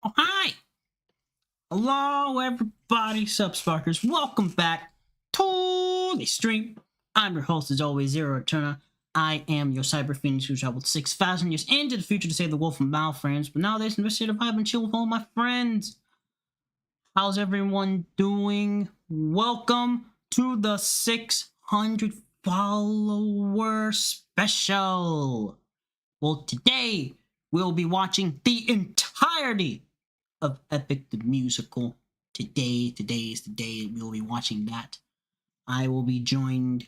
Oh, hi! Hello, everybody, Subsparkers. Welcome back to the stream. I'm your host, as always, Eterna. I am your cyber phoenix who traveled 6,000 years into the future to save the world from malfriends, but nowadays I'm just here to vibe and chill with all my friends. How's everyone doing? Welcome to the 600 follower special. Well, today we'll be watching the entirety of Epic the Musical. Today is the day we'll be watching that. I will be joined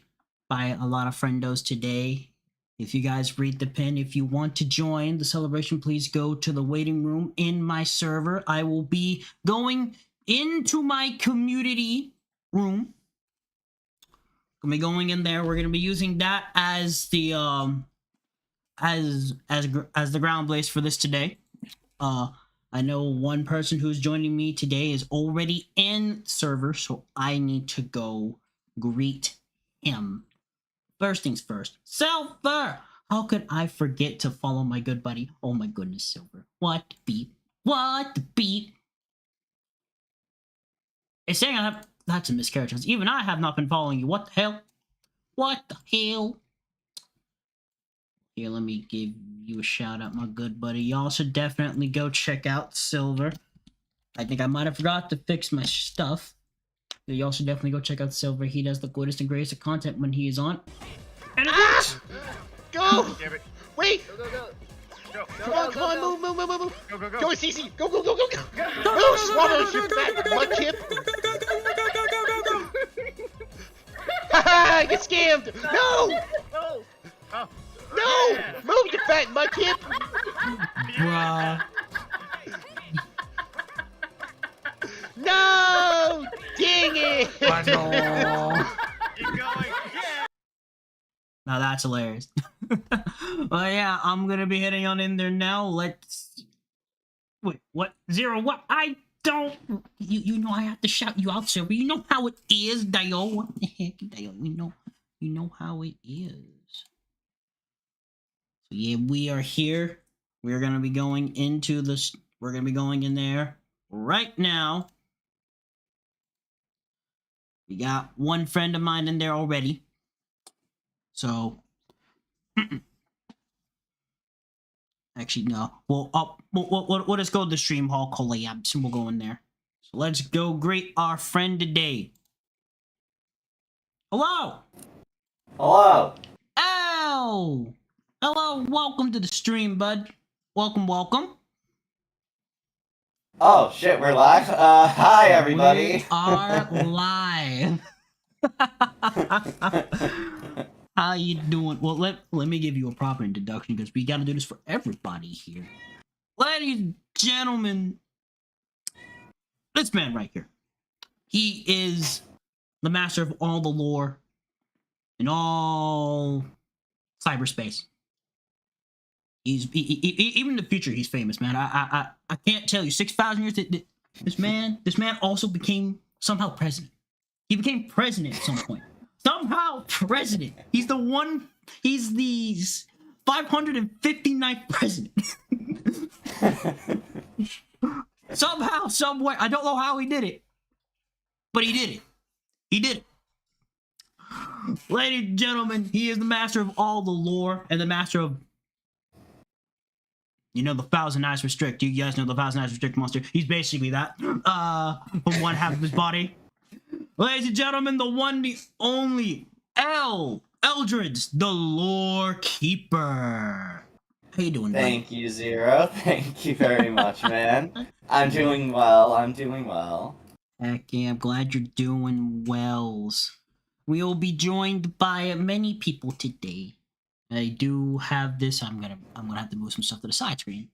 by a lot of friendos today. If you guys read the pin, if you want to join the celebration, please go to the waiting room in my server. I will be going into my community room. We'll be going in there. We're gonna be using that as the as the ground base for this today. I know one person who's joining me today is already in server, so I need to go greet him. First things first, Silver! How could I forget to follow my good buddy? Oh my goodness, Silver. What the beep? What the beep? It's saying I have... That's a mischaracterization. Even I have not been following you. What the hell? What the hell? Here, let me give you a shout out, my good buddy. Y'all should definitely go check out Silver. I think I might have forgot to fix my stuff. Y'all should definitely go check out Silver. He does the greatest and greatest of content when he is on. And it works! Go! Wait! Go! Come on, move! Go! Go, CC! Go! Move, swallow you fat mud chip! Haha, get scammed! No! Oh! No! Move, you fat mud chip! Bruh. No! Dang it! I know. Keep going! Yeah! Now that's hilarious. Well, yeah, I'm gonna be heading on in there now. Let's... Wait, what? Zero, what? I don't... You know I have to shout you out, Silver. You know how it is, Dio. What the heck, Dio? You know how it is. So yeah, we are here. We're gonna be going into this... We're gonna be going in there right now. We got one friend of mine in there already. So... Actually, no. We'll just go to the stream hall collabs and we'll go in there. So let's go greet our friend today. Hello! Hello! Oh! Hello, welcome to the stream, bud. Welcome. Oh shit, we're live? Hi everybody! We are live. How you doing? Well, let me give you a proper introduction because we gotta do this for everybody here. Ladies and gentlemen, this man right here. He is the master of all the lore in all cyberspace. Even in the future, he's famous, man. I can't tell you. 6,000 years. This man also became somehow president. He became president at some point. Somehow president. He's the 559th president. Somehow, somewhere. I don't know how he did it. But he did it. Ladies and gentlemen, he is the master of all the lore and the master of... You know the Thousand Eyes Restrict. You guys know the Thousand Eyes Restrict monster. He's basically that. For one half of his body. Ladies and gentlemen, the one, the only, Eldred's, the Lore Keeper. How you doing, buddy? Thank you, Zero. Thank you very much, man. I'm doing well. Heck yeah, I'm glad you're doing wells. We'll be joined by many people today. I do have this. I'm gonna have to move some stuff to the side screen.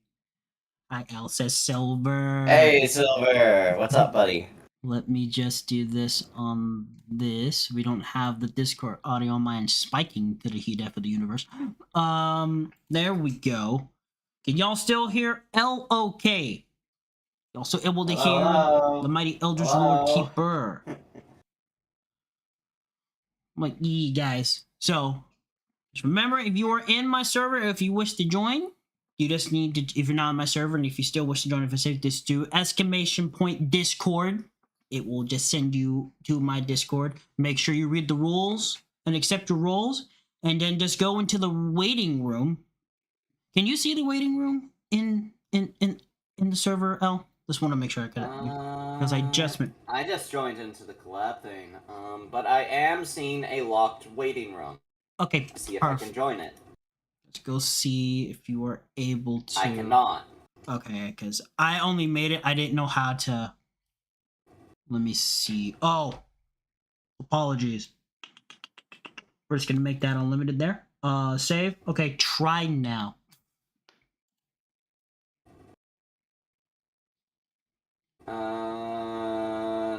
Hi, L says Silver. Hey, Silver! What's up, buddy? Let me just do this on this. We don't have the Discord audio on mine spiking to the heat of the universe. There we go. Can y'all still hear LOK? Y'all still able to hear the mighty Eldritch Lord Keeper? I'm like, yeah, guys. So, just remember, if you are in my server, if you wish to join, you just need to, if you're not on my server, and if you still wish to join, if I say this to !Discord, it will just send you to my Discord. Make sure you read the rules. and accept your roles, and then just go into the waiting room. Can you see the waiting room in the server, L? Just want to make sure I could, because I just joined into the collab thing. But I am seeing a locked waiting room. Okay, See if I can join it. Let's go see if you are able to. I cannot. Okay, because I only made it. I didn't know how to. Let me see. Oh, apologies. We're just gonna make that unlimited there. Save. Okay, try now.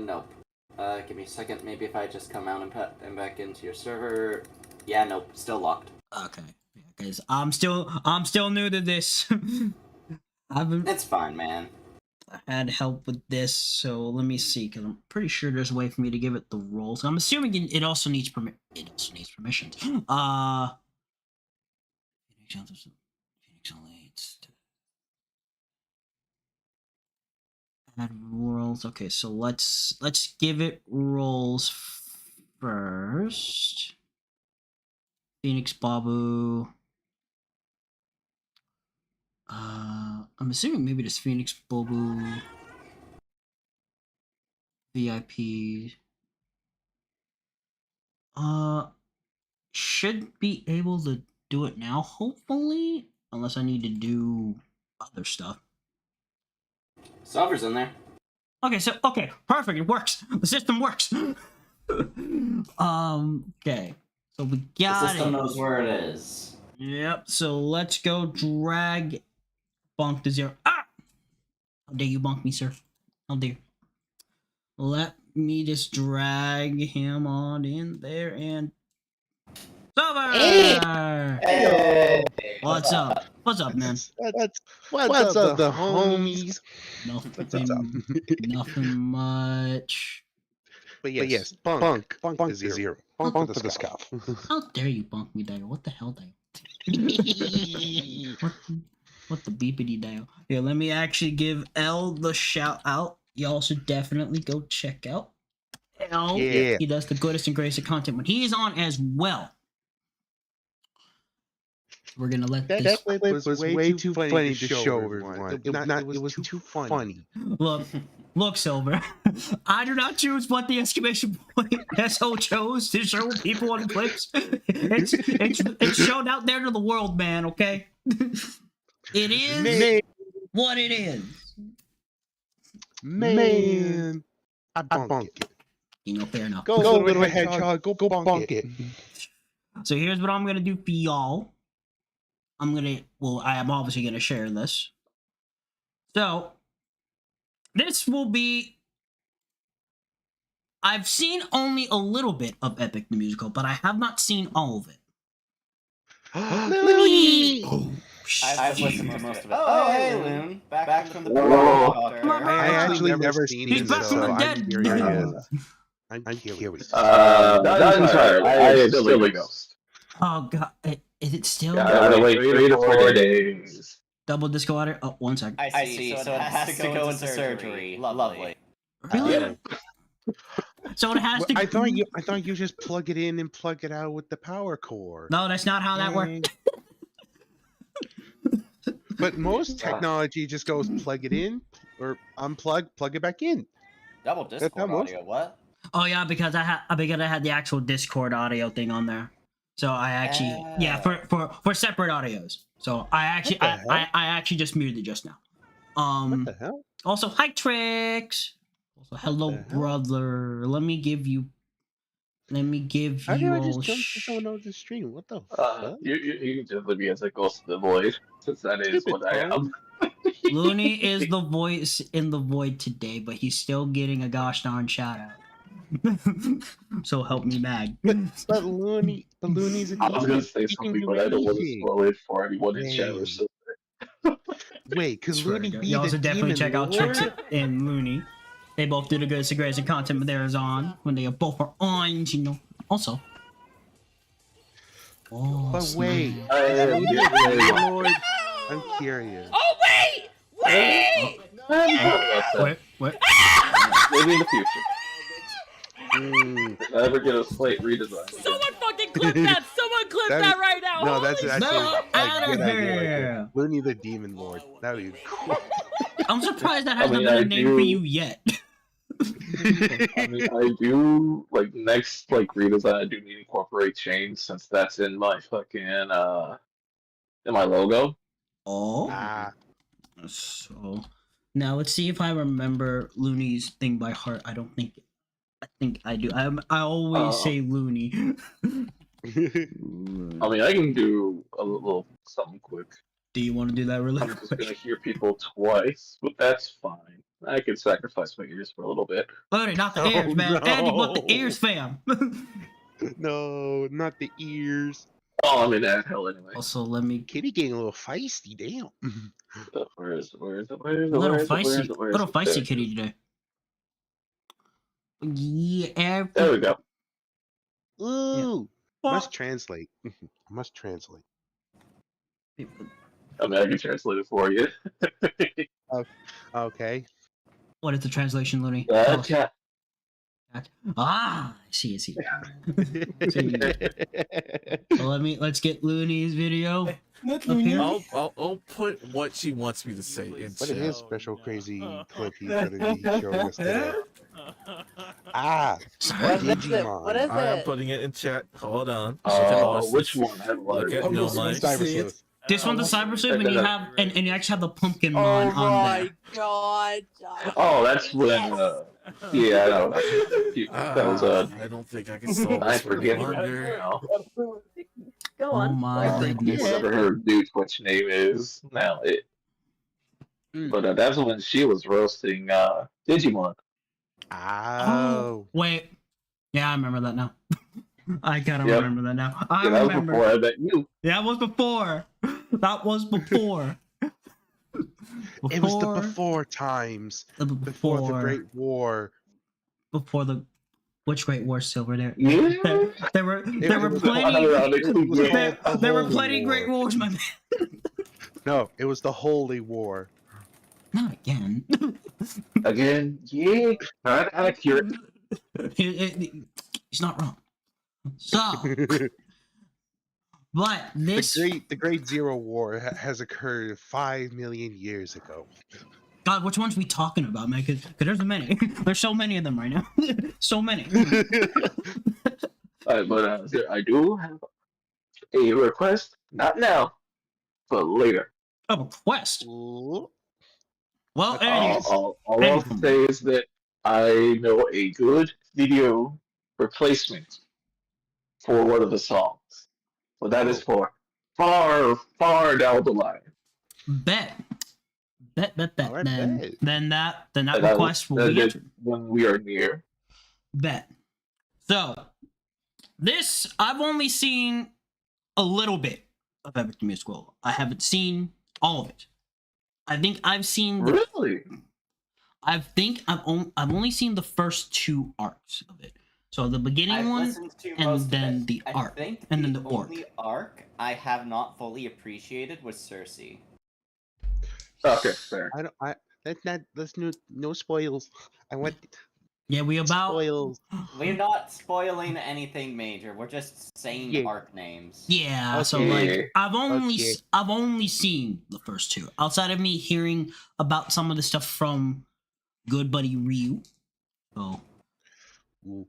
Nope. Give me a second. Maybe if I just come out and back into your server. Yeah, nope. Still locked. Okay, because I'm still new to this. It's fine, man. I had help with this, so let me see, because I'm pretty sure there's a way for me to give it the roles. I'm assuming it also needs permissions. Phoenix elites. Add roles. Okay, so let's give it roles first. Phoenix Babu. I'm assuming maybe this Phoenix Babu VIP. Should be able to do it now, hopefully, unless I need to do other stuff. Solver's in there. Okay, perfect. It works. The system works. Okay. So we got the system knows where it is. Yep. So let's go drag Bonk to 0. Ah! How dare you bonk me, sir? How dare. Let me just drag him on in there and Silver! Hey. What's up? What's up, man? What's up, the homies? Nothing much. But yes, bunk is zero. Bunk for the scuff. How dare you bonk me, Dio? What the hell, Dio? What the beepity Dio? Here, let me actually give L the shout out. Y'all should definitely go check out L. Yeah. He does the goodest and greatest content when he is on as well. We're gonna let this. That clip was way too funny to show everyone. It was too funny. Look, Silver. I do not choose what the exclamation point SO chose to show people on clips. It's shown out there to the world, man. Okay. It is what it is. Man, I bunk it. You know, fair enough. Go little hedgehog. Go bunk it. So here's what I'm gonna do for y'all. I am obviously gonna share this. So this will be. I've seen only a little bit of Epic the Musical, but I have not seen all of it. Looney! Oh, I've listened to most of it. Oh, hey, Loon. Back from the I actually never seen He's it, back from so the I'm dead. curious. I'm curious. Not entirely. I am still a ghost. Oh god, is it still? Gotta wait 3 to 4 days. Double disco water. Oh, 1 second. I see. So it has to go into surgery. Lovely. Really? Yeah. So it has to. I thought you just plug it in and plug it out with the power cord. No, that's not how that works. But most technology just goes plug it in or unplug, plug it back in. Double Discord audio. What? Oh yeah, because I had the actual Discord audio thing on there. So I actually for separate audios. So I actually just muted it just now. What the hell? Also, hi Trix. Also, hello brother. Let me give you. How did I all just jump to someone else's stream? What the fuck? You can just leave me as a ghost of the void, since that is what I am. Looney is the voice in the void today, but he's still getting a gosh darn shout out. So help me, Mag. But Looney's a I was gonna say something, but I don't want to spoil it for anyone in chat or something. Wait, because Looney be you also the definitely demon check out lord? Trix and Looney. They both do the good and content when theirs on. When they both are on, you know. Also. Oh, But wait, Lord, I'm curious. Oh wait! Wait! What? Maybe in the future. If I ever get a slate redesign. Someone fucking clip that! Someone clip that right now! No, that's Holy actually No, a out good of idea right there. here. Looney the Demon Lord. That would be cool. I'm surprised that I hasn't mean, been a I name for do- you yet. I mean, I do like next like redesign. I do need to incorporate change since that's in my fucking in my logo. Oh. Ah, So now let's see if I remember Looney's thing by heart. I think I do. I always say Looney. I mean, I can do a little something quick. Do you want to do that really I'm just gonna quick? hear people twice, but that's fine. I can sacrifice my ears for a little bit. Looney, not the Oh, ears, man. Andy, what the no. ears, fam? no, not the ears. Oh, I'm in that hell anyway. Also, let me Kitty getting a little feisty. Damn. Where is it? little feisty kitty today. Yeah. There we go. Ooh. Must translate. Must translate. I mean, I can translate it for you. Okay. What is the translation, Looney? Tell us. Cat. Ah, I see. Well, let's get Looney's video up here. I'll put what she wants me to say in What is chat. his special crazy clip he's gonna be showing us today? Ah, Sorry. Digimon. What is I am it? putting it in chat. Hold on. Which one? I have a lot Look of at no videos. mic. Cyber This one's the cyber suit, and you have and you actually have the pumpkin Oh mon on my there. god. Oh, that's when. Yeah, I know. That was I don't think I can solve I this for forget. longer. Go Oh on. my goodness. whatever her new Twitch name is now. But that's when she was roasting Digimon. Oh. Wait. Yeah, I remember that now. I kind of Yep. remember that now. I Yeah, that was remember. before I met you. That was before. That was before. It was the before times. Before the Great War. Before the which Great War, Silver? Yeah. There were was plenty. Yeah. There were Holy plenty War. Great Wars, my man. No, it was the Holy War. Not again. Again, yeah, not accurate. He's not wrong. So, but this the Great Zero War has occurred 5 million years ago. God, which ones we talking about, man? Because there's many. There's so many of them right now. So many. But I do have a request. Not now, but later. A request. Ooh. Well, anyways, All I'll say is that I know a good video replacement for one of the songs. But that is for far, far down the line. bet. Alright, bet. Then that And request will be answered. when we are near. Bet. So, this I've only seen a little bit of epicthemusical. I haven't seen all of it. I think I've seen the Really? I've only seen the first 2 arcs of it. So the beginning I've one listened to and most of then it. the I arc, think and then the only arc I have not fully appreciated was Cersei. Okay, fair. Let's no spoils. I want Yeah, we about spoils. We're not spoiling anything major. We're just saying Yeah. arc names. yeah. So Okay. like I've only Okay. I've only seen the first 2 outside of me hearing about some of the stuff from Good Buddy Ryu. So Ooh.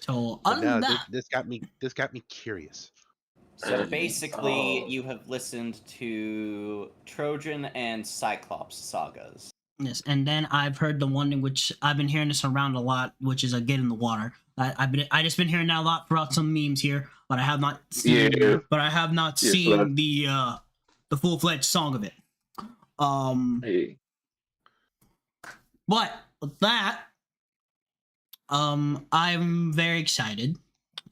so But other no, than that, this got me curious. So basically, you have listened to Trojan and Cyclops sagas. yes, and then I've heard the one in which I've been hearing this around a lot, which is a Get in the Water. I just been hearing that a lot throughout some memes here, but I have not seen. Yeah. But I have not Yeah, so seen the full-fledged song of it. Hey. But with that, I'm very excited.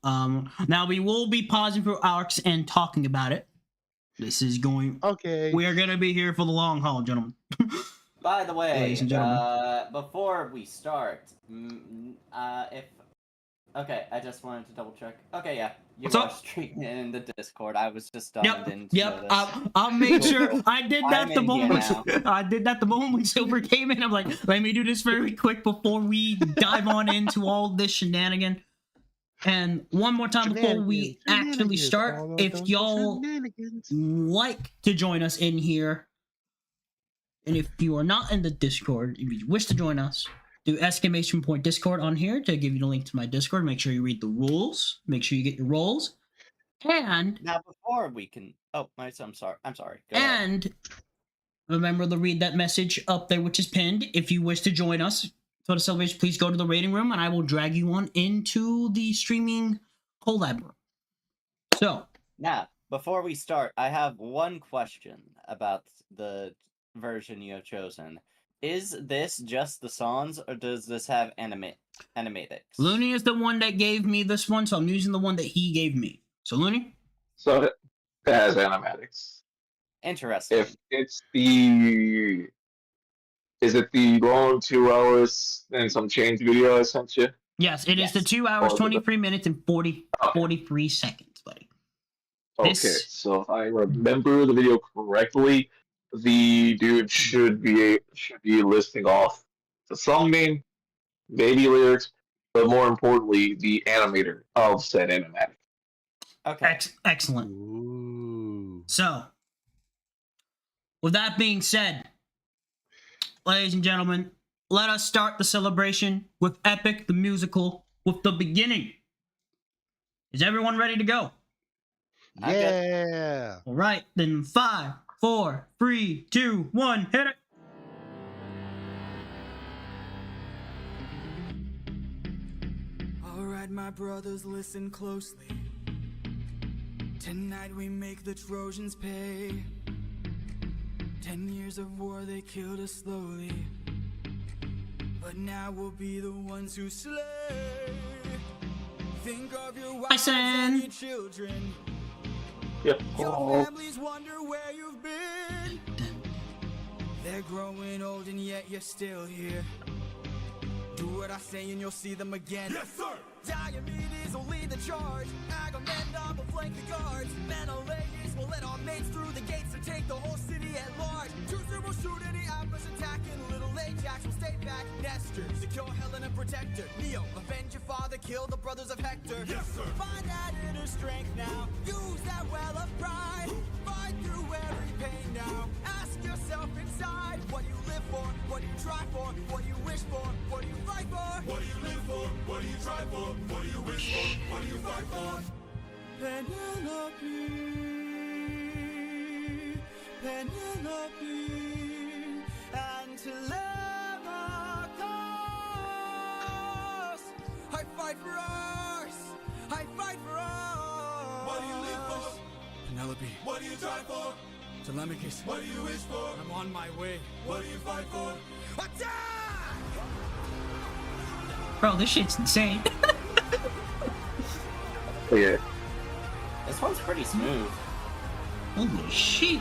Now we will be pausing for arcs and talking about it. This is going. Okay. We are gonna be here for the long haul, gentlemen. By the way, Ladies and gentlemen. before we start, okay, I just wanted to double check. Okay, yeah, you What's are up? straight in the Discord. I was just dumb and didn't Yep. notice. I'll make sure I did that I'm the in here moment. I did that the moment when Silver came in. I'm like, let me do this very quick before we dive on into all this shenanigan. And one more time before we actually start, if y'all like to join us in here, and if you are not in the Discord, if you wish to join us, do !Discord on here to give you the link to my Discord. Make sure you read the rules. Make sure you get your roles. And Now, before we can, I'm sorry. Go ahead. and remember to read that message up there, which is pinned. If you wish to join us for the celebration, please go to the rating room, and I will drag you on into the streaming collab room. So Now, before we start, I have one question about the version you have chosen. Is this just the songs, or does this have animatics? Looney is the one that gave me this one, so I'm using the one that he gave me. So Looney? So it has animatics. Interesting. If it's the, is it the long 2 hours and some change video I sent you? Yes, it is the 2 hours, 23 minutes, and 43 seconds, buddy. Okay, This- so if I remember the video correctly, the dude should be listing off the song name, maybe lyrics, but more importantly, the animator of said animatic. Okay. Excellent. Ooh. So, with that being said, ladies and gentlemen, let us start the celebration with Epic the Musical with the beginning. Is everyone ready to go? I'm good. Yeah. All right, then 5, 4, 3, 2, 1, hit it. All right, my brothers, listen closely. Tonight we make the Trojans pay. 10 years of war, they killed us slowly. But now we'll be the ones who slay. Think of your wives and your children. Yep. Your families wonder where you've been. They're growing old and yet you're still here. Do what I say and you'll see them again. Yes, sir! Diomedes will lead the charge. Agamemnon will flank the guards. Menelaus will let our mates through the gates to take the whole city at large. Teucer will shoot any ambush attacking. Little Ajax will stay back. Nestor, secure Helena, protect her. Neo, avenge your father, kill the brothers of Hector. Yes, sir! Find that inner strength now. Use that well of pride. Fight through every pain now. Ask yourself inside, what do you live for? What do you try for? What do you wish for? What do you fight for? What do you live for? What do you try for? What do you wish for? What do you fight for? Penelope, Penelope, and Telemachus. I fight for us. I fight for us. What do you live for? Penelope. What do you try for? Telemachus. What do you wish for? I'm on my way. What do you fight for? Attack! Bro, this shit's insane. Yeah. This one's pretty smooth. Holy shit.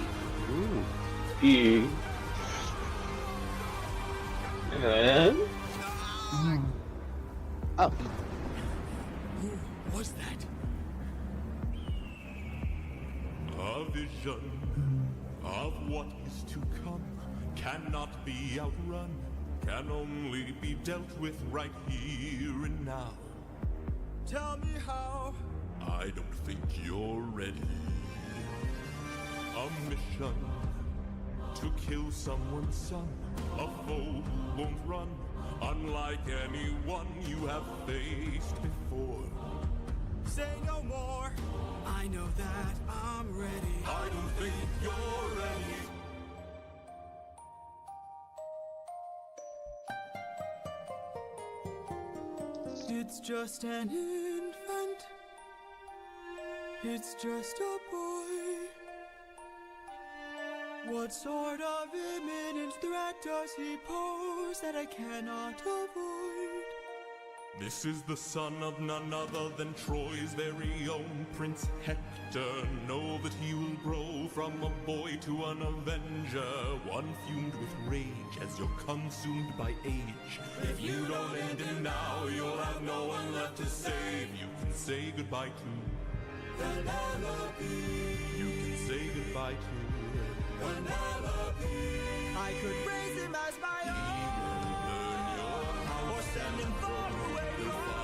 Ooh. E. And Oh. Who was that? A vision of what is to come cannot be outrun, can only be dealt with right here and now. Tell me how. I don't think you're ready. A mission to kill someone's son, a foe who won't run, unlike anyone you have faced before. Say no more. I know that I'm ready. I don't think you're ready. It's just an infant. It's just a boy. What sort of imminent threat does he pose that I cannot avoid? This is the son of none other than Troy's very own Prince Hector. Know that he will grow from a boy to an avenger, one fumed with rage as you're consumed by age. If you don't end him now, you'll have no one left to save. You can say goodbye to Penelope. You can say goodbye to Penelope. I could raise him as my own, or send him far away to follow.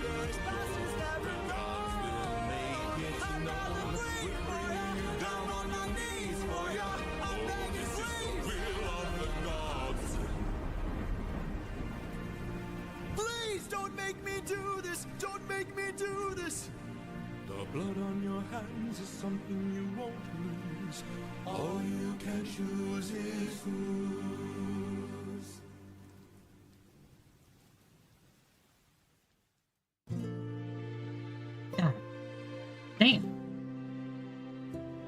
These bastards never Gods will make it known. We'll bring you down on your knees for ya. I'm begging, This is the please. will of the gods. Please don't make me do this. Don't make me do this. The blood on your hands is something you won't lose. All you can choose is whose. God damn.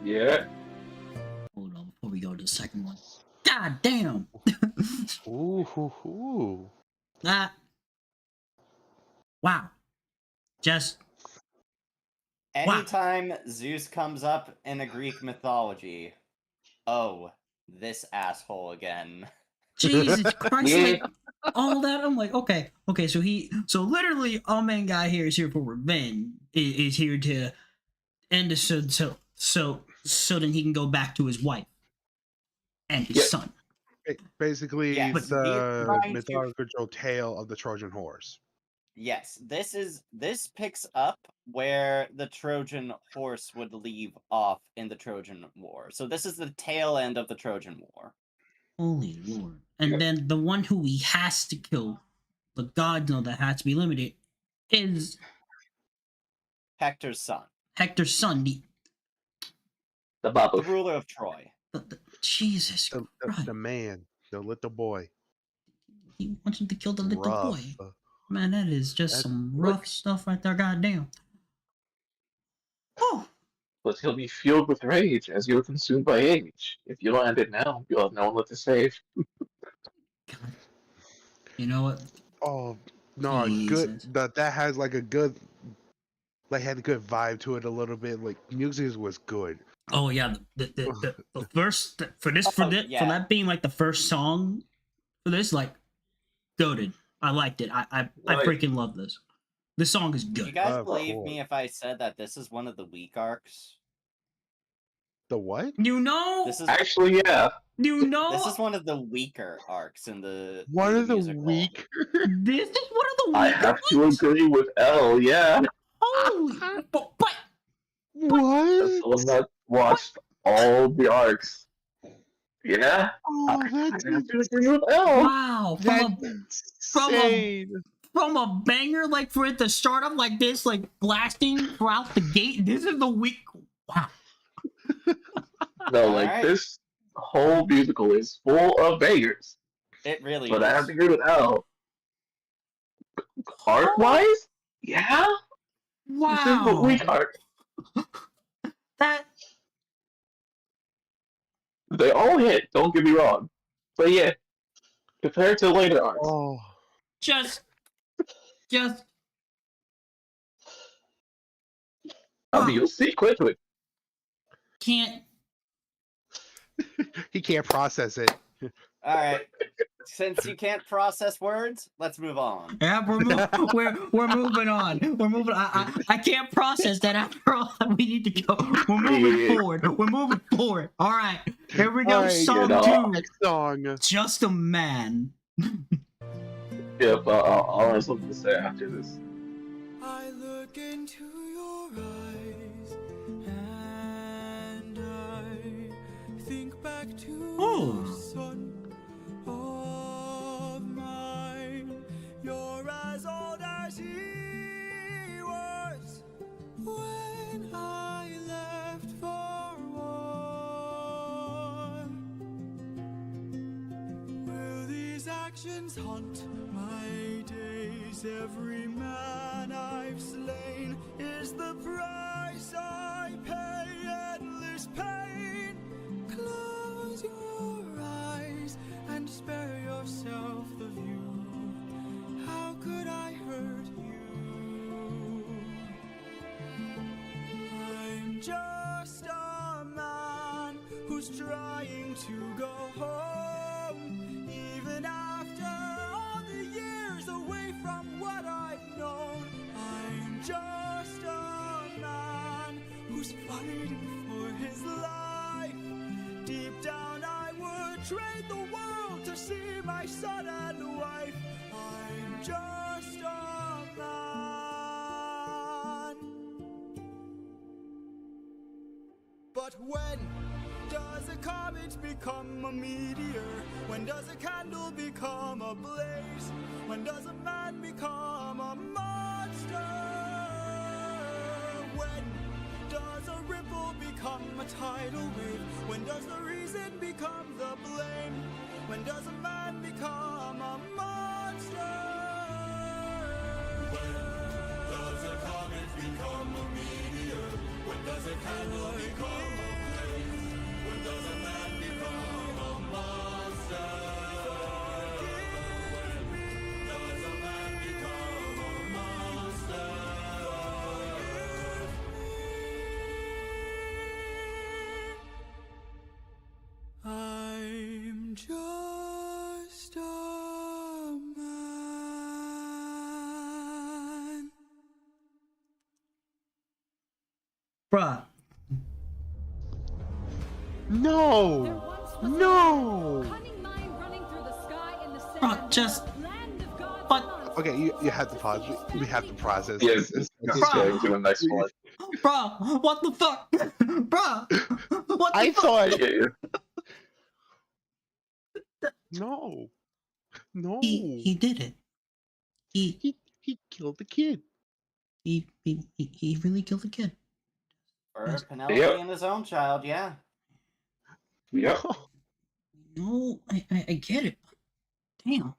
Yeah. Hold on before we go to the second one. God damn. Ooh, hoo, hoo. That. Wow. Just. Wow. Anytime Zeus comes up in a Greek mythology, oh, this asshole again. Jesus Christ. Yeah. Like, all that. I'm like, okay. So literally, our main guy here is here for revenge. Is here to end the so then he can go back to his wife and his Yep. son. Basically, Yeah, but the he's trying to- mythological tale of the Trojan horse. Yes, this picks up where the Trojan horse would leave off in the Trojan War. So this is the tail end of the Trojan War. Holy Lord. And Yeah. then the one who he has to kill, the gods know that has to be limited, is Hector's son, Hector's son, The the Babu. ruler of Troy. Jesus Christ. The man, the little boy. He wants him to kill the little Rough. boy. Man, that is just That- some rough stuff right there, goddamn. Oh, But he'll be filled with rage as you're consumed by age. If you don't end it now, you'll have no one left to save. God. You know what? Oh no, Jesus. good. That has like a good, like had a good vibe to it a little bit. Like music was good. Oh yeah, the first for yeah. that being like the first song for this, like, goated. I liked it. I Right. freaking love this. This song is Do you good. guys Of believe course. me if I said that this is one of the weak arcs? The what? You know, This is Actually, yeah. you know, this is one of the weaker arcs in the One in of the musical. weak. this is one of the I weaker have to ones. agree with L, yeah. Holy, but That's What? the one that watched all the arcs. Yeah. Oh, I that's have to agree with L. wow, that's from a insane. from a banger, like for it to start up like this, like blasting throughout the gate. This is the weak. Wow. No, like Alright. this whole musical is full of bangers. It really But I have is. to agree with L. Arc wise? Yeah. This is the Wow. weak arc. That They all hit, don't get me wrong. But yeah, compared to later arcs. Oh, just I mean, you'll see quickly. can't. he can't process it. Alright. Since you can't process words, let's move on. Yeah, we're moving on. We're moving. I can't process that after all. We need to go. We're moving Yeah. forward. We're moving forward. All right, here we go. Alright, Song you know. 2. Next song. Just a man. Yeah, but I'll have something to say after this. I look into your eyes and I think back to Oh. the son of mine. You're as old as he was when I left for war. Will these actions haunt my days? Every man I've slain is the price I pay. Endless pain. Close your eyes and spare yourself the view. How could I hurt you? I'm just a man who's trying to go home, even after all the years away from what I've known. I'm just a man who's fighting for his life. Deep down I would trade the world to see my son and wife. I'm just a man. But when does a comet become a meteor? When does a candle become a blaze? When does a man become a monster? When does a ripple become a tidal wave? When does the reason become the blame? When does a man become a monster? When does a comet become a meteor? When does a candle become a blaze? When does a man become a monster? When does a man become a monster? I'm just a man. Bruh. No. No. Bruh, just. But. Okay, you have to pause. We have to process Yes, this. let's go to the next one. Bruh, what the fuck? Bruh, what the I fuck? thought Yeah. no. No. He did it. He killed the kid. he really killed the kid. For Yes. Penelope Yep. and his own child, yeah. Yep. No, I get it. Damn.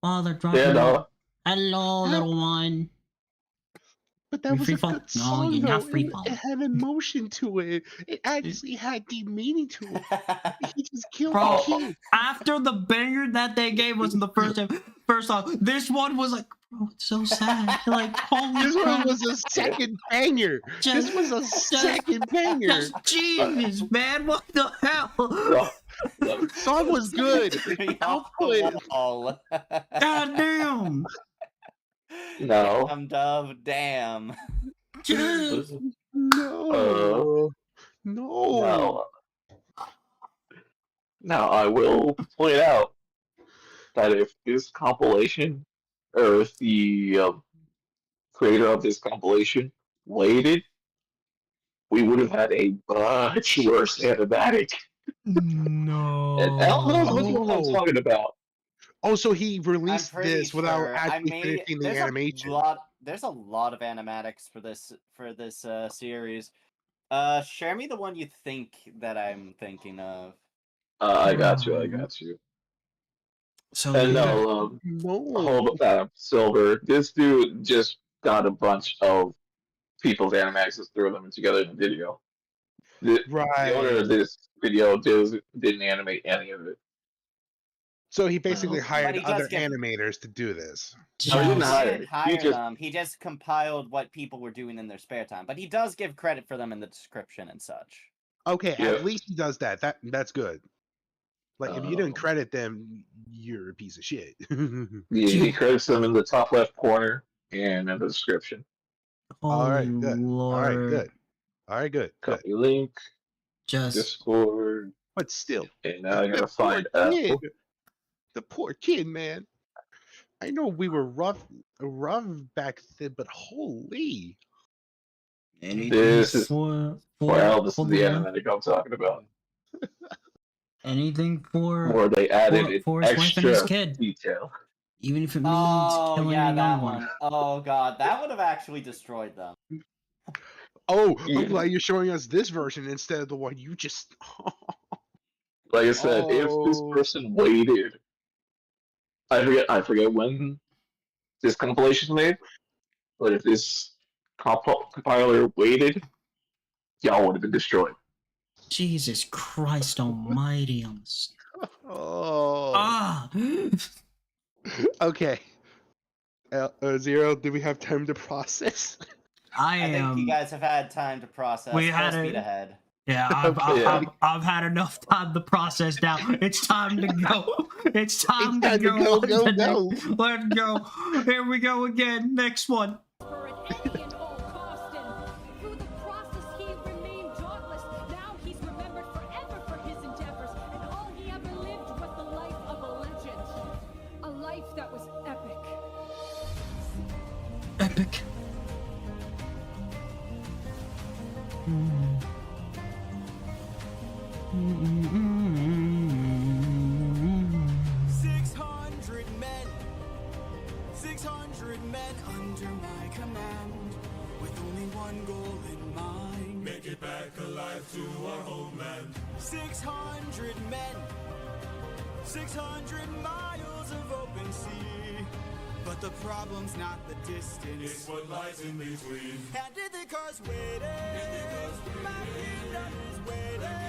Father dropping Yeah, off. no. Hello, little one. But that We was free a fall? good No, song, you're not though. free It falling. had emotion to it. It actually had deep meaning to it. He just killed Bro, the kid. after the banger that they gave us in the first song, this one was like, bro, it's so sad. Like, holy This one crap. was a second banger. This was a second banger. Just genius, man. What the hell? No. No. Song was good. Off Output. the wall. God damn. No. Damn, Dove, damn. Just, No. No. No. Now, I will point out that if this compilation, or if the creator of this compilation waited, we would have had a much worse animatic. no. And Al knows what I'm talking about. Oh, so he I'm released pretty this without sure actually finishing the animation. There's a lot of animatics for this series. Share me the one you think that I'm thinking of. I got you. I got you. So And yeah. no, No. hold up, Silver. This dude just got a bunch of people's animatics and threw them together in a video. The owner of this video didn't animate any of it. So he basically hired he does other get- animators to do this. No, he didn't Just- hire. He didn't hire He just- them. He just compiled what people were doing in their spare time. But he does give credit for them in the description and such. Okay, Yeah. at least he does that. That's good. Like if you didn't Oh. credit them, you're a piece of shit. He credits them in the top left corner and in the description. All right, Holy good. Lord. All right, good. All right, good. Good. Copy link, Just Discord, But still, and now I gotta the find poor Apple. kid. The poor kid, man. I know we were rough back then, but holy. This is for Well, this is the the- animatic I'm talking about. anything for Where they added an for his wife and his extra kid. detail. Even if it means Oh killing yeah, a that young one. Oh god, that would have actually destroyed them. Oh, Yeah. I'm glad you're showing us this version instead of the one you just. Like I said, if this Oh. person waited, I forget when this compilation was made, but if this compiler waited, y'all would have been destroyed. Jesus Christ Almighty! Oh. Ah, Okay. Zero, do we have time to process? I I think am. you guys have had time to process. We Full had speed a- ahead. Yeah, I've had enough time to process now. It's time to go. It's time to go. go, go, go. Let's go. Here we go again. Next one. For at any and all cost, and through the process he remained dauntless. Now he's remembered forever for his endeavors, and all he ever lived was the life of a legend. A life that was epic. Epic. men, 600 men under my command, with only one goal in mind. Make it back alive to our homeland. 600 men, 600 miles of open sea. But the problem's not the distance, It's what lies in between. and Ithaca's waiting. My kingdom is waiting.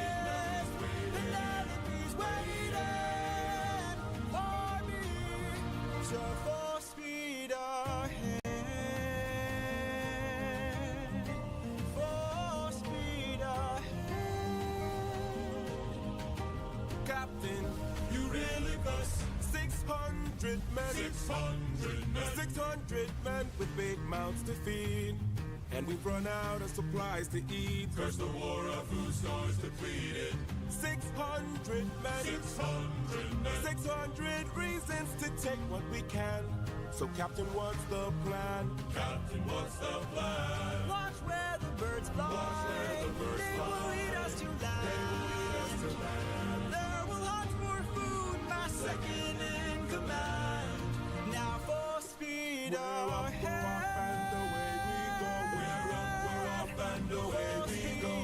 Penelope's waiting for me. So full speed ahead. Full speed ahead. Captain, you really bust 600 men. 600 men. 600 men with big mouths to feed. And we've run out of supplies to eat. Curse the war of food stores depleted. 600 men. 600 men. 600 reasons to take what we can. So Captain, what's the plan? Captain, what's the plan? Watch where the birds fly. Watch where the birds They fly. will lead us to land. They will lead us to land. There will hunt for food, my second in command. Now full speed ahead. We're off and away we go.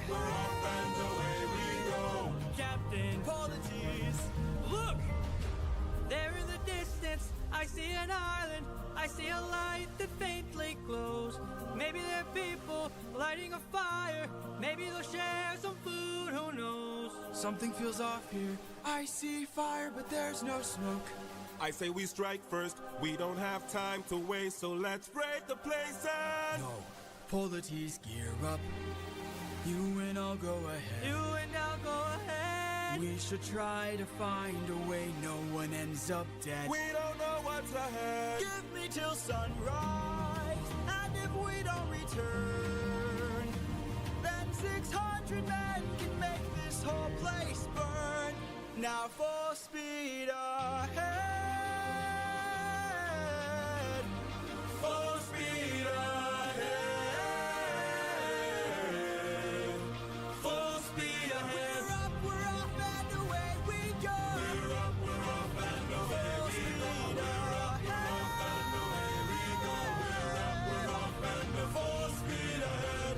We're off and away we go. Captain, apologies. Look! There in the distance, I see an island. I see a light that faintly glows. Maybe they're people lighting a fire. Maybe they'll share some food, who knows? Something feels off here. I see fire, but there's no smoke. I say we strike first. We don't have time to waste, so let's raid the place and... No. Polities, gear up. You and I'll go ahead. You and I'll go ahead. We should try to find a way no one ends up dead. We don't know what's ahead. Give me till sunrise, and if we don't return, then 600 men can make this whole place burn. Now full speed ahead. Full speed ahead. Full speed ahead. We're off and away we go. We're off and away we go. We're off and away we go. We're off and full speed ahead.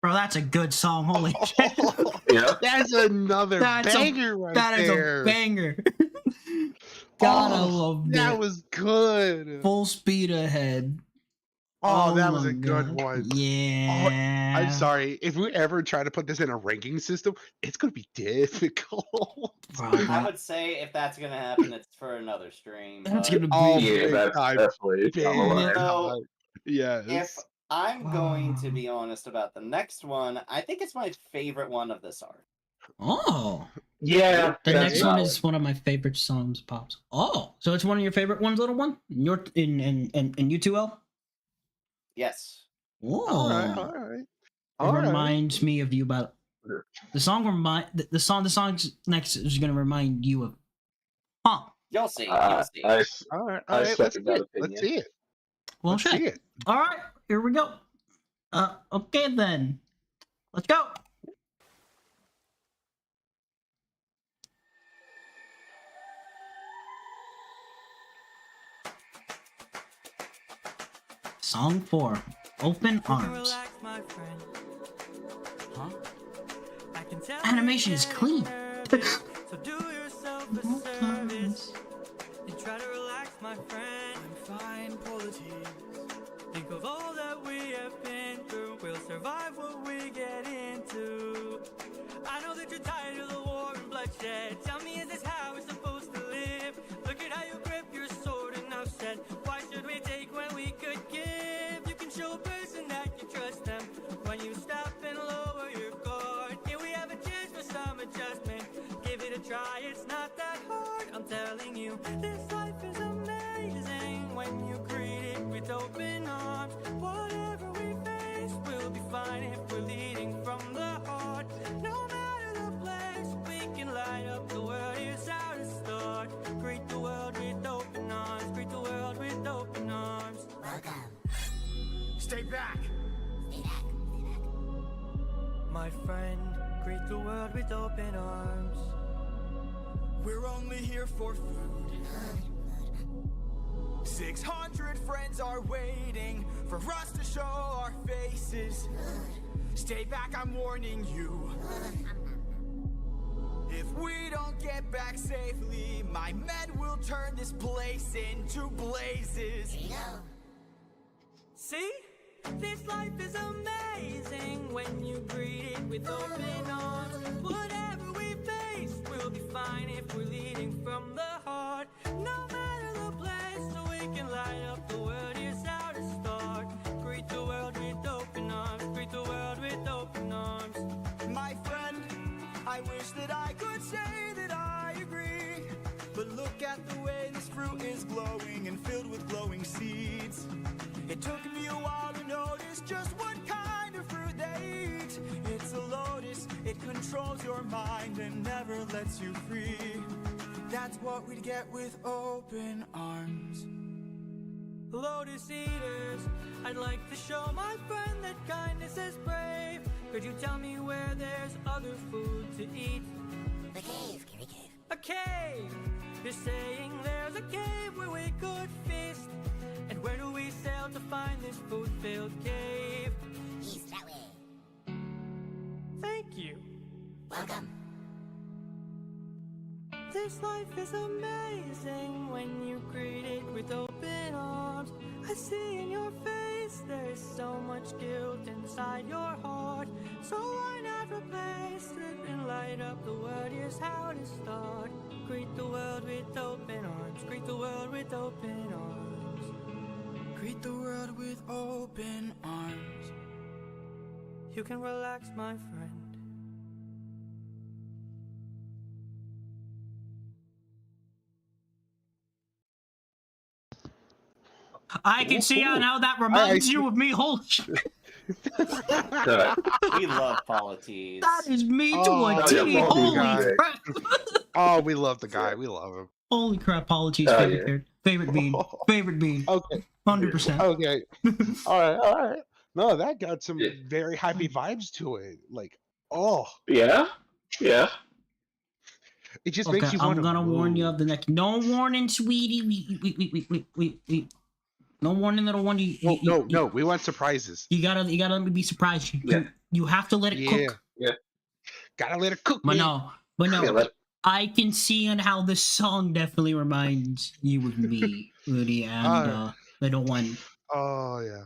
Bro, that's a good song. Holy shit. Yeah. That's another banger right That is there. a banger. God, I love that it. was good. Full speed ahead. Oh, that was my a good God. one. Yeah. I'm sorry. If we ever try to put this in a ranking system, it's going to be difficult. Bro, I that- would say if that's gonna happen, it's for another stream. that's but gonna be. Oh, Yeah, big that's time. definitely Big on the line. So, time. Yes. If I'm going to Wow. be honest about the next one, I think it's my favorite one of this arc. Oh. Yeah, The that's next one valid. is one of my favorite songs, Pops. Oh. So it's one of your favorite ones, little one? Your in U2L? Yes. Oh. all right. All right. It All right. reminds me of you about the song. The song's next is gonna remind you of. Huh. You'll see. You'll I, see. All right. I All right. Let's see second that it. Let's opinion. see it. Well, Let's see shit. it. All right. Here we go. Okay then. Let's go. Song 4. Open Arms. Relax, my friend. Huh? I can tell Animation you're is getting clean. nervous, so do yourself a service and try to relax, my friend. I'm fine, polities. Think of all that we have been through. We'll survive what we get into. I know that you're tired of the war and bloodshed. Tell me, is this how we're supposed to live? Look at how you grip your sword and I've said, why should we take when we could give? You can show a person that you trust them when you stop and lower your guard. Here we have a chance for some adjustment. Give it a try, it's not that hard. I'm telling you, this life is amazing when you greet it with open arms. Whatever we face, we'll be fine if we're leading from the heart. No matter the place, we can light up the world. Here's how to start. Greet the world with open arms. Greet the world with open arms. Welcome. back. My friend, greet the world with open arms. We're only here for food. 600 friends are waiting for us to show our faces. Stay back, I'm warning you. If we don't get back safely, my men will turn this place into blazes. See? This life is amazing when you greet it with open arms. Whatever we face, we'll be fine if we're leading from the heart. No matter the place, so we can light up the world. Here's how to start. Greet the world with open arms. Greet the world with open arms. My friend, I wish that I could say that I agree. But look at the way this fruit is glowing and filled with glowing seeds. It took me a while to notice just what kind of fruit they eat. It's a lotus, it controls your mind and never lets you free. That's what we'd get with open arms. Lotus eaters, I'd like to show my friend that kindness is brave. Could you tell me where there's other food to eat? The cave, Carrie Cave. A cave! You're saying there's a cave where we could feast. And where do we sail to find this food-filled cave? East that way. Thank you. Welcome. This life is amazing when you greet it with open arms. I see in your face there's so much guilt inside your heart. So why not replace it and light up the world? Here's how to start. Greet the world with open arms. Greet the world with open arms. Greet the world with open arms. You can relax, my friend. I can see how that reminds you of me. Holy shit. We love Polities. That is me to Oh, a yeah, T. Polities Holy guy. crap. Oh, we love the guy. We love him. Holy crap, Polities Oh, favorite yeah. character. Favorite bean. Favorite bean. Okay. 100%. Okay. All right. No, that got some Yeah. very happy vibes to it. Like, oh, Yeah. Yeah. it just Okay, makes you I'm want to gonna warn you move. of the next. No warning, sweetie. We. No warning, little one. No. We want surprises. You gotta let me be surprised. You have to let it cook. Gotta let it cook. But man. no. I can see on how this song definitely reminds you of me, Rudy, and little one. Oh yeah.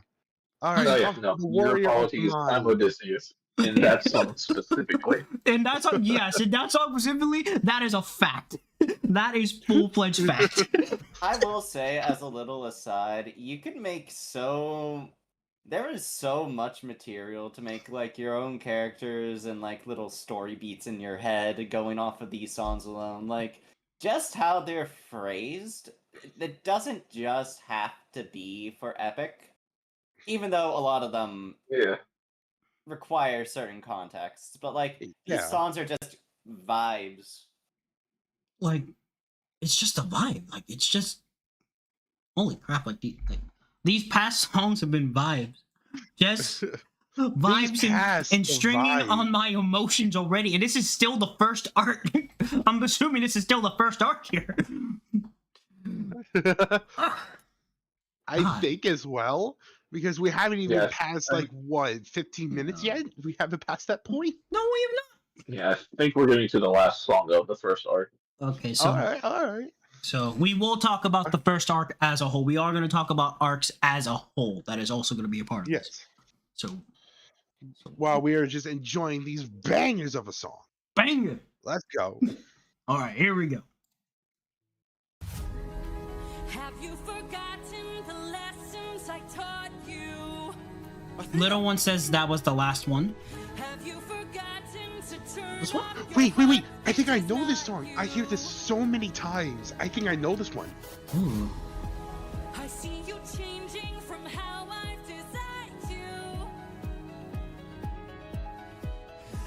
All Oh, right. yeah. No, the your warrior of apologies. I'm mine. Odysseus. In that song specifically. And that song, yes, in that song specifically, that is a fact. That is full-fledged fact. I will say, as a little aside, you can make there is so much material to make like your own characters and like little story beats in your head going off of these songs alone. Like just how they're phrased, it doesn't just have to be for epic. Even though a lot of them require certain contexts, but like these songs are just vibes. Like, it's just a vibe. Like, it's just holy crap! Like these past songs have been vibes, just vibes and stringing on my emotions already. And this is still the first arc. I'm assuming this is still the first arc here. I think as well, because we haven't even passed like what 15 minutes yet. We haven't passed that point. No, we have not. Yeah, I think we're getting to the last song of the first arc. Okay, so all right. So we will talk about the first arc as a whole. We are going to talk about arcs as a whole. That is also going to be a part of this. So while we are just enjoying these bangers of a song. Banger. Let's go. All right, here we go. Have you forgotten the lessons I taught you? Little one says that was the last one. Have you forgotten to turn This one? Wait. I think I know this song. I hear this so many times. I think I know this one. Ooh. I see you changing from how I've designed you.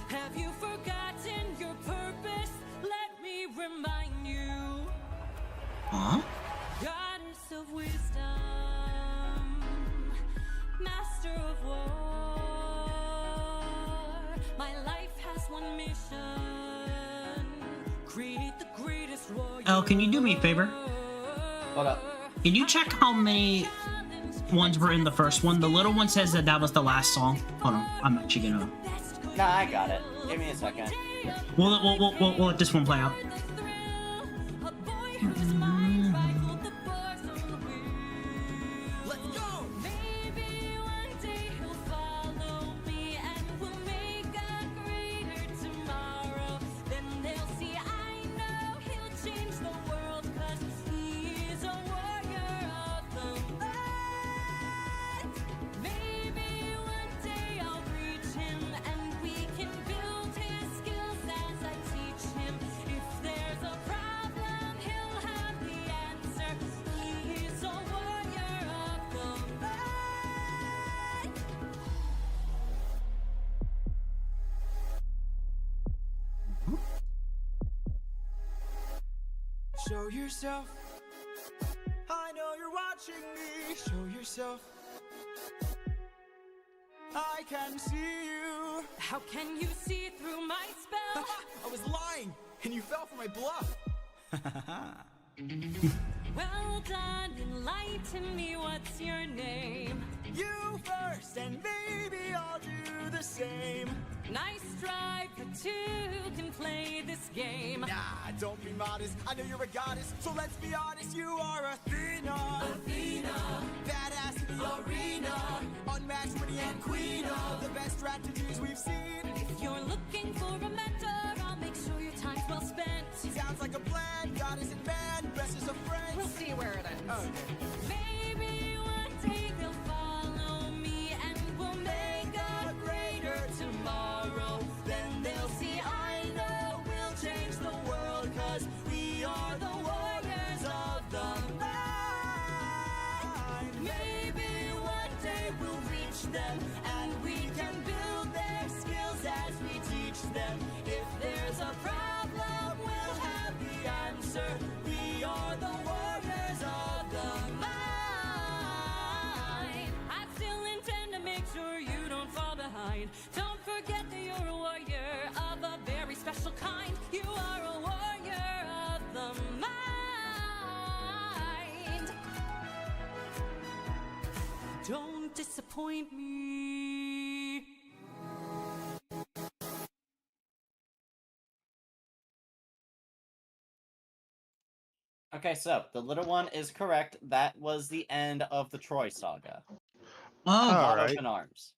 Have you forgotten your purpose? Let me remind you. Huh? Goddess of wisdom, master of war. My life has one mission. Create the greatest warrior. Oh, can you do me a favor? Hold up. Can you check how many ones were in the first one? The little one says that was the last song. Hold on, I'm actually gonna. Nah, I got it. Give me a second. We'll let this one play out. Let's go! Maybe one day he'll follow me and we'll make a greater tomorrow. Then they'll see I know he'll change the world, 'cause he's a warrior of the light. Maybe one day I'll reach him and we can build his skills as I teach him. If there's a problem, he'll have the answer. He's a warrior of the light. Show yourself. I know you're watching me. Show yourself. I can see you. How can you see through my spell? I was lying, and you fell for my bluff. Well done, enlighten me, what's your name? You first, and maybe I'll do the same. Nice try, but two can play this game. Nah, don't be modest. I know you're a goddess, so let's be honest. You are Athena. Athena, Badass in the arena. Unmatched, winning, and queen of the best strategies we've seen. if you're looking for a mentor, I'll make sure your time's well spent. Sounds like a plan. Goddess and man, best as a friend. We'll see where it ends. Okay. Maybe one day they'll follow me and we'll make a greater tomorrow. Then they'll see I know we'll change the world, 'cause we are the warriors of the light. Maybe one day we'll reach them and we can build their skills as we teach them. If there's a problem, we'll have the answer. We are the warriors of the mind. I still intend to make sure you don't fall behind. Don't forget that you're a warrior of a very special kind. You are a warrior of the mind. Don't disappoint me. Okay, so the little one is correct. That was the end of the Troy saga. Oh, All right. Open arms.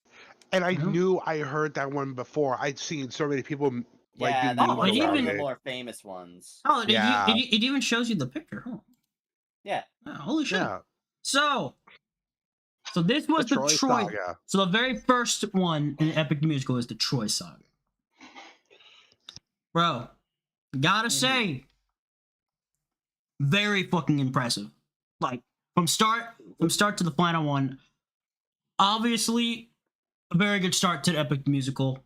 And I Yeah. knew I heard that one before. I'd seen so many people like Yeah, do that memes one's even- one about of the it. more famous ones. oh, Yeah. it even shows you the picture. Huh? Yeah. Oh, holy shit! Yeah, So this was the Troy. saga. So the very first one in Epic the Musical is the Troy saga. Bro, gotta say, very fucking impressive. Like from start to the final one. Obviously, a very good start to the Epic the Musical.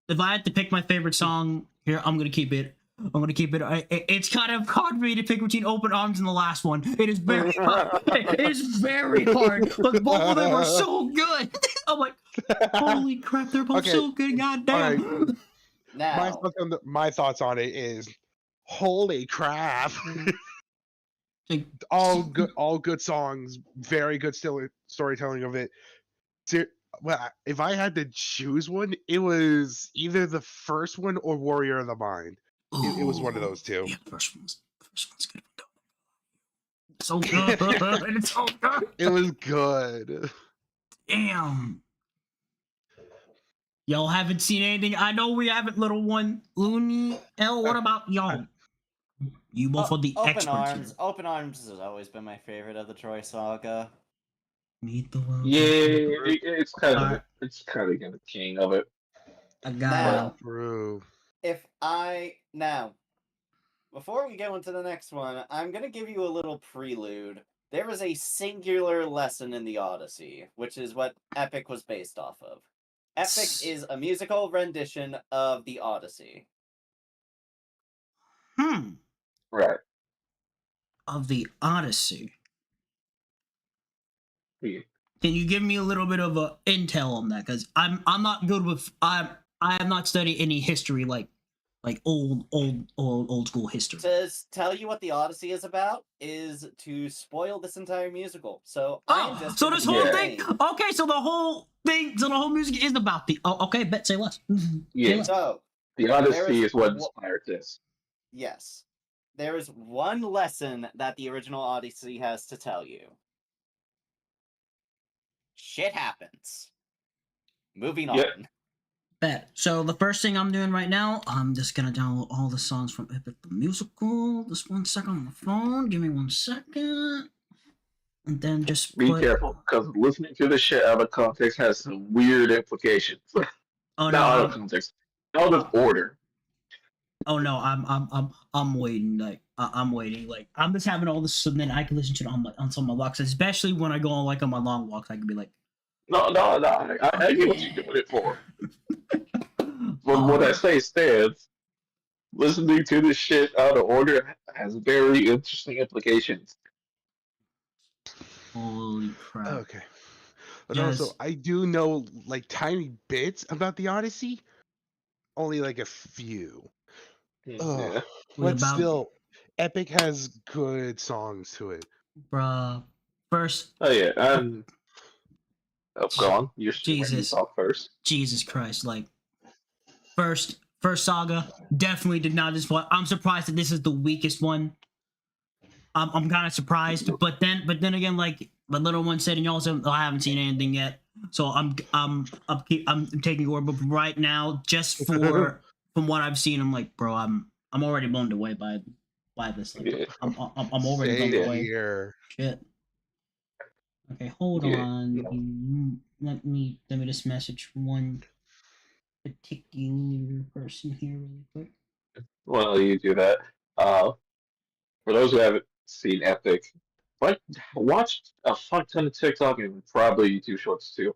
If I had to pick my favorite song here, I'm gonna keep it. It's kind of hard for me to pick between Open Arms and the last one. It is very hard. It is very hard. But both of them are so good. I'm like, holy crap, they're both Okay. so good. God damn. Now, My thoughts on it is, holy crap! Like, all good songs, very good storytelling of it. Well, if I had to choose one, it was either the first one or Warrior of the Mind. It was one of those two. Yeah, the first one's good. So good. It's so good. It was good. Damn. Y'all haven't seen anything. I know we haven't, little one. Looney L, what about y'all? You both are the Open experts Arms. here. Open Arms has always been my favorite of the Troy saga. Meet the world. Yeah, it's kind of the king of it. I got Now, it. True. Before we go into the next one, I'm going to give you a little prelude. There is a singular lesson in the Odyssey, which is what Epic was based off of. Epic is a musical rendition of the Odyssey. Right. Of the Odyssey. Yeah. Can you give me a little bit of a intel on that? Because I'm not good with I have not studied any history like old school history. To tell you what the Odyssey is about is to spoil this entire musical. So I am just so gonna this be whole saying- thing. Okay, so the whole thing, so the whole music is about the. Oh, okay, bet say less. Yeah. Say less. So The Odyssey is what inspired this. yes, there is one lesson that the original Odyssey has to tell you. Shit happens. Moving Yep. on. Bet. So the first thing I'm doing right now, I'm just gonna download all the songs from Epic the Musical. Just 1 second on the phone. Give me 1 second. And then just Be put... careful, because listening to this shit out of context has some weird implications. Oh Not out of no! context, out of order. Oh no! I'm waiting. Like I'm waiting. Like I'm just having all this, and then I can listen to it on some of my walks, especially when I go on like on my long walks. I can be like, No. I get what you're doing it for. But what I say stands. Listening to this shit out of order has very interesting implications. holy crap! Okay. But Yes. also, I do know like tiny bits about the Odyssey. Only like a few. Yeah. Ugh. We But about- still, Epic has good songs to it. Bruh. First, Oh yeah. Oh, go on. You Jesus. talk first. Jesus Christ! Like first saga definitely did not disappoint. I'm surprised that this is the weakest one. I'm kind of surprised, but then again, like the little one said, and y'all said, I haven't seen anything yet, so I'm taking your word. But right now, just from what I've seen, I'm like, bro, I'm already blown away by this. Like, Yeah. I'm already Same blown away. here. Shit. Okay, hold Yeah. on. Let me just message one particular person here really quick. Well, you do that. For those who haven't seen Epic, like watched a fuck ton of TikTok and probably YouTube shorts too.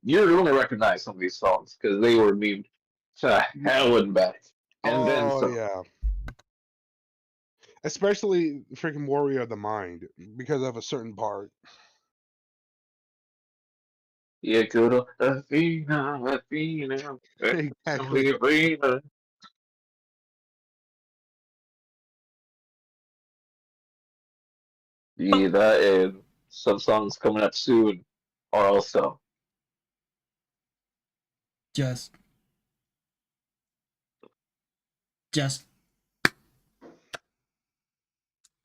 You're going to recognize some of these songs because they were memed to hell and back. And then some. Yeah. Especially freaking Warrior of the Mind because of a certain part. Yeah, good. Athena. Exactly. Athena. Yeah, that and some songs coming up soon are also. Just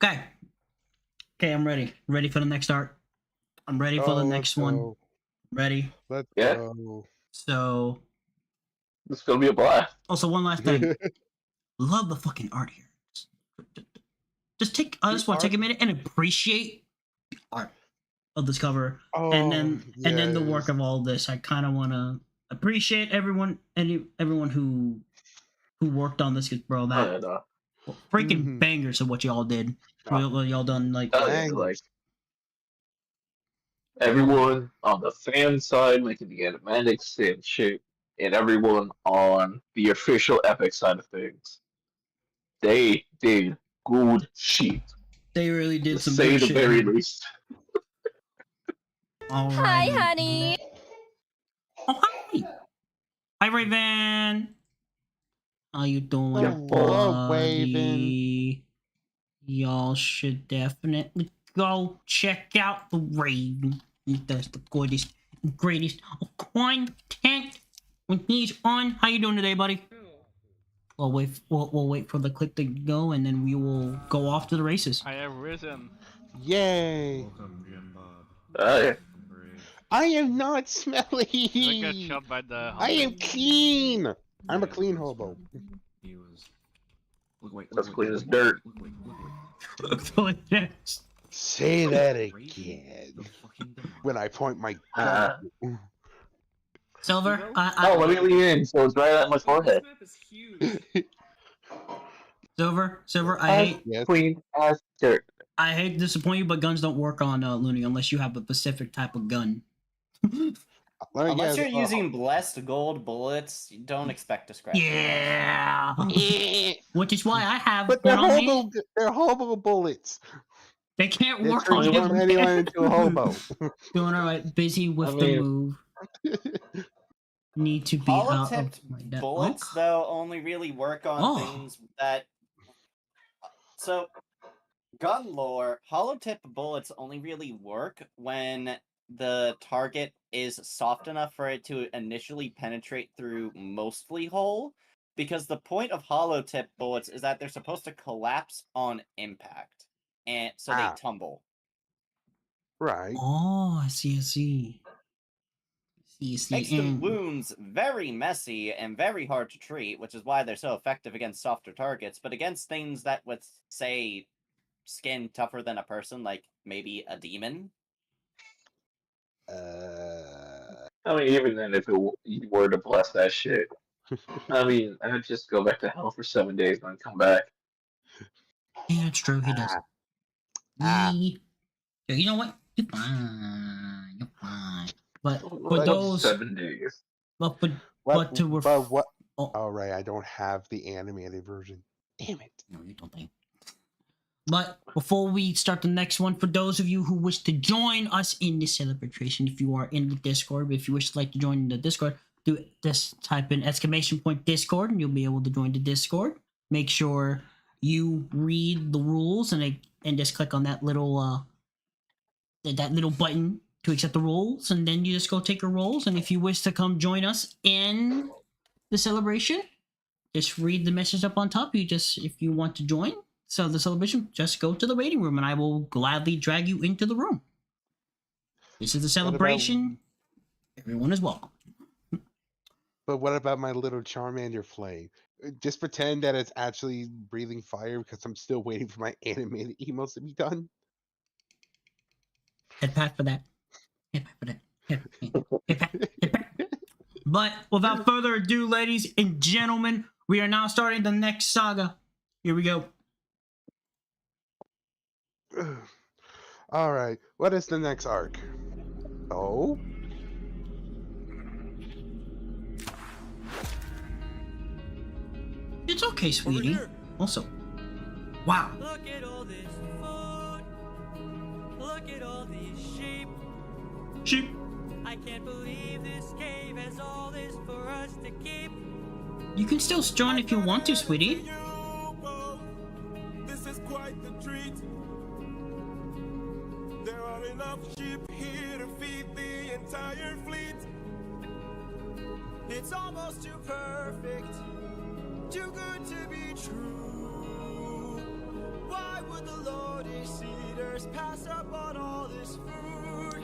okay. Okay, I'm ready. Ready for the next art. I'm ready for the next one. Ready. Let's Yeah. go. So It's gonna be a blast. also one last thing. Love the fucking art here. Just I just want to take a minute and appreciate the art of this cover, and then the work of all this. I kind of want to appreciate everyone who worked on this, 'cause, bro, that freaking bangers of what y'all did. What y'all done, like, Like everyone on the fan side making the animatics and shit, and everyone on the official Epic side of things. They did good shit. They really did To some say good the shit. very least. Hi, honey. Oh, hi. Hi, Raven. How you doing, Hello, Raven. buddy? Y'all should definitely go check out the Raven. That's the greatest of content when he's on. How you doing today, buddy? We'll wait for the clip to go, and then we will go off to the races. I have risen. Yay! Yeah. I am not smelly. I got shot by the. I am clean. I'm a clean hobo. That's clean as dirt. Say that again. When I point my gun. Silver, Oh, let me lean in, so it's right at my forehead. Silver, I hate Clean as dirt. I hate to disappoint you, but guns don't work on Looney unless you have a specific type of gun. Unless you're using blessed gold bullets, you don't expect to scratch. Yeah. Which is why I have But one on me. they're hobo bullets. They can't They work on transform him. anyone into a hobo. Doing all right. Busy with the move. Need to be out of Hollow-tipped my depth. bullets, though, only really work on things that. So, gun lore, hollow-tipped bullets only really work when the target is soft enough for it to initially penetrate through mostly whole, because the point of hollow-tipped bullets is that they're supposed to collapse on impact, and so they tumble. Right. Oh, I see. Makes the wounds very messy and very hard to treat, which is why they're so effective against softer targets, but against things that would, say, skin tougher than a person, like maybe a demon. I mean, even then, if you were to bless that shit, I mean, I'd just go back to hell for 7 days and then come back. Yeah, it's true. He does. You know what? You're fine. You're fine. But for those 7 days. But what? Oh, right. I don't have the animated version. Damn it. No, you don't think. But before we start the next one, for those of you who wish to join us in this celebration, if you are in the Discord, if you wish to join the Discord, do this, type in !Discord, and you'll be able to join the Discord. Make sure you read the rules and just click on that little button to accept the rules, and then you just go take your roles. And if you wish to come join us in the celebration, just read the message up on top. If you want to join the celebration, just go to the waiting room and I will gladly drag you into the room. This is the celebration. Everyone is welcome. But what about my little Charmander flame? Just pretend that it's actually breathing fire, because I'm still waiting for my animated emotes to be done. Head pat for that. But without further ado, ladies and gentlemen, we are now starting the next saga. Here we go. All right. What is the next arc? Oh? It's okay, sweetie. Also, wow. Look at all this food. Look at all these sheep. Sheep. I can't believe this cave has all this for us to keep. You can still join if you want to, sweetie. This is quite the treat. There are enough sheep here to feed the entire fleet. It's almost too perfect, too good to be true. Why would the Lotus Eaters pass up on all this food?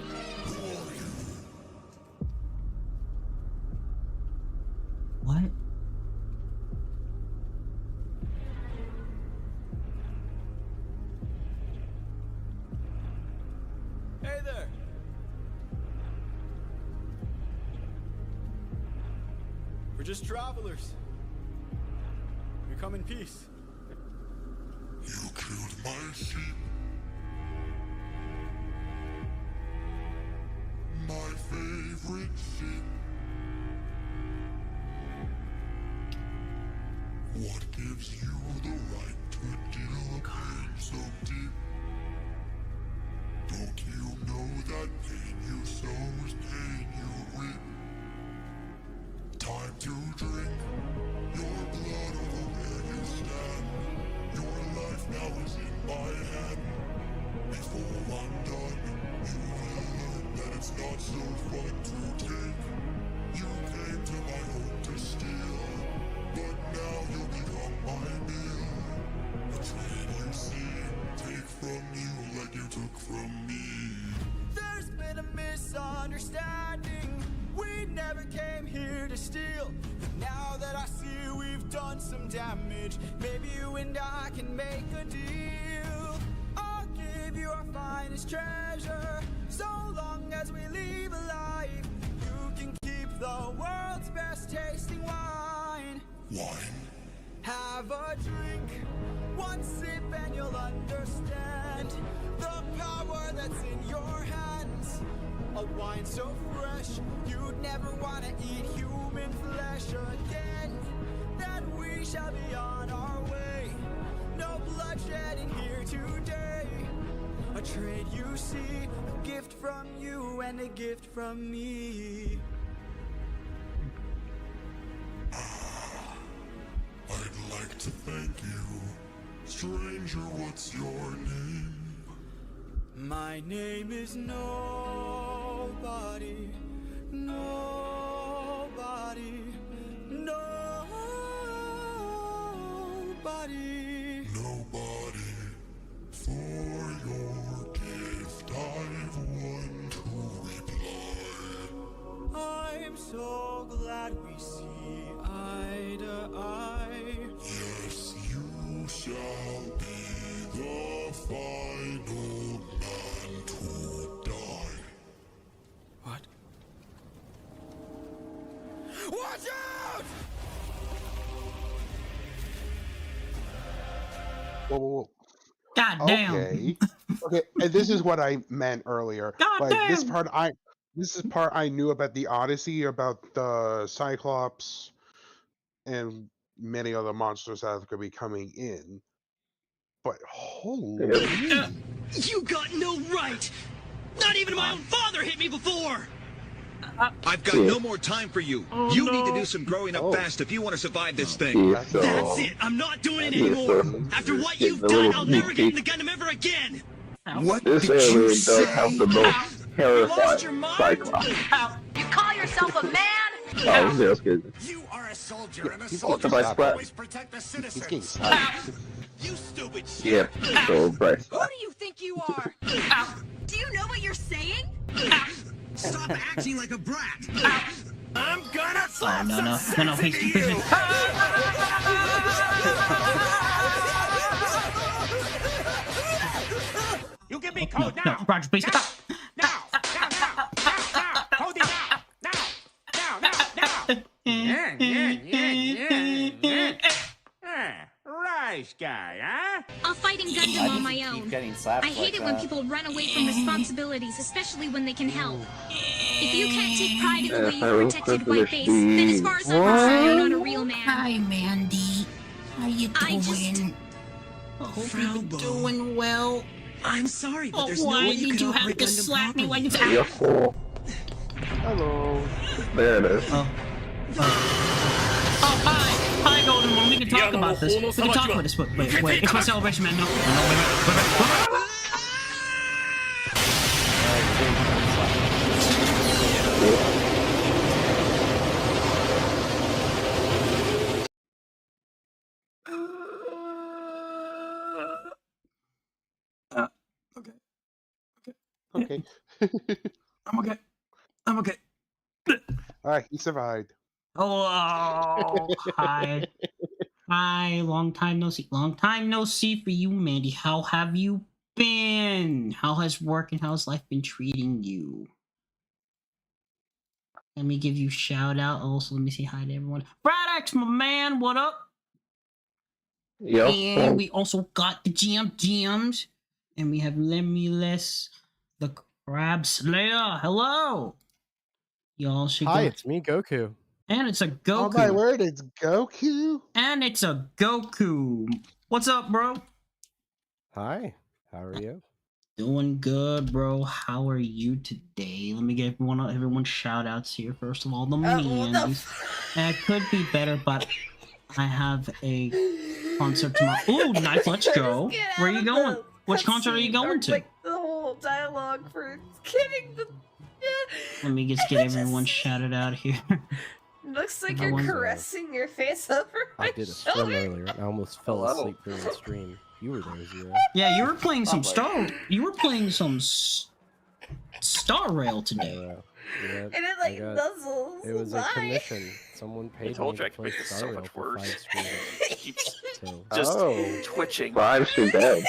What? Hey there. We're just travelers. We come in peace. You killed my sheep. My favorite sheep. What gives you the right to deal a pain so deep? Don't you know that pain you sow is pain you reap? Time to drink your blood over where you stand. Your life now is in my hand. Before I'm done, you will learn that it's not so fun to take. You came to my home to steal, but now you'll become my meal. The trade you see, take from you like you took from me. There's been a misunderstanding. We never came here to steal. Now that I see we've done some damage, maybe you and I can make a deal. I'll give you our finest treasure, so long as we leave alive. You can keep the world's best tasting wine. Wine? Have a drink, one sip and you'll understand the power that's in your hands. A wine so fresh, you'd never want to eat human flesh again. Then we shall be on our way. No bloodshed in here today. trade, you see, a gift from you and a gift from me. I'd like to thank you. Stranger, what's your name? My name is Nobody. Nobody. Nobody. Nobody. For your gift, I've one to reply. I'm so glad we see eye to eye. Yes, you shall be the final man to die. What? Watch out! Whoa, whoa, whoa. God damn. Okay. Okay, and this is what I meant earlier. God Like this damn. part I knew about the Odyssey, about the Cyclops, and many other monsters that could be coming in. But holy, You got no right! Not even my own father hit me before! I've got no more time for you. Oh, You no. need to do some growing up fast if you want to survive this thing. That's it! I'm not doing it anymore! After what you've done, I'll never get in the Gundam ever again! What This did you alien say? does have the most terrifying Cyclops. You call yourself a man? Oh, that's good. You are a soldier, and a he's soldier getting must slapped. always protect the he's citizens. getting slapped. You stupid shit! Yep, so Bryce. Who do you think you are? Do you know what you're saying? Stop acting like a brat! I'm gonna slap no, no, some no, no, sense please, into you! You give me No, code no, now! Roger, please. Now! Hold it now! Now! Rice guy, huh? I'll fight in Gundam Why on does my he keep own. getting slapped I hate like it when that? people run away from responsibilities, especially when they can help. If you can't take pride in the way you protected White Base, then as far as I'm concerned, you're not a real man. Hi, Mandy. How you doing? I just... I hope you've been doing well. I'm sorry, but Oh, there's no why way you did can you have operate to Gundam slap me properly. like You're that? full. Hello. There it is. Oh, hi. Hi, Golden One. We can talk about this. We can talk about this. Wait. It's my celebration, man. No, wait. Okay. I'm okay. Alright, he survived. Hello. Hi. Hi. Long time no see. Long time no see for you, Mandy. How have you been? How has work and how's life been treating you? Let me give you a shout out. Also, let me say hi to everyone. Bradax, my man, what up? Yep. And we also got the GMs. And we have Lemulus, the Crab Slayer. Hello. Y'all should Hi, go. it's me, Goku. And it's a Goku. Oh my word, it's Goku? And it's a Goku. What's up, bro? Hi, how are you? Doing good, bro. How are you today? Let me give everyone shout outs here. First of all, the Mandies. And it could be better, but I have a concert tomorrow. Ooh, nice. Let's go. Where are you going? Which concert are you going to? Like the whole dialogue for getting the. Let me just get everyone shouted out here. Looks like I you're wonder- caressing your face over my I did a stream shoulder. earlier and I almost fell Hello. asleep during the stream. You were there, Zero. Yeah, you were playing some Star Rail today. Yeah, And it like nuzzles. It was a Nice. commission. Someone paid told me you I to could play make this Star so Rail much for worse. 5 streams. So, Just twitching. Five too bad.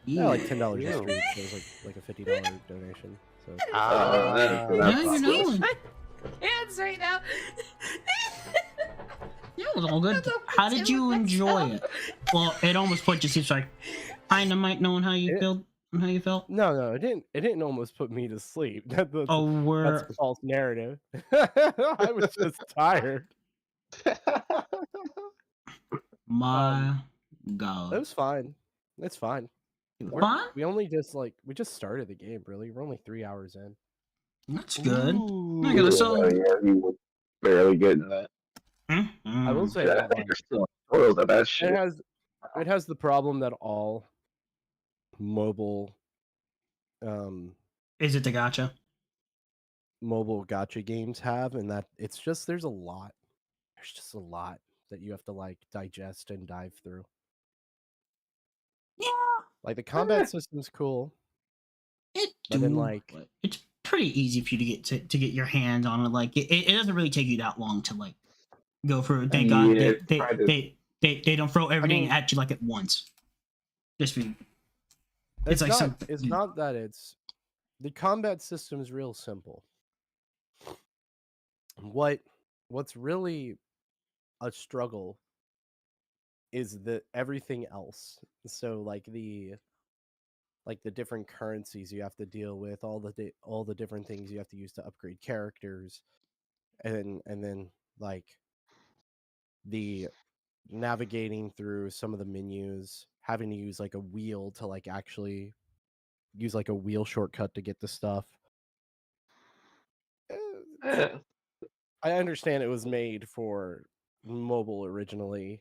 yeah, like $10 a Yeah. stream. So it was like a $50 donation. So Yeah, you know. Hands right now. Yeah, it was all good. How did you enjoy it? Well, it almost put you to sleep. So I kinda might knowing how you felt. How you felt? No, it didn't almost put me to sleep. That's we're a false narrative. I was just tired. my It God. was fine. It's fine. Fun? We only just we just started the game. Really, we're only 3 hours in. That's good. Ooh. I gotta so. Yeah, we were barely getting that. I will say Yeah, I that, think you're still spoiled of that shit. it has the problem that all mobile Is it the gacha? mobile gacha games have, and that it's just there's just a lot that you have to digest and dive through. Yeah. Like the combat system's cool. It's pretty easy for you to get to get your hands on it. Like it doesn't really take you that long to go through. Thank God they don't throw everything at you at once. Just for it's not that the combat system is real simple. What's really a struggle is everything else. So the different currencies you have to deal with, all the different things you have to use to upgrade characters, and then the navigating through some of the menus, having to use a wheel to actually use a wheel shortcut to get the stuff. I understand it was made for mobile originally,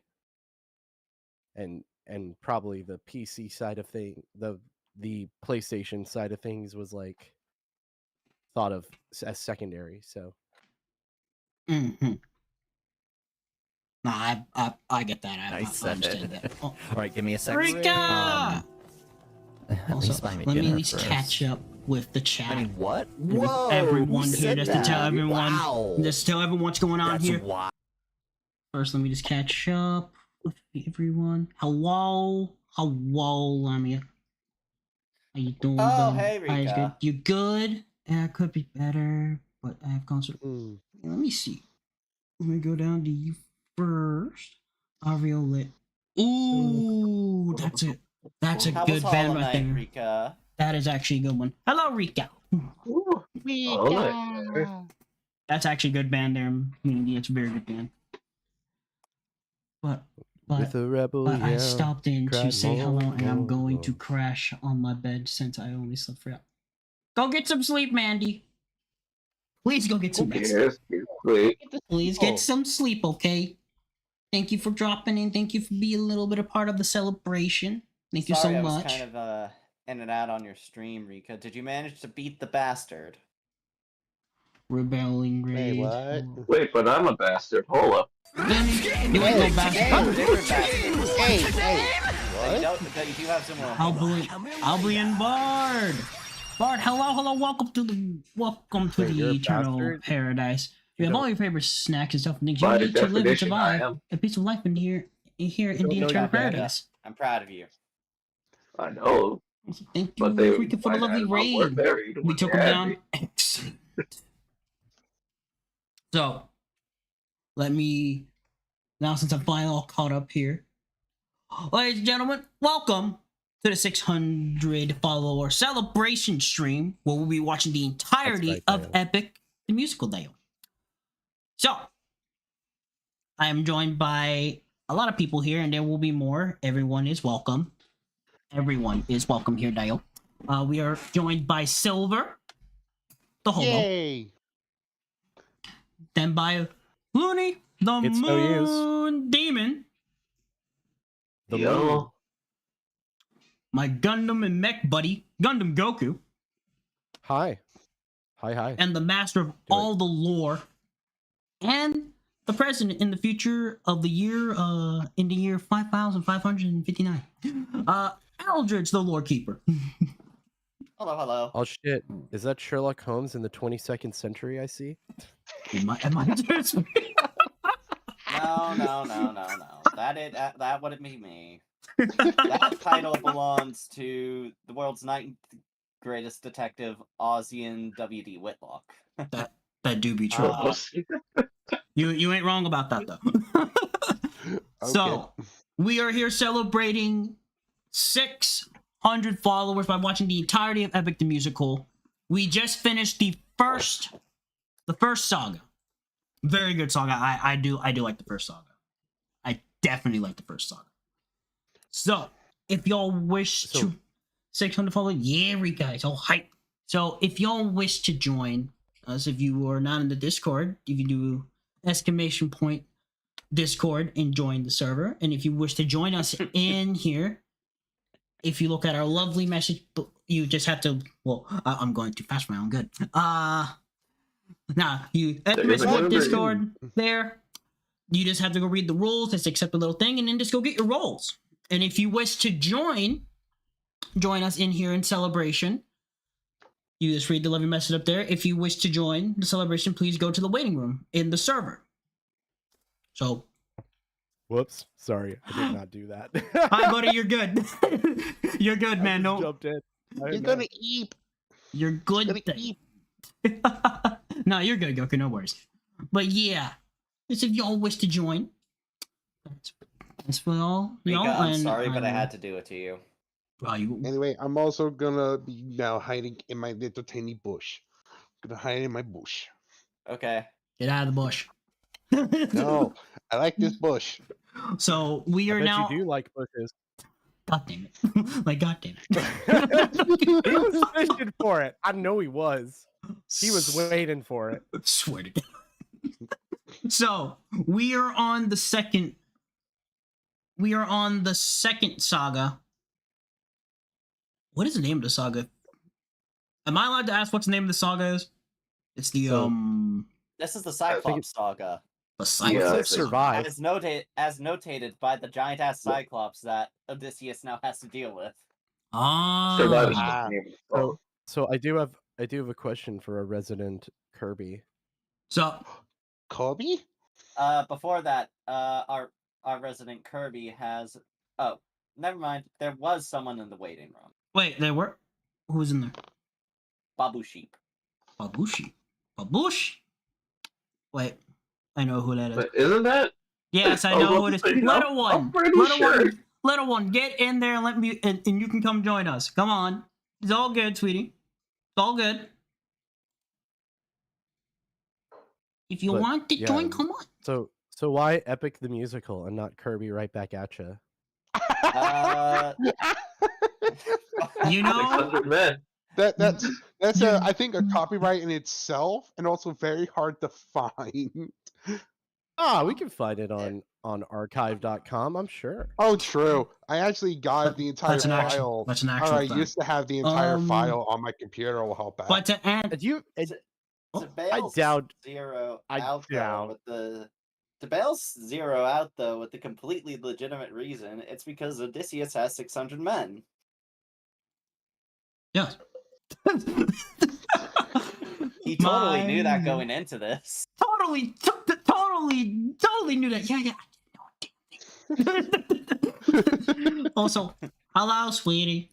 and probably the PC side of things, the PlayStation side of things was thought of as secondary. So, Nah, I get that. I understand that. All right, give me a second. Rika! Also, least buy me let me dinner at least first. catch up with the chat. I mean, what? With Whoa, everyone who here, said just to tell that? everyone, Wow. just tell everyone what's going on That's here. wild. First, let me just catch up with everyone. Hello, Lamia. How you doing? Oh, bud? hey, Hi, it's Rika. good. You good? Yeah, it could be better, but I have concert. Let me see. Let me go down to you first. Ariel. Ooh, that's it. That's a How good was band Hollow right Knight, there. Rika? That is actually a good one. Hello, Rika. That's actually a good band there. It's a very good band. But with a rebel, I stopped in to cried say hello, and I'm more. going to crash on my bed since I only slept for. Go get some sleep, Mandy. Please go get some rest. Please get some sleep, okay? Thank you for dropping in. Thank you for being a little bit a part of the celebration. Thank you so Sorry, I was much. kind of in and out on your stream, Rika. Did you manage to beat the bastard? Rebelling raid. Wait, but I'm a bastard. Hold up. You ain't no bastard. You do have some more. Albion Bard. Bard, hello, welcome to the eternal paradise. You have all your favorite snacks and stuff and things you need to live and survive a piece of life in here in the eternal paradise. I'm proud of you. I know. Thank you, Rika, for the lovely raid. We took him down. Excellent. So, let me now, since I'm finally all caught up here, ladies and gentlemen, welcome to the 600 follower celebration stream where we'll be watching the entirety of Epic the Musical Day. So, I am joined by a lot of people here, and there will be more. Everyone is welcome. Everyone is welcome here, Dale. We are joined by Silver, the hobo. Yay! Then by Looney, the Moon Demon. Yo. My Gundam and mech buddy, Gundam Goku. Hi. And the master of all the lore. And the president in the future of the year, in the year 5559. Aldridge, the lore keeper. Hello. Oh shit! Is that Sherlock Holmes in the 22nd century? I see. No. That wouldn't be me. That title belongs to the world's ninth greatest detective, Ozian W.D. Whitlock. That do be true. You ain't wrong about that though. So we are here celebrating 600 followers by watching the entirety of Epic the Musical. We just finished the first saga. Very good saga. I do like the first saga. I definitely like the first saga. So if y'all wish to 600 followers. Yeah, we guys, all hype. So if y'all wish to join us, if you are not in the Discord, you can do exclamation point Discord and join the server. And if you wish to join us in here, if you look at our lovely message, you just have to. Well, I'm going too fast for my own good. You exclamation point Discord there. You just have to go read the rules. Just accept the little thing, and then just go get your rolls. And if you wish to join us in here in celebration. You just read the lovely message up there. If you wish to join the celebration, please go to the waiting room in the server. So, whoops, sorry, I did not do that. Hi, buddy, you're good. You're good, man. No, jumped in. You're gonna eat. You're good. No, you're good, Goku. No worries. But yeah, just if y'all wish to join, that's for all. Mika, Y'all, I'm sorry, but I had to do it to you. Anyway, I'm also gonna be now hiding in my little tiny bush. Gonna hide in my bush. Okay. Get out of the bush. No, I like this bush. So we are now. You do like bushes. God damn it! Like, god damn it! He was fishing for it. I know he was. He was waiting for it. Swear to God. So we are on the second. We are on the second saga. What is the name of the saga? Am I allowed to ask what's the name of the saga is? It's the This is the Cyclops saga. The Cyclops survived. As notated by the giant ass Cyclops that Odysseus now has to deal with. So I do have a question for a resident Kirby. So Kirby? Before that, our resident Kirby has. Oh, never mind. There was someone in the waiting room. Wait, there were. Who was in there? Babu Sheep. Babush. Wait, I know who that is. But isn't that? Yes, I know who it is. Little one. Little one, get in there and let me, and you can come join us. Come on. It's all good, sweetie. It's all good. If you want to join, come on. So why Epic the Musical and not Kirby right back at you? You know, that's I think a copyright in itself, and also very hard to find. We can find it on archive.com, I'm sure. Oh, true. I actually got the entire file. That's an actual I thing. used to have the entire file on my computer. Will help out. But to add, I doubt Zero I out doubt. though with the. To bail's Zero out though with the completely legitimate reason, it's because Odysseus has 600 men. Yes. He totally knew that going into this. Totally knew that. Yeah. Also, hello, sweetie.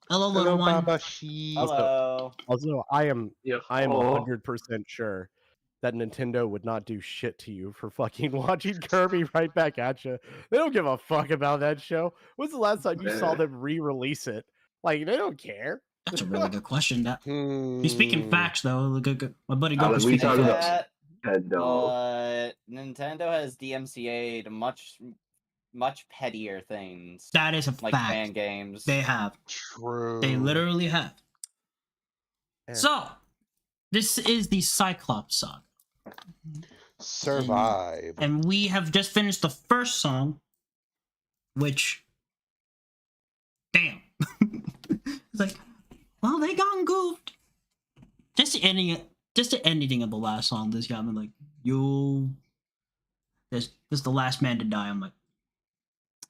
Hello, little one. Hello. Also, I am 100% sure that Nintendo would not do shit to you for fucking watching Kirby right back at you. They don't give a fuck about that show. When's the last time you saw them re-release it? Like, they don't care. That's a really good question. That he's speaking facts, though. My buddy Goku's we speaking facts. Nintendo has DMCA'd much pettier things. That is a like fact. fan games. They have. True. They literally have. Yeah. So, this is the Cyclops saga. Survive. And we have just finished the first song, which, damn. It's like, well, they got goofed. Just the ending of the last song, this got me like, this is the last man to die. I'm like,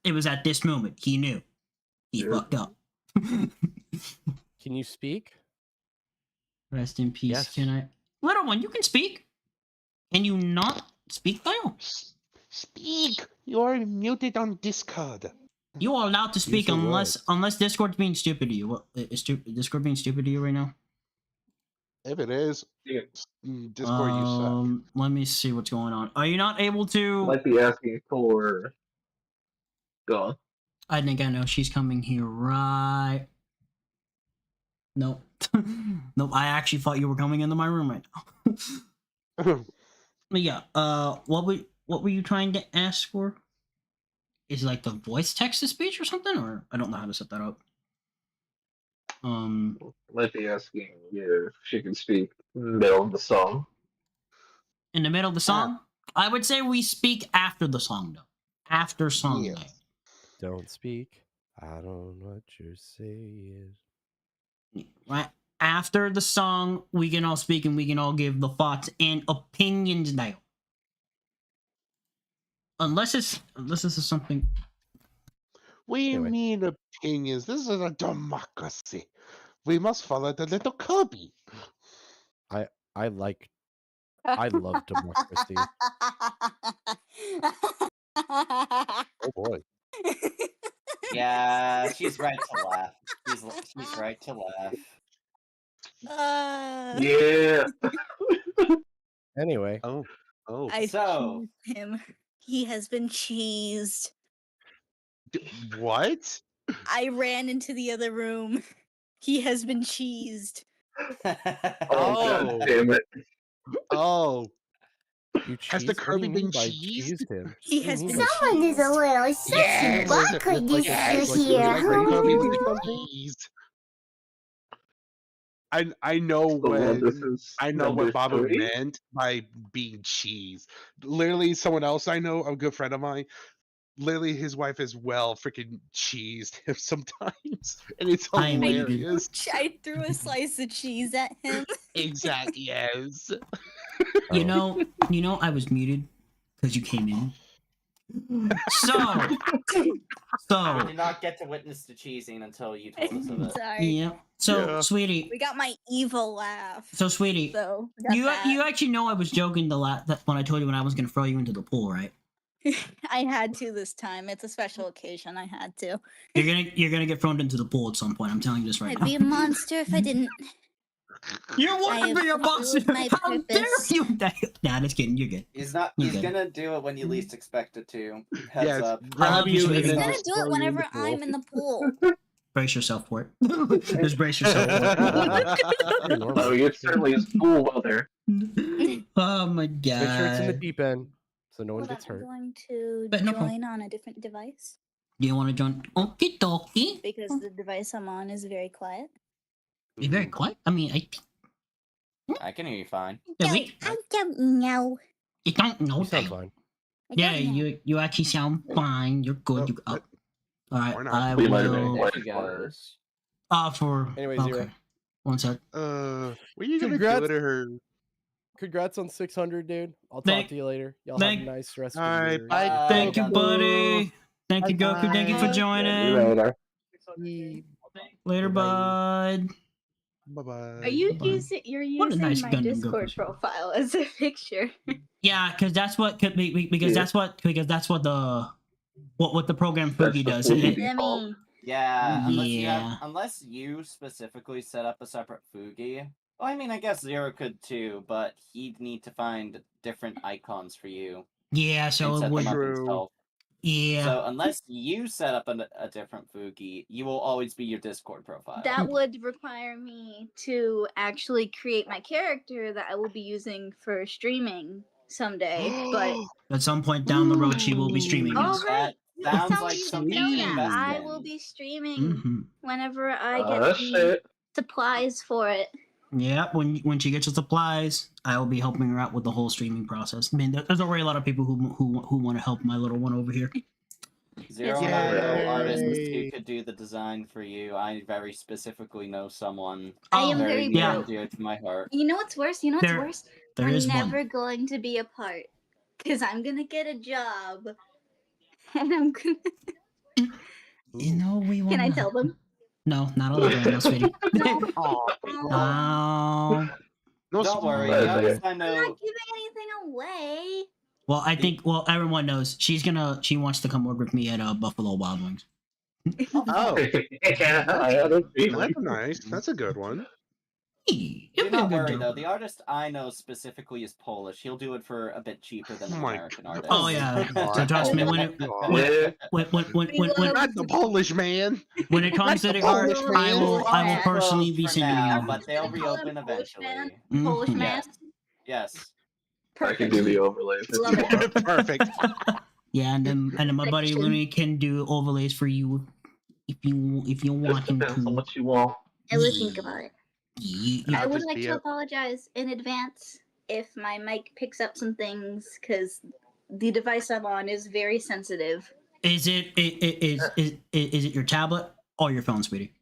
it was at this moment he knew he fucked up. Can you speak? Rest in peace. Yes. Can I? Little one, you can speak. Can you not speak, though? Speak. You're muted on Discord. You are allowed to speak unless Discord's being stupid to you. What is Discord being stupid to you right now? If it is, Discord, you suck. Let me see what's going on. Are you not able to? Might be asking for. Go on. I think I know. She's coming here, right? Nope. Nope. I actually thought you were coming into my room right now. But yeah. What were you trying to ask for? Is it like the voice text to speech or something? Or I don't know how to set that up. Might be asking if she can speak middle of the song. In the middle of the song, I would say we speak after the song, though. After song Yes. night. Don't speak. I don't know what you're saying. Right after the song, we can all speak and we can all give the thoughts and opinions now. Unless this is something. We Anyway. mean opinions. This is a democracy. We must follow the little Kirby. I love democracy. Oh boy. Yeah, she's right to laugh. She's right to laugh. Yeah. Anyway. Oh. I So- cheesed him. He has been cheesed. What? I ran into the other room. He has been cheesed. God damn it. Oh. You Has the cheesed? What do Kirby you been mean by cheesed? him? He What do has you been mean by Someone is a little sexy Yes. bucket Like this like year. like Kirby or something? Cheesed. I know Well, this when is I know number what Babu 3. meant by being cheesed. Literally, someone else I know, a good friend of mine, literally his wife as well freaking cheesed him sometimes, and it's I am hilarious. I threw a slice of cheese at him. Exactly. Yes. You know, I was muted because you came in. So, We did not get to witness the cheesing until you told us of it. Sorry. yeah. So, Yeah. sweetie. We got my evil laugh. So, sweetie. So we got You that. you actually know I was joking that when I told you when I was gonna throw you into the pool, right? I had to this time. It's a special occasion. I had to. You're gonna get thrown into the pool at some point. I'm telling you this right I'd now. be a monster if I didn't. You I want to have be a monster? fulfilled my How dare purpose. you? Nah, just kidding. You're good. He's not. You're He's good. gonna do it when you least expect it to. Heads Yes. up. I Grab love you, you sweetie. and He's then gonna just do throw it you in whenever the pool. I'm in the pool. Brace yourself for it. Just brace yourself for Oh, it certainly is cool weather. it. Oh my god. Make sure it's in the deep end so no one Hold on, gets I'm hurt. going to But no join on a different device Do you want to join? Okie dokie. because the device I'm on is very quiet. Be very quiet. I mean, I can hear you fine. I don't know. You don't know You sound that. fine. Yeah, you actually sound fine. You're good. You up. All right, Or not. I We might have will. been There quite she far. goes. For Anyway, okay. Zero. 1 sec. What are you gonna Congrats. do to her? Congrats on 600, dude. I'll Thank- talk to you later. Y'all thank- have a nice rest of Alright, your bye. Thank you, Goku. buddy. Thank you, Goku. Thank you for See you joining. later. Later, bud. Bye bye. Are you Bye-bye. using? You're What a using nice my Gundam Discord Goku. profile as a picture. Yeah, because that's what because Yeah. that's what the program That's Fugi the does. Fugi It- default. Yeah, Yeah. unless you specifically set up a separate Fugi. Well, I mean, I guess Zero could too, but he'd need to find different icons for you yeah, and so it set would. them up True. himself. Yeah. So unless you set up a different Fugi, you will always be your Discord profile. That would require me to actually create my character that I will be using for streaming someday. But At some point down the road, she will be streaming. oh Yes. right, Sounds that's how like you something know to that. invest I in. will be streaming Mhm. whenever I get That's the it. supplies for it. Yeah, when she gets the supplies, I will be helping her out with the whole streaming process. I mean, there's already a lot of people who want to help my little one over here. Zero Yay. Mario artists who could do the design for you. I very specifically know someone I am very very near yeah. and dear to my heart. You know what's worse? You know what's worse? There We're is never one. going to be apart because I'm gonna get a job, and I'm gonna. You know we want. Can I tell them? No, not allowed right now, sweetie. Aw. Oh. No Don't worry, Right the there. artist I I'm know. not giving anything away. Well, I think everyone knows she wants to come work with me at Buffalo Wild Wings. Oh, Yeah, I had a feeling. that's nice. That's a good one. Hey, Do it'll be a not good worry deal. though. The artist I know specifically is Polish. He'll do it for a bit cheaper than an my American God. artist. Oh yeah. So trust me, when it Yeah. Not the Polish man. when it comes to the Not art, the Polish I will man. personally be For sending now, you. but they'll Call him reopen Polish eventually. man. Mhm. Polish man. Yes. I can do the overlays if Love you it. want. Perfect. Yeah, and then my buddy Section. Looney can do overlays for you if you want him Depends on to. what you want. I will think about it. I would just like be to a- apologize in advance if my mic picks up some things because the device I'm on is very sensitive. Is it your tablet or your phone, sweetie?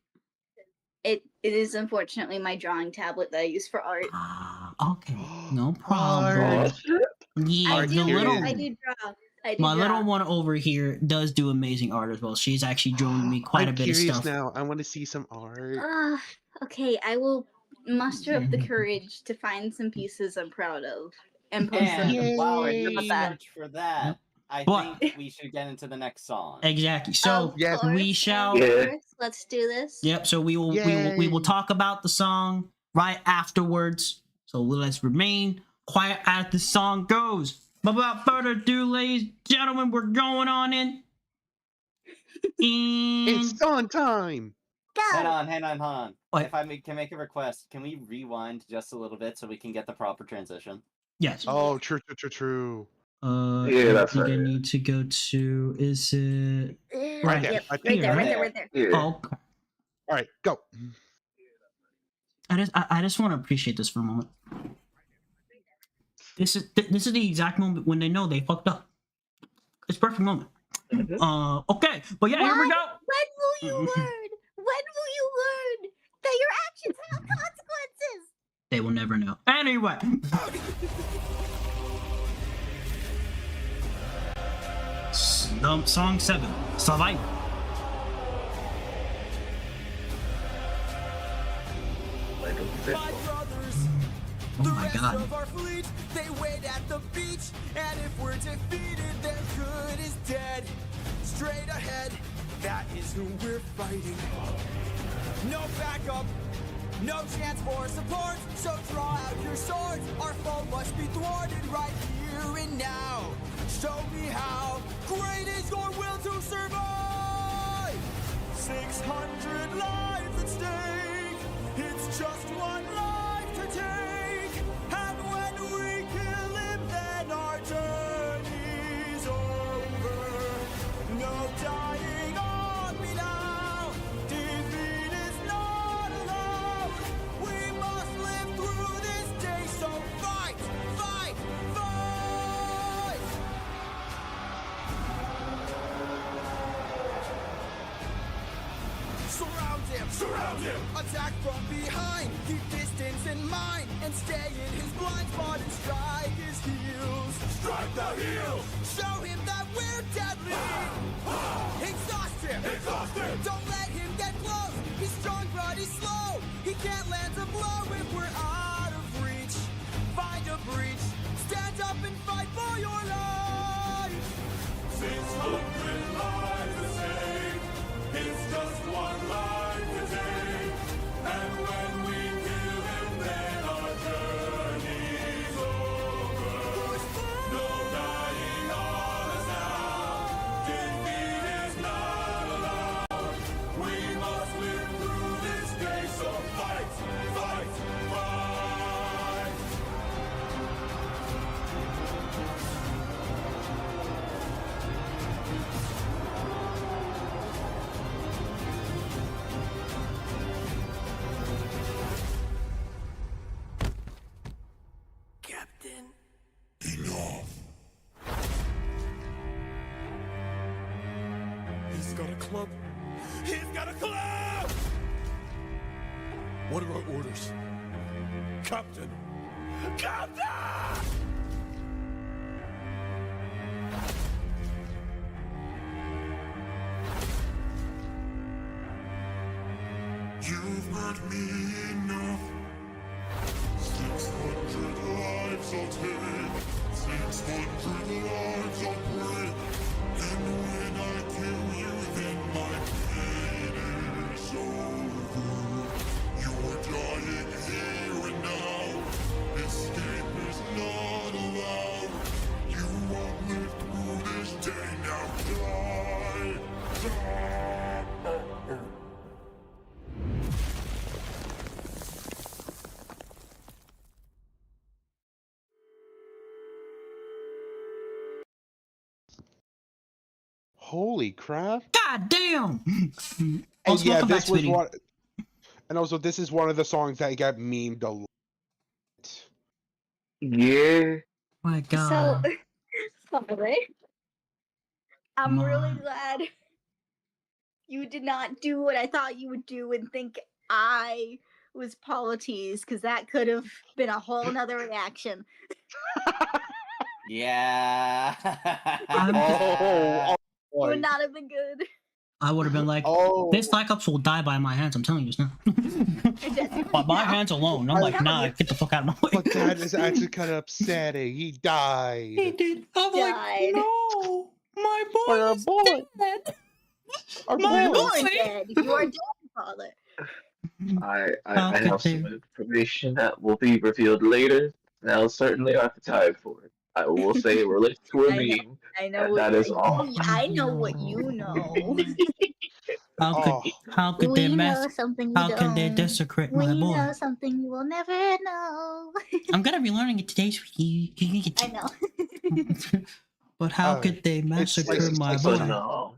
It is unfortunately my drawing tablet that I use for art. Okay, no problem. Yeah, I do the little I do draw. my little one over here does do amazing art as well. She's actually drawn me quite I'm a bit of curious stuff. now. I want to see some art. Okay, I will muster up the courage to find some pieces I'm proud of and post them. And while Sorry you about that. search for that, I But- think we should get into the next song. Exactly. So Of we course, shall. of course. Let's do this. Yep. So we will talk about the song right afterwards. So let's remain quiet as the song goes. But without further ado, ladies and gentlemen, we're going on in. It's song time. Hang on. What? If I can make a request, can we rewind just a little bit so we can get the proper transition? Yes. Oh, true. Yeah, that's I think I right. need to go to. Is it Right there. Yep, Right right there. there, right there. Yeah. Oh, okay. All right, go. I just want to appreciate this for a moment. This is the exact moment when they know they fucked up. It's perfect moment. Okay, but yeah, here we go. When will you learn? When will you learn that your actions have consequences? They will never know. Anyway. Song 7, Survivor. My brothers, Oh the my rest god. of our fleet, they wait at the beach, and if we're defeated, their good is dead. Straight ahead, that is who we're fighting. No backup, no chance for support, so draw out your swords. Our foe must be thwarted right here and now. Show me how great is your will to survive. 600 lives at stake, it's just one life to take. And when we kill him, then our journey's over. No dying on me now, defeat is not allowed. We must live through this day, so fight, fight, fight! Surround him! Attack from behind, keep distance in mind, and stay in his blind spot and strike his heels. Strike the heels! Show him that we're deadly! Exhaust him! Don't let him get close! He's strong but he's slow! He can't land a blow if we're out of reach! Find a breach, stand up and fight for your life! 600 lives at stake, it's just one life to take. And when we kill him, then our journey's over. No dying on us now, defeat is not allowed. We must live through this day, so fight, fight, fight! Captain. Enough. He's got a club. He's got a club! What are our orders? Captain! Captain! You've hurt me enough. 600 lives I'll take, 600 lives I'll break, and when I kill you, then my pain is over. You're dying here and now, escape is not allowed. You won't live through this day, now die, die. Holy crap! God damn. And Also, yeah, welcome back, this was sweetie. what. And also, this is one of the songs that got memed a lot. Yeah. My So, God. sorry. I'm Come really on. glad you did not do what I thought you would do and think I was Polites, because that could have been a whole nother reaction. Yeah. Oh, It would not have been good. I would have been like, oh. this Cyclops will die by my hands. I'm telling you this now. By my hands alone. I'm like, nah, get the fuck out of my way. But that is actually kind of upsetting. He died. He did. I'm Died. like, no, my boy Our is boy. dead. Our My boy. You are boy. dead. You are dead, father. I How could have some they- information that will be revealed later. And I'll certainly have to time for it. I will say it relates to a meme. I know. And that is all. I know what you know. How could they We mess? know something you How can they don't. desecrate my We boy? know something you will never know. I'm gonna be learning it today, sweetie. I know. But how Oh, could they massacre it's my like- boy? No.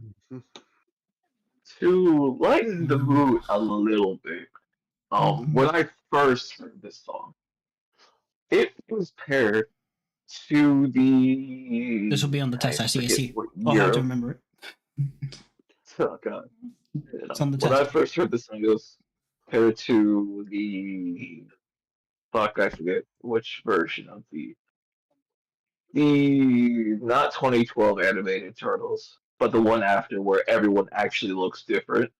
To lighten the mood a little bit, when I first heard this song, it was paired to the. This will be on the test. I see. forget what I'll have to year. remember it. Oh god. It's on the When I test. first heard this song, it was paired to the. Fuck, I forget which version of the not 2012 animated Turtles, but the one after where everyone actually looks different.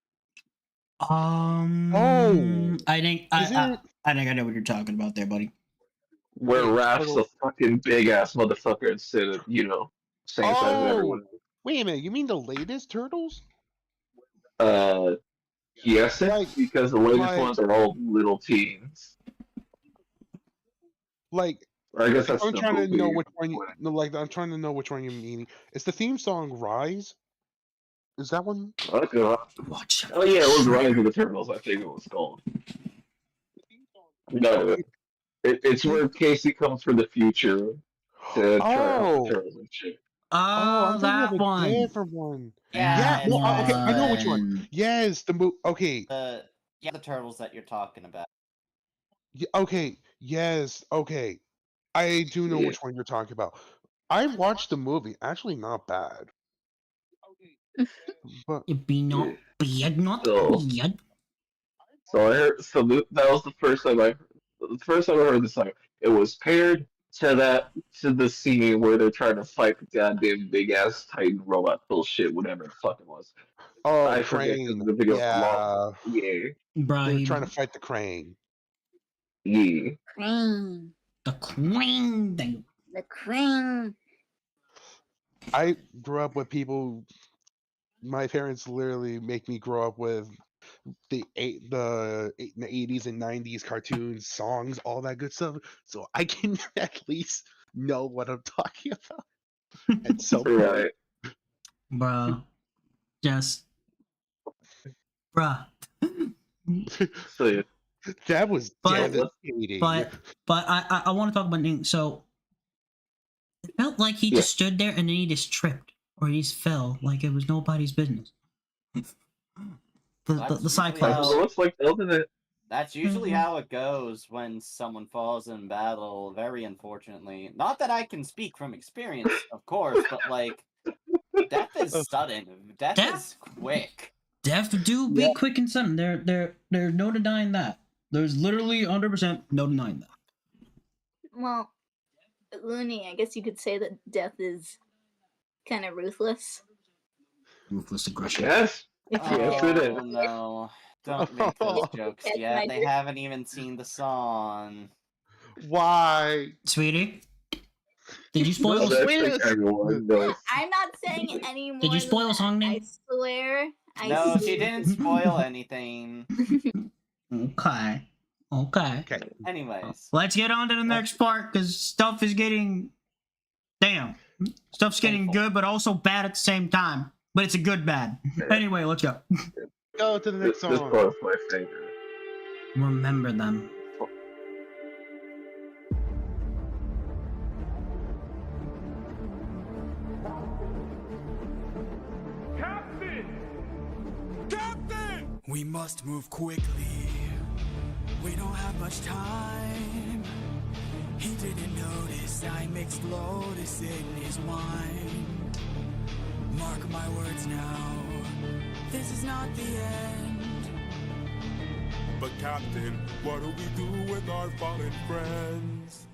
Oh. I think Is I it- think I know what you're talking about there, buddy. Where Yeah, Raph's a Turtles. fucking big ass motherfucker instead of, same size as everyone. Wait a minute. You mean the latest Turtles? Yes, Like- because the latest like- ones are all little teens. Like, Or I guess that's I'm the trying to movie. know which one. I'm trying to know which one you're meaning. It's the theme song "Rise." Is that one? Oh god. Watch out. Oh yeah, it was Rise of the Turtles, I think it was called. No, it's where Casey comes from the future to try out Oh. the turtles and shit. I'm thinking of that a one. different one. Yeah, no, it's okay, I know which one. one. Yes, okay, the turtles that you're talking about. okay, yes, okay. I do know Yeah. which one you're talking about. I watched the movie. Actually, not bad. But It be not bad, not So- bad. So I heard. That was the first time I heard the song. It was paired to the scene where they're trying to fight the goddamn big ass Titan robot bullshit, whatever the fuck it was. I forget 'cause Crane. the video was Yeah, long. Yeah, Bro, they're trying to fight the Crane. yeah. Crane. the queen thing. The crane. I grew up with people. My parents literally make me grow up with the 80s and 90s cartoons, songs, all that good stuff. So I can at least know what I'm talking about. At some point. Right. Bruh. Just. Bruh. So yeah. That was But- devastating. But I want to talk about Ning. So it felt like he just stood there and then he just tripped or he just fell like it was nobody's business. The Cyclops. usually Looks like doesn't it? That's usually Mhm. how it goes when someone falls in battle, very unfortunately. Not that I can speak from experience, of course, but like death is sudden. Death is quick. Death do be quick and sudden. There's no denying that. There's literally 100% no denying that. Well, Looney, I guess you could say that death is kind of ruthless. Ruthless aggression. Yes. Yes, it is. Oh no. Don't make those jokes That's yet. my They haven't even seen the song. Why? Sweetie, did you spoil? No, that's Wait like a- everyone knows. I'm not saying any more. Did you spoil than a song that. name? I swear. No, she swear. didn't spoil anything. Okay. Okay. Anyways. Let's get on to the next part because stuff is getting. Damn. Stuff's getting good, but also bad at the same time. But it's a good bad. Anyway, let's go. Go to the next This song. part is my favorite. Remember them. We must move quickly. We don't have much time. He didn't notice I mixed Lotus in his wine. Mark my words now, this is not the end. But Captain, what do we do with our fallen friends?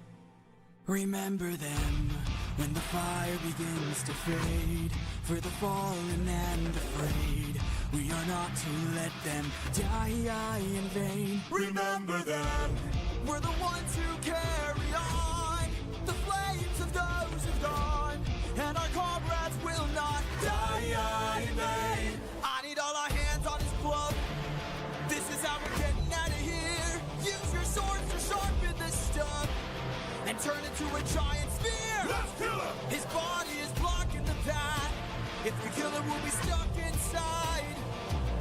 Remember them when the fire begins to fade. For the fallen and afraid, we are not to let them die in vain. Remember them. We're the ones who carry on the flames of those who've gone, and our comrades will not die in vain. I need all our hands on his club. This is how we're getting out of here. Use your swords to sharpen this stuff and turn it to a giant spear. Let's kill him. His body is blocking the path. If we kill him, we'll be stuck inside.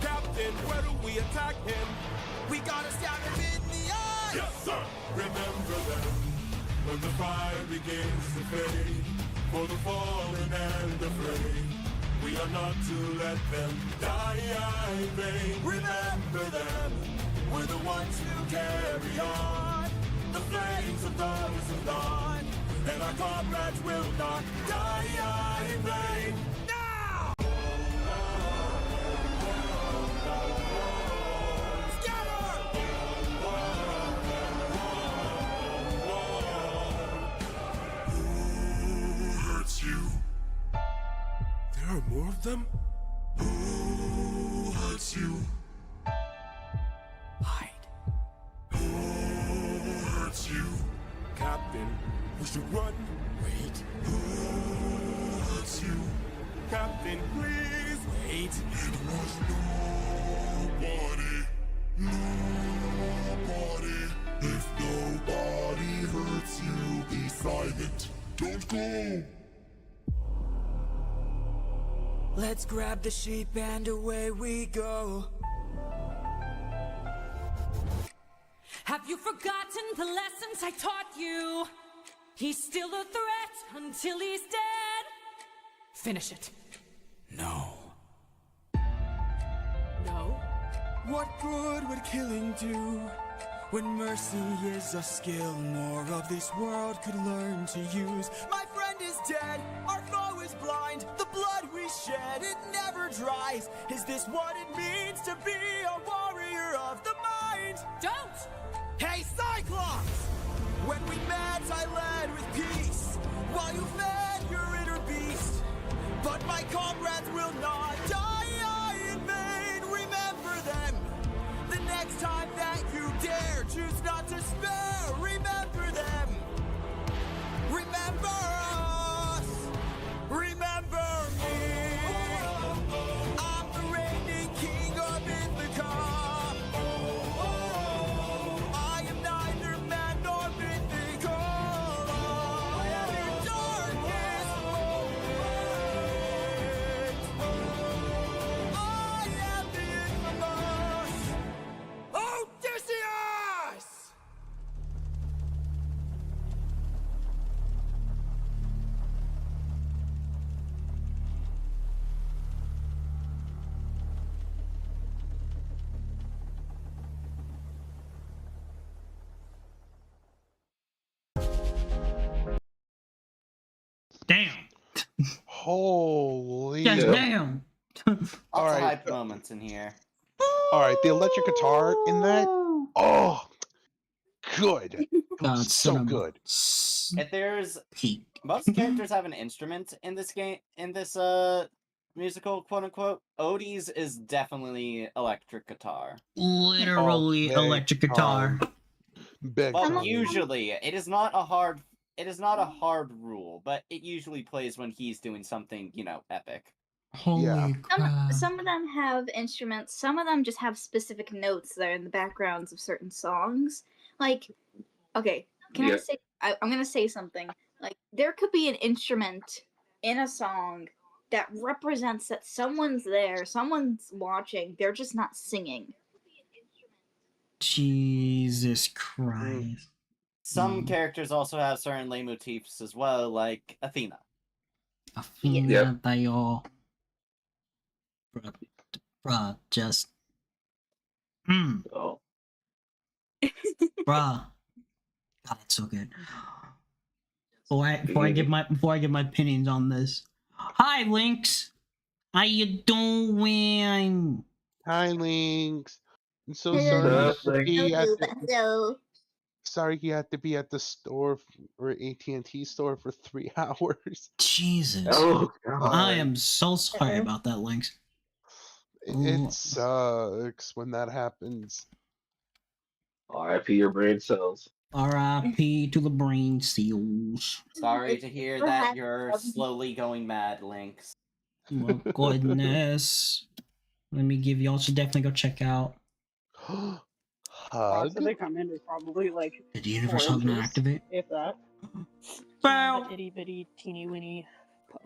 Captain, where do we attack him? We gotta stab him in the eye. Yes, sir. Remember them when the fire begins to fade. For the fallen and afraid, we are not to let them die in vain. Remember them. We're the ones who carry on the flames of those who've gone, and our comrades will not die in vain. Now! Scatter! Who hurts you? There are more of them? Who hurts you? Hide. Who hurts you? Captain, we should run. Wait. Who hurts you? Captain, please. Wait. It was nobody. Nobody. If nobody hurts you, be silent. Don't go. Let's grab the sheep and away we go. Have you forgotten the lessons I taught you? He's still a threat until he's dead. Finish it. No. No? What good would killing do? When mercy is a skill more of this world could learn to use. My friend is dead, our foe is blind. The blood we shed, it never dries. Is this what it means to be a warrior of the mind? Don't! Hey, Cyclops! When we met, I led with peace, while you fed your inner beast. But my comrades will not die in vain. Remember them. The next time that you dare, choose not to spare. Remember them. Remember us. Remember me. I'm the reigning king of Ithaca. I am neither man nor mythical. I am your darkest moment. I am the infamous Odysseus! Damn. Holy. Yes, Yeah. damn. Lots All of right. hype moments in here. All right, the electric guitar in that. Oh, good. It God, was so cinema. good. If there's Peak. most characters have an instrument in this game, in this musical, quote unquote. Odie's is definitely electric guitar. Literally big electric guitar. Big Well, time. usually it is not a hard rule, but it usually plays when he's doing something, epic. Holy Yeah. crap. Some of them have instruments. Some of them just have specific notes that are in the backgrounds of certain songs. Like, okay, can I Yeah. say? I'm gonna say something. Like, there could be an instrument in a song that represents that someone's there, someone's watching. They're just not singing. Jesus Christ. Some characters also have certain leitmotifs as well, like Athena. Athena Yep. tayo. Bruh, just. Oh. Bruh. God, it's so good. Before I give my opinions on this. Hi, Lynx. How you doing? Hi, Lynx. I'm so Hello, sorry. Hello. Sorry he had to be at the store or AT&T store for 3 hours. Jesus. Oh, I am so sorry about that, Lynx. It sucks when that happens. R.I.P. your brain cells. R.I.P. to the brain seals. Sorry to hear that you're slowly going mad, Lynx. Oh, goodness. Let me give y'all should definitely go check out. Hug? So they come in is probably like. Did the universe hug not activate? If that. Bow. Itty bitty teeny weeny.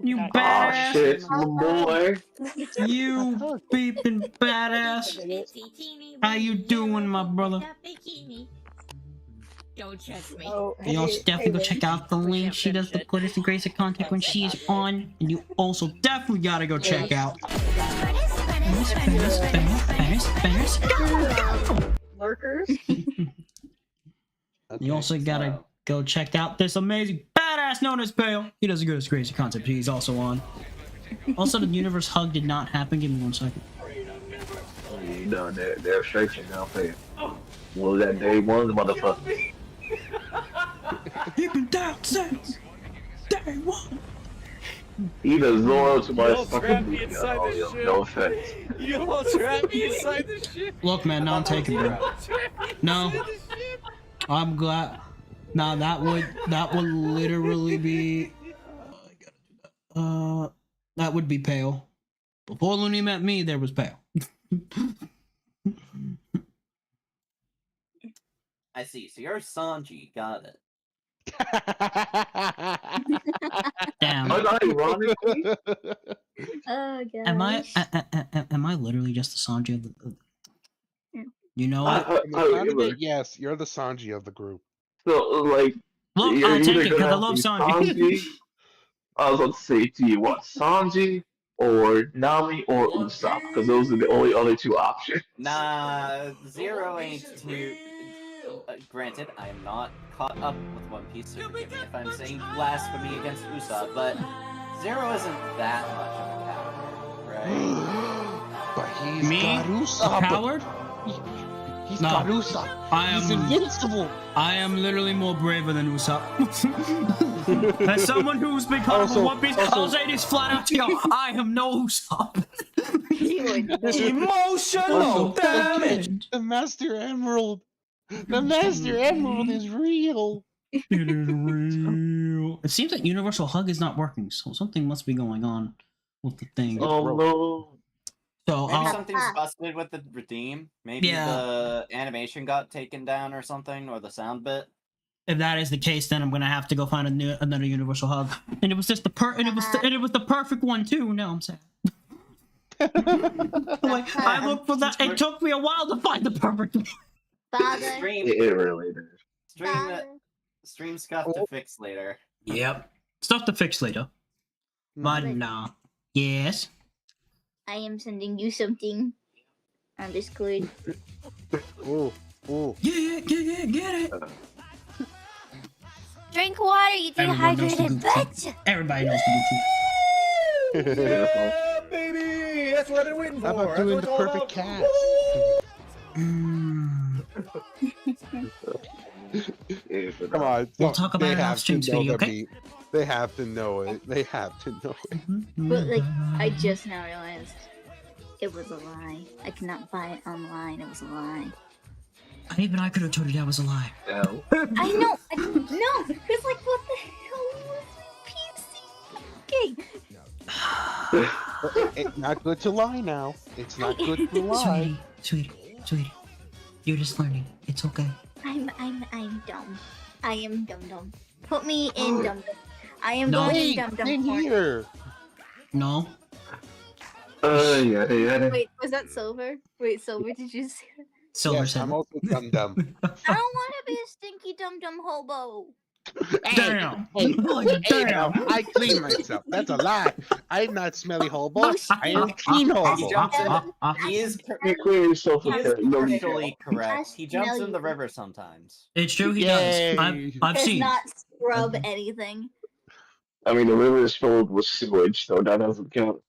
You Oh badass. shit, my boy. You beeping badass. How you doing, my brother? Don't trust me. Y'all should definitely go check out the link. She does the goodness and grace of content when she is on. And you also definitely gotta go check out. Lurkers. You also gotta go check out this amazing badass known as Pale. He does the goodness crazy concept. He's also on. Also, the universe hug did not happen. Give me 1 second. You know, they're stretching now, Pale. Well, that day one, motherfucker. You've been down since day one. He the Zoro to my Y'all trapped fucking me inside this ship. no offense. You all trapped me inside the ship. Look, man, no, I'm taking it. No, I'm glad. Now that would literally be. That would be Pale. Before Looney met me, there was Pale. I see. So you're Sanji. Got it. Damn. Unironically, Oh god. Am I literally just the Sanji of the? You know what? From the sound of it, yes, you're the Sanji of the group. So, like, Look, you're I'll take either it because gonna I have love to be Sanji. I was about to say, do you want Sanji or Nami or Usopp? Because those are the only other two options. Nah, Zero ain't too. Granted, I am not caught up with One Piece, so forgive me if I'm saying blasphemy against Usopp, but Zero isn't that much of a coward, right? But he's Me? got A Usopp. coward? He's No. got Usopp. He's invincible. I am literally more braver than Usopp. As someone who's been caught up with One Piece, I'll say this flat out to you: I am no Usopp. Emotional damage. The Master Emerald. The Master Emerald is real. It is real. It seems like Universal Hug is not working, so something must be going on with the thing. Oh no. So Maybe something's busted with the redeem. Maybe the animation got taken down or something, or the sound bit. if that is the case, then I'm gonna have to go find another Universal Hug. And it was just it was the perfect one too. No, I'm sad. Like I looked for that. It took me a while to find the perfect one. Father. It really did. Stream stuff to fix later. Yep. Stuff to fix later. But nah. Yes. I am sending you something on Discord. Ooh. Yeah, get it. Drink water, you Everyone knows the dehydrated bitch. Everybody knows the Gucci. Yeah, baby. That's what I've been waiting for. How about That's doing what the it's all perfect about. cast? Come on. We'll talk about they it off have to stream, know sweetie, the okay? beat. They have to know it. They have to know it. But like, I just now realized it was a lie. I cannot buy it online. It was a lie. Even I could have told you that was a lie. No. I know. No, it's like what the hell was PC? Okay. It's not good to lie now. It's not good to lie. Sweetie. You're just learning. It's okay. I'm dumb. I am dumb. Put me in dumb. I am No. going Wait, in dumb. in here. No. Yeah. Wait, was that Silver? Wait, Silver, did you say that? Silver Yes, said I'm it. also dumb. I don't want to be a stinky dumb hobo. Damn. Hey, Like, hey, damn. now, I clean myself. That's a lie. I'm not smelly hobo. I am clean He hobo. jumps in. He is. You clear yourself He with is that. No partially detail. correct. He jumps in the river sometimes. It's true, he does. I've Does seen. not scrub anything. I mean, the river is filled with sewage, so that doesn't count.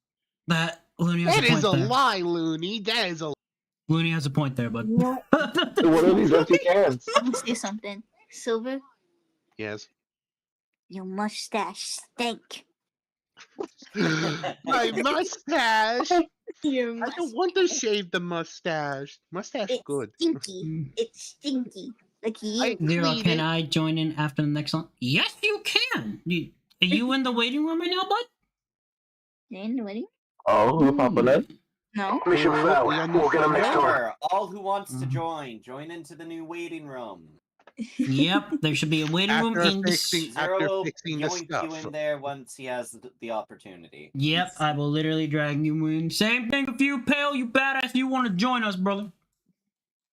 That Looney has That a point is a there. lie, Looney. That is a Looney has a point there, bud. No. What are these empty cans? Let me say something. Silver, yes. your mustache stink. My mustache. Your I don't want to shave the mustache. Mustache It's good. stinky. It's stinky. Like you. Zero, can I join in after the next song? Yes, you can. Are you in the waiting room right now, bud? In the wedding? Oh, we're popping in? No. Mission failed. We'll get him next door. Remember, all who wants to join into the new waiting room. Yep, there should be a waiting room in the... Zero will fixing the yoink you stuff. in there once he has the opportunity. Yep, I will literally drag you in. Same thing if you pale, you badass, you want to join us, brother.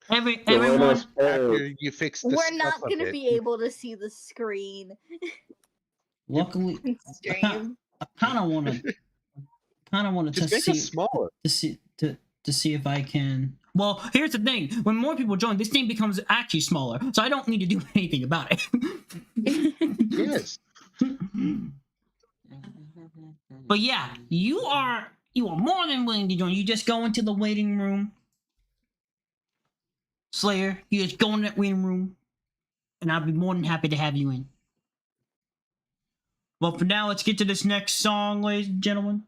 Everyone... After you fix the We're not stuff a gonna bit. be able to see the screen. Luckily, Stream. I kind of want to Just make it smaller. to see if I can. Well, here's the thing: when more people join, this thing becomes actually smaller, so I don't need to do anything about it. Yes. But yeah, you are more than willing to join. You just go into the waiting room, Slayer. You just go in that waiting room, and I'll be more than happy to have you in. Well, for now, let's get to this next song, ladies and gentlemen.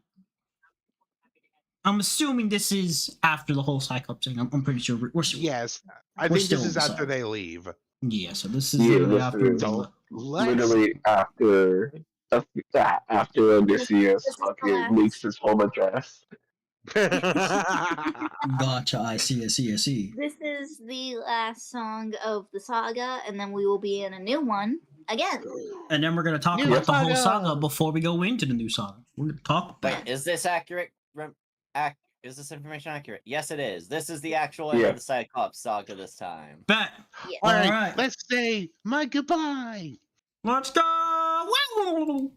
I'm assuming this is after the whole Cyclops thing. I'm pretty sure we're Yes, I we're think still this is inside. after they leave. Yeah, so this is Yeah, literally this after. is Let's literally after Odysseus fucking leaks his home address. Gotcha. I see. This is the last song of the saga, and then we will be in a new one again. And then we're gonna talk about the whole saga before we go into the new saga. We're gonna talk about. Wait, is this accurate? Is this information accurate? Yes, it is. This is the actual end of the Cyclops saga this time. Bet. Yeah. All right, right. let's say my goodbye. Let's go. Woo!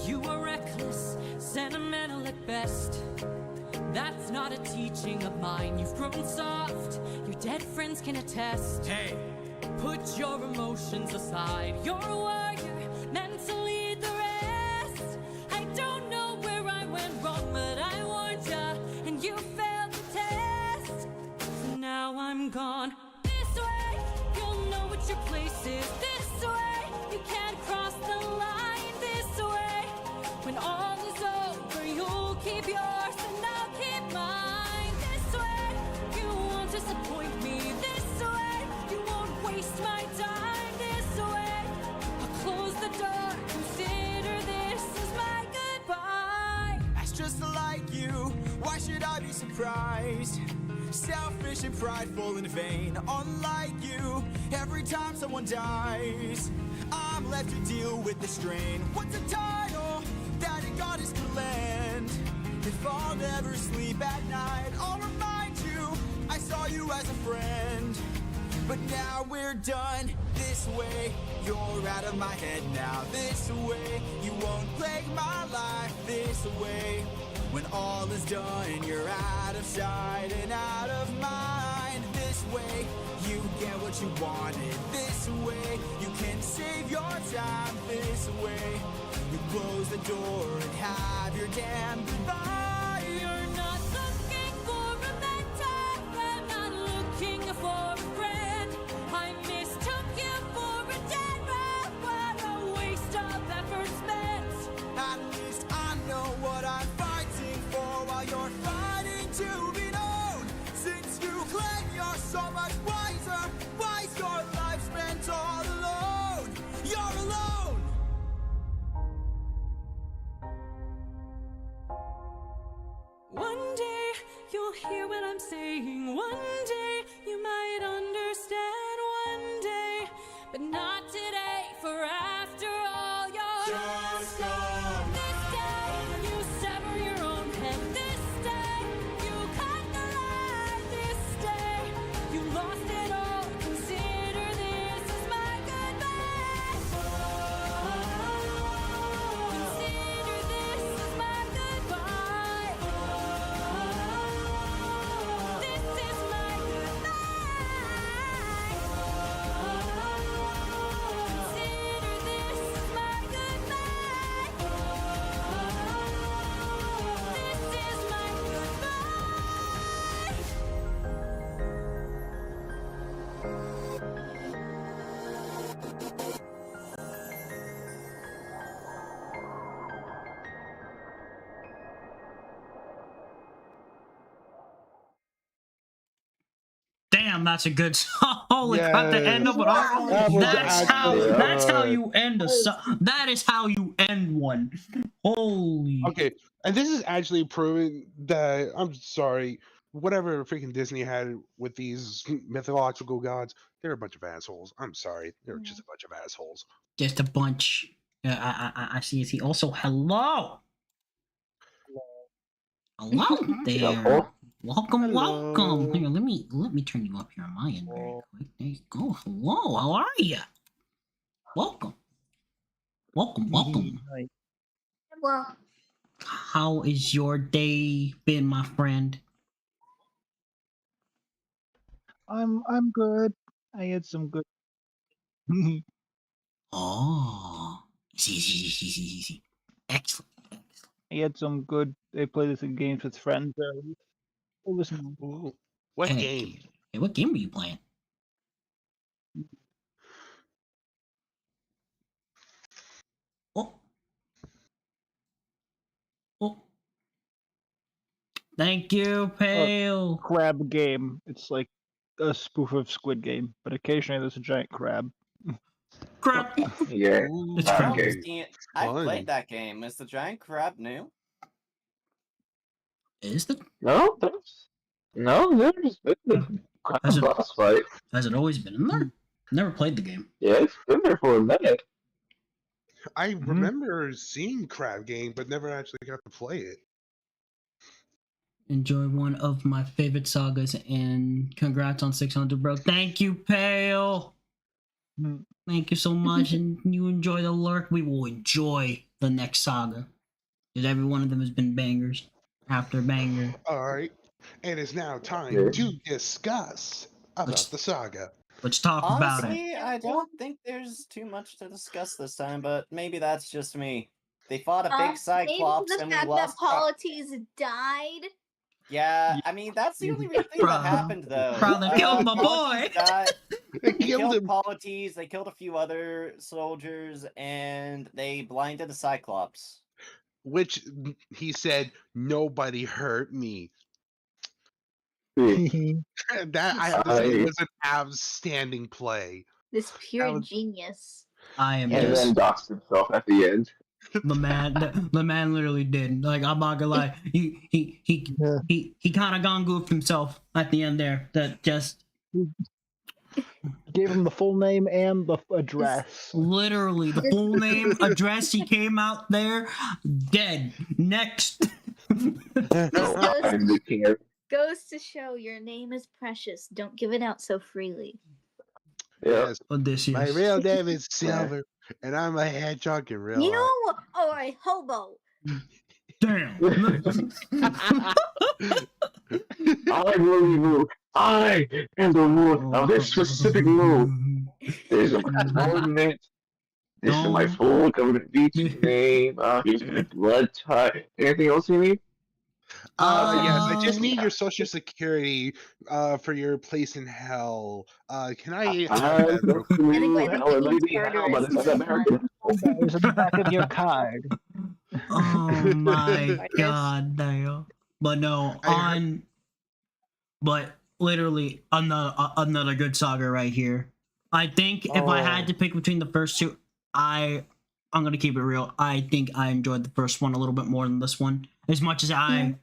You are reckless, sentimental at best. That's not a teaching of mine. You've grown soft, your dead friends can attest. Hey, put your emotions aside. You're a warrior, meant to lead the rest. I don't know where I went wrong, but I warned ya, and you failed the test. So now I'm gone. This way, you'll know what your place is. This way, you can't cross the line. This way, when all is over, you'll keep yours and I'll keep mine. This way, you won't disappoint me. This way, you won't waste my time. This way, I'll close the door. Consider this as my goodbye. That's just like you. Why should I be surprised? Selfish and prideful and vain, unlike you. Every time someone dies, I'm left to deal with the strain. What's a title that a goddess could lend? If I'll never sleep at night, I'll remind you I saw you as a friend. But now we're done. This way, you're out of my head now. This way, you won't plague my life. This way, when all is done, you're out of sight and out of mind. This way, you get what you wanted. This way, you can save your time. This way, you close the door and have your damn goodbye. You're not looking for a mentor, I'm not looking for a friend. I mistook you for a dead man. What a waste of effort spent. At least I know what I'm fighting for while you're fighting to be known. Since you claim you're so much wiser, why's your life spent all alone? You're alone! One day you'll hear what I'm saying. One day you might understand. One day, but not today. For after all, you're just gone. This day you sever Damn, that's a good song. Holy crap, the end of it all. That was That's how actually- you end a song. That is how you end one. Holy. Okay, and this is actually proving that I'm sorry, whatever freaking Disney had with these mythological gods, they're a bunch of assholes. I'm sorry, they're just a bunch of assholes. Just a bunch. I see. Also, hello. Hello there. Welcome, welcome. Here, let me turn you up here on my end very quick. There you go. Hello, how are you? Welcome. Welcome. Well, How is your day been, my friend? I'm good. I had some good. Oh, easy. Excellent. I had some good. I played some games with friends. It was nice. What Hey, game? Hey, what game were you playing? Oh. Thank you, Pale. Crab game. It's like a spoof of Squid Game, but occasionally there's a giant crab. Crab. Yeah. It's I crab. played that game. Is the giant crab new? Is the No, there's been a boss fight. Has it always been in there? Never played the game. Yeah, it's been there for a minute. I remember seeing Crab Game, but never actually got to play it. Enjoy one of my favorite sagas, and congrats on 600, bro. Thank you, Pale. Thank you so much, and you enjoy the lurk. We will enjoy the next saga, because every one of them has been bangers after banger. All right, and it's now time to discuss about the saga. Let's talk about it. Honestly, I don't think there's too much to discuss this time, but maybe that's just me. They fought a big Cyclops maybe the and we fact lost. that Polites died. Yeah, I mean that's the only real thing that happened though. Bro, they killed my boy. They killed Polites. They killed a few other soldiers, and they blinded the Cyclops. Which he said, nobody hurt me. That I have to say was an outstanding play. This pure genius. I am And just then doxed himself at the end. the man literally did. Like, I'm not gonna lie, he kind of gone goofed himself at the end there. That just Gave him the full name and the address. literally the full name, address. He came out there dead. Next. I'm the king of. Goes to show your name is precious. Don't give it out so freely. Yes. Odysseus. My real name is Silver, and I'm a hedgehog in real life. You are a hobo. Damn. I will move. I am the ruler of this specific move. There's a coordinate. This is my full government beach name. Blood type. Anything else you need? Yes, I just need your social security for your place in hell. Can I have that real quick? But it's not American. It's in the back of your card. Oh my god, damn. But no, but literally another good saga right here. I think if I had to pick between the first two, I'm gonna keep it real. I think I enjoyed the first one a little bit more than this one. As much as I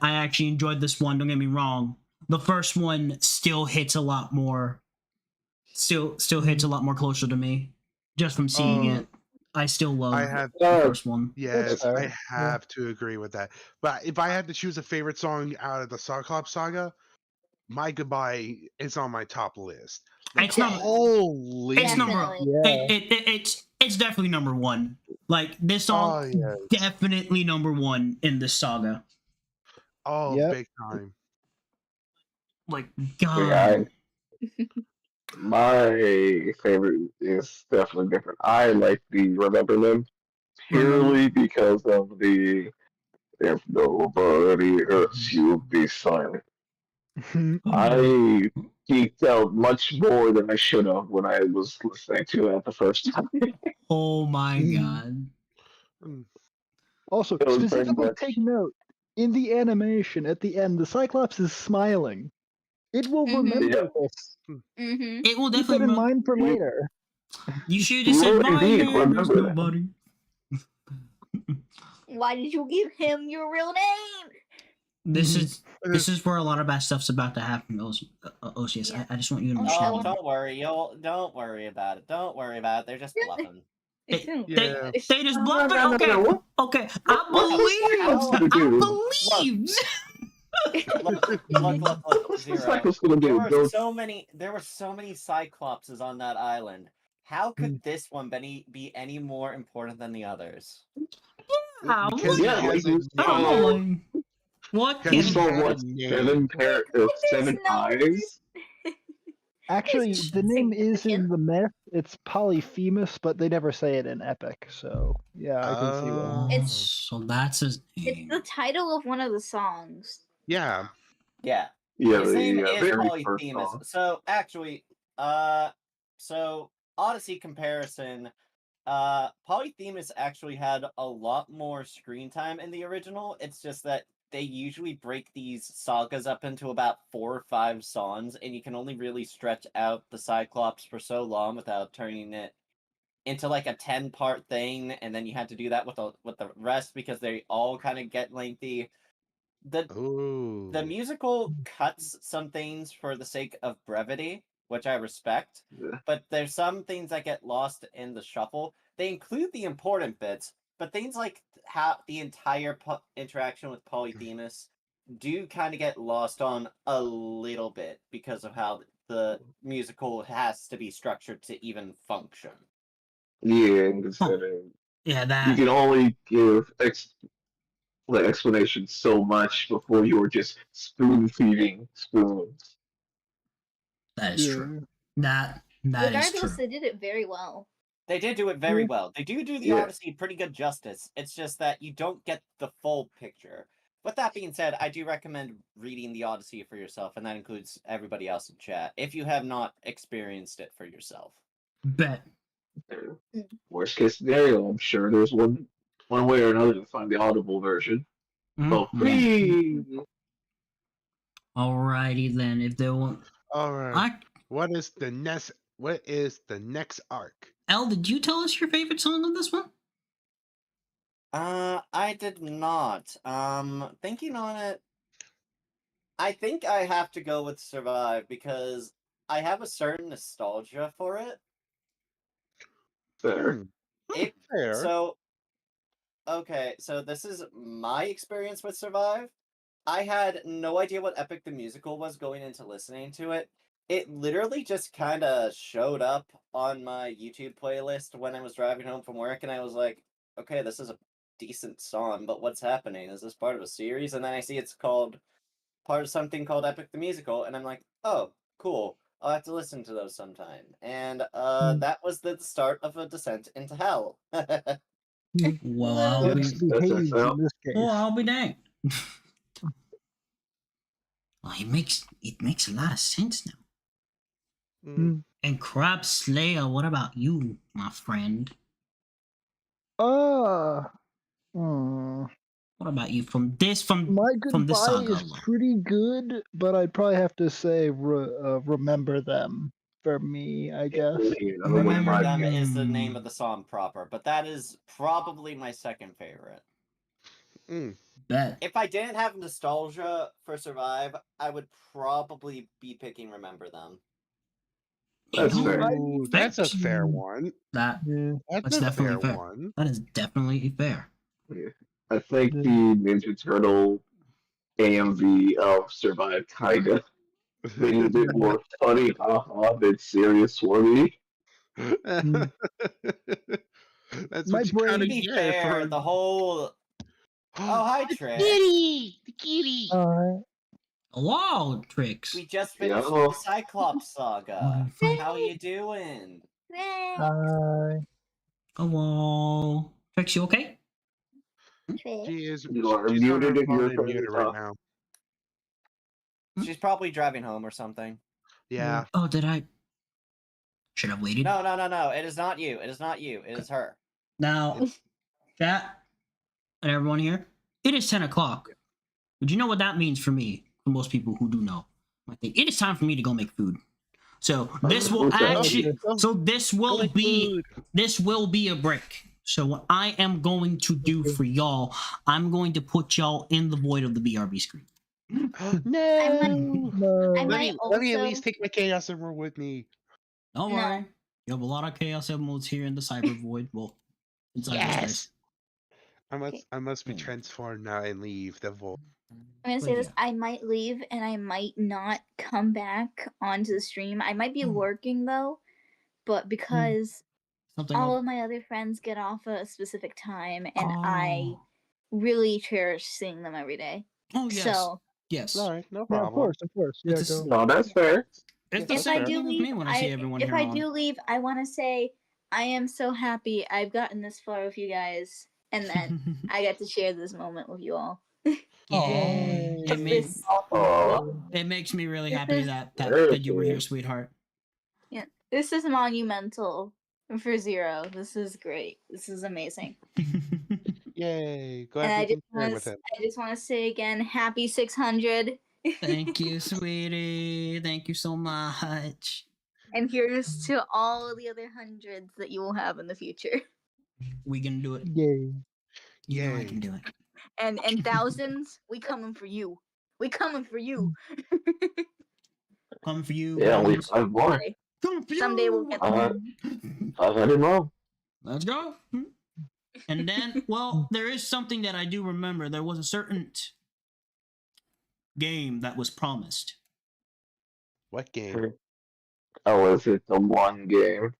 actually enjoyed this one, don't get me wrong. The first one still hits a lot more. Still hits a lot more closer to me, just from seeing it. I still love the first one. Yes, I have to agree with that. But if I had to choose a favorite song out of the Cyclops saga, My Goodbye is on my top list. Like, It's number. holy. It's number. It's definitely number one. Like this song, definitely number one in this saga. Oh, big time. Like God. My favorite is definitely different. I like the Remember Them purely because of the if nobody hurts you, be silent. I geeked out much more than I should have when I was listening to it the first time. Oh my god. Also, It was very specifically much- take note, in the animation at the end, the Cyclops is smiling. It will remember this. Mm-hmm. It will Keep that definitely. in mind for later. You should have said will my indeed name is remember that. nobody. Why did you give him your real name? This is where a lot of bad stuff's about to happen, OCS. Yeah. I just want you to Oh, understand. Oh, don't worry. Don't worry about it. Don't worry about it. They're just bluffing. They Yeah. just bluff it. No, Okay, what? okay. What was I gonna do? believe. Look, Zero. Cycle's gonna There do? were Go so many Cyclopses on that island. How could this one be any more important than the others? Yeah, Because Yeah, he has like, a I don't name. know. Like, what? Because You he saw had a what? name. Seven eyes? Actually, It's the name is in significant. the myth. It's Polyphemus, but they never say it in Epic. So yeah, I can see why. It's So that's his it's name. the title of one of the songs. Yeah. Yeah. Yeah, His name the is very first Polyphemus. song. So actually, so Odyssey comparison, Polyphemus actually had a lot more screen time in the original. It's just that they usually break these sagas up into about 4 or 5 songs, and you can only really stretch out the Cyclops for so long without turning it into like a 10-part thing, and then you had to do that with the rest because they all kind of get lengthy. The musical cuts some things for the sake of brevity, which I respect, but there's some things that get lost in the shuffle. They include the important bits, but things like how the entire interaction with Polyphemus do kind of get lost on a little bit because of how the musical has to be structured to even function. Yeah, and considering Yeah, you that. can only give explanation so much before you're just spoon feeding spoons. That is true. That is Regardless, true. they did it very well. They did do it very well. They do the Yeah. Odyssey pretty good justice. It's just that you don't get the full picture. With that being said, I do recommend reading the Odyssey for yourself, and that includes everybody else in chat, if you have not experienced it for yourself. Bet. Worst case scenario, I'm sure there's one way or another to find the audible version. Oh, please. Alrighty then. If they want. All right. What is the next arc? Elle, did you tell us your favorite song on this one? I did not. Thinking on it, I think I have to go with Survive because I have a certain nostalgia for it. Fair. Fair. So, okay, so this is my experience with Survive. I had no idea what Epic the Musical was going into listening to it. It literally just kind of showed up on my YouTube playlist when I was driving home from work, and I was like, okay, this is a decent song, but what's happening? Is this part of a series? And then I see it's called part of something called Epic the Musical, and I'm like, oh, cool. I'll have to listen to those sometime. And that was the start of a descent into hell. Well, I'll be. In this case. Well, I'll be danged. Well, it makes a lot of sense now. And Crab Slayer, what about you, my friend? Hmm. What about you from this My from this goodbye saga is alone? pretty good, but I'd probably have to say remember them for me, I guess. Remember Them is the name of the song proper, but that is probably my second favorite. Bet. If I didn't have nostalgia for Survive, I would probably be picking Remember Them. That's fair. That's a fair one. That's That's a definitely fair fair. one. That is definitely fair. Yeah. I think the Ninja Turtle AMV of Survive kinda made it a bit more funny, than serious for me. That's My what you brain- kind To of be get fair, for the whole... Oh, hi, Trick. the kitty. Hello, Tricks. We just finished the Cyclops saga. How you doing? Hi. Hello. Tricks, you okay? She is. You are She's on her muted if phone you're and muted right now. She's probably driving home or something. Yeah. Oh, did I? Should have waited. No. It is not you. It is not you. It is her. Now, chat and everyone here, it is 10 o'clock. But you know what that means for me, for most people who do know. I think it is time for me to go make food. So this will Okay. actually, so this will Like be a break. So what I am going to do for y'all, I'm going to put y'all in the void of the BRB screen. No. I Let might me at also- least take my Chaos Emerald with me. Don't No. worry, you have a lot of Chaos Emeralds here in the Cyber Void. Well, in cyberspace. I must be transformed now and leave the void. I'm gonna say this. I might leave and I might not come back onto the stream. I might be working though, but because all of my other friends get off at a specific time, and I really cherish seeing them every day. Oh yes. So yes. All right, no Yeah, problem. of course. Yeah, It's a- go. No, that's fair. It's the if I same do thing with leave, me when I see everyone if here I on. do leave, I want to say I am so happy I've gotten this far with you guys, and that I got to share this moment with you all. Yay. It, This- it makes me really This happy is- that you were here, sweetheart. Yeah, this is monumental for Zero. This is great. This is amazing. Yay! And Glad I we just can share with him. want to say again, happy 600. Thank you, sweetie. Thank you so much. And here's to all the other hundreds that you will have in the future. We can do it. Yay. You know I can do it. And thousands, we coming for you. We coming for you. Coming for you. Yeah, we Bones. 5 more. Coming for you. Someday we'll get 500 more. Let's go. And then, well, there is something that I do remember. There was a certain game that was promised. What game? Oh, is it the one game?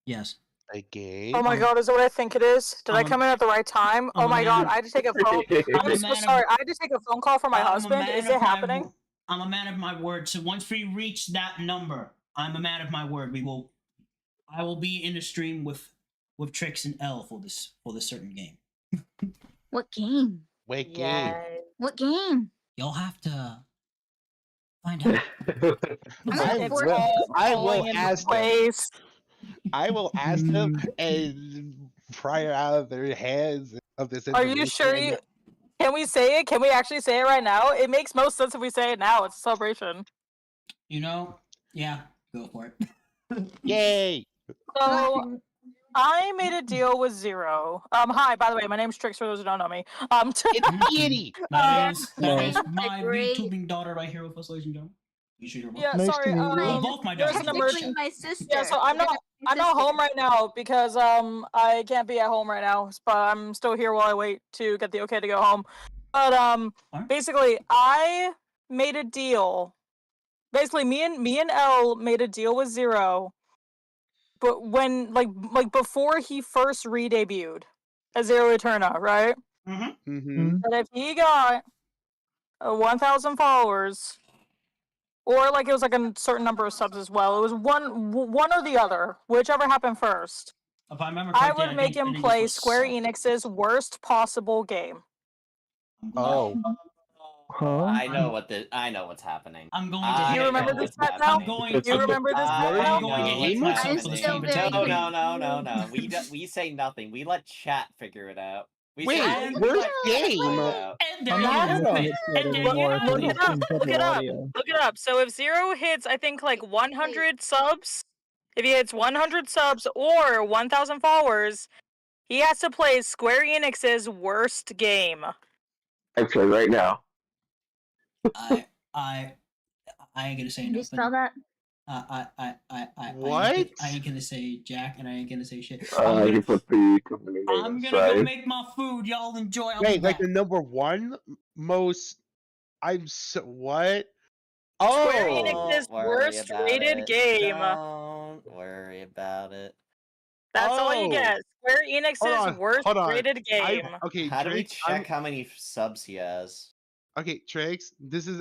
Yes. A game? Oh my god, is it what I think it is? Did I I'm a- come in at the right time? I'm Oh a my god, man- I had to take a phone. I'm a I'm so man sorry. of- I had to take a phone call from my I'm a husband. man Is of it my happening? I'm a man of my word. So once we reach that number, I'm a man of my word. I will be in the stream with Trix and L for this certain game. What game? What game? What game? Y'all have to find out. I will ask them. Place. I will ask them and pry it out of their hands of this Are you sure you? Can we say it? Can we actually say it right now? It makes most sense if we say it now. It's a celebration. You know? Yeah, go for it. Yay! So I made a deal with Zero. Hi, by the way, my name's Trix for those who don't know me. Kitty. That is my great- VTubing daughter right here with us, ladies and gentlemen. You should hear both. Yeah, Nice to sorry. meet you. Well, both my There's daughters. an but emergency. shit. My sister. Yeah, so I'm not home right now because I can't be at home right now, but I'm still here while I wait to get the okay to go home. But basically I made a deal. Basically me and L made a deal with Zero. But when like before he first re-debuted as Zero Eterna, right? Mm-hmm. That if he got 1,000 followers, or like it was like a certain number of subs as well. It was one or the other, whichever happened first. If I remember I correctly, would make him think this play was Square sub. Enix's worst possible game. Oh. Huh? I know what's happening. I'm going to I hit You remember know this what's part now? happening. I'm going You to remember this part I now? I'm going to know hit what's myself I'm for the still same very attack. No. We say nothing. We let chat figure it out. We Wait, say where's chat game? figure it out. And there I'm you not have gonna it. mix it And there you anymore. have Look Look it it up. better Look it up. audio. Look it up. So if Zero hits, I think like 100 subs, if he hits 100 subs or 1,000 followers, he has to play Square Enix's worst game. Actually, right now. I ain't gonna say Can you nothing. spell that? What? I ain't gonna say Jack, and I ain't gonna say shit. You put the company name I'm gonna go inside. make my food. Y'all enjoy. I'll be Wait, like back. the number one most. I'm so what? Square Oh, Enix's Don't worry worst about rated it. game. Don't worry about it. That's all you Oh. get. Square Enix's worst hold on. rated game. Okay, How do we Trix, check how many subs he has? okay, Trix,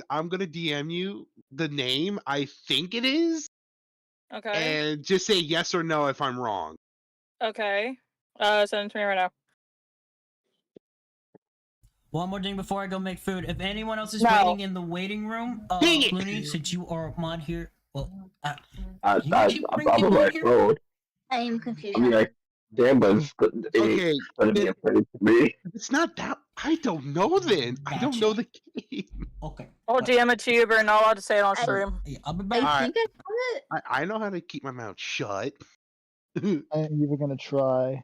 I'm gonna DM you the name I think it is, Okay. and just say yes or no if I'm wrong. Okay. Send it to me right now. One more thing before I go make food. If anyone else is No. waiting in the waiting room, Dang it! Clooney, since you are a mod here, well, I'm bring on people my in here? phone. I am confused. I mean, like, damn, but it's Okay, gonna be a play to me. it's not that. I don't know then. I don't know the game. Okay. Oh, DM a tuber, not allowed to say it on stream. I'll be I back. think I found it. I know how to keep my mouth shut. I'm even gonna try.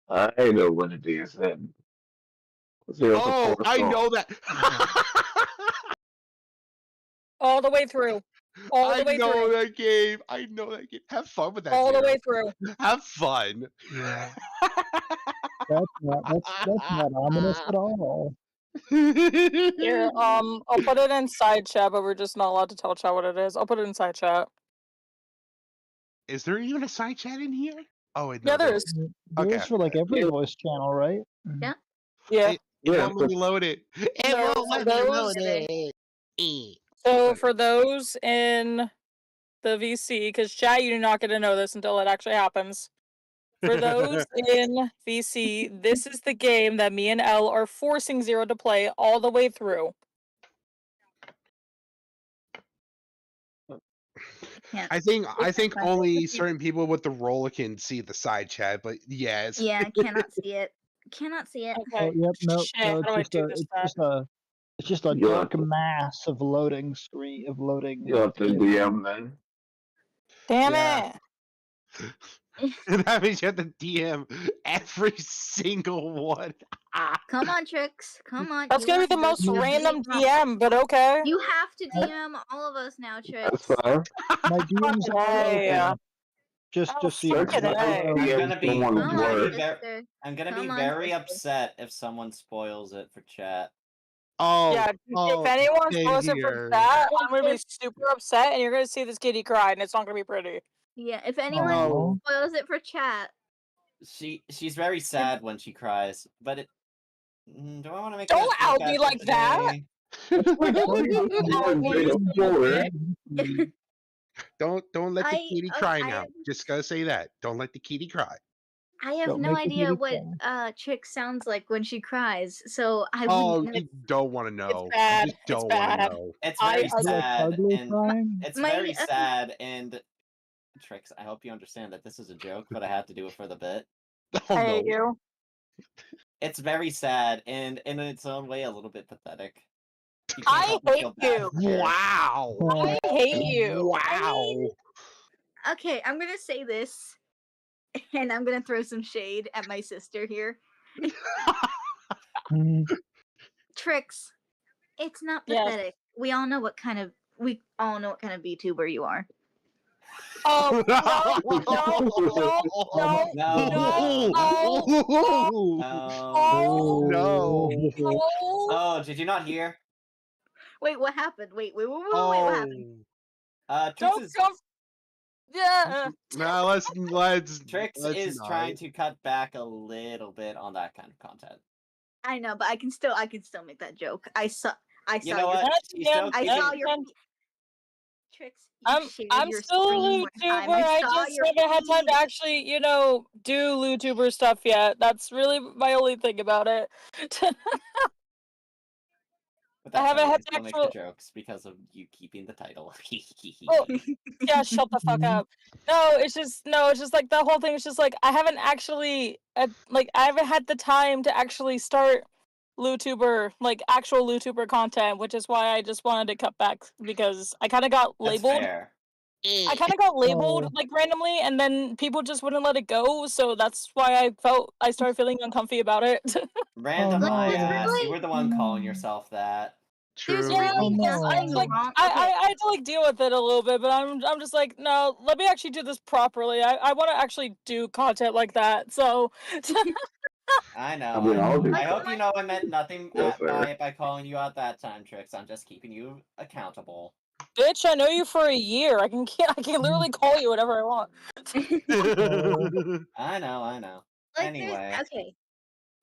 I know what it is then. Oh, I know that. All the way through. All the I way know through. that game. I know that game. Have fun with that. All the Zero. way through. Have fun. Yeah. That's not ominous at all. Here, I'll put it in side chat, but we're just not allowed to tell chat what it is. I'll put it in side chat. Is there even a side chat in here? Oh, wait, Yeah, there is. There's for like every voice channel, right? Yeah. Yeah. It won't let me load it. It No, won't for let me those- load it. So for those in the VC, because chat, you're not going to know this until it actually happens. For those in VC, this is the game that me and Elle are forcing Zero to play all the way through. I think only certain people with the roller can see the side chat, but yes. Yeah, I cannot see it. Cannot see it. Oh, yep, no, Shit, no, how do I do this it's just a You'll dark have to- mass of loading screen of loading. You'll have to DM then. Damn Yeah. it! And that means you have to DM every single one. Come on, Trix. Come on. That's you gonna be have the to most DM random us. DM, but okay. You have to DM all of us now, Trix. My DMs are Hey, open. Just oh, see it. fucking A. I'm gonna be, Come on, very, sister. I'm gonna be Come on, very sister. upset if someone spoils it for chat. Oh, Yeah, if anyone spoils it for that, I'm gonna be super upset, and you're gonna see this kitty cry, and it's not gonna be pretty. Yeah, if anyone Aw. spoils it for chat, She's very sad when she cries, but it. Do I want to make? Don't that out joke me like that. Don't let the kitty cry I- now. Just gotta say that. Don't let the kitty cry. I have Don't no make the idea kitty what Trix sounds like when she cries, so I Oh, wouldn't know. you don't want to know. bad. You just It's don't want to bad. know. It's I- very I- sad, ugly and crying? it's My, very sad. And Trix, I hope you understand that this is a joke, but I have to do it for the bit. Oh, I hate no. you. It's very sad and in its own way a little bit pathetic. You can't I help but feel hate bad you. for her. Wow. I hate you. Wow. okay, I'm gonna say this, and I'm gonna throw some shade at my sister here. Trix, it's not Yes. pathetic. We all know what kind of VTuber you are. Oh, no, No. Oh, did you not hear? Wait, what happened? Wait, what happened? Trix Don't is, come. Yeah. Now let's Trix is not. trying to cut back a little bit on that kind of content. I know, but I can still make that joke. I saw You know what? She's so I keeping- saw your Trix. I'm your still a screen one YouTuber. time. I saw just your haven't had time feed. to actually, do YouTuber stuff yet. That's really my only thing about it. But I that's haven't why had we still make actual- the jokes because of you keeping the title. Oh, yeah, shut the fuck up. No, it's just like the whole thing is just like I haven't actually I haven't had the time to actually start YouTuber, like actual YouTuber content, which is why I just wanted to cut back because I kind of got That's labeled. fair. I kind of got labeled Oh. like randomly, and then people just wouldn't let it go. So that's why I started feeling uncomfy about it. Random no. my There's ass. really- You were the one calling yourself that. There's True. really no. nothing like wrong. I had to like deal with it a little bit, but I'm just like, no, let me actually do this properly. I want to actually do content like that. So I know. I mean, I'll do I hope that. you know I meant nothing Yeah, fair. by calling you out that time, Trix. I'm just keeping you accountable. bitch, I know you for a year. I can literally call you whatever I want. I know. Like, Anyway. okay.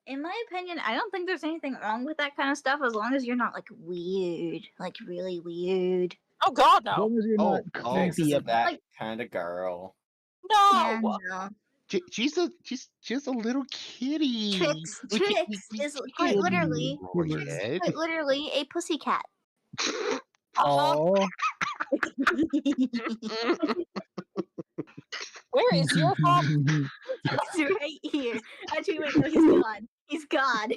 In my opinion, I don't think there's anything wrong with that kind of stuff as long as you're not like weird, like really weird. Oh God, As no, long as you're Oh, not oh. Trix creepy isn't that Like- kind of girl. no. Yeah, no. She's a little kitty. Trix We can't- is we quite can't literally, ignore it. quite literally a pussycat. Oh, Where is your mom? It's right here. Actually, wait, no, he's God. He's God.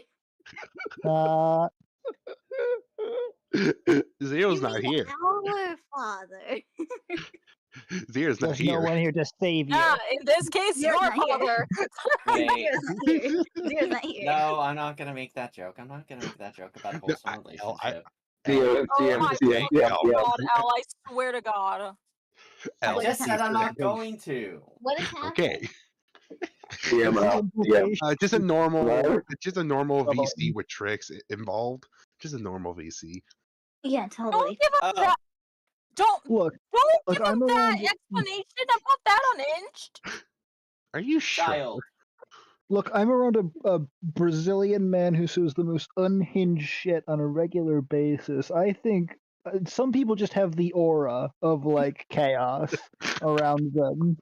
Zero's not here. Our father. Zero's not There's here. no one here to save you. Yeah, in this case, Zero's your not here. father. Wait. Zero's not here. Zero's not here. No, I'm not gonna make that joke. I'm not gonna make that joke about a wholesome relationship. Oh my fucking god, Al, I swear to God. I just said I'm not going to. What is happening? Okay. Yeah. Just a normal VC with tricks involved. Just a normal VC. Yeah, totally. Don't give him that. Don't look. Don't give him that explanation. I'm not that unhinged. Are you sure? Look, I'm around a Brazilian man who says the most unhinged shit on a regular basis. I think some people just have the aura of like chaos around them.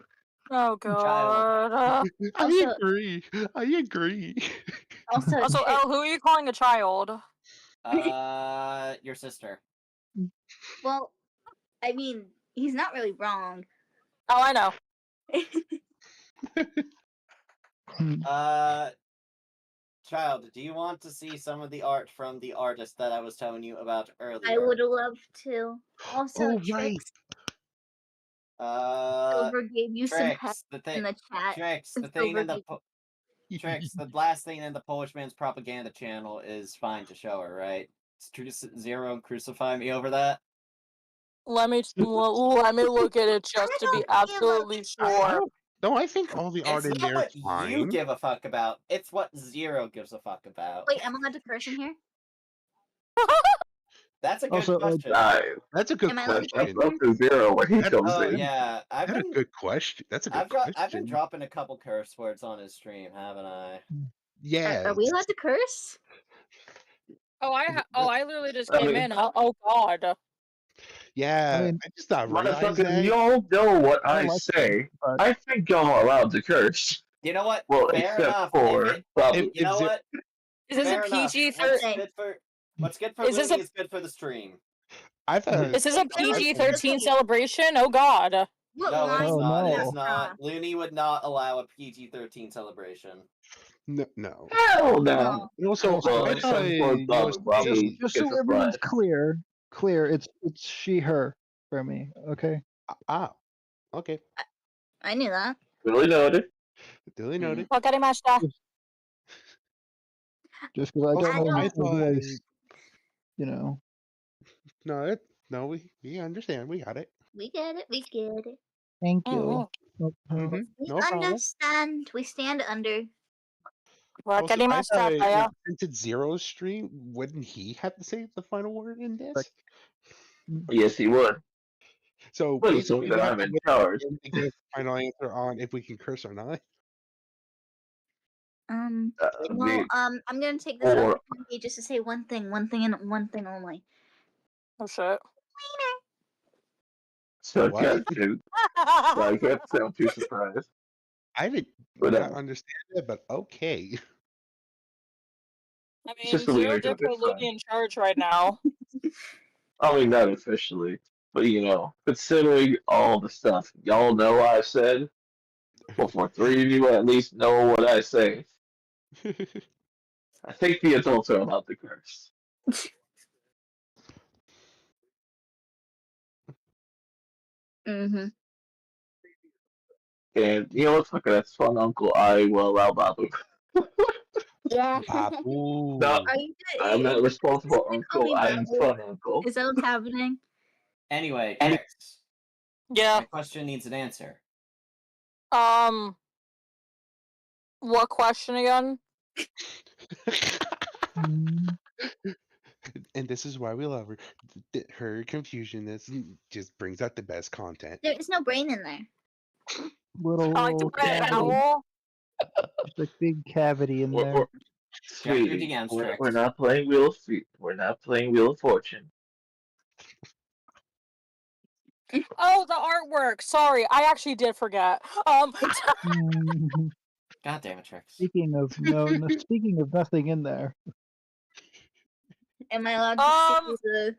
Oh god. I agree. I agree. Also, Elle, who are you calling a child? Your sister. well, I mean, he's not really wrong. Oh, I know. Child, do you want to see some of the art from the artist that I was telling you about earlier? I would love to. Also, right. Silver gave you some pets in the chat. Tricks, the thing in the Tricks, the last thing in the Polish man's propaganda channel is fine to show her, right? Zero crucify me over that. Let me look at it just to be absolutely sure. No, I think all the art It's in not there what is fine. you give a fuck about. It's what Zero gives a fuck about. Wait, am I allowed to curse in here? That's a good Also, question. That's a good Am I allowed to question. curse in here? Zero when he comes Oh in. yeah, That's a good question. That's a good question. I've been dropping a couple curse words on his stream, haven't I? Yeah. Are we allowed to curse? Oh, I literally just came in. Oh god. Yeah, I just not realized Motherfucker, that. y'all know what I like say. but- I think y'all are allowed to curse. You know what? Well, Fair except enough. for probably. You know what? Is this Fair a enough. PG What's good for Is this Looney a- is good for the stream. Is this a PG-13 celebration? Oh god. No, it's Oh, not. no. It's not. Looney would not allow a PG-13 celebration. No. Hell no. And also, Well, I except thought for you Bob, was- Bobby Just gets so a everyone's flag. clear, it's she, her for me. Okay. Okay. I knew that. Really noted. Duly noted. Wakarimashita. Just because I don't know I her thought- voice, you know. No, we understand. We got it. We get it. We get it. Thank you. Mm-hmm. We No problem. understand. We stand under. Also, I Wakarimashita, thought, Taya. since it's Zero's stream, wouldn't he have to say the final word in this? Yes, he would. So Well, basically, so we I'm have to in wait charge. for him to give a final answer on if we can curse or not. Well, I'm gonna take this opportunity just to say one thing, and one thing only. Oh shit. Sarcastic. I can't sound too surprised. I did Whatever. not understand it, but okay. I It's mean, just a Zero weird did put it's Looney fine. in charge right now. I mean, not officially, but considering all the stuff y'all know I've said, well, for three of you at least know what I say. I think the adults are allowed to curse. Mm-hmm. And you know what? Fuck it, that's fun, Uncle. I will allow Babu. Yeah. Babu. No, Are you good? I'm not responsible, Call Uncle. me I'm Babu. fun, Uncle. Is that what's happening? Anyway, Trix. Yeah. My question needs an answer. What question again? And this is why we love her. Her confusion just brings out the best content. There is no brain in there. Little I like to play an cavity. owl. Just a big cavity in there. Sweetie, DMs, we're Trix. not playing Wheel of We're not playing Wheel of Fortune. Oh, the artwork. Sorry, I actually did forget. God damn it, Trix. Speaking of speaking of nothing in there. Am I allowed to see the?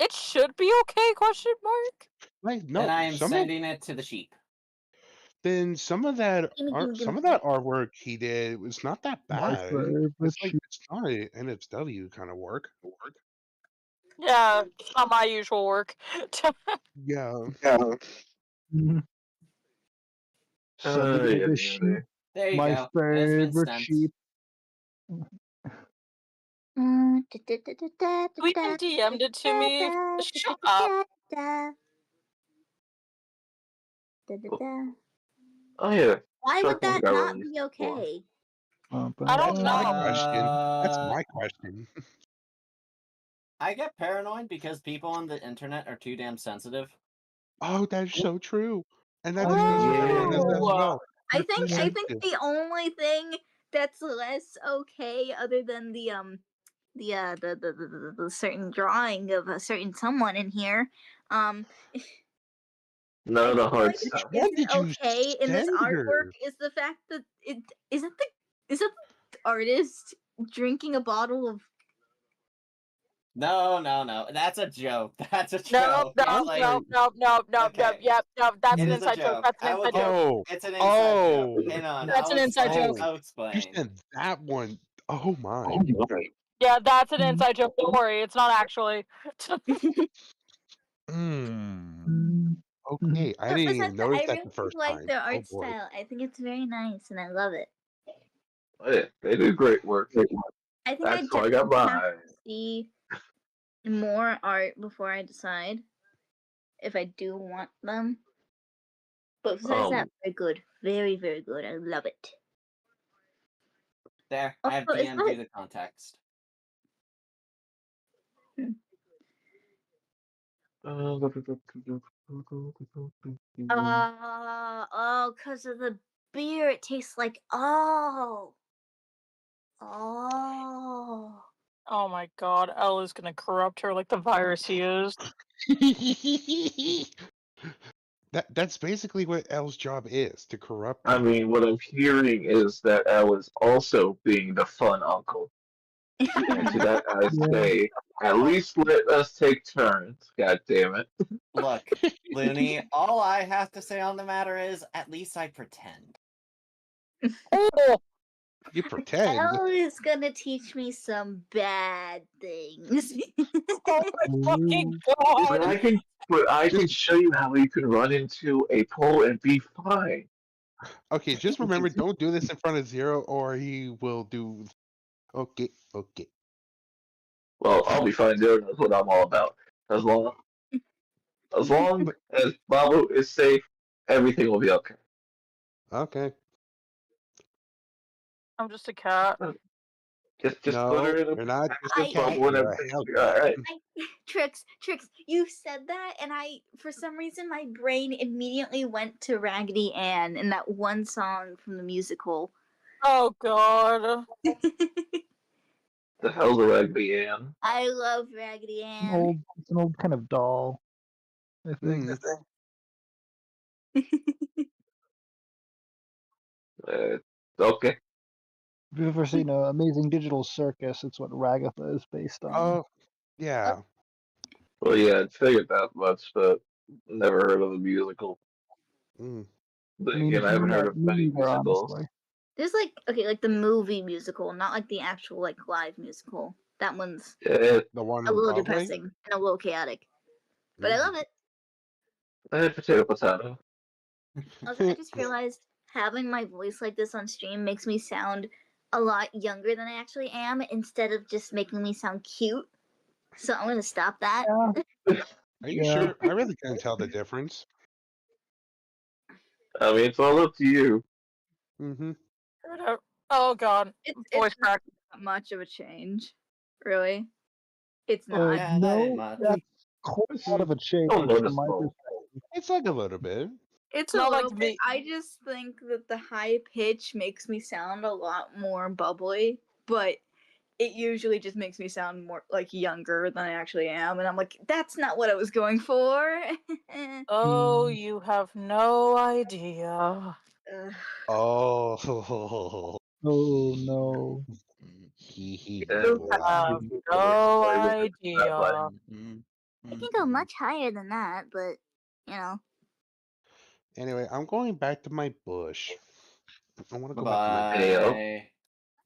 It should be okay? Question mark. Wait, no. Then I am some of- sending it to the sheep. then some of that Gimme, some of gimme. that artwork he did was not that My bad. favorite It's like sheep. it's not a NFW kind of work. Yeah, it's not my usual work. Yeah. Mhm. Send me Yeah, the yeah, sheep. There you My go. It's been favorite sent. sheep. Sweeten DM'd it to me. Shut up. Oh yeah. Why would Shark Movie that got not released be before. okay? I don't That's my know. question. That's my question. I get paranoid because people on the internet are too damn sensitive. Oh, that's so true. And that's me Yeah. as well. I They're too think sensitive. the only thing that's less okay, other than the certain drawing of a certain someone in here, None I of the feel hard like stuff. What isn't did you okay in this send artwork her? is the fact that it isn't the artist drinking a bottle of. No. That's a joke. That's a Nope, joke. nope, It's like, nope, nope, nope, nope, okay. nope. Yep, nope. That's It an is a inside joke. joke. That's an I will inside do. joke. Oh. It's an inside joke. Oh. Hang on. That's an inside joke. I'll You explain. sent that one. Oh my. Yeah, that's an inside joke. Don't worry, it's not actually. Okay. I But didn't besides even that, notice I that the really first like time. their Oh art boy. style. I think it's very nice, and I love it. Oh, yeah, they do great work. I think I That's why I got definitely have mine. to see more art before I decide if I do want them. But besides that, very good. Very, very good. I love it. There, I have Also, is DM'd you that the context. because of the beer, it tastes like oh. Oh my god, Elle is gonna corrupt her like the virus he is. That's basically what L's job is, to corrupt I mean, what I'm hearing is that I was also being the fun uncle. And to that I say, at least let us take turns, god damn it. Look, Looney, all I have to say on the matter is, at least I pretend. Oh! You pretend. Elle is gonna teach me some bad things. Oh my fucking god! But I can show you how you can run into a pole and be fine. Okay, just remember, don't do this in front of Zero, or he will do. Okay. Well, I'll be fine. Zero knows what I'm all about. As long as Babu is safe, everything will be okay. Okay. I'm just a cat. Just no, put her in a you're not just a cat. bubble and You're a everything's hell all right. Tricks. You said that, and for some reason, my brain immediately went to Raggedy Ann and that one song from the musical. Oh god. The hell's a Raggedy Ann? I love Raggedy Ann. It's an old kind of doll, I think. Okay. If you've ever seen Amazing Digital Circus, it's what Ragatha is based on. Oh, yeah. Well, yeah, I figured that much, but never heard of the musical. But I mean, again, I haven't heard of many neither, musicals. honestly. There's like the movie musical, not like the actual like live musical. That one's The one a little Broadway? depressing and a little chaotic, but I love it. Potato. Also, I just realized having my voice like this on stream makes me sound a lot younger than I actually am, instead of just making me sound cute. So I'm gonna stop that. Are you sure? I really can't tell the difference. I mean, it's all up to you. Mm-hmm. Oh god. Voice crack. Not much of a change, really. It's Uh, not. Yeah, that ain't much. That's quite a lot of a change Oh, from my noticeable. perspective. It's like a little bit. It's Not a like little bit. me. I just think that the high pitch makes me sound a lot more bubbly, but it usually just makes me sound more like younger than I actually am, and I'm like, that's not what I was going for. Oh, you have no idea. Oh. Oh no. You have no idea. I can go much higher than that, but you know. Anyway, I'm going back to my bush. I want to go back to my bush. Bye.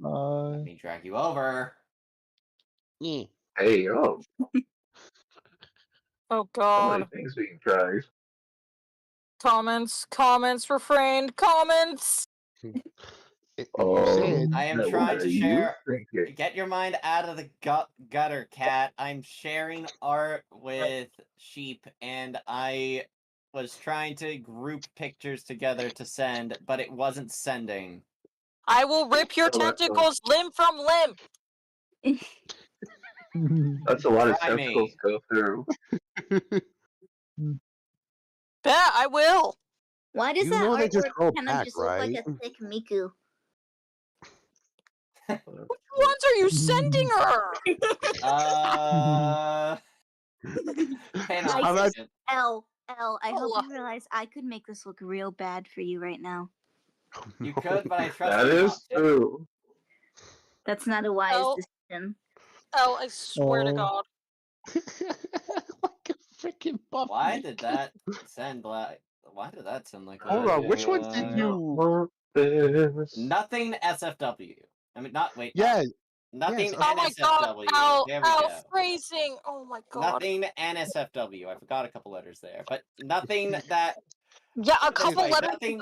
Uh, Let me drag you over. Yeah. Hey, yo. Oh So many god. things being tried. Comments, refrained, comments! If you say it. I am now trying what to are you share. thinking? Get your mind out of the gutter, cat. I'm sharing art with sheep, and I was trying to group pictures together to send, but it wasn't sending. I will rip your Oh, that's tentacles limb from limb! That's a lot of Try tentacles me. to go through. Yeah, I will! Why does You that know they just artwork grow kind of back, just look like right? a thick Miku? Which ones are you sending her? Hang on a I second. L, I hope you realize I could make this look real bad for you right now. You could, but I trust That you not is to. true. That's not a wise Oh. decision. Oh, I swear to God. Freaking Buffy. Why did that send like? Why did that send like? Hold on, which ones did you? Nothing SFW. I mean, not wait. Yeah. Nothing yes, Oh my god, NSFW. There we go. phrasing! Oh my god. Nothing NSFW. I forgot a couple letters there, but nothing that. Yeah, a couple Anyway, letters.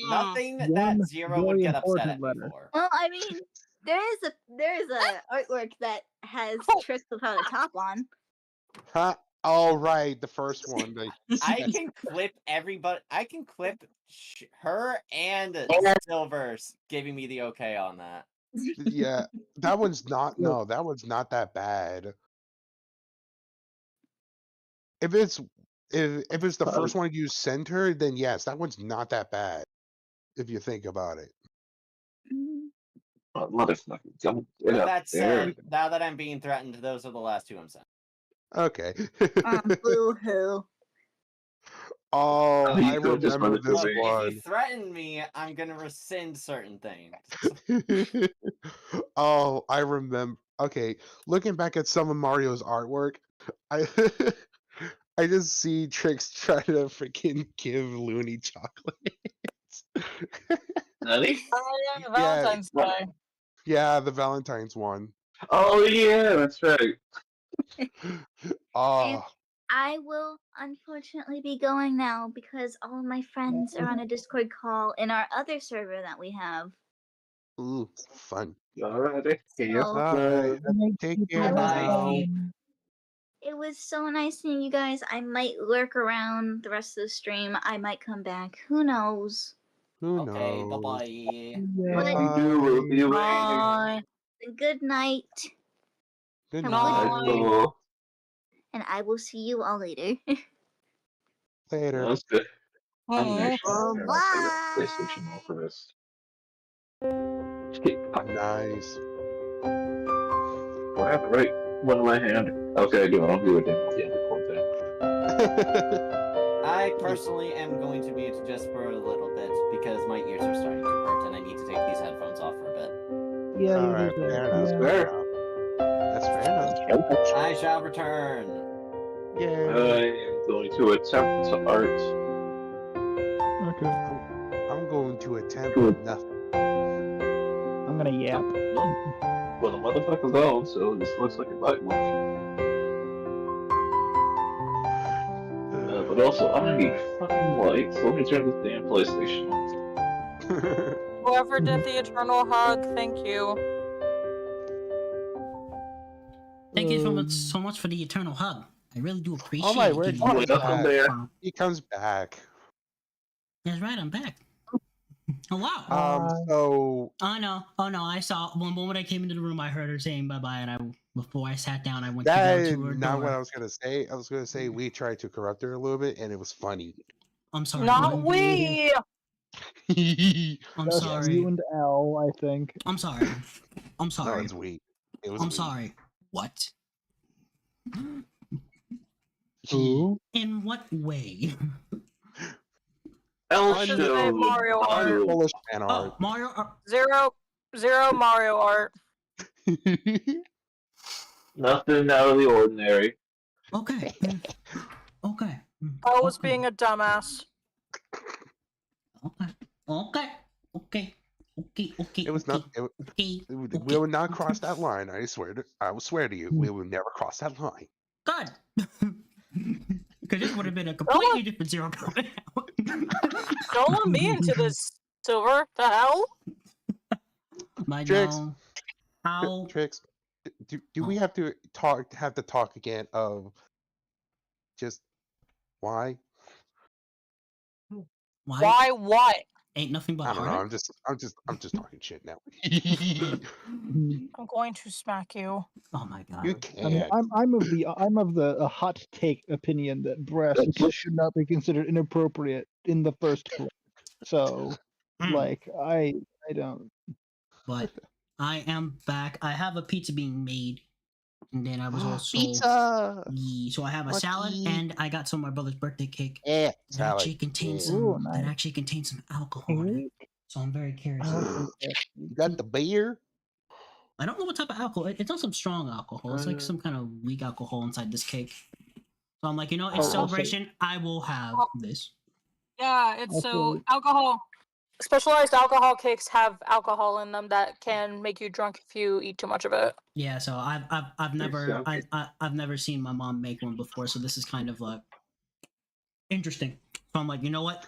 nothing One that Zero would very get upset important at me letter. for. Well, I mean, there is a artwork that has tricks without a top on. Huh? All right, the first one. I can clip everybody. I can clip her and Silver's giving me the okay on that. Yeah, that one's not. No, that one's not that bad. If it's the first one you send her, then yes, that one's not that bad. If you think about it. Oh, motherfucker, don't get With up that there. said, now that I'm being threatened, those are the last two I'm sending. Okay. Boo hoo. Oh, You I could just run remember it this away. If you one. threaten me, I'm gonna rescind certain things. Oh, I remember. Okay, looking back at some of Mario's artwork, I I just see Trix try to freaking give Looney chocolates. Nani? Oh, yeah, Valentine's Day. Yeah, the Valentine's one. Oh yeah, that's right. Oh, I will unfortunately be going now because all of my friends are on a Discord call in our other server that we have. ooh, fun. Alrighty. See you. So- Bye. Take care. Bye, now. sheep. It was so nice seeing you guys. I might lurk around the rest of the stream. I might come back. Who knows? Who Okay, knows? bye-bye. If you do, we'll be waiting. Bye. Good night. Good Have a night. good Night. Cool. and I will see you all later. Later. That's good. I'm Mhm. actually gonna Bye. play PlayStation Mall for this. Nice. Do I have the right one in my hand? Okay, I do. I'll do it in the cold thing. I personally am going to mute just for a little bit because my ears are starting to hurt and I need to take these headphones off for a bit. Yeah, All right, fair enough. yeah. Fair enough. That's fair enough. I shall return. Yay. I am going to attempt to art. Okay. I'm going to attempt nothing. I'm gonna yap. Well, the motherfucker's on, so this looks like it might work. But also, I need fucking lights. Let me turn this damn PlayStation on. Whoever did the eternal hug, thank you. Thank you so much for the eternal hug. I really do appreciate Oh my it. word, giving me welcome that. there. He comes back. That's right, I'm back. Oh wow. So Oh no, I saw one moment I came into the room, I heard her saying bye bye, and before I sat down, I went to that go is to her not door. what I was gonna say. I was gonna say we tried to corrupt her a little bit, and it was funny. I'm sorry. Not we! I'm That's sorry. you and L, I think. I'm sorry. I'm No, sorry. it's we. It was I'm we. sorry. What? Who? In what way? Just say Mario art. Polish fan art. Oh, Mario art. Zero Mario art. Nothing out of the ordinary. Okay. Okay. I was being a dumbass. Okay. It was not. We will not cross that line. I swear. I will swear to you, we will never cross that line. God. Because this would have been a completely different zero coming out. Don't let me into this, Silver. The hell? My Tricks. no. How? Tricks. Do we have to talk again of just why? Why what? Ain't nothing but I don't know. heart. I'm just talking shit now. I'm going to smack you. Oh my god. You I mean, can't. I'm of the hot take opinion that breasts should not be considered inappropriate in the first place. So, like, I don't. But I am back. I have a pizza being made, and then I was also Pizza. So I have a salad, and I got some of my brother's birthday cake. Yeah, that actually contains some. That actually contains some alcohol in it. So I'm very curious. You got the beer? I don't know what type of alcohol. It's not some strong alcohol. It's like some kind of weak alcohol inside this cake. So I'm like, it's celebration. I will have this. Yeah, it's so alcohol. Specialized alcohol cakes have alcohol in them that can make you drunk if you eat too much of it. Yeah, so I've never seen my mom make one before, so this is kind of like interesting. So I'm like, you know what?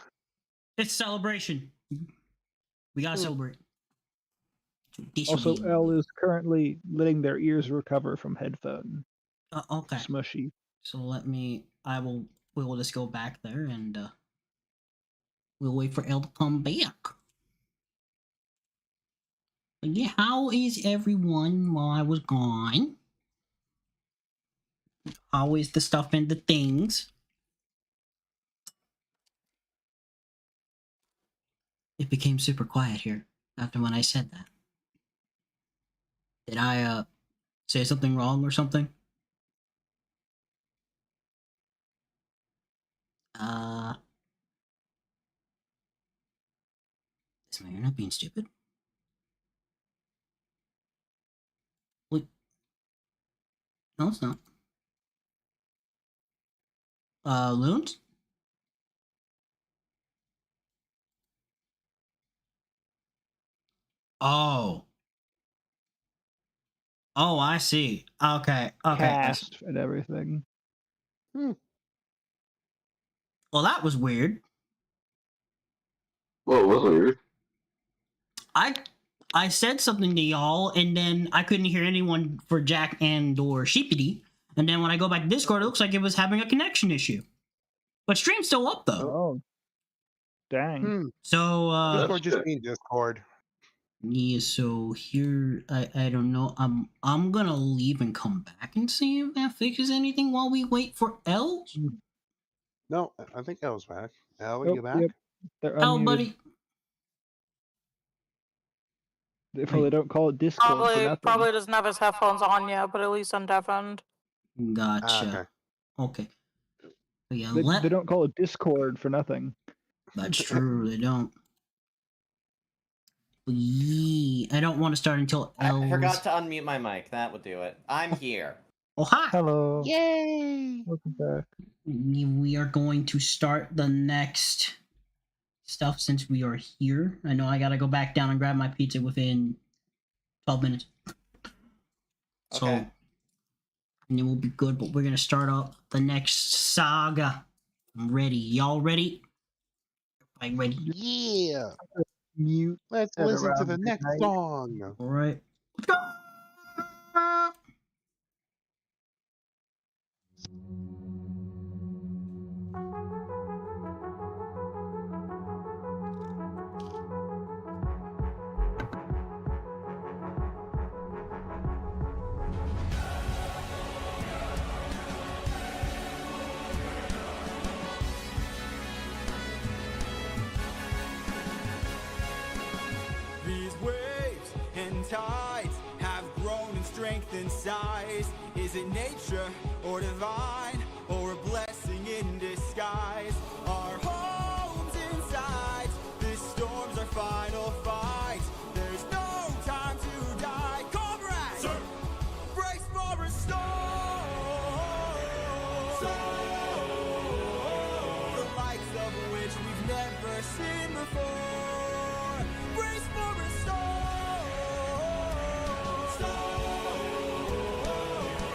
It's celebration. We gotta celebrate. Also, Elle is currently letting their ears recover from headphone. Okay. Smushy. So we will just go back there and we'll wait for Elle to come back. But yeah, how is everyone while I was gone? How is the stuff and the things? It became super quiet here after when I said that. Did I say something wrong or something? Is my internet being stupid? Wait. No, it's not. Loons? Oh. Oh, I see. Okay. Cast and everything. Well, that was weird. What was weird? I said something to y'all, and then I couldn't hear anyone for Jack and or Sheepity. And then when I go back to Discord, it looks like it was having a connection issue. But stream's still up though. Oh, dang. So Discord just mean Discord. Yeah, so here I don't know. I'm gonna leave and come back and see if that fixes anything while we wait for Elle. No, I think Elle's back. Elle, are you back? Yep. Elle, buddy. They probably don't call it Discord for nothing. Probably doesn't have his headphones on yet, but at least undeafened. Gotcha. Okay. But yeah, They don't call it Discord for nothing. That's true. They don't. I don't want to start until I forgot to unmute my mic. That would do it. I'm here. Oh, hi. Hello. Yay. Welcome back. We are going to start the next stuff since we are here. I know I gotta go back down and grab my pizza within 12 minutes. So, Okay. and it will be good, but we're gonna start up the next saga. I'm ready. Y'all ready? I'm ready. Yeah. Mute. Let's listen to the next song. All right. These waves and tides have grown in strength and size. Is it nature or divine or a blessing in disguise? Our homes inside, this storm's our final fight. There's no time to die. Comrades, sir, brace for a storm. The likes of which we've never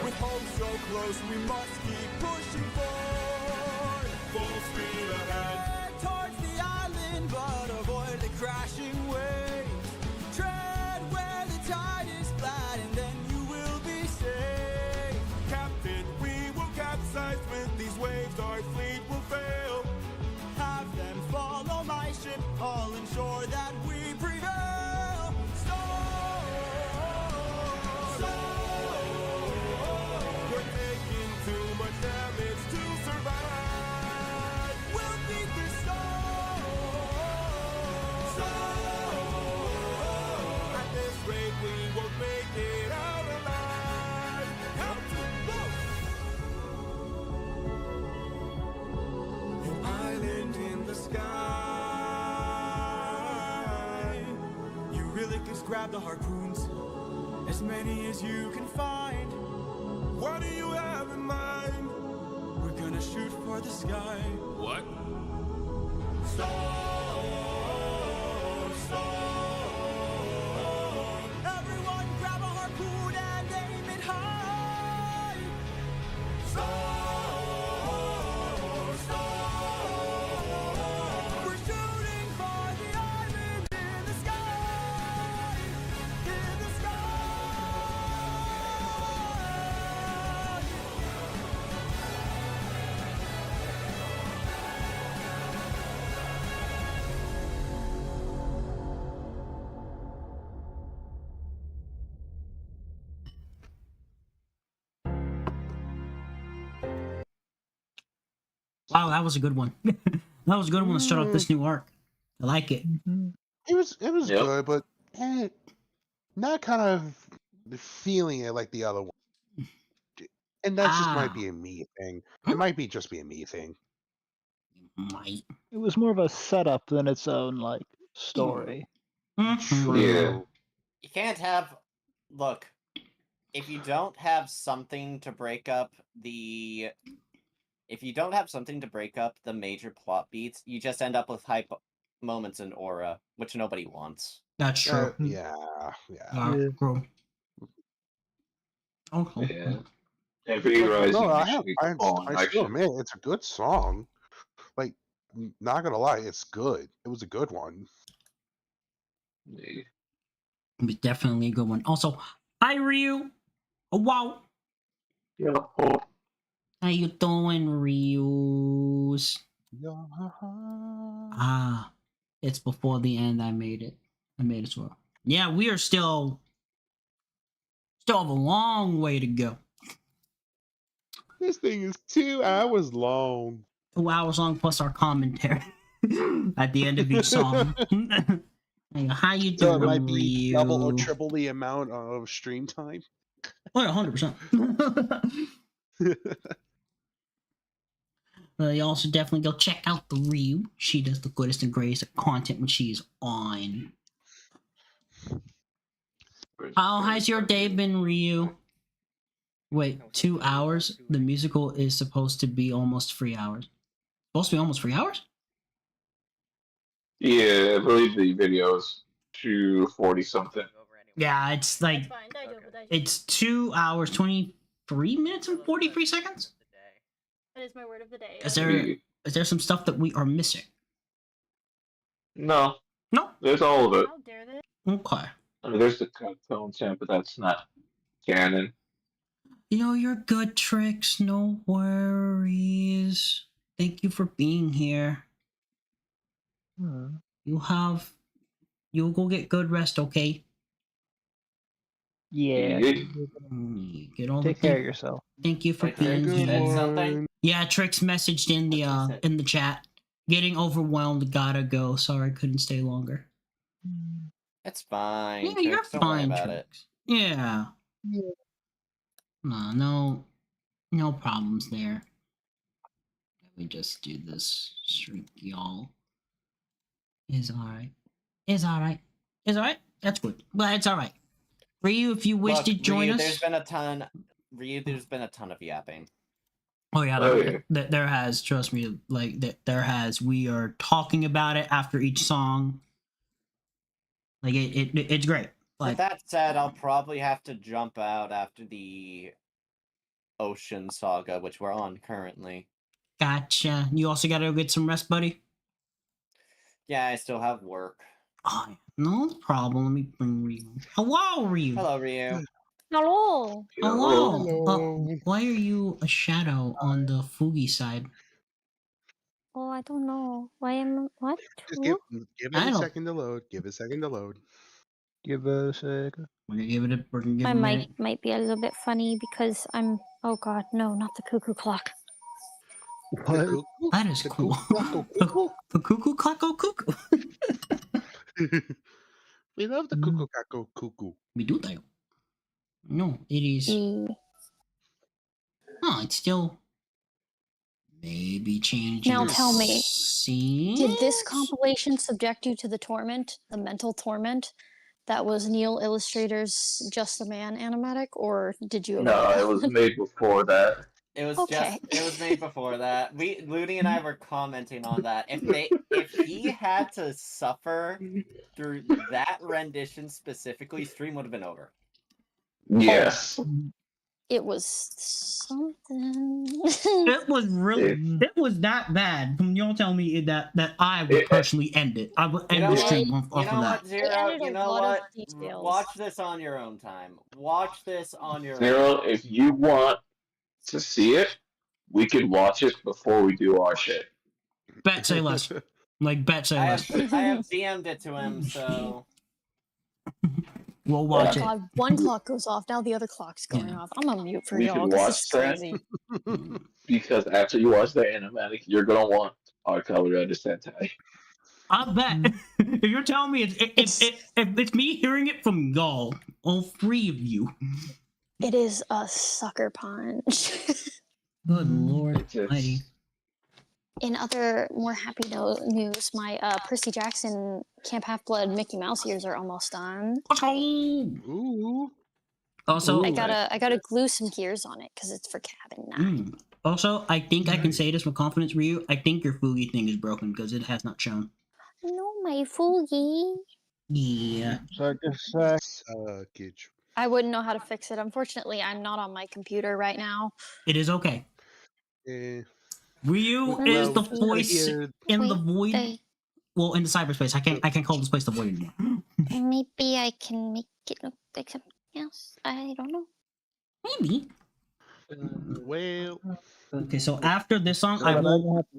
With home so close, we must keep pushing forward. Full speed ahead towards the island, but avoid the crashing waves. Tread where the tide is flat, and then you will be safe. Captain, we will capsize with these waves. Our fleet will fail. Have them follow my ship, all ensure that we prevail. We're taking too much damage to survive. We'll beat the storm. At this rate, we won't make it out alive. Captain, An island in the sky. You really just grab the harpoons, as many as you can find. what do you have in mind? We're gonna shoot for the sky. What? Everyone grab a harpoon and aim it high. We're shooting for the island in the sky. In the sky. Wow, that was a good one. That was a good one to start off this new arc. I like it. It was Yep. good, but not kind of feeling it like the other one. And that just might be a me thing. It might be just be a me thing. Might. It was more of a setup than its own like story. Yeah. You can't have. Look, if you don't have something to break up the. If you don't have something to break up the major plot beats, you just end up with hype moments and aura, which nobody wants. That's true. Yeah. True. Okay. Yeah. Every rising No, I nation needs a fallen still action. admit it's a good song. Like, not gonna lie, it's good. It was a good one. Yeah. It was definitely a good one. Also, hi Ryu. Oh wow. Yeah. How you doing, Ryus? Ah, it's before the end. I made it. I made it as well. Yeah, we are still have a long way to go. This thing is 2 hours long. 2 hours long plus our commentary at the end of each song. Hey, how you So doing, it might be double or Ryu? triple the amount of stream time. Oh, yeah, 100%. You also definitely go check out the Ryu. She does the goodest and greatest of content when she's on. How has your day been, Ryu? Wait, 2 hours? The musical is supposed to be almost 3 hours. Supposed to be almost 3 hours? Yeah, I believe the video is 240 something. Yeah, it's like it's 2 hours, 23 minutes and 43 seconds. That is my word of the day. Is there some stuff that we are missing? No. No. There's all of it. How dare they? Okay. I mean, there's the content, but that's not canon. You know, you're good, Tricks. No worries. Thank you for being here. You'll go get good rest, okay? Yeah. Get all Take the care of yourself. Thank you for being here. Yeah, Trix messaged in the chat. Getting overwhelmed, gotta go. Sorry, couldn't stay longer. It's fine. Yeah, you're Trix, don't worry fine, about Trix. Yeah. No problems there. Let me just do this streak, y'all. Is alright. Is alright. Is alright. That's good. But it's alright. Ryu, if you wish to join Ryu, us. there's been a ton of yapping. Oh yeah, there has. Trust me, like there has. We are talking about it after each song. Like it's great. With that said, I'll probably have to jump out after the Ocean Saga, which we're on currently. Gotcha. You also gotta go get some rest, buddy? Yeah, I still have work. Oh, no problem. Let me bring Ryu. Hello, Ryu. Hello, Ryu. Hello. Hello. Why are you a shadow on the Fugi side? Oh, I don't know. Why am what? Just give it a second to load. Give it a second to load. Give it a second. We're gonna give it a. We're gonna give My it a minute. mic might be a little bit funny because I'm. Oh God, no, not the cuckoo clock. What? That is cool. The cuckoo clacko cuckoo. We love the cuckoo cackle cuckoo. We do that. No, it is. Oh, it's still. Maybe changing. Now tell me, scenes? did this compilation subject you to the torment, the mental torment, that was Neil Illustrator's Just a Man animatic, or did you? No, it was made before that. It was Okay. it was made before that. Looney and I were commenting on that. If he had to suffer through that rendition specifically, stream would have been over. Yes. It was something. It was really. It was that bad. Y'all tell me that I would personally end it. I would end the stream off of that. Zero, you know what? Watch this on your own time. Watch this on your Zero, own. if you want to see it, we could watch it before we do our shit. Bet say less. Like bet say less. I have DM'd it to him, so we'll watch it. God, one clock goes off, now the other clock's going off. I'm on mute for We y'all. could This watch is that crazy. because after you watch the animatic, you're gonna want our color Red Sentai. I bet. If you're telling me it's me hearing it from y'all, all three of you. It is a sucker punch. Good Lord Almighty. In other more happy news, my Percy Jackson Camp Half-Blood Mickey Mouse ears are almost done. Ooh. Also, I gotta glue some gears on it because it's for cabin 9. Also, I think I can say this with confidence, Ryu. I think your Fugi thing is broken because it has not shown. No, my Fugi. Yeah. Suckage. I wouldn't know how to fix it. Unfortunately, I'm not on my computer right now. It is okay. Ryu is the voice in the void. Well, in the cyberspace. I can't call this place the void anymore. Maybe I can make it look like something else. I don't know. Maybe. Well. Okay, so after this song,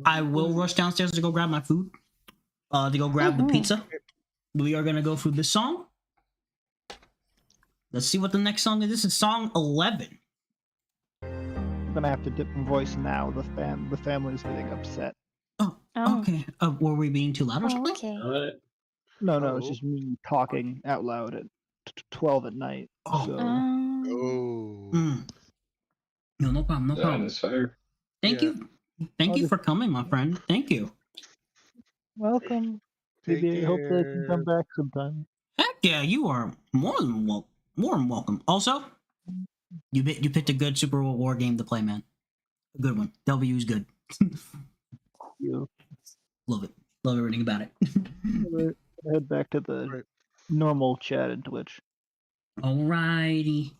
I will rush downstairs to go grab my food. To go grab the pizza. We are gonna go through this song. Let's see what the next song is. This is song 11. I'm gonna have to dip my voice now. The family's getting upset. Okay. Were we being too loud or something? Okay. No, it's just me talking out loud at 12 at night. So. No, no problem. No problem. That is fair. Thank you. Thank you for coming, my friend. Thank you. Welcome. Maybe I hope they can come back sometime. Heck yeah, you are more than welcome. Also, you picked a good Super War game to play, man. A good one. W is good. Love it. Love everything about it. Head back to the normal chat and Twitch. Alrighty.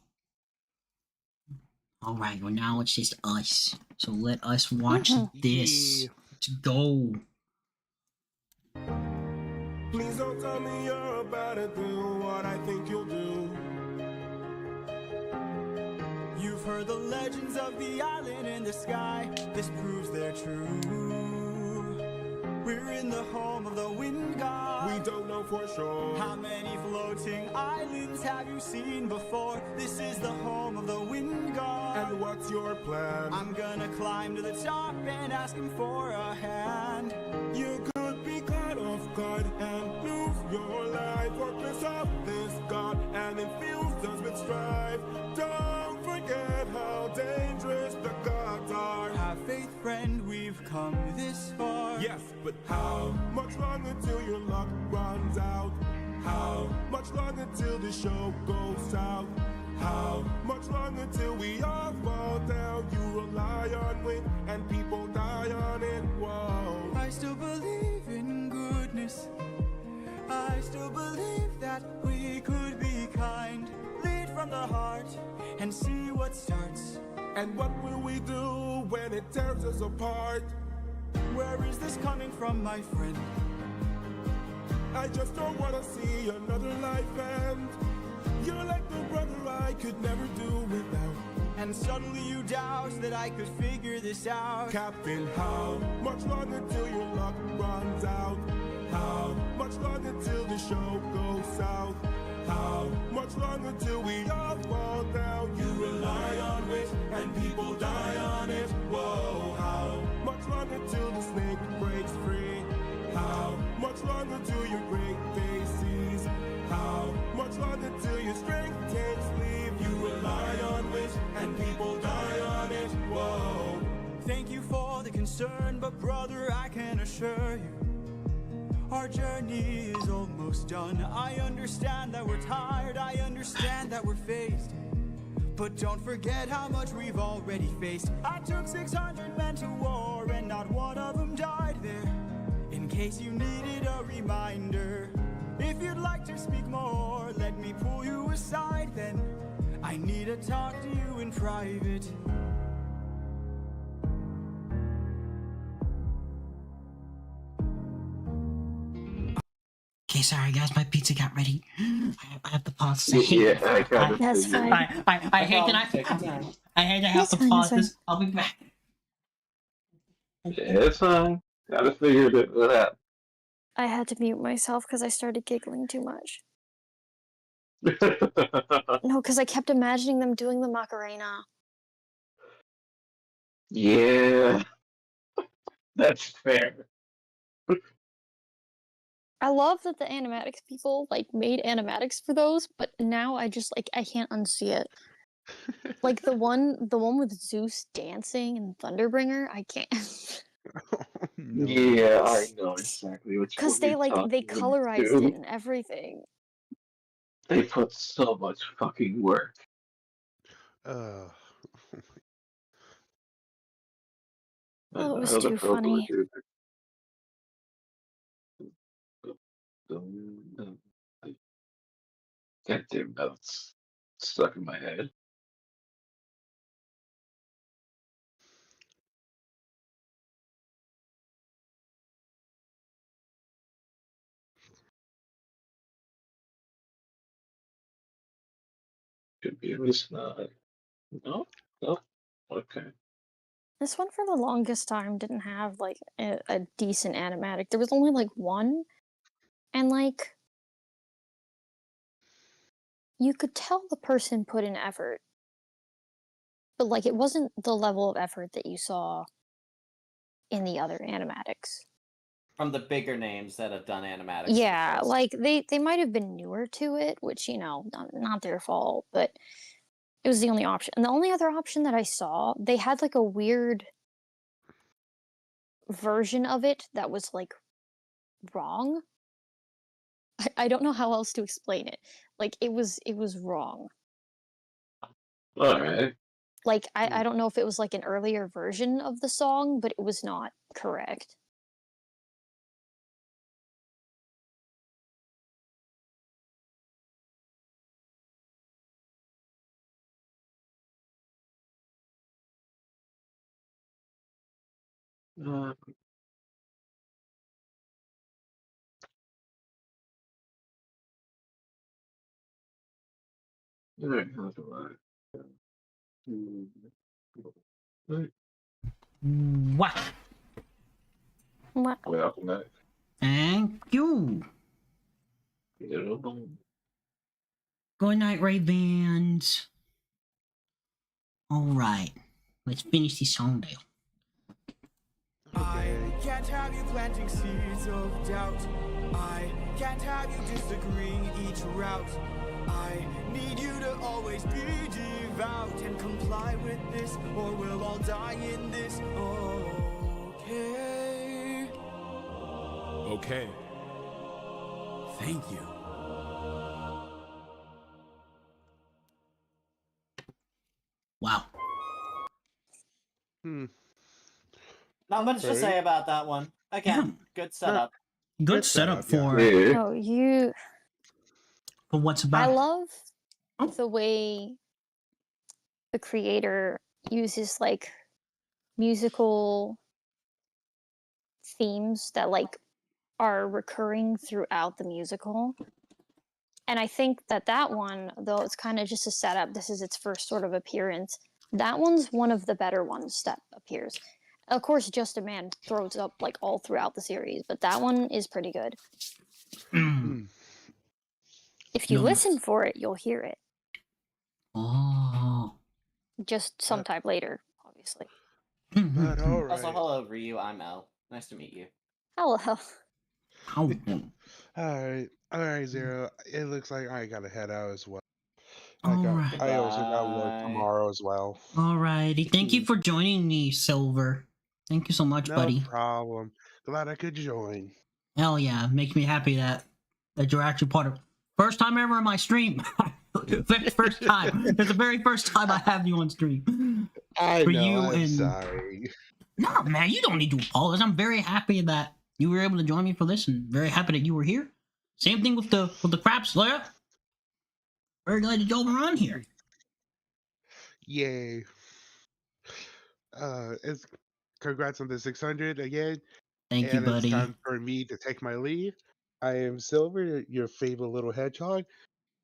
Alright, well now it's just us. So let us watch this. Let's go. Please don't tell me you're about to do what I think you'll do. You've heard the legends of the island in the sky. This proves they're true. We're in the home of the wind god. We don't know for sure. How many floating islands have you seen before? This is the home of the wind god. And what's your plan? I'm gonna climb to the top and ask him for a hand. You could be caught off guard and lose your life. Fortress of this god, and infused us with strife. Don't forget how dangerous the gods are. Have faith, friend, we've come this far. Yes, but how much longer till your luck runs out? How much longer till the show goes south? How much longer till we all fall down? You rely on wind and people die on it. Whoa. I still believe in goodness. I still believe that we could become the heart and see what starts. And what will we do when it tears us apart? Where is this coming from, my friend? I just don't wanna see another life end. You're like the brother I could never do without. And suddenly you doubt that I could figure this out. Captain, how much longer till your luck runs out? How much longer till the show goes south? How much longer till we all fall down? You rely on wish and people die on it. Whoa, how much longer till the snake breaks free? How much longer till your great day sees? How much longer till your strength takes leave? You rely on wish and people die on it. Whoa. Thank you for the concern, but brother, I can assure you our journey is almost done. I understand that we're tired, I understand that we're phased, but don't forget how much we've already faced. I took 600 men to war and not one of them died there. In case you needed a reminder, if you'd like to speak more, let me pull you aside then. I need to talk to you in private. Okay, sorry guys, my pizza got ready. I have to pause. This. Yeah, I kind of. That's fine. I hate that I hate to have to pause this. I'll be back. Yeah, it's fine. Gotta figure it out. I had to mute myself because I started giggling too much. No, because I kept imagining them doing the Macarena. Yeah, that's fair. I love that the animatics people like made animatics for those, but now I just like I can't unsee it. Like the one with Zeus dancing and Thunderbringer, I can't. Yeah, I know exactly which one Because they you're like they talking colorized to. it and everything. They put so much fucking work. Oh, it was too funny. God damn, that's stuck in my head. Could be at least not. No? No? Okay. This one for the longest time didn't have like a decent animatic. There was only like one, and like you could tell the person put in effort, but like it wasn't the level of effort that you saw in the other animatics. From the bigger names that have done animatics. Yeah, like they might have been newer to it, which you know, not their fault, but it was the only option. And the only other option that I saw, they had like a weird version of it that was like wrong. I don't know how else to explain it. Like it was wrong. Alright. Like I don't know if it was like an earlier version of the song, but it was not correct. Alright, how do I? What? What? Welcome back. Thank you. Good night, Ray-Bans. Alright, let's finish this song now. I can't have you planting seeds of doubt. I can't have you disagreeing each route. I need you to always be devout and comply with this, or we'll all die in this. Okay. Okay. Thank you. Wow. Not much to say about that one. Again, good setup. Good setup for Oh, you. for what's I about. love the way the creator uses like musical themes that like are recurring throughout the musical. And I think that one, though it's kind of just a setup, this is its first sort of appearance. That one's one of the better ones that appears. Of course, Just a Man throws up like all throughout the series, but that one is pretty good. If you listen for it, you'll hear it. Oh. Just sometime later, obviously. But all right. Also, hello, Ryu. I'm El. Nice to meet you. Hello. All right, Zero. It looks like I gotta head out as well. Alright. I also got work tomorrow as well. Alrighty. Thank you for joining me, Silver. Thank you so much, No buddy. problem. Glad I could join. Hell yeah. Makes me happy that you're actually part of first time ever in my stream. First time. It's the very first time I have you on stream. I For know, you I'm and sorry. No, man, you don't need to apologize. I'm very happy that you were able to join me for this, and very happy that you were here. Same thing with the Crap Slayer. Very glad that y'all were on here. Yay. It's congrats on the 600 again. Thank you, and buddy. It's time for me to take my leave. I am Silver, your favorite little hedgehog,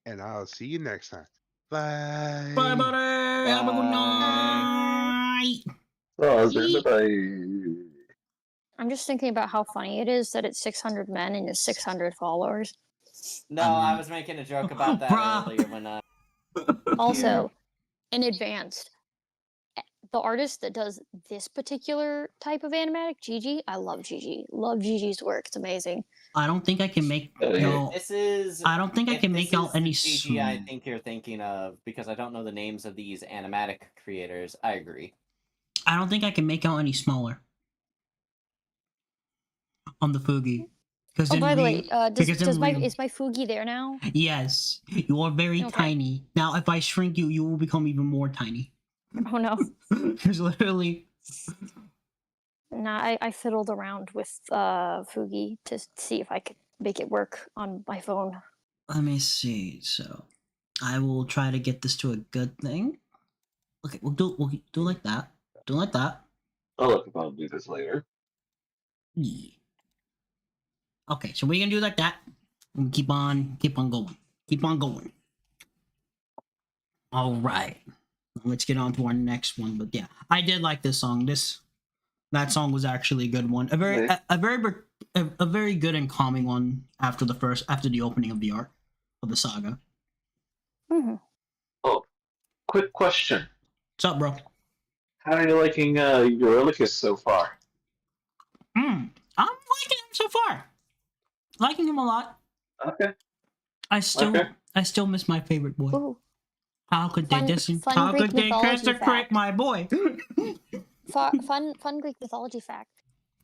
and I'll see you next time. Bye. Bye, buddy. Have a good night. I'm just thinking about how funny it is that it's 600 men and it's 600 followers. No, I was making a joke about that earlier when I. Also, in advance, the artist that does this particular type of animatic, Gigi, I love Gigi. Love Gigi's work. It's amazing. I don't think I can make This is. I don't think I can make out any CG I think you're thinking of because I don't know the names of these animatic creators. I agree. I don't think I can make out any smaller on the Fugi. Oh, by the way, is my Fugi there now? Yes, you are very tiny. Now, if I shrink you, you will become even more tiny. Oh no! Because literally. Nah, I fiddled around with Fugi to see if I could make it work on my phone. Let me see. So, I will try to get this to a good thing. Okay, we'll do like that. Do like that. I'll do this later. Yeah. Okay, so we're gonna do like that. And keep on going. Keep on going. All right. Let's get on to our next one. But yeah, I did like this song. That song was actually a good one. A very good and calming one after the opening of the arc of the saga. Mm-hmm. Oh, quick question. What's up, bro? How are you liking Eurylochus so far? I'm liking him so far. Liking him a lot. Okay. I still miss my favorite boy. Ooh. How could they desecrate my boy? Fun Greek mythology fact.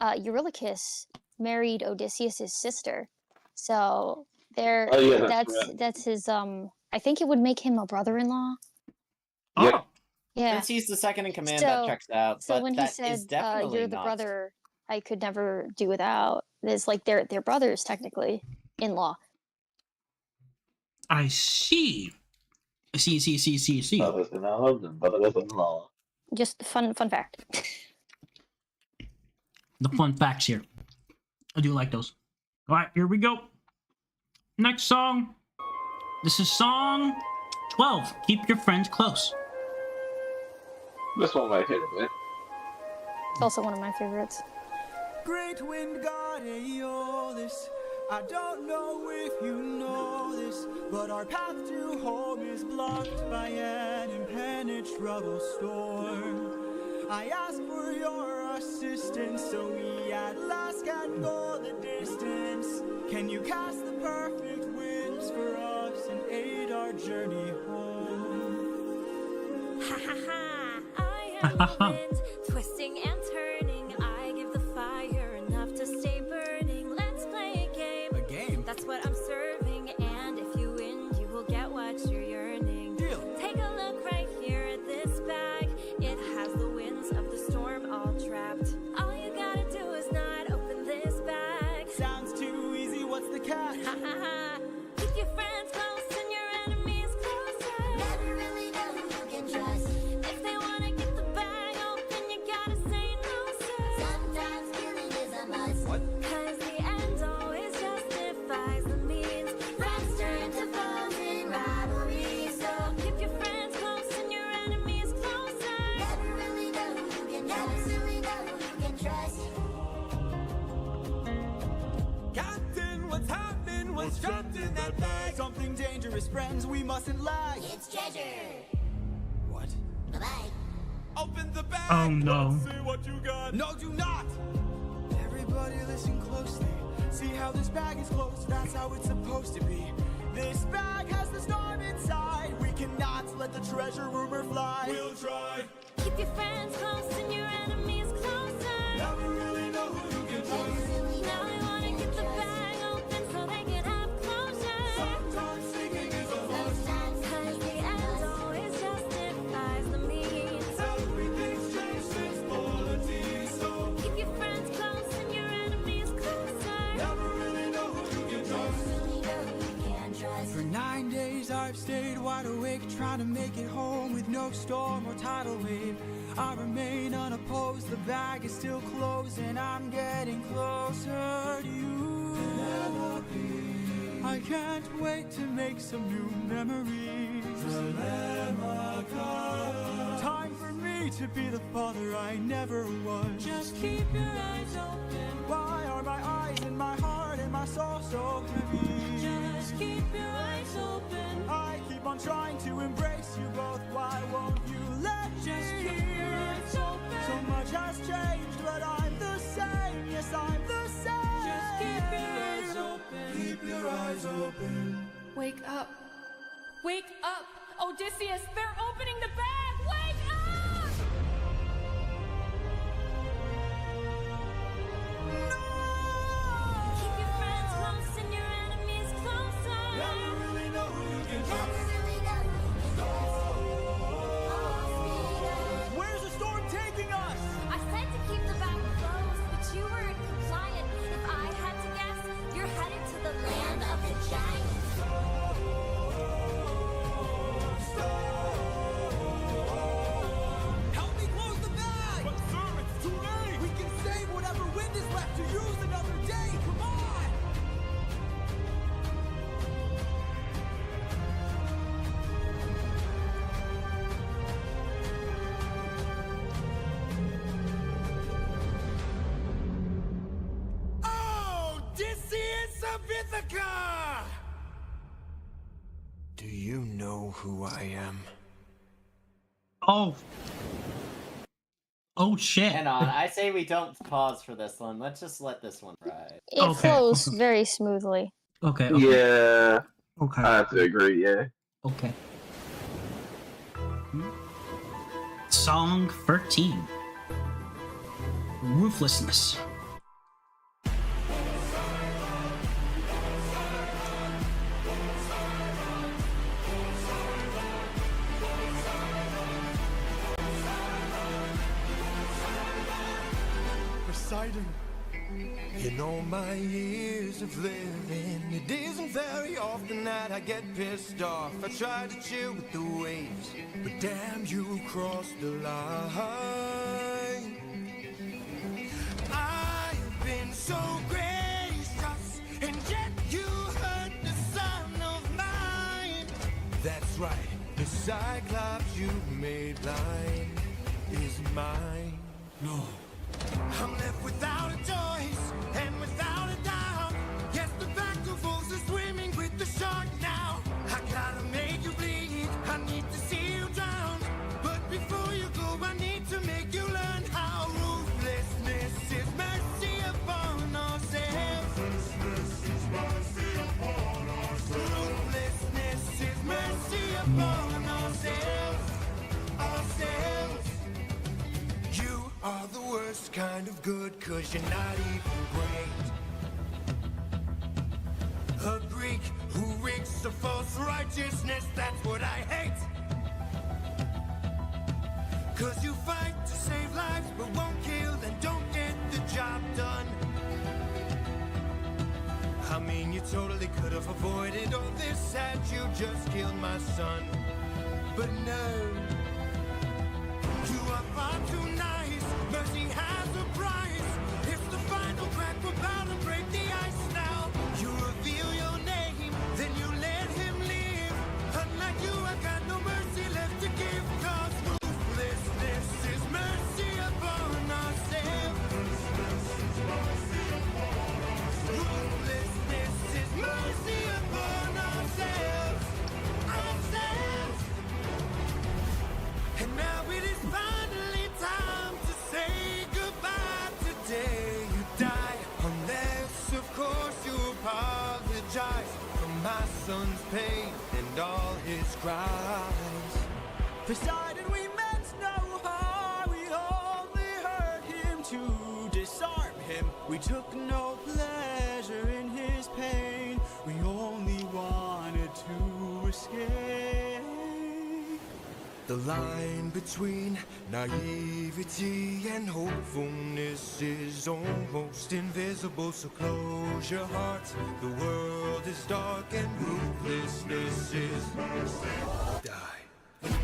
Eurylochus married Odysseus' sister. So that's his I think it would make him a brother-in-law. Yeah. Yeah. Since he's the second in command, that checks out. So but when he that said is definitely you're the not... brother I could never do without, it's like they're brothers technically in law. I see. See. Brothers-in-law. Just fun fact. The fun facts here. I do like those. All right, here we go. Next song. This is song 12. Keep your friends close. This one might hit a bit. It's also one of my favorites. Great wind god Aeolus, I don't know if you know this, but our path to home is blocked by an impenetrable storm. I ask for your assistance so we at last can go the distance. Can you cast the perfect winds for us and aid our journey home? Ha ha ha! I am the wind, twisting and turning. I give the fire enough to stay burning. Let's play a game. A game? That's what I'm serving, and if you win, you will get what you're yearning. Deal. Take a look right here at this bag. It has the winds of the storm all trapped. All you gotta do is not open this bag. Sounds too easy, what's the catch? Ha ha ha! Keep your friends close and your enemies closer. friends, we mustn't lag. It's treasure. What? Bye-bye. Open the bag. Oh no. Let's see what you got. No, do not. Everybody listen closely. See how this bag is closed. That's how it's supposed to be. This bag has the storm inside. We cannot let the treasure rumor fly. We'll try. Keep your friends close and your enemies closer. Never really know who you can trust. Now I wanna get the bag open so they can have closure. Sometimes thinking is a must. Cause the end always justifies the means. Everything's changed since polity, so Keep your friends close and your enemies closer. never really know who you can trust. For 9 days I've stayed wide awake, trying to make it home with no storm or tidal wave. I remain unopposed, the bag is still closed, and I'm getting closer to you. I can't wait to make some new memories. Time for me to be the father I never was. Just keep your eyes open. Why are my eyes and my heart and my soul so heavy? Just keep your eyes open. I keep on trying to embrace you both. Why won't you let me? Just keep your eyes open. So much has changed, but I'm the same. Yes, I'm the same. Just keep your eyes open. Keep your eyes open. Wake up. Wake up. Odysseus, they're opening the bag. Wake up! Keep your friends close and your enemies closer. Never really know who you can trust. Where's the storm taking us? I said to keep the bag closed, but you weren't compliant. If I had to guess, you're headed to the land of the giants. Help me close the bag! But sir, it's too late! We can save whatever wind is left to use another day! Come on! Oh, Odysseus of Ithaca! Do you know who I am? Oh. Oh shit. Hang on, I say we don't pause for this one. Let's just let this one ride. It Okay. flows very smoothly. Okay. Yeah, Okay. I have to agree. Yeah. Okay. Song 13. Ruthlessness. Poseidon. In all my years of living, it isn't very often that I get pissed off. I try to chill with the waves, but damn, you crossed the line. I've been so gracious, and yet you hurt the son of mine. That's right, the Cyclops you made blind is mine. No. I'm left without a choice and without a doubt. Yes, the battle force is swimming with the shark now. I gotta make you bleed. I need to see you drown. But before you go, I need to make you learn how ruthlessness is mercy upon ourselves. Ruthlessness is mercy upon ourselves. Ruthlessness is mercy upon ourselves. Ourselves. You are the worst kind of good, 'cause you're not even great. A Greek who reeks of false righteousness, that's what I hate. 'Cause you fight to save lives, but won't kill and don't get the job done. I mean, you totally could have avoided all this had you just killed my son. But no. You are far too nice. Mercy has a price. It's the final crack. We're about to break the ice now. You reveal your name, then you let him live. Unlike you, I got no mercy left to give. 'Cause ruthlessness is mercy upon ourselves. Ruthlessness is mercy upon ourselves. pain and all his crimes. Poseidon we meant no harm, we only hurt him to disarm him. We took no pleasure in his pain, we only wanted to escape. The line between naivety and hopefulness is almost invisible, so close your heart. The world is dark and ruthlessness is die.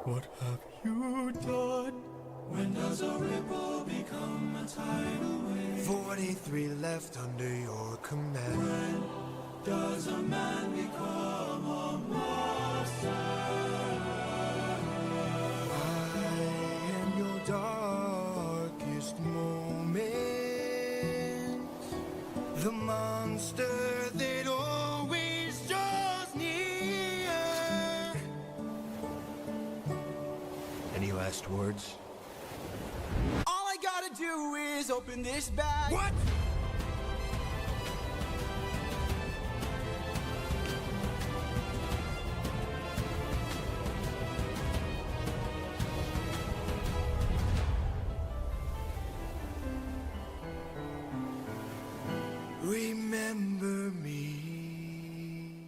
What have you done? When does a ripple become a tidal wave? 43 left under your command. When does a man become a monster? I am your darkest moment. The monster that always draws near. Any last words? All I gotta do is open this bag. What? Remember me.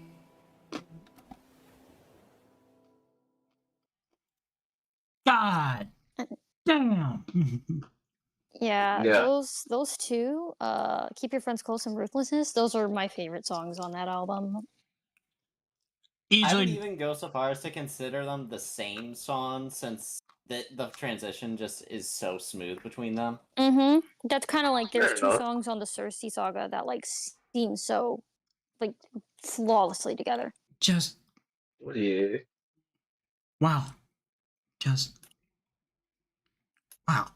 God damn. Yeah, Yeah. those two, Keep Your Friends Close and Ruthlessness, those are my favorite songs on that album. I would even go so far as to consider them the same song, since the transition just is so smooth between them. Mm-hmm. That's kind of like there's Fair two enough. songs on the Cersei saga that like seem so like flawlessly together. Just Yeah. wow. Just wow.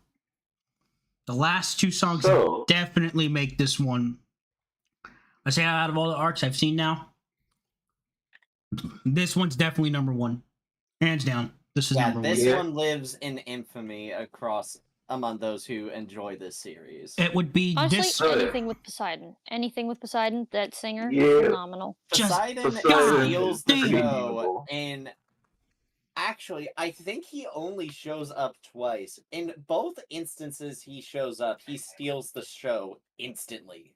The last two songs So- definitely make this one. I say out of all the arcs I've seen now, this one's definitely number one. Hands down. This is Yeah, number this one. one lives in infamy among those who enjoy this series. It would be Honestly, this. anything with Poseidon. Anything with Poseidon, that singer, Yeah. phenomenal. Poseidon Poseidon steals is the pretty show, memeable. and actually, I think he only shows up twice. In both instances he shows up, he steals the show instantly.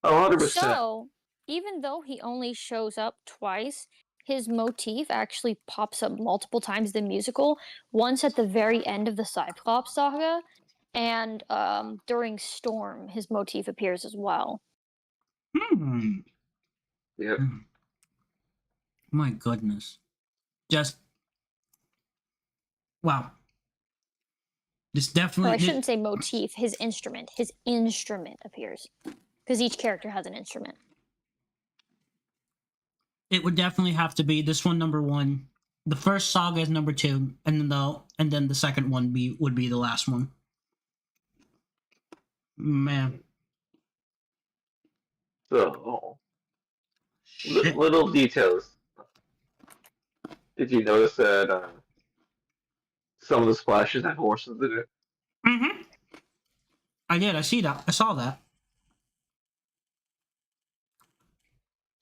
100%. So, even though he only shows up twice, his motif actually pops up multiple times in the musical. Once at the very end of the Cyclops saga, and during Storm, his motif appears as well. Hmm. Yep. My goodness. Just wow. This Or definitely. I shouldn't say motif, his instrument. His instrument appears. Because each character has an instrument. It would definitely have to be this one number one. The first saga is number two, and then the second one would be the last one. Man. So, little details. Did you notice that some of the splashes have horses in it? Mm-hmm. I did. I see that. I saw that.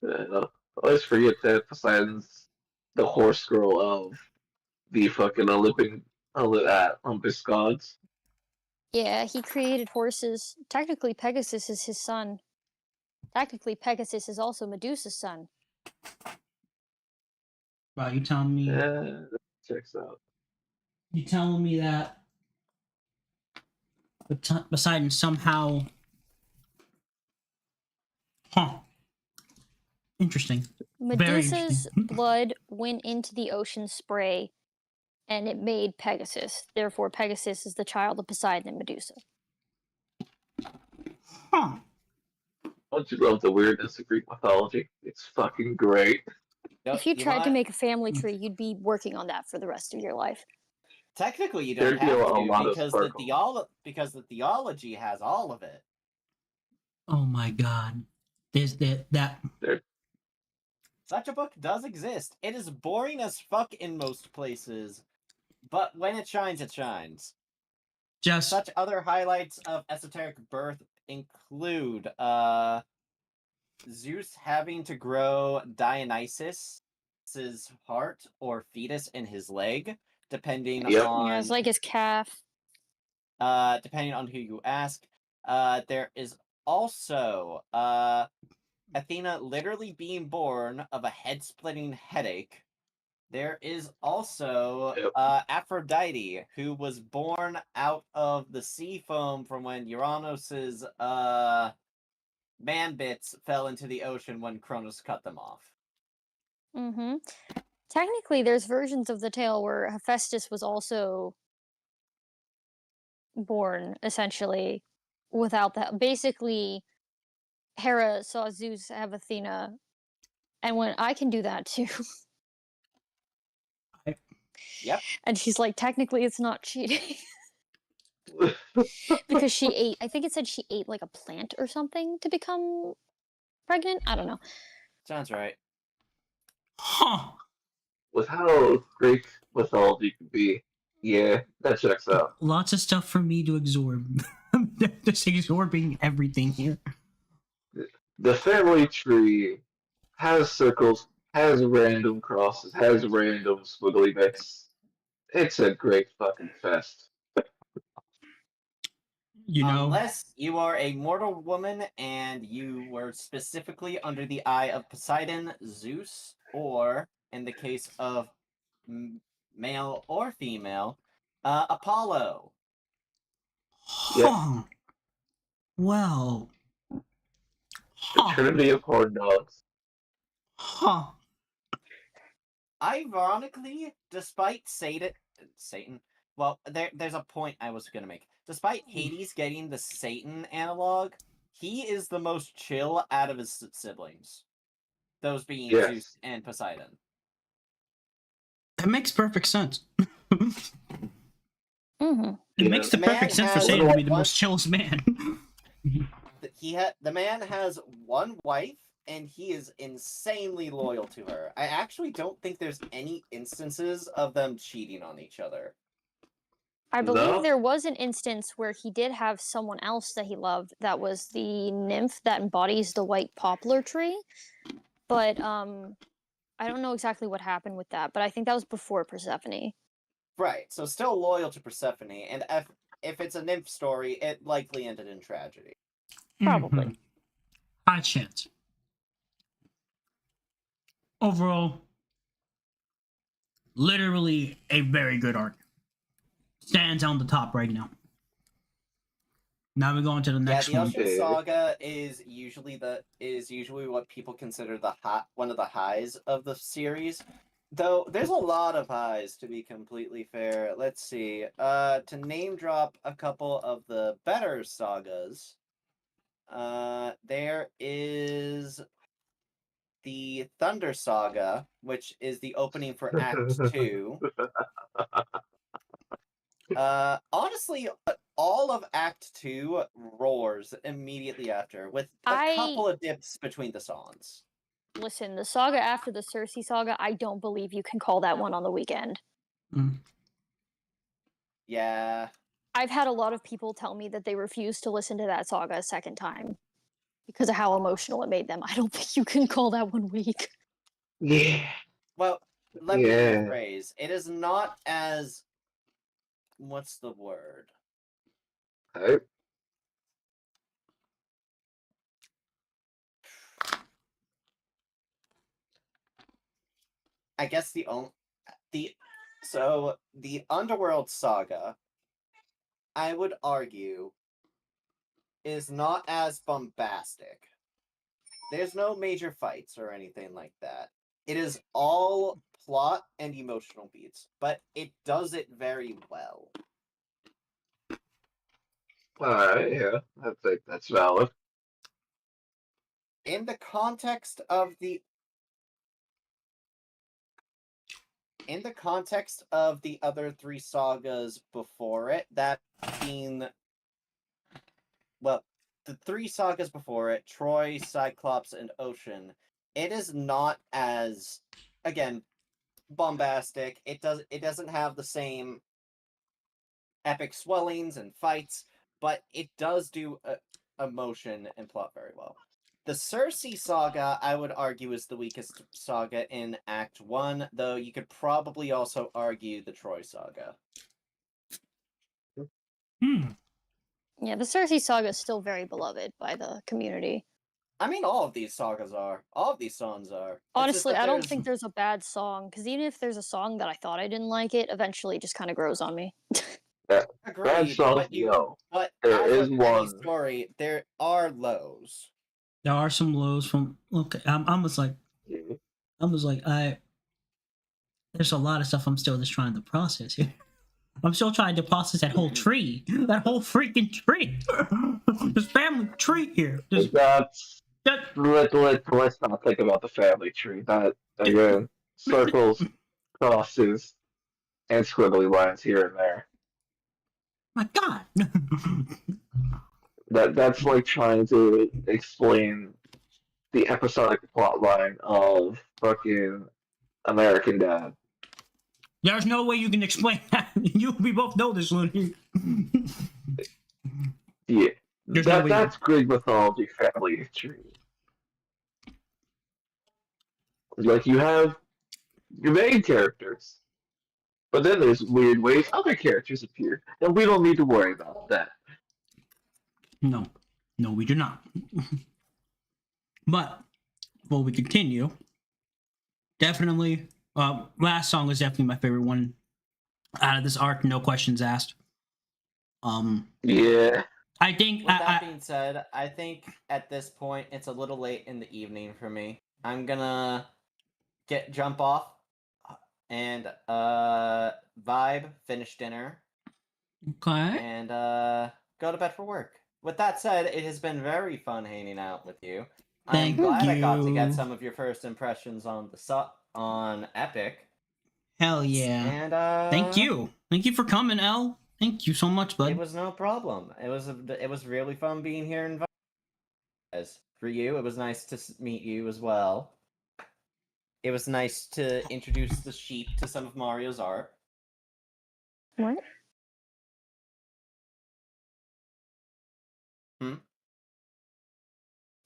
I always forget that Poseidon's the horse girl of the fucking Olympus gods. Yeah, he created horses. Technically, Pegasus is his son. Technically, Pegasus is also Medusa's son. Wow, you telling me? Yeah, that checks out. You telling me that Poseidon somehow? Huh. Interesting. Very Medusa's interesting. blood went into the ocean spray, and it made Pegasus. Therefore, Pegasus is the child of Poseidon and Medusa. Huh. Don't you love the weirdness of Greek mythology? It's fucking great. If you tried to make a family tree, you'd be working on that for the rest of your life. Technically, you don't There'd be a have lot to of because sparkle. because the theology has all of it. Oh my god. That. Such a book does exist. It is boring as fuck in most places, but when it shines, it shines. Just such other highlights of esoteric birth include Zeus having to grow Dionysus's heart or fetus in his leg, depending on Yeah, it's like his calf. Depending on who you ask. There is also Athena literally being born of a head-splitting headache. There is also Aphrodite, who was born out of the sea foam from when Uranus's man bits fell into the ocean when Cronus cut them off. Mm-hmm. Technically, there's versions of the tale where Hephaestus was also born, essentially, without that. Basically, Hera saw Zeus have Athena, and went, I can do that too. Yep. And she's like, technically, it's not cheating. Because she ate, I think it said she ate like a plant or something to become pregnant. I don't know. Sounds right. Huh. With how Greek mythology can be, yeah, that checks out. Lots of stuff for me to absorb. Just absorbing everything here. The family tree has circles, has random crosses, has random squiggly bits. It's a great fucking fest. You know, unless you are a mortal woman and you were specifically under the eye of Poseidon, Zeus, or in the case of male or female, Apollo. Huh. Well. The Trinity of Horn Dogs. Huh. Ironically, despite Satan, well, there's a point I was gonna make. Despite Hades getting the Satan analog, he is the most chill out of his siblings. Those being Zeus and Poseidon. That makes perfect sense. Mm-hmm. It makes the perfect sense for Satan to be the most chillest man. The man has one wife, and he is insanely loyal to her. I actually don't think there's any instances of them cheating on each other. I believe there was an instance where he did have someone else that he loved that was the nymph that embodies the white poplar tree. But I don't know exactly what happened with that, but I think that was before Persephone. Right, so still loyal to Persephone, and if it's a nymph story, it likely ended in tragedy. Probably. Mm-hmm. High chance. Overall, literally a very good arc. Stands on the top right now. Now we go on to the next one. one. The Ocean Saga is usually what people consider one of the highs of the series. Though there's a lot of highs, to be completely fair. Let's see. To name drop a couple of the better sagas, there is the Thunder Saga, which is the opening for Act 2. Honestly, all of Act 2 roars immediately after, with a couple of dips between the songs. Listen, the saga after the Circe saga, I don't believe you can call that one on the weekend. Yeah. I've had a lot of people tell me that they refuse to listen to that saga a second time because of how emotional it made them. I don't think you can call that one weak. Yeah. Well, let me rephrase. It is not as... What's the word? I guess the Underworld Saga, I would argue, is not as bombastic. There's no major fights or anything like that. It is all plot and emotional beats, but it does it very well. Yeah, I think that's valid. In the context of the other three sagas before it, that being, well, the 3 sagas before it, Troy, Cyclops, and Ocean, it is not as, again, bombastic. It doesn't have the same epic swellings and fights, but it does do emotion and plot very well. The Cersei saga, I would argue, is the weakest saga in Act 1, though you could probably also argue the Troy saga. Yeah, the Cersei saga is still very beloved by the community. I mean, all of these sagas are. All of these songs are. Honestly, I don't think there's a bad song, because even if there's a song that I thought I didn't like it, eventually it just kind of grows on me. Bad Agreed, songs, but there as is with one. any story, there are lows. There are some lows from. Okay, I'm just like, there's a lot of stuff I'm still just trying to process here. I'm still trying to process that whole tree, that whole freaking tree, this family tree here. Let's not think about the family tree. That again, circles, crosses, and squiggly lines here and there. My God. That's like trying to explain the episodic plot line of fucking American Dad. There's no way you can explain that. We both know this, Looney. Yeah, no that's Greek mythology family tree. Like you have your main characters, but then there's weird ways other characters appear, and we don't need to worry about that. No, we do not. But before we continue, definitely, last song is definitely my favorite one out of this arc. No questions asked. Yeah. I think. With that being said, I think at this point it's a little late in the evening for me. I'm gonna jump off and vibe, finish dinner. Okay. And go to bed for work. With that said, it has been very fun hanging out with you. Thank I'm glad I got to you. get some of your first impressions on on Epic. Hell yeah. And thank you for coming, El. Thank you so much, bud. It was no problem. It was really fun being here in As for you, it was nice to meet you as well. It was nice to introduce the sheep to some of Mario's art. What?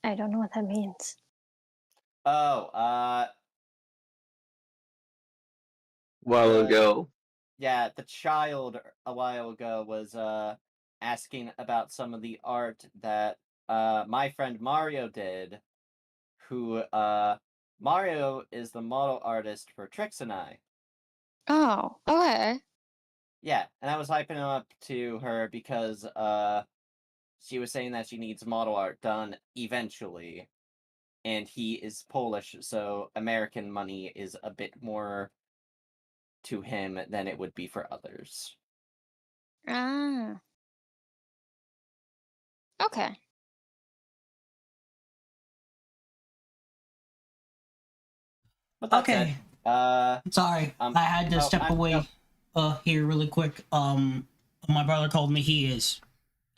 I don't know what that means. Oh, while ago. Yeah, the child a while ago was asking about some of the art that my friend Mario did, who Mario is the model artist for Trix and I. Oh, okay. Yeah, and I was hyping him up to her because she was saying that she needs model art done eventually, and he is Polish, so American money is a bit more to him than it would be for others. Ah. Okay. But that's okay. it. Sorry, I had to step away here really quick. My brother told me he is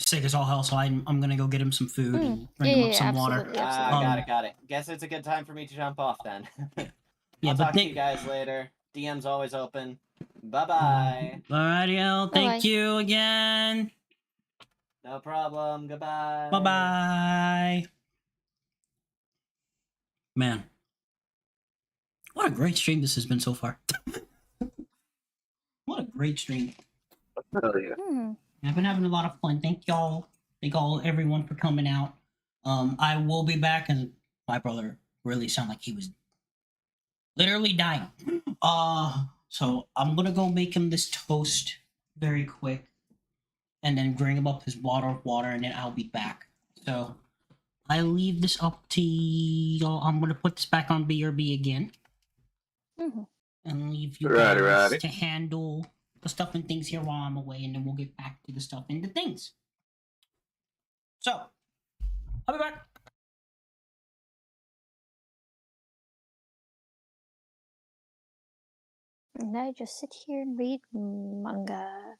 sick as all hell, so I'm gonna go get him some food and bring him up some water. Got it. Guess it's a good time for me to jump off then. Yeah, I'll but talk to you guys later. DM's always open. Bye-bye. Alrighty, El. Thank Bye-bye. you again. No problem. Goodbye. Bye-bye. Man. What a great stream this has been so far. What a great stream. Hell yeah. I've been having a lot of fun. Thank y'all. Thank all everyone for coming out. I will be back, and my brother really sounded like he was literally dying. So I'm gonna go make him this toast very quick, and then bring him up his water, and then I'll be back. So I leave this up to y'all. I'm gonna put this back on BRB again, and leave you guys to handle the stuff and things here while I'm away, and then we'll get back to the stuff and the things. So I'll be back. And I just sit here and read manga.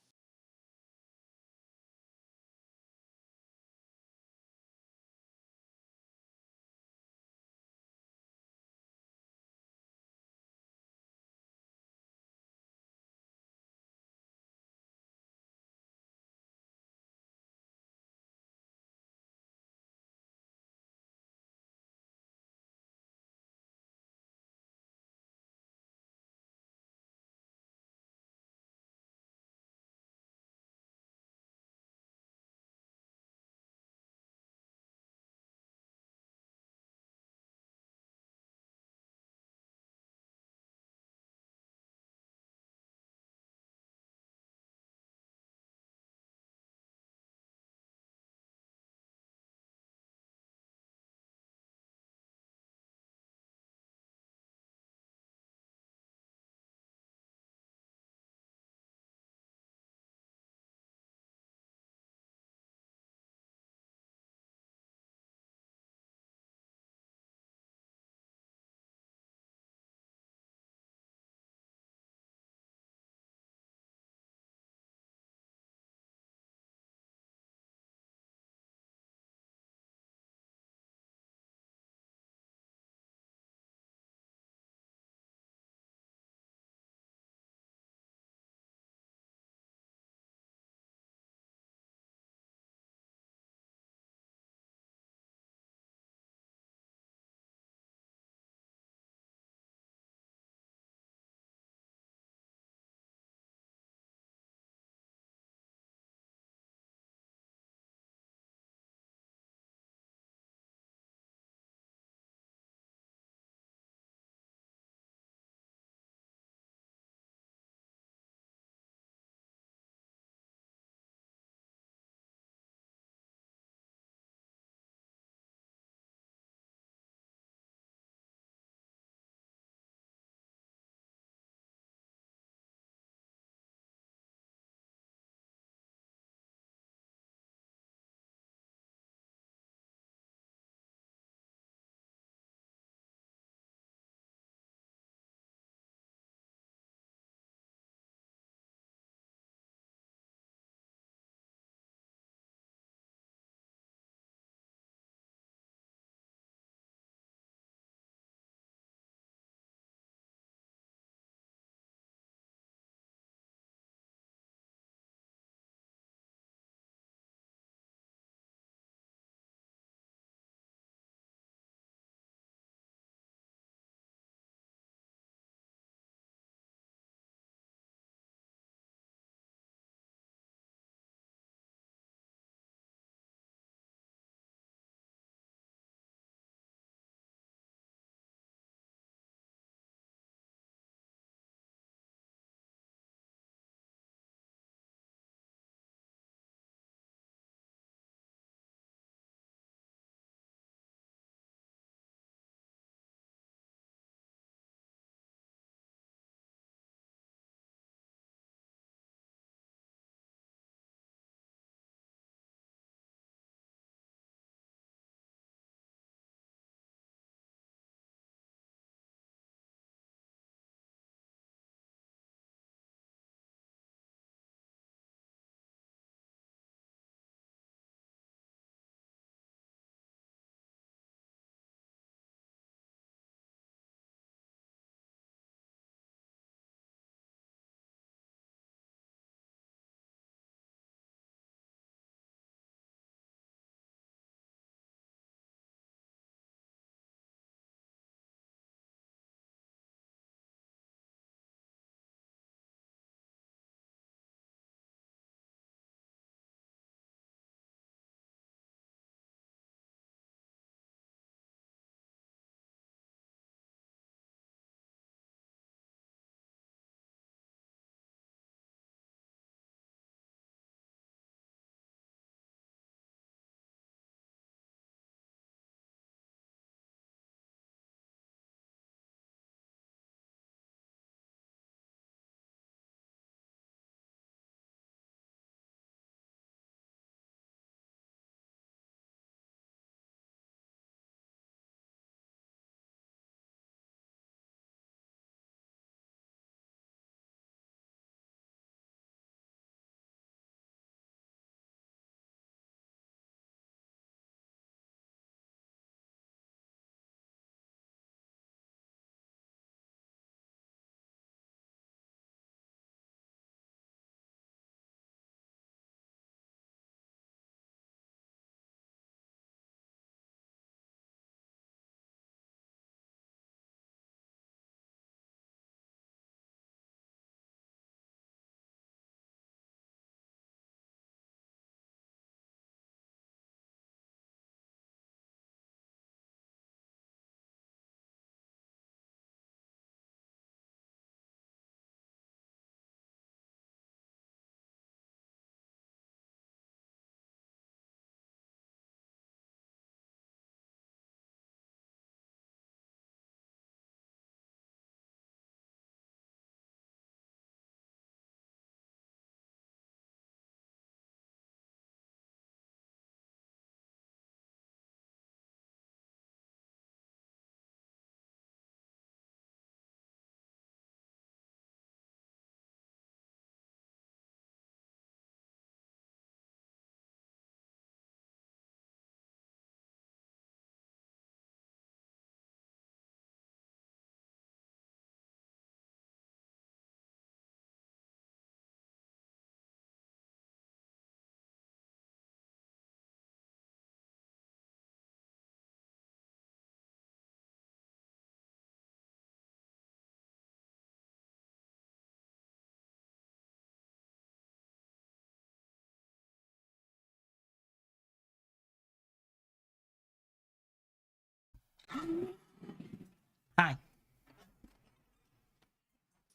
Hi.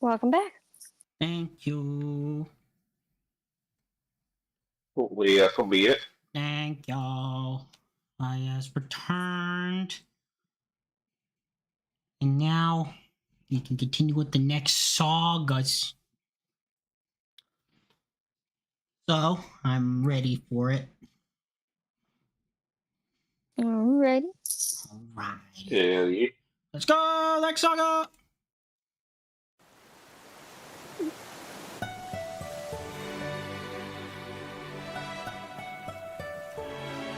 Welcome back. Thank you. Hopefully that's gonna be it. Thank y'all. I has returned. And now we can continue with the next sagas. So I'm ready for it. Alright. Alright. Yeah. Let's go! Next saga!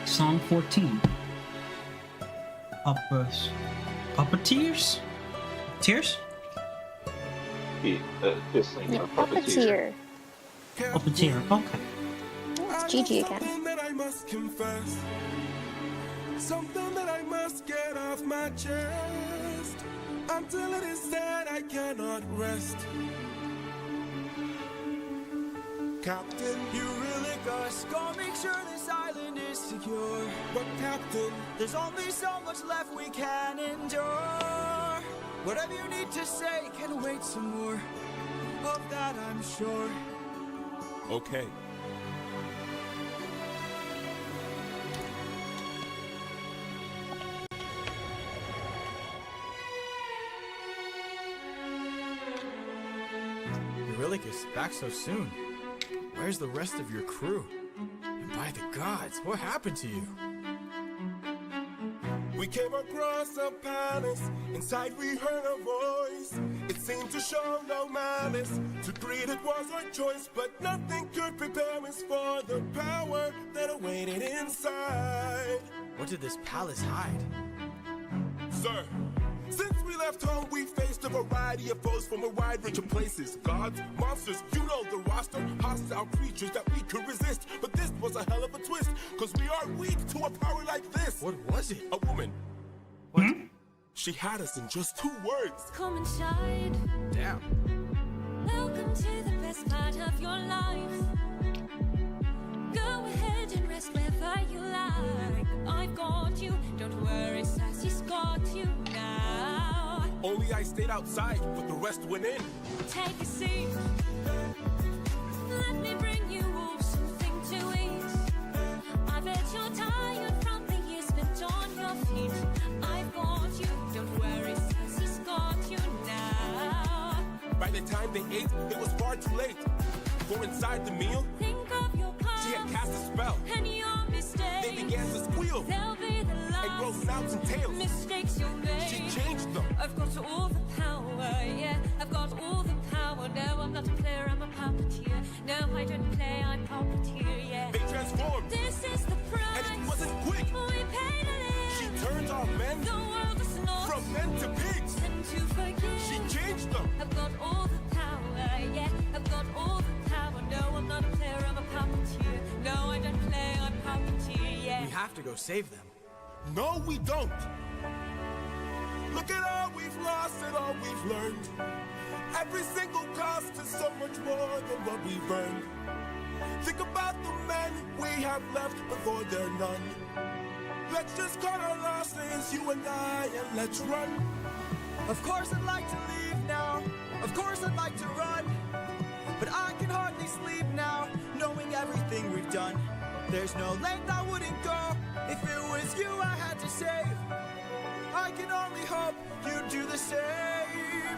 Song 14. Puppeteers? Tears? Puppeteer. Puppeteer, okay. It's Gigi again. Something that I must confess. Something that I must get off my chest. Until it is said I cannot rest. Captain, you really gotta make sure this island is secure. But Captain, there's only so much left we can endure. Whatever you need to say can wait some more. Of that I'm sure. Okay. Eurylicus, back so soon. Where's the rest of your crew? And by the gods, what happened to you? We came across a palace. Inside we heard a voice. It seemed to show no malice. To greet it was our choice, but nothing could prepare us for the power that awaited inside. What did this palace hide? Sir, since we left home, we faced a variety of foes from a wide range of places. Gods, monsters, you know the roster. Hostile creatures that we could resist. But this was a hell of a twist, cause we are weak to a power like this. What was it? A woman. What? She had us in just 2 words. Come inside. Damn. Welcome to the best part of your life. Go ahead and rest wherever you like. I've got you. Don't worry, Sassy's got you now. Only I stayed outside, but the rest went in. Take a seat. Let me bring you all something to eat. I bet you're tired from the years spent on your feet. I've got you. Don't worry, Sassy's got you now. By the time they ate, it was far too late. For inside the meal, think of your past. She had cast a spell. And your mistakes. They began to squeal. They'll be the last. And grow snouts and tails. Mistakes you made. She changed them. I've got all the power, yeah. I've got all the power. No, I'm not a player, I'm a puppeteer. No, I don't play, I'm puppeteer, yeah. They transformed. This is the price. And it wasn't quick. We paid a live. She turned our men. The world is not. From men to pigs. And to forgive. She changed them. I've got all the power, yeah. I've got all the power. No, I'm not a player, I'm a puppeteer. No, I don't play, I'm puppeteer, yeah. We have to go save them. No, we don't. Look at all we've lost and all we've learned. Every single cost is so much more than what we've earned. Think about the men we have left before they're none. Let's just cut our losses, you and I, and let's run. Of course I'd like to leave now. Of course I'd like to run. But I can hardly sleep now, knowing everything we've done. There's no length I wouldn't go if it was you I had to save. I can only hope you'd do the same.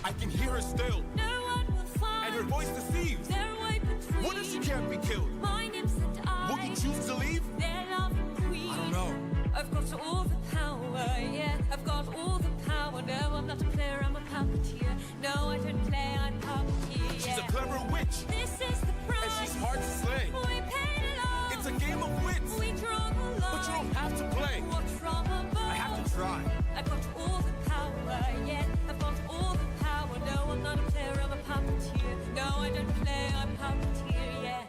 I can hear her still. No one will find. And her voice deceives. Their way between. What if she can't be killed? My name's and I. Will you choose to leave? Their loving queen. I don't know. I've got all the power, yeah. I've got all the power. No, I'm not a player, I'm a puppeteer. No, I don't play, I'm puppeteer, yeah. She's a clever witch. This is the price. And she's hard to slay. We paid it all. It's a game of wits. We draw the line. But you don't have to play. Watch from above. I have to try. I've got all the power, yeah. I've got all the power. No, I'm not a player, I'm a puppeteer. No, I don't play, I'm puppeteer, yeah.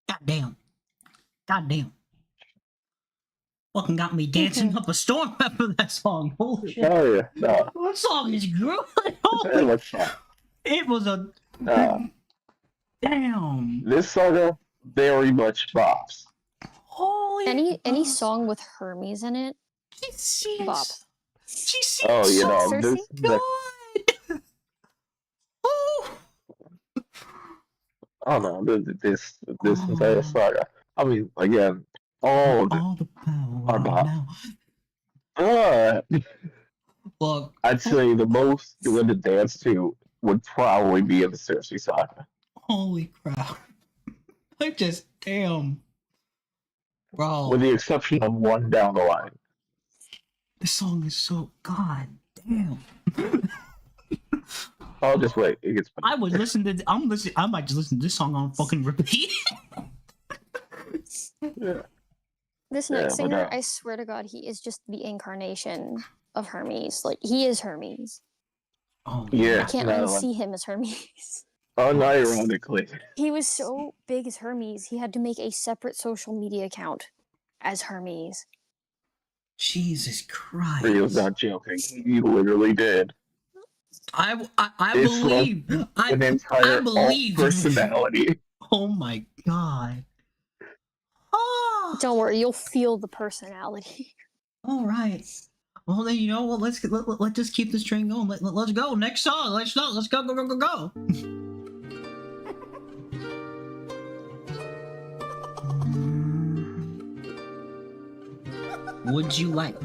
Goddamn. Goddamn. Fucking got me dancing up a storm after that song. Holy shit. Oh yeah, no. That song is good. It was fun. It was a... No. Damn. This saga very much bops. Holy any song with Hermes in it, bop. She sings Oh, you so know, Cersei? good. Oh. Oh no, this entire saga. I mean, again, all of it All the power are bops. now. But Look, I'd say the most good to dance to would probably be in the Cersei saga. holy crap! I just damn, bro. With the exception of one down the line. This song is so god damn. I'll just wait. It gets better. I would listen to. I'm listening. I might just listen to this song on fucking repeat. Yeah. This next singer, I swear to God, he is just the incarnation of Hermes. Like, he is Hermes. Oh, yeah. I can't unsee him as Hermes. Unironically. He was so big as Hermes, he had to make a separate social media account as Hermes. Jesus Christ. Rio's not joking. He literally did. I believe. An entire believe. personality. Oh my god. Oh. Don't worry, you'll feel the personality. All right. Well, then you know what? Let's just keep this train going. Let's go. Next song. Let's go. Let's go. Go. Go. Go. Go. Would you like?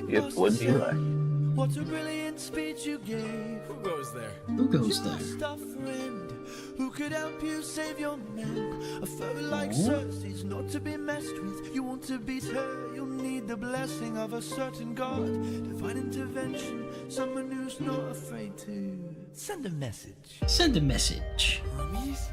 Yes, would you like? What a brilliant speech you gave. Who goes there? Who goes there? Just a friend who could help you save your men. A foe like Cersei's not to be messed with. You want to beat her, you'll need the blessing of a certain god. Divine intervention, someone who's not afraid to send a message. Send a message. Hermes?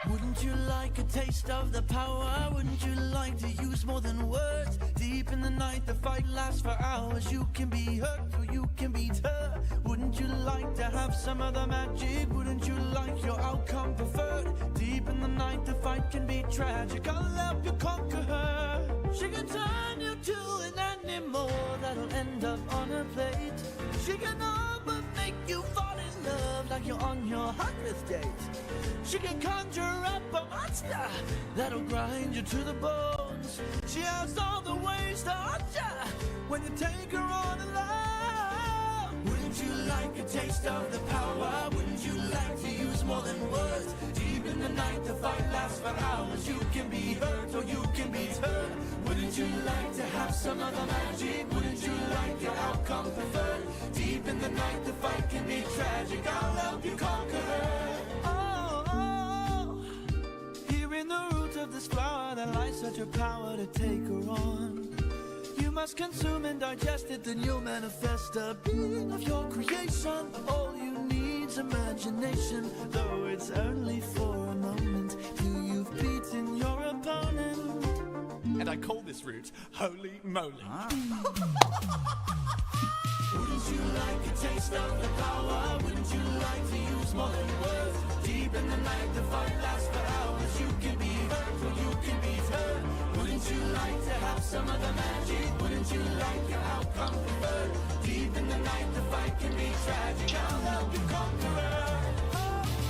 Wouldn't you like a taste of the power? Wouldn't you like to use more than words? Deep in the night, the fight lasts for hours. You can be hurt or you can beat her. Wouldn't you like to have some of the magic? Wouldn't you like your outcome preferred? Deep in the night, the fight can be tragic. I'll help you conquer her. She can turn you to an animal that'll end up on a plate. She can all but make you fall in love like you're on your 100th date. She can conjure up a monster that'll grind you to the bones. She has all the ways to haunt you when you take her on alone. Wouldn't you like a taste of the power? Wouldn't you like to use more than words? Deep in the night, the fight lasts for hours. You can be hurt or you can be hurt. Wouldn't you like to have some of the magic? Wouldn't you like your outcome preferred? Deep in the night, the fight can be tragic. I'll help you conquer her. In the root of this flower there lies such a power to take her on. You must consume and digest it, then you'll manifest a being of your creation. All you need's imagination, though it's only for a moment till you've beaten your opponent. And I call this route Holy Moly. Wouldn't you like a taste of the power? Wouldn't you like to use more than words? Deep in the night, the fight lasts for hours. You can be hurt or you can be hurt. Wouldn't you like to have some of the magic? Wouldn't you like your outcome preferred? Deep in the night, the fight can be tragic. I'll help you conquer her.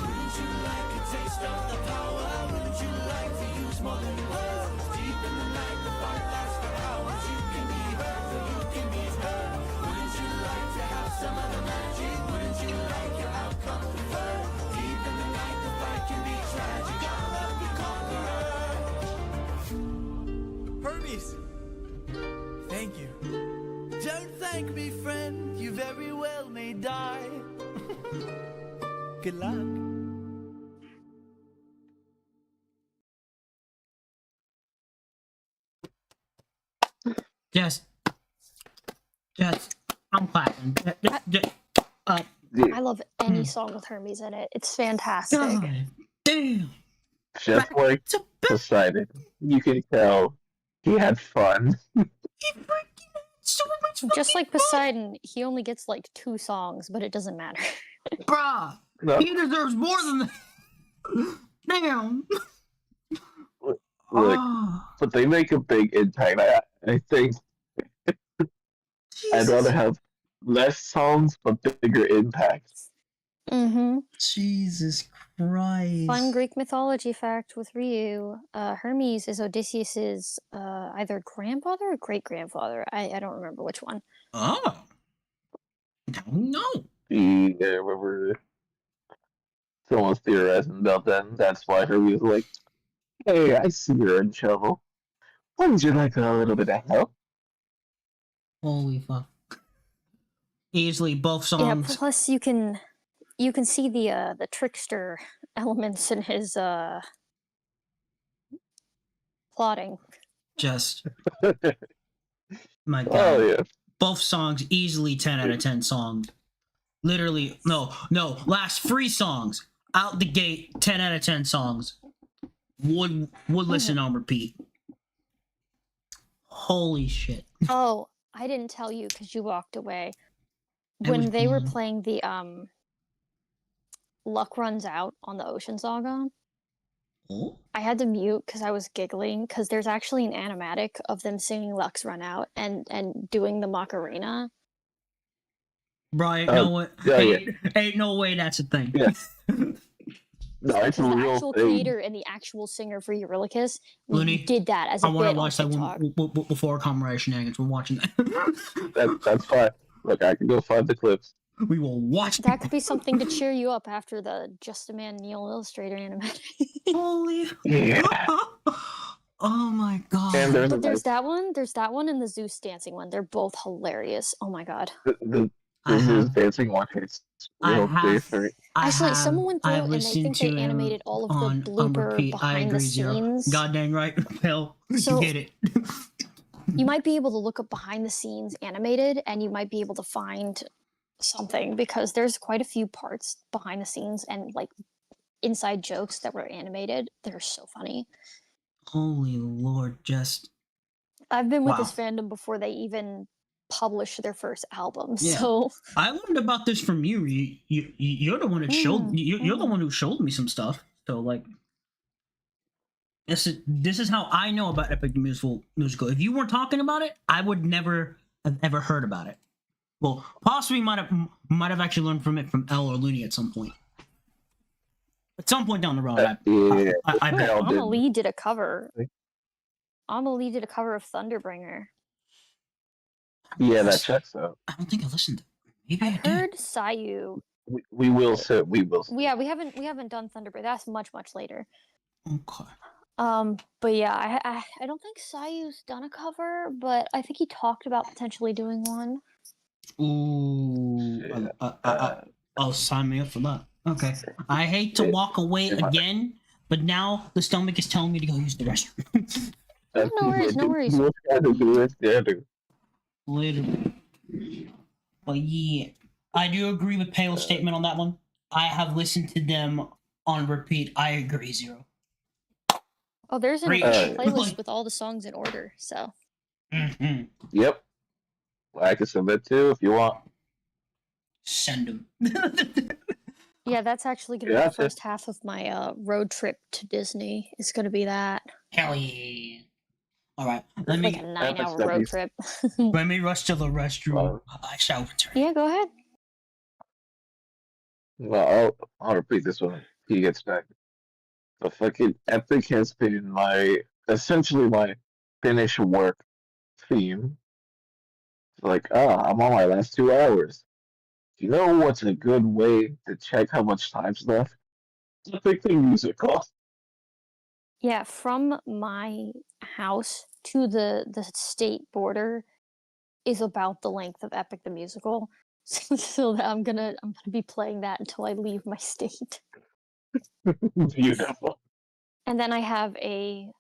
Wouldn't you like a taste of the power? Wouldn't you like to use more than words? Deep in the night, the fight lasts for hours. You can be hurt or you can be hurt. Wouldn't you like to have some of the magic? Wouldn't you like your outcome preferred? Deep in the night, the fight can be tragic. I'll help you conquer her. Hermes, thank you. Don't thank me, friend. You very well may die. Good luck. Yes. Yes. I'm clapping. I love any song with Hermes in it. It's fantastic. God damn. Just like Poseidon, you can tell he had fun. Just like Poseidon, he only gets like 2 songs, but it doesn't matter. Bruh, No. he deserves more than that. Damn. Like, but they make a big impact. I think I'd rather have less songs but bigger impacts. Mm-hmm. Jesus Christ. Fun Greek mythology fact with Ryu. Hermes is Odysseus's either grandfather or great grandfather. I don't remember which one. Oh. No. Yeah, I remember someone's theorizing about that, and that's why Herbie was like, "Hey, I see you're in trouble. Wouldn't you like a little bit of help?" Holy fuck. Easily both Yeah, songs. plus you can see the trickster elements in his plotting. Just my god. Oh yeah. Both songs easily 10 out of 10 songs. Literally, no, last 3 songs out the gate, 10 out of 10 songs. Would listen on repeat. Holy shit. Oh, I didn't tell you because you walked away. When they were playing the Luck Runs Out on the Ocean Saga, I had to mute because I was giggling because there's actually an animatic of them singing Luck's Run Out and doing the Macarena. Right, no way. Ain't no way that's a thing. Yeah. No, it's a The real actual thing. creator and the actual singer for Eurylochus Looney, did that as a I bit want to on watch that TikTok. one before Comrade Shenanigans. We're watching that. That's fine. Look, I can go find the clips. We will watch that. Could be something to cheer you up after the Just a Man Neil Illustrator animatic. Holy. Yeah. Oh my god. And but there's that one. There's that one and the Zeus dancing one. They're both hilarious. Oh my god. The Zeus dancing one is real different. Actually, someone went through and they think they animated all of the blooper behind the scenes. God dang right, Hell, So, you get it. You might be able to look up behind the scenes animated, and you might be able to find something because there's quite a few parts behind the scenes and like inside jokes that were animated. They're so funny. Holy Lord, just. I've been with this fandom before they even published their first album. Yeah. So I learned about this from you. You're the one that showed. You're the one who showed me some stuff. So like, this is how I know about Epic the Musical. If you weren't talking about it, I would never have ever heard about it. Well, possibly might have actually learned from it from L or Looney at some point. At some point down the road, I bet. Amelie did a cover. Amelie did a cover of Thunderbringer. Yeah, that checks out. I don't think I listened. Maybe I heard Sayu. We will see. We will see. Yeah, we haven't done Thunderbringer. That's much later. Okay. But yeah, I don't think Sayu's done a cover, but I think he talked about potentially doing one. Ooh. I'll sign me up for that. Okay. I hate to walk away again, but now the stomach is telling me to go use the restroom. No worries. Literally. But yeah, I do agree with Pale's statement on that one. I have listened to them on repeat. I agree, Zero. Oh, there's a playlist with all the songs in order, so. Mm-hmm. Yep. Well, I can send that too if you want. Send them. Yeah, that's actually going to be the first half of my road trip to Disney. It's going to be that. Hell yeah. All right. Like a 9-hour road trip. Let me rush to the restroom. I shall return. Yeah, go ahead. Well, I'll repeat this one. He gets back. The fucking Epic has been essentially my finish work theme. Like, I'm on my last 2 hours. You know what's a good way to check how much time's left? Epicthemusical. Yeah, from my house to the state border is about the length of Epic the Musical. So I'm gonna be playing that until I leave my state. Beautiful. And then I have a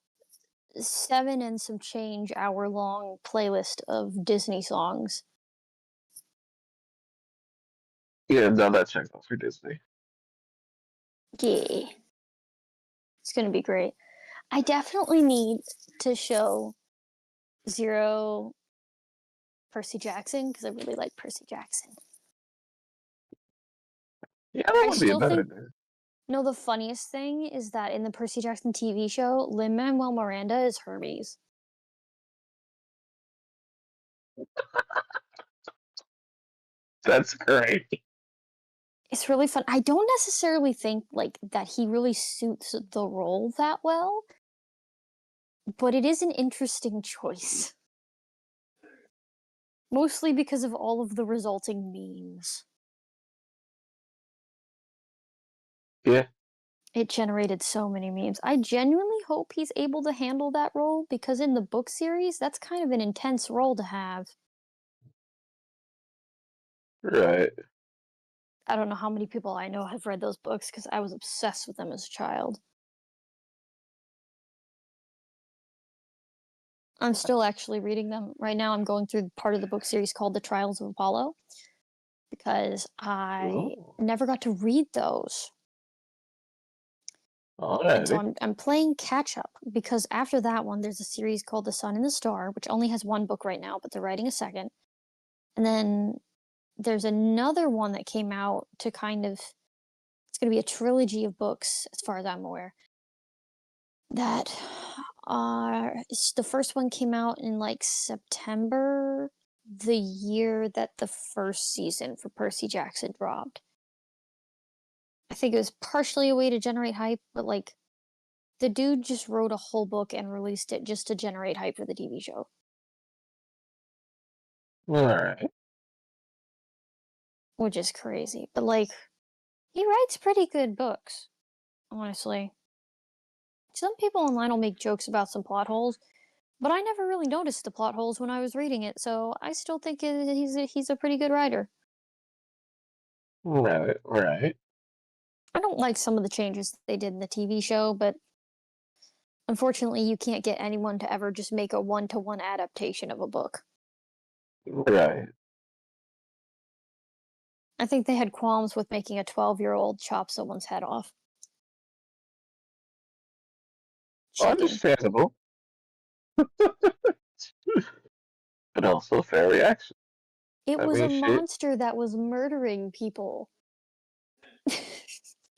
7 and some change hour long playlist of Disney songs. Yeah, no, that checks out for Disney. Yeah. It's gonna be great. I definitely need to show Zero Percy Jackson because I really like Percy Jackson. Yeah, that would be a better day. No, the funniest thing is that in the Percy Jackson TV show, Lin-Manuel Miranda is Hermes. That's great. It's really fun. I don't necessarily think like that he really suits the role that well, but it is an interesting choice. Mostly because of all of the resulting memes. Yeah. It generated so many memes. I genuinely hope he's able to handle that role because in the book series, that's kind of an intense role to have. Right. I don't know how many people I know have read those books because I was obsessed with them as a child. I'm still actually reading them. Right now, I'm going through part of the book series called The Trials of Apollo because I never got to read those. And so I'm playing catch up because after that one, there's a series called The Sun and the Star, which only has one book right now, but they're writing a second. And then there's another one that came out to kind of, it's going to be a trilogy of books, as far as I'm aware. That the first one came out in like September, the year that the first season for Percy Jackson dropped. I think it was partially a way to generate hype, but like the dude just wrote a whole book and released it just to generate hype for the TV show. Alright. Which is crazy. But like, he writes pretty good books, honestly. Some people online will make jokes about some plot holes, but I never really noticed the plot holes when I was reading it, so I still think he's a pretty good writer. Right. I don't like some of the changes they did in the TV show, but unfortunately, you can't get anyone to ever just make a one-to-one adaptation of a book. Right. I think they had qualms with making a 12-year-old chop someone's head off. Understandable. But also fair reaction. It I was a mean, shit. monster that was murdering people.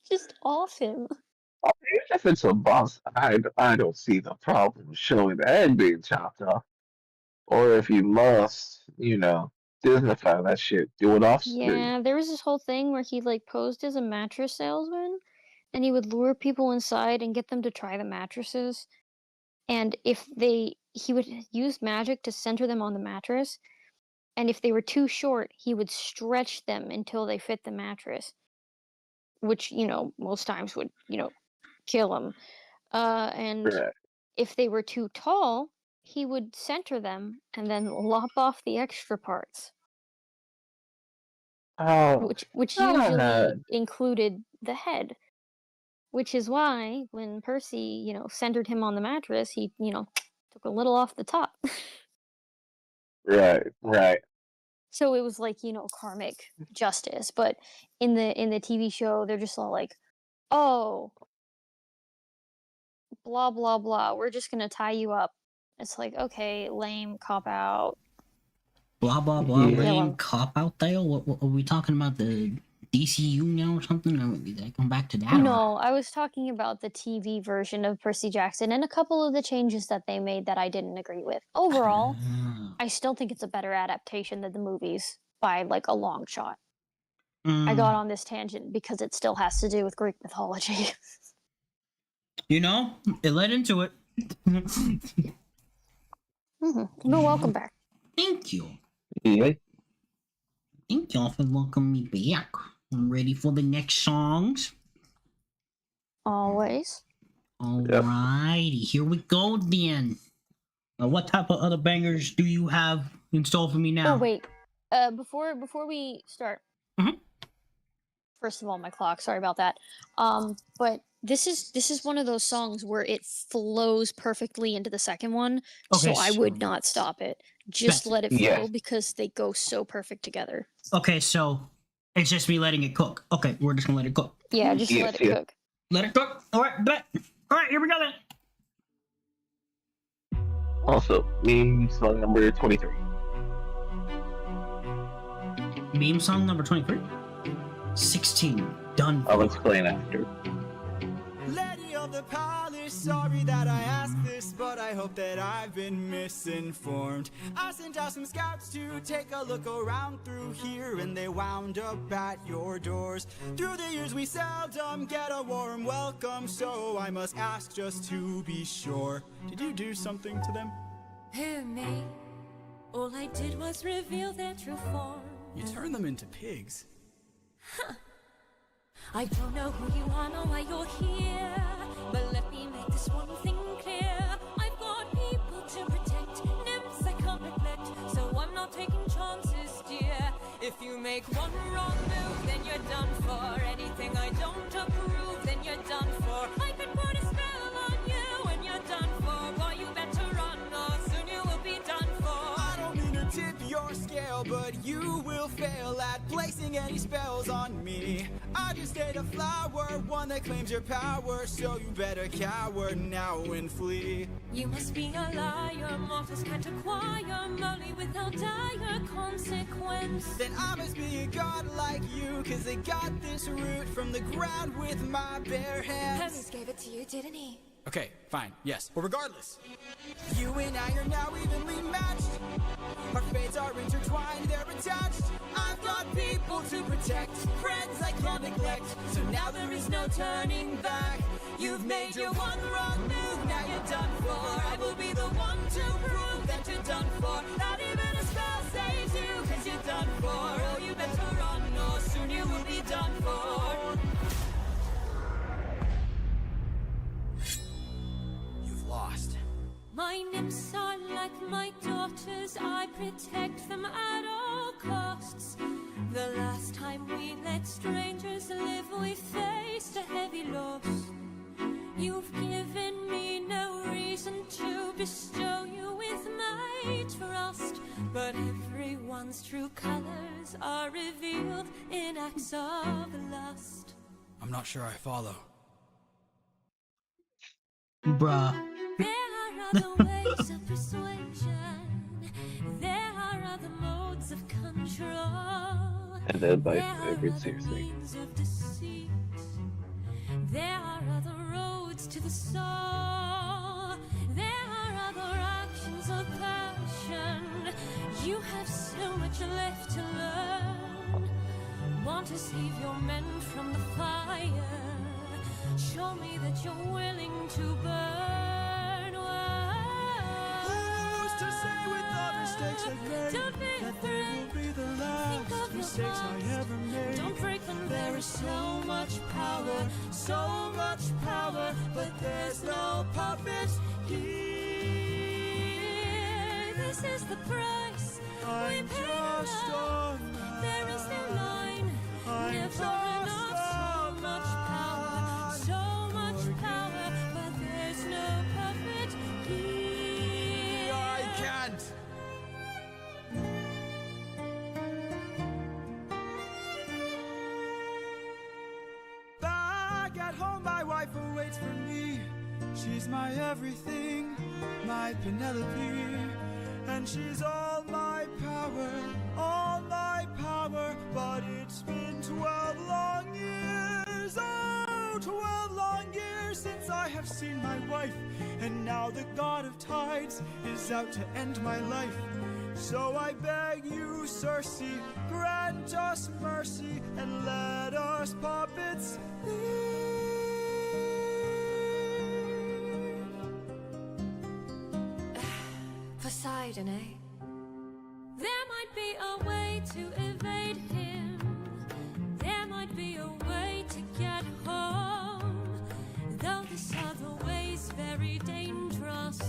Just off him. I mean, if it's a boss, I don't see the problem showing the head being chopped off. Or if you must, Disneyfy that shit. Do it off screen. Yeah, there was this whole thing where he like posed as a mattress salesman and he would lure people inside and get them to try the mattresses. And he would use magic to center them on the mattress. And if they were too short, he would stretch them until they fit the mattress, which, most times would, kill them. And Right. if they were too tall, he would center them and then lop off the extra parts. Oh, Which usually included the head. Which is why when Percy, centered him on the mattress, he, took a little off the top. Right. So it was like, karmic justice. But in the TV show, they're just all like, oh, blah, blah, blah. We're just going to tie you up. It's like, okay, lame, cop out. Blah, blah, blah, lame, cop out there? What are we talking about? The DCU now or something? Or did I come back to that? No, I was talking about the TV version of Percy Jackson and a couple of the changes that they made that I didn't agree with. Overall, I still think it's a better adaptation than the movies by like a long shot. I got on this tangent because it still has to do with Greek mythology. It led into it. You're welcome back. Thank you. Yeah. Thank y'all for welcoming me back. I'm ready for the next songs. Always. Alrighty, here we go then. Now, what type of other bangers do you have in store for me now? Oh wait, before we start. First of all, my clock. Sorry about that. But this is one of those songs where it flows perfectly into the second one. Okay, so I would not stop it. Just let it flow Yeah. because they go so perfect together. Okay, so it's just me letting it cook. Okay, we're just gonna let it cook. Yeah, just let it cook. Let it cook. All right, bet. All right, here we go then. Also, meme song number 23. Meme song number 23. 16. Done. I'll explain after. Let your of the palace. Sorry that I asked this, but I hope that I've been misinformed. I sent out some scouts to take a look around through here, and they wound up at your doors. Through the years we seldom get a warm welcome, so I must ask just to be sure. Did you do something to them? Who, me? All I did was reveal their true form. You turned them into pigs. Huh. I don't know who you are nor why you're here, but let me make this one thing clear. I've got people to protect, nymphs I can't neglect, so I'm not taking chances, dear. If you make one wrong move, then you're done for. Anything I don't approve, then you're done for. I could put a spell on you and you're done for. Boy, you better run or soon you will be done for. I don't mean to tip your scale, but you will fail at placing any spells on me. I just ate a flower, one that claims your power, so you better cower now and flee. You must be a liar, mortals can't acquire money without dire consequence. Then I must be a god like you, cause I got this root from the ground with my bare hands. Hermes gave it to you, didn't he? Okay, fine, yes. Well, regardless, you and I are now evenly matched. Our fates are intertwined, they're attached. I've got people to protect, friends I can't neglect. So now there is no turning back. You've made your one wrong move, now you're done for. I will be the one to prove that you're done for. Not even a spell saves you, cause you're done for. Oh, you better run, or soon you will be done for. Lost. My nymphs are like my daughters, I protect them at all costs. The last time we let strangers live, we faced a heavy loss. You've given me no reason to bestow you with my trust, but everyone's true colors are revealed in acts of lust. I'm not sure I follow. Bruh. There are other ways of persuasion. There are other modes of control. And then by there are every other seriously. means of deceit. There are other roads to the soul. There are other actions of passion. You have so much left to learn. Want to save your men from the fire? Show me that you're willing to burn. Who's to say with the mistakes I've made Don't be that they afraid. will be the Think last of your mistakes I past. ever made? Don't break them. There is so much power, but there's no puppet here. This is the price we I'm pay just for a love. man. There is no line. I'm Never just enough. So much power, so much power, but there's no puppet here. I can't. Back at home, my wife awaits for me. She's my everything, my Penelope. And she's all my power, but it's been 12 long years, oh, 12 long years since I have seen my wife, and now the god of tides is out to end my life. So I beg you, Circe, grant us mercy, and let us puppets leave. Poseidon, eh? There might be a way to evade him. There might be a way to get home. Though this other way's very dangerous,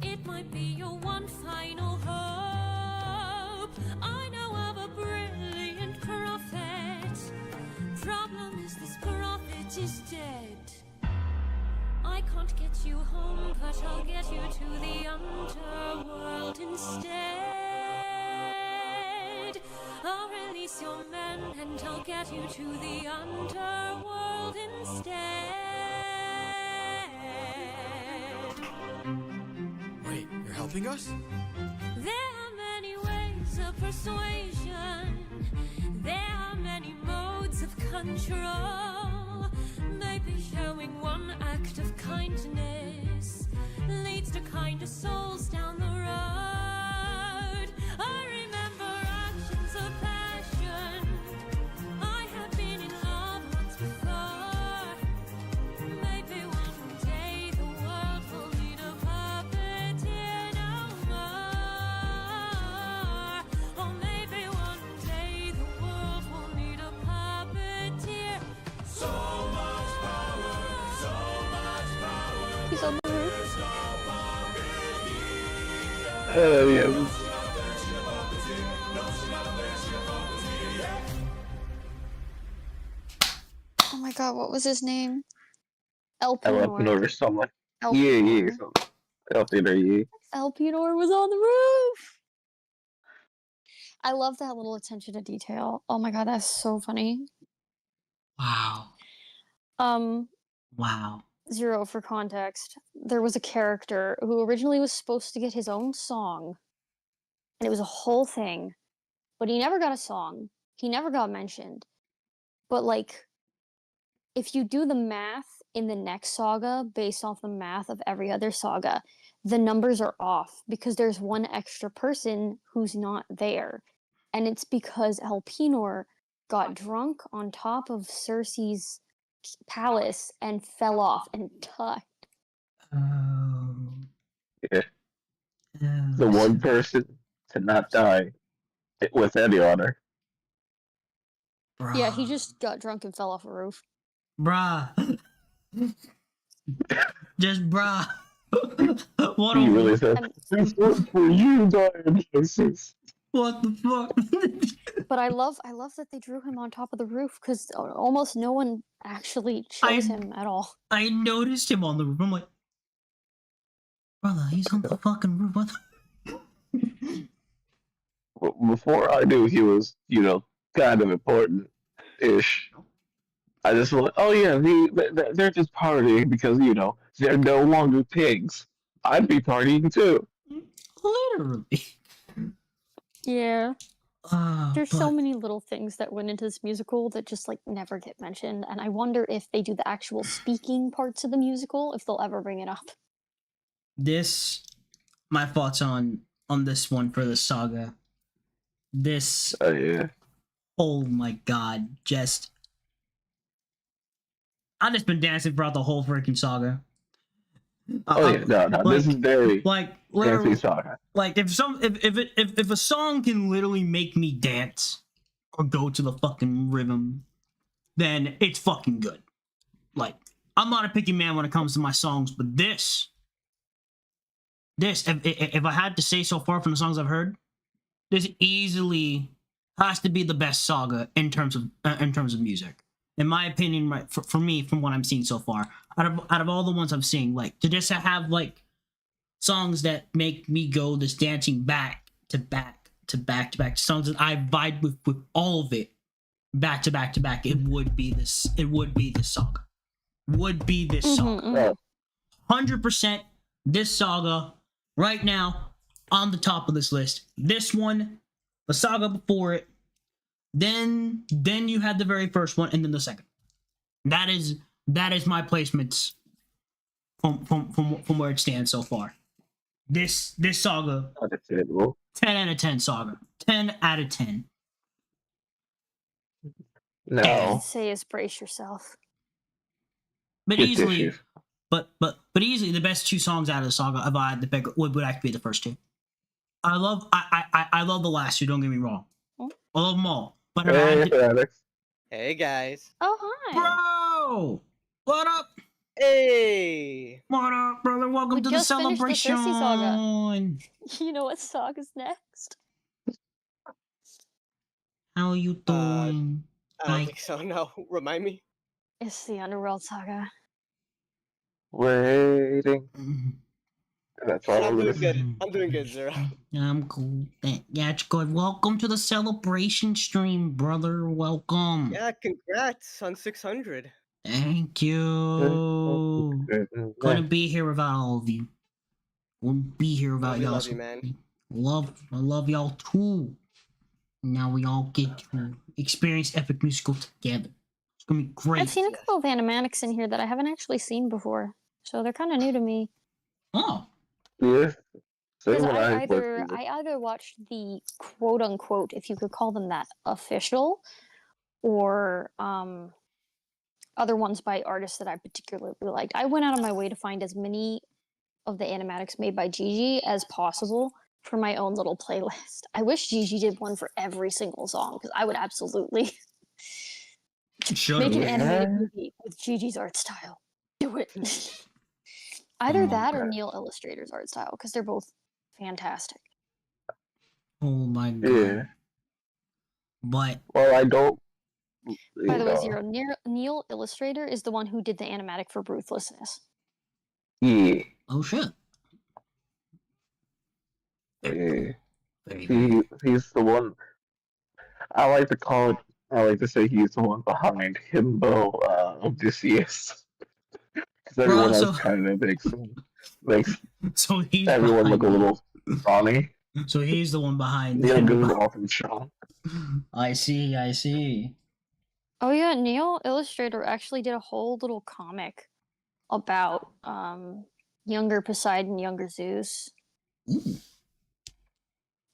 it might be your one final hope. I know of a brilliant prophet. Problem is this prophet is dead. I can't get you home, but I'll get you to the underworld instead. I'll release your men and I'll get you to the underworld instead. Wait, you're helping us? There are many ways of persuasion. There are many modes of control. Maybe Showing one act of kindness leads to kinder souls down the road. I remember actions of passion. I have been in love once before. Maybe one day the world will need a puppeteer no more. Or maybe one day the world will need a puppeteer. So much power, so much power. He's on the roof. Yeah. Oh my god, what was his name? Elpenor. Elpenor, something. Yeah, Elpenor. something. Elpenor, yeah. Elpenor was on the roof. I love that little attention to detail. Oh my god, that's so funny. Wow. Wow. Zero for context. There was a character who originally was supposed to get his own song, and it was a whole thing, but he never got a song. He never got mentioned. But like, if you do the math in the next saga based off the math of every other saga, the numbers are off because there's one extra person who's not there. And it's because Elpenor got drunk on top of Cersei's palace and fell off and died. Yeah. The one person to not die with any honor. Yeah, he just got drunk and fell off a roof. Bruh. Just bruh. What He a really said, "This was for you, Dionysus." What the fuck? But I love that they drew him on top of the roof because almost no one actually shows him at all. I noticed him on the roof. I'm like, brother, he's on the fucking roof. What the Before I knew he was, kind of important-ish, I just went, oh yeah, they're just partying because, they're no longer pigs. I'd be partying too. Literally. Yeah. There's so but- many little things that went into this musical that just like never get mentioned, and I wonder if they do the actual speaking parts of the musical, if they'll ever bring it up. My thoughts on this one for the saga. This. Oh yeah. Oh my god! I've just been dancing throughout the whole freaking saga. Oh yeah, no, this is very literally, fancy saga. Like if a song can literally make me dance or go to the fucking rhythm, then it's fucking good. Like I'm not a picky man when it comes to my songs, but this if I had to say so far from the songs I've heard, this easily has to be the best saga in terms of music. In my opinion, right, for me, from what I'm seeing so far, out of all the ones I'm seeing, like to just have like songs that make me go this dancing back to back to back to back, songs that I vibe with all of it, back to back to back, it would be this saga. 100% this saga right now on the top of this list. This one, the saga before it, then you had the very first one, and then the second. That is my placements from where it stands so far. This saga, 10 out of 10 saga, 10 out of 10. No. All I'd say is brace yourself. But easily, but easily the best two songs out of the saga if I had to pick would actually be the first two. I love the last two. Don't get me wrong. I love them all. But if I had to, Alex. Hey guys. Oh hi. Bro, what up? Hey. What up, brother? Welcome We to the just finished the celebration. Cersei saga. You know what saga's next? How are you doing? I don't think so. No, remind me. It's the Underworld saga. Waiting. That's all I'm I'm doing gonna good. say. I'm doing good, Zero. I'm cool. Yeah, it's good. Welcome to the celebration stream, brother. Welcome. Yeah, congrats on 600. Thank you. Couldn't be here without all of you. Wouldn't be here without We y'all. love you, man. I love y'all too. Now we all get to experience epic musical together. gonna be great. I've seen a couple of animatics in here that I haven't actually seen before, so they're kind of new to me. Oh. Yeah. Because I either watched the quote unquote, if you could call them that, official, or other ones by artists that I particularly liked. I went out of my way to find as many of the animatics made by Gigi as possible for my own little playlist. I wish Gigi did one for every single song, because I would absolutely make an animated movie with Gigi's art style. Do it. Either that or Neil Illustrator's art style, because they're both fantastic. Oh my god. Yeah. But well, I don't. By the way, Zero, Neil Illustrator is the one who did the animatic for Ruthlessness. Yeah. Oh shit. Yeah. He's the one. I like to call it. I like to say he's the one behind Himbo Odysseus. Because everyone else kind of makes so he's everyone look a little funny. So he's the one behind Neil goes off and Sean. I see. Oh yeah, Neil Illustrator actually did a whole little comic about younger Poseidon, younger Zeus. Ooh.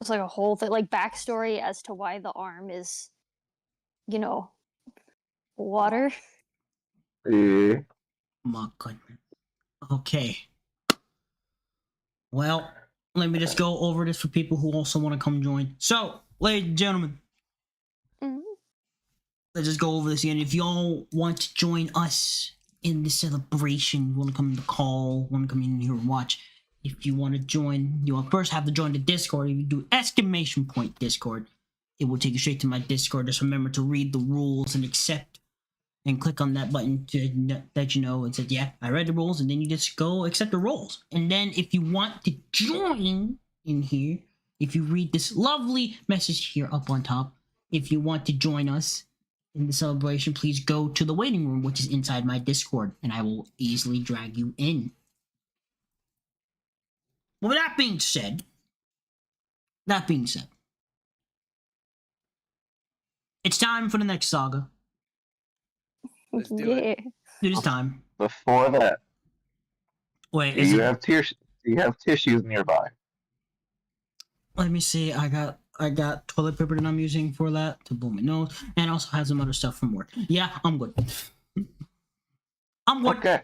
It's like a whole thing, like backstory as to why the arm is, water. Yeah. My goodness. Okay. Well, let me just go over this for people who also want to come join. So, ladies and gentlemen, let's just go over this again. If y'all want to join us in the celebration, you want to come in the call, want to come in here and watch. If you want to join, you'll first have to join the Discord. If you do ! Discord, it will take you straight to my Discord. Just remember to read the rules and accept, and click on that button to let you know it says, yeah, I read the rules, and then you just go accept the rules. And then if you want to join in here, if you read this lovely message here up on top, if you want to join us in the celebration, please go to the waiting room, which is inside my Discord, and I will easily drag you in. Well, that being said, it's time for the next saga. Let's do it. It is time. Before that, wait, do you have tissues nearby? Let me see. I got toilet paper that I'm using for that to blow my nose, and also have some other stuff from work. Yeah, I'm good. I'm good. Okay.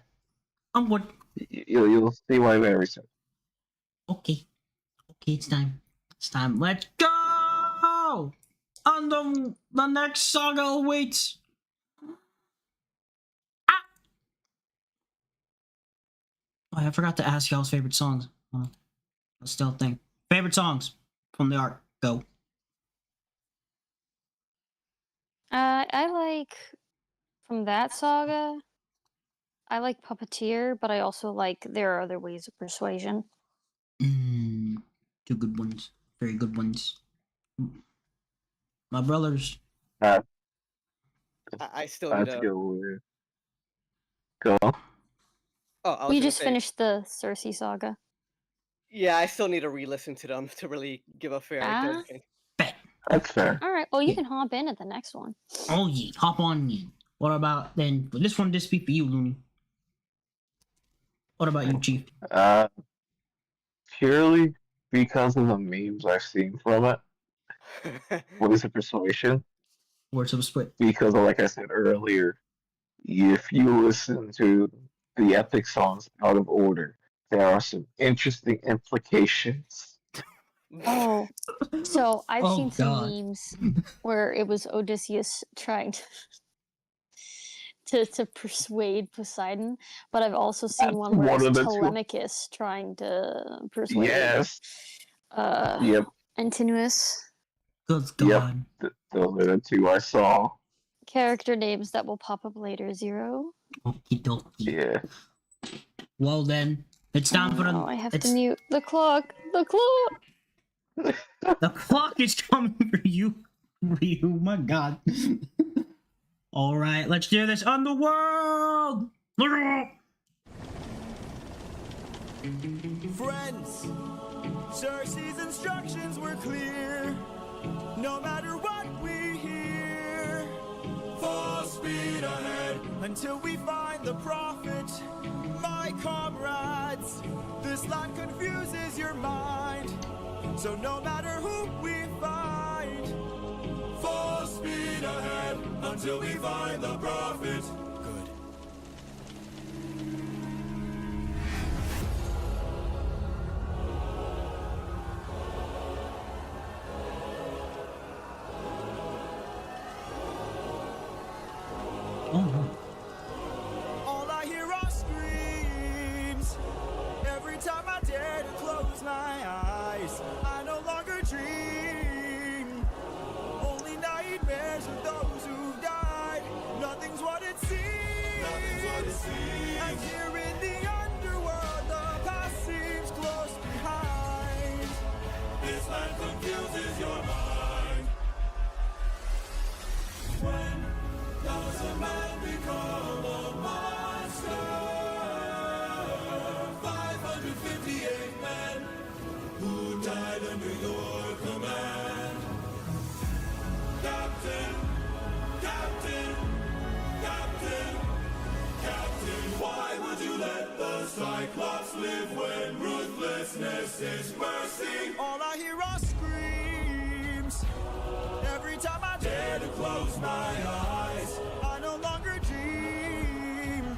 I'm good. You'll see why very soon. Okay, it's time. Let's go! And the next saga awaits. Oh, I forgot to ask y'all's favorite songs. That's still a thing. Favorite songs from the art. Go. I like, from that saga, I like Puppeteer, but I also like There Are Other Ways of Persuasion. Two good ones. Very good ones. My brothers. I still need to go. Oh, We just finished the Cersei saga. Yeah, I still need to re-listen to them to really give a fair judgment. That's fair. All right. Well, you can hop in at the next one. Oh yeah, hop on in. What about then? Will this one just be for you, Looney? What about you, Chief? Purely because of the memes I've seen from it. Words of Persuasion. Words of a Split. Because, like I said earlier, if you listen to the epic songs out of order, there are some interesting implications. Oh, so I've seen some memes where it was Odysseus trying to persuade Poseidon, but I've also seen one where it's Telemachus trying to persuade Antinous. Good God. Yep, those are the two I saw. Character names that will pop up later, Zero. Okie dokie. Yeah. Well then, it's time for the... I have to mute the clock. The clock! The clock is coming for you, my God. Alright, let's do this. Underworld! Friends, Cersei's instructions were clear. No matter what we hear, full speed ahead. until we find the prophet. My comrades, this land confuses your mind. So no matter who we find, full speed ahead until we find the prophet. Good. All I hear are screams. Every time I dare to close my eyes, I no longer dream. Only nightmares of those who've died. Nothing's what it seems. Nothing's what it seems. And here in the underworld, the past seems close behind. This land confuses your mind. When does a man become a monster? 558 men who died under your command. Captain, Captain, Captain, Captain, why would you let the Cyclops live when ruthlessness is mercy? All I hear are screams. Every time I dare to close my eyes, I no longer dream.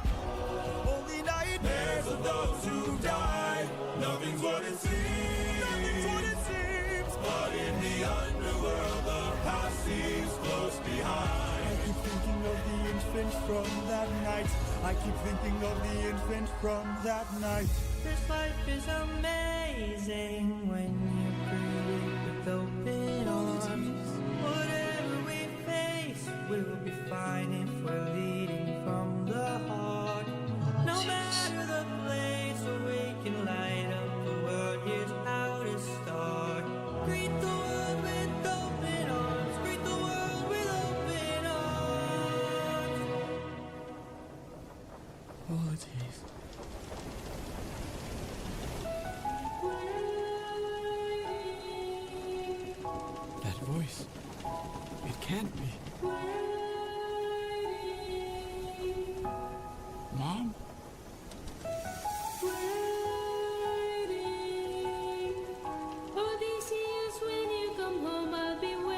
Only nightmares of those who died. Nothing's what it seems. Nothing's what it seems. But in the underworld, the past seems close behind. I keep thinking of the infant from that night. I keep thinking of the infant from that night. This life is amazing when you breathe with open arms. Whatever we face, we'll be fine if we're leading from the heart. No matter the place where we can light up the world, here's how to start. Greet the world with open arms. Greet the world with open arms. Apologies. That voice. It can't be. Mom? Odysseus, when you come home, I'll be waiting.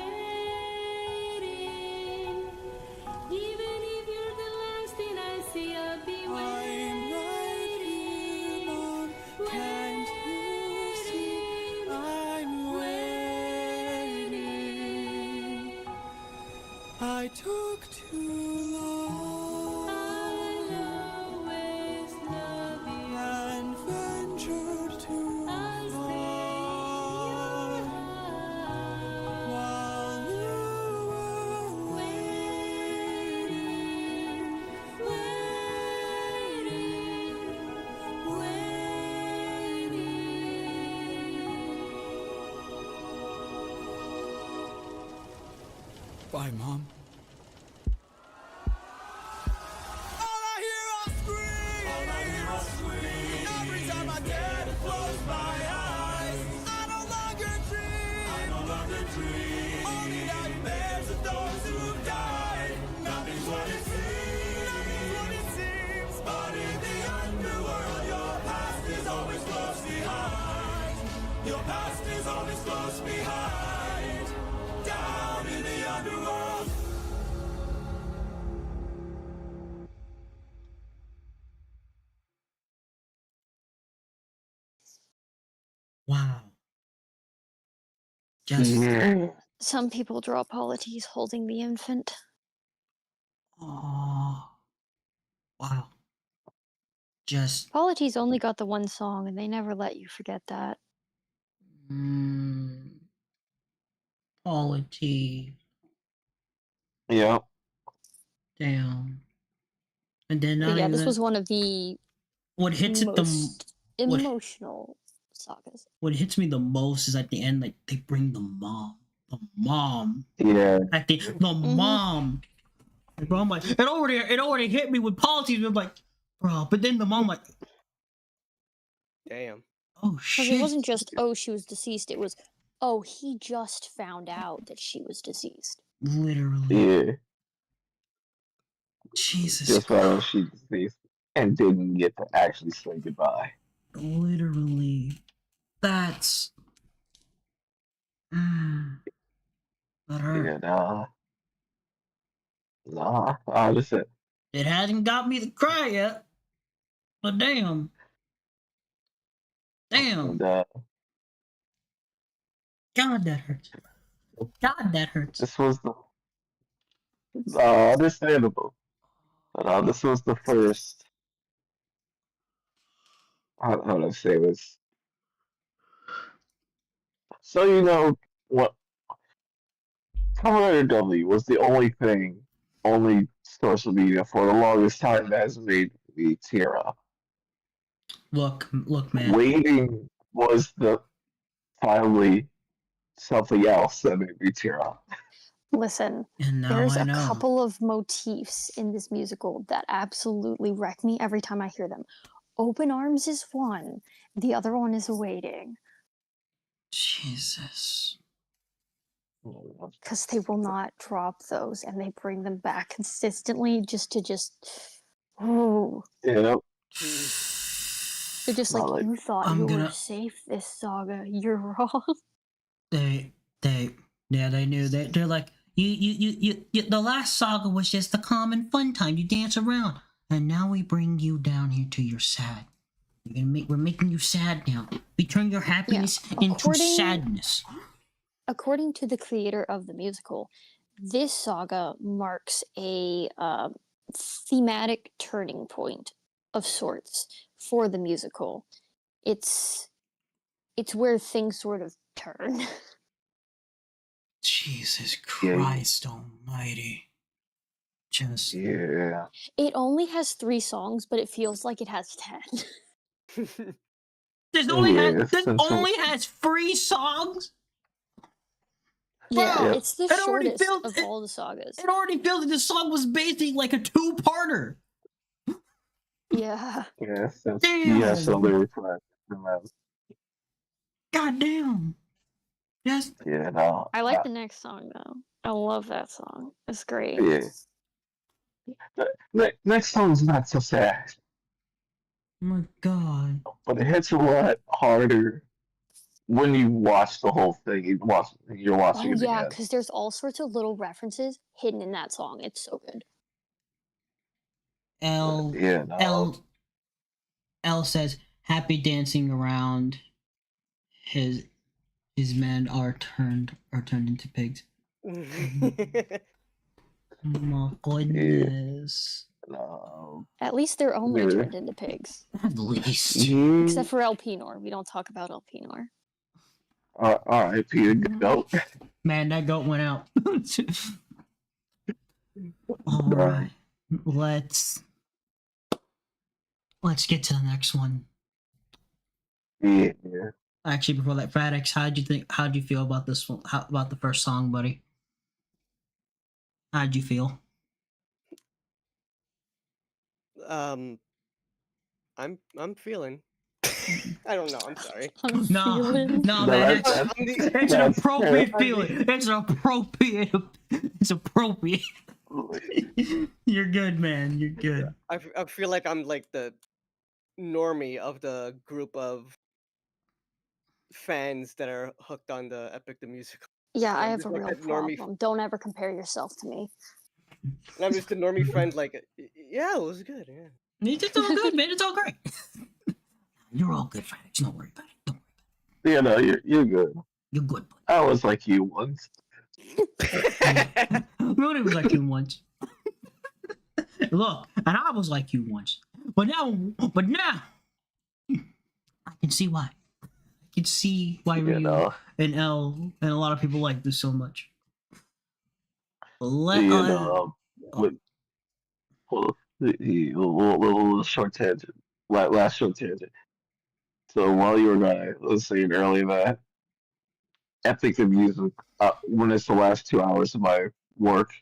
Even if you're the last thing I see, I'll be waiting. Can't you see? I'm waiting. I took too long. I'll always love you. And ventured too I'll far. While you were waiting, Bye, Mom. All I hear are screams. Every time I dare to close my eyes, I no longer dream. Only nightmares of those who died. Nothing's what it seems. But in the underworld, your past is always close behind. Your past is always close behind. Down in the underworld. Wow. Just Some people draw polities holding the infant. oh, wow. Just Polities only got the one song, and they never let you forget that. quality Yeah. down. And then But not yeah, even this that- was one of the what hits it the most what- emotional sagas. what hits me the most is at the end, like they bring the mom. Yeah. At the mom. And bro, I'm like, it already hit me with policies. I'm like, bro, but then the mom like, Damn. oh Because shit. it wasn't just, oh, she was deceased. It was, oh, he just found out that she was deceased. Literally. Yeah. Jesus just right on sheet face and didn't get to actually say goodbye. Literally. That's... that hurt. Yeah, nah, honestly. It hasn't got me to cry yet. But damn. Damn. And, God, that hurts. God, that hurts. this was the understandable. But this was the first. How do I say this? So you know what? Colorado W was the only social media for the longest time that has made me tear up. Look, man. Waiting was the finally something else that made me tear up. Listen, And now there's I a know. couple of motifs in this musical that absolutely wreck me every time I hear them. Open Arms is one. The other one is Waiting. Jesus. Because they will not drop those, and they bring them back consistently oh. Yeah. They're just like, you thought I'm you were gonna- safe this saga. You're wrong. They knew. They're like, you, the last saga was just a common fun time. You dance around. And now we bring you down here to your sad. We're making you sad now. We turn your happiness into sadness. According to the creator of the musical, this saga marks a thematic turning point of sorts for the musical. It's where things sort of turn. Jesus Christ Almighty. Just yeah. It only has 3 songs, but it feels like it has 10. This only has 3 songs. Yeah, Bro, it's the shortest of all the sagas. It already feels like the song was basically like a 2-parter. Yeah. Yeah, so Damn. yeah, so they were trying. God damn. Yes. Yeah, no. I like the next song though. I love that song. It's great. Yeah. Next song's not so sad, Oh my God. but it hits a lot harder when you watch the whole thing. You're watching it Yeah, again. because there's all sorts of little references hidden in that song. It's so good. L says, happy dancing around his men are turned into pigs. Oh my goodness. At least they're only turned into pigs. At least. Except for Elpenor. We don't talk about Elpenor. Alright, Peter, goat. Man, that goat went out. Alright. Let's get to the next one. Yeah. Actually, before that, Fadex, how'd you feel about this one? About the first song, buddy? How'd you feel? I'm feeling. I don't know. I'm sorry. No, man, it's an appropriate feeling. It's appropriate. You're good, man. You're good. I feel like I'm like the normie of the group of fans that are hooked on the Epic the Musical. Yeah, I I'm have just a like real that normie. problem. Don't ever compare yourself to me. And I'm just a normie friend. Like, yeah, it was good. Yeah. It's all good, man. It's all great. You're all good, Fadex. Don't worry about it. Don't worry. Yeah, no, you're good. You're good. I was like you once. Nobody was like you once. Look, and I was like you once. But now I can see why. I can see why Ryu and L and a lot of people like this so much. Little short tangent. Last short tangent. So while you were gone, I was saying earlier that Epic the Music, when it's the last 2 hours of my work,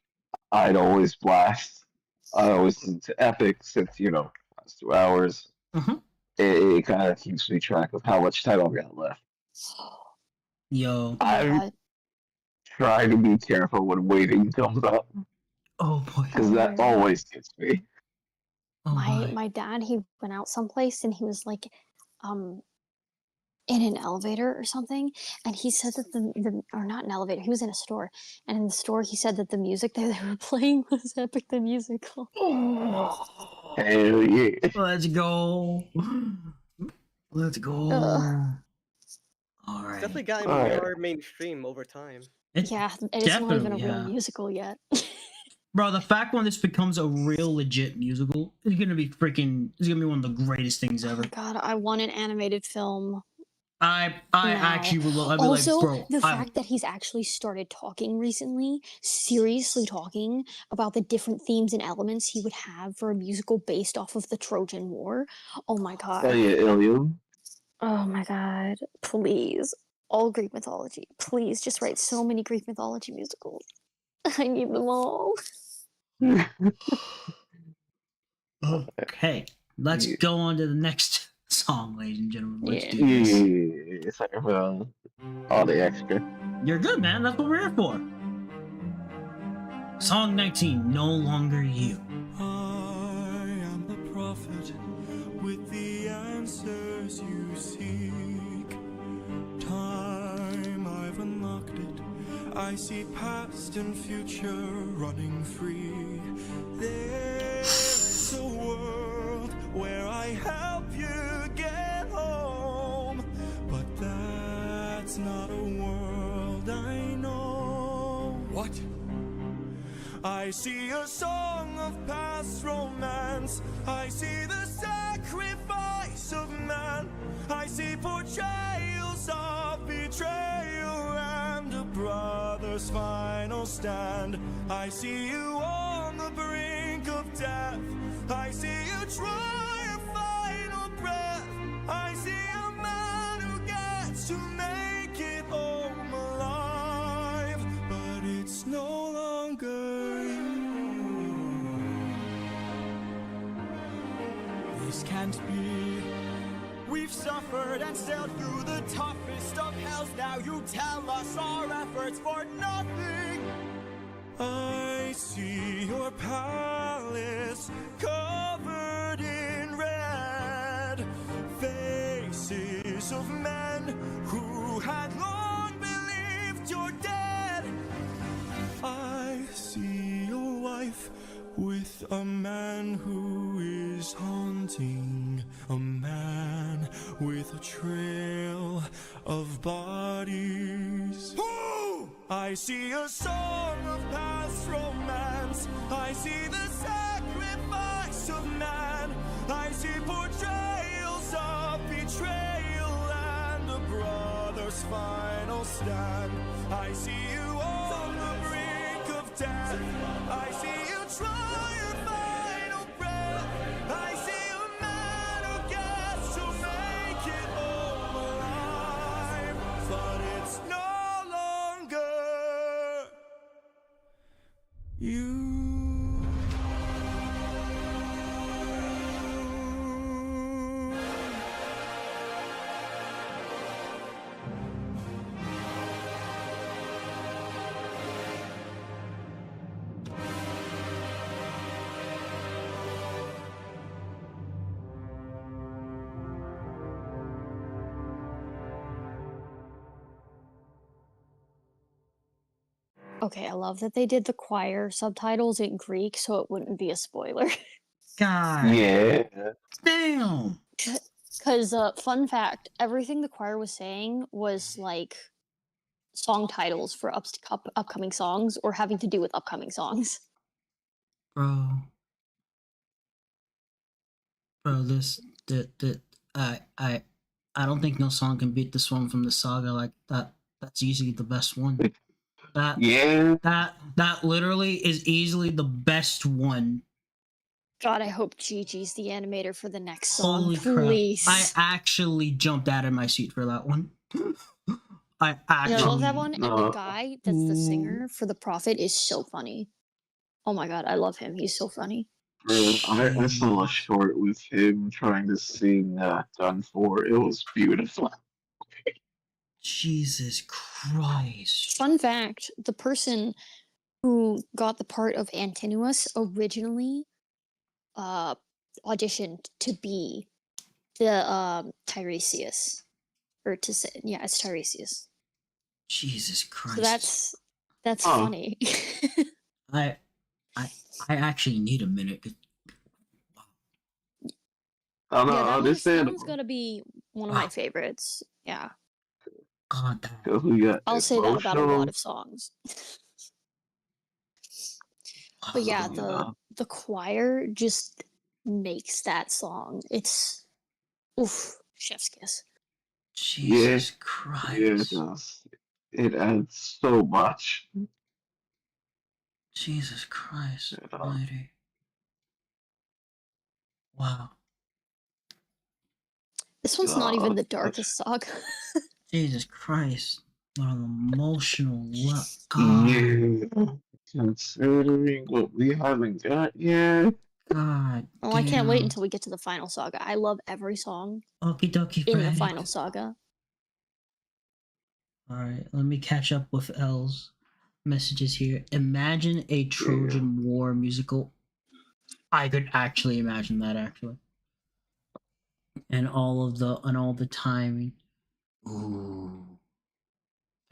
I'd always blast. I always listen to Epic since, last 2 hours. Mm-hmm. It kind of keeps me track of how much time I've got left. Yo. I try to be careful when waiting comes up. Oh boy. Because that always gets me. Oh my dad, he went out someplace and he was like, in an elevator or something, and he said that the or not an elevator, he was in a store, and in the store he said that the music that they were playing was Epic the Musical. Hell yeah. Let's go. Let's go. All It's right. definitely gotten Alright. more mainstream over time. Yeah, and it's not even a Definitely, real yeah. musical yet. Bro, the fact when this becomes a real legit musical is gonna be freaking. It's gonna be one of the greatest things Oh ever. my god, I want an animated film. I now. actually would love. I'd be Also, like, bro. the fact that he's actually started talking recently, seriously talking about the different themes and elements he would have for a musical based off of the Trojan War. Oh my god. Oh yeah, Ilium. Oh my god. Please. All Greek mythology. Please just write so many Greek mythology musicals. I need them all. Okay, let's go on to the next song, ladies and gentlemen. Let's do Yeah, this. sorry for all the extra. You're good, man. That's what we're here for. Song 19, No Longer You. I am the prophet with the answers you seek. Time, I've unlocked it. I see past and future running free. There's a world where I help you get home, but that's not a world I know. What? I see a song of past romance. I see the sacrifice of man. I see portrayals of betrayal and a brother's final stand. I see you on the brink of death. I see you try a final breath. I see a man who gets to make it home alive, but it's no longer you. This can't be. We've suffered and sailed through the toughest of hells. Now you tell us our efforts for nothing. I see your palace covered in red, faces of men who had long believed you're dead. I see your wife with a man who is haunting, a man with a trail of bodies. I see a song of past romance. I see the sacrifice of man. I see portrayals of betrayal and a brother's final stand. I see you on the brink of death. I see you try your final breath. I see a man who gets to make it home alive, but it's no longer you. Okay, I love that they did the choir subtitles in Greek so it wouldn't be a spoiler. God. Yeah. Damn. Because, fun fact, everything the choir was saying was like song titles for upcoming songs or having to do with upcoming songs. Bro, I don't think no song can beat this one from the saga. Like that, that's easily the best one. That literally is easily the best one. God, I hope Gigi's the animator for the next song. Holy Please. crap! I actually jumped out of my seat for that one. I love that one, and the guy that's the singer for The Prophet is so funny. Oh my god, I love him. He's so funny. Bro, I saw a short with him trying to sing Done For. It was beautiful. Jesus Christ. Fun fact, the person who got the part of Antinous originally auditioned to be the Tiresias. Or to say, yeah, it's Tiresias. Jesus Christ. So that's funny. I actually need a minute. Oh, no, Yeah, that one's understandable. gonna be one of my favorites. Yeah. God, Because we got I'll say that about a lot emotional. of songs. But yeah, the choir just makes that song. It's oof, chef's kiss. Jesus Yeah, Christ. yeah, it does. It adds so much. Jesus Christ Almighty. Wow. This one's not even the darkest saga. Jesus Christ. What an emotional God. Yeah. Considering what we haven't got yet. God. Oh, I can't wait until we get to the final saga. I love every song Okie dokie, in the Freddy. final saga. Alright, let me catch up with L's messages here. Imagine a Trojan War musical. I could actually imagine that, actually. And all the timing. Ooh.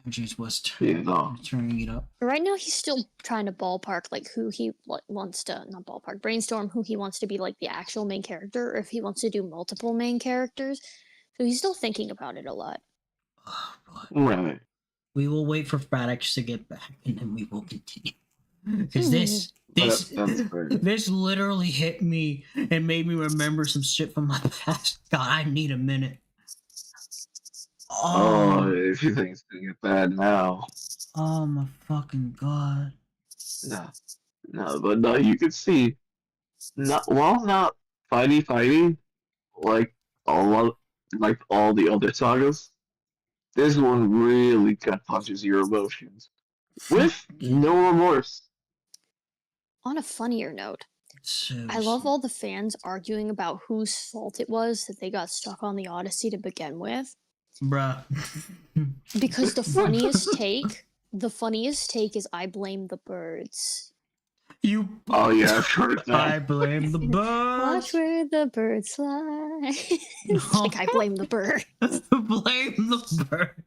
Andrews was turning it up. Right now, he's still trying to ballpark like who he wants to not ballpark brainstorm who he wants to be like the actual main character, or if he wants to do multiple main characters. So he's still thinking about it a lot. Right. We will wait for Fradix to get back, and then we will continue. Because this literally hit me and made me remember some shit from my past. God, I need a minute. Oh, if you think it's gonna get bad now. Oh my fucking God. No, but no, you can see, not fighty, like all the other sagas, this one really gut punches your emotions with no remorse. On a funnier note, I love all the fans arguing about whose fault it was that they got stuck on the Odyssey to begin with. Bruh. Because the funniest take is I blame the birds. Oh yeah, I've heard that. I blame the birds. Watch where the birds fly. It's like I blame the bird. Blame the bird.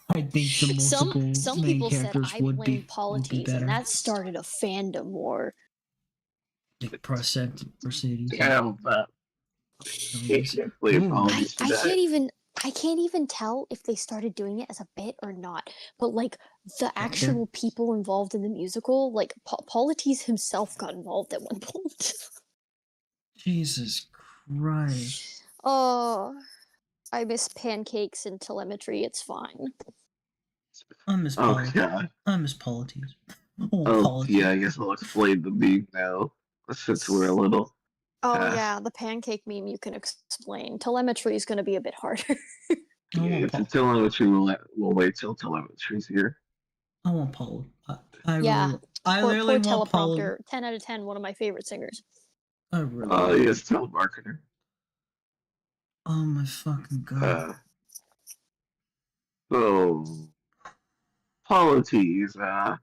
I think the multiple some main people said characters I would blame be Polites, better. and that started a fandom war. Proceedings. Yeah, but I can't even tell if they started doing it as a bit or not. But like the actual people involved in the musical, like Polites himself got involved at one point. Jesus Christ. Oh, I miss pancakes and telemetry. It's fine. I miss Polites. I miss Polites. Yeah, I guess I'll explain the meme now, since we're a little. Oh yeah, the pancake meme you can explain. Telemetry is going to be a bit harder. Yeah, telemetry will wait till telemetry's here. I want Paul. I poor literally want Paul. teleprompter. 10 out of 10. One of my favorite singers. I really. Yes, telemarketer. Oh my fucking God. So, Polites. I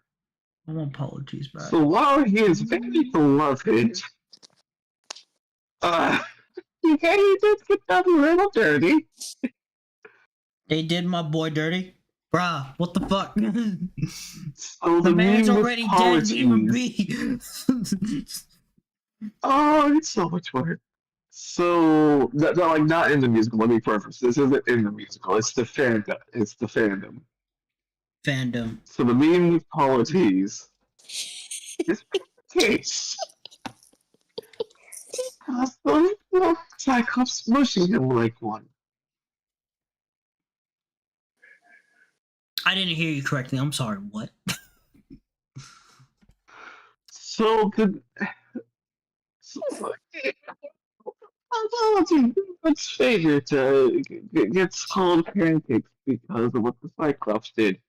want Polites back. So while he is very beloved, he did get that a little dirty. They did my boy dirty? Bruh, what the fuck? So the man's already dead, leave him be. Oh, it's so much work. So, not in the musical, let me preface. This isn't in the musical, it's the fandom. Fandom. So the meme with Polites is case. Cyclops smushing him like one. I didn't hear you correctly. I'm sorry. What? So good. It's favorite gets called pancakes because of what the Cyclops did.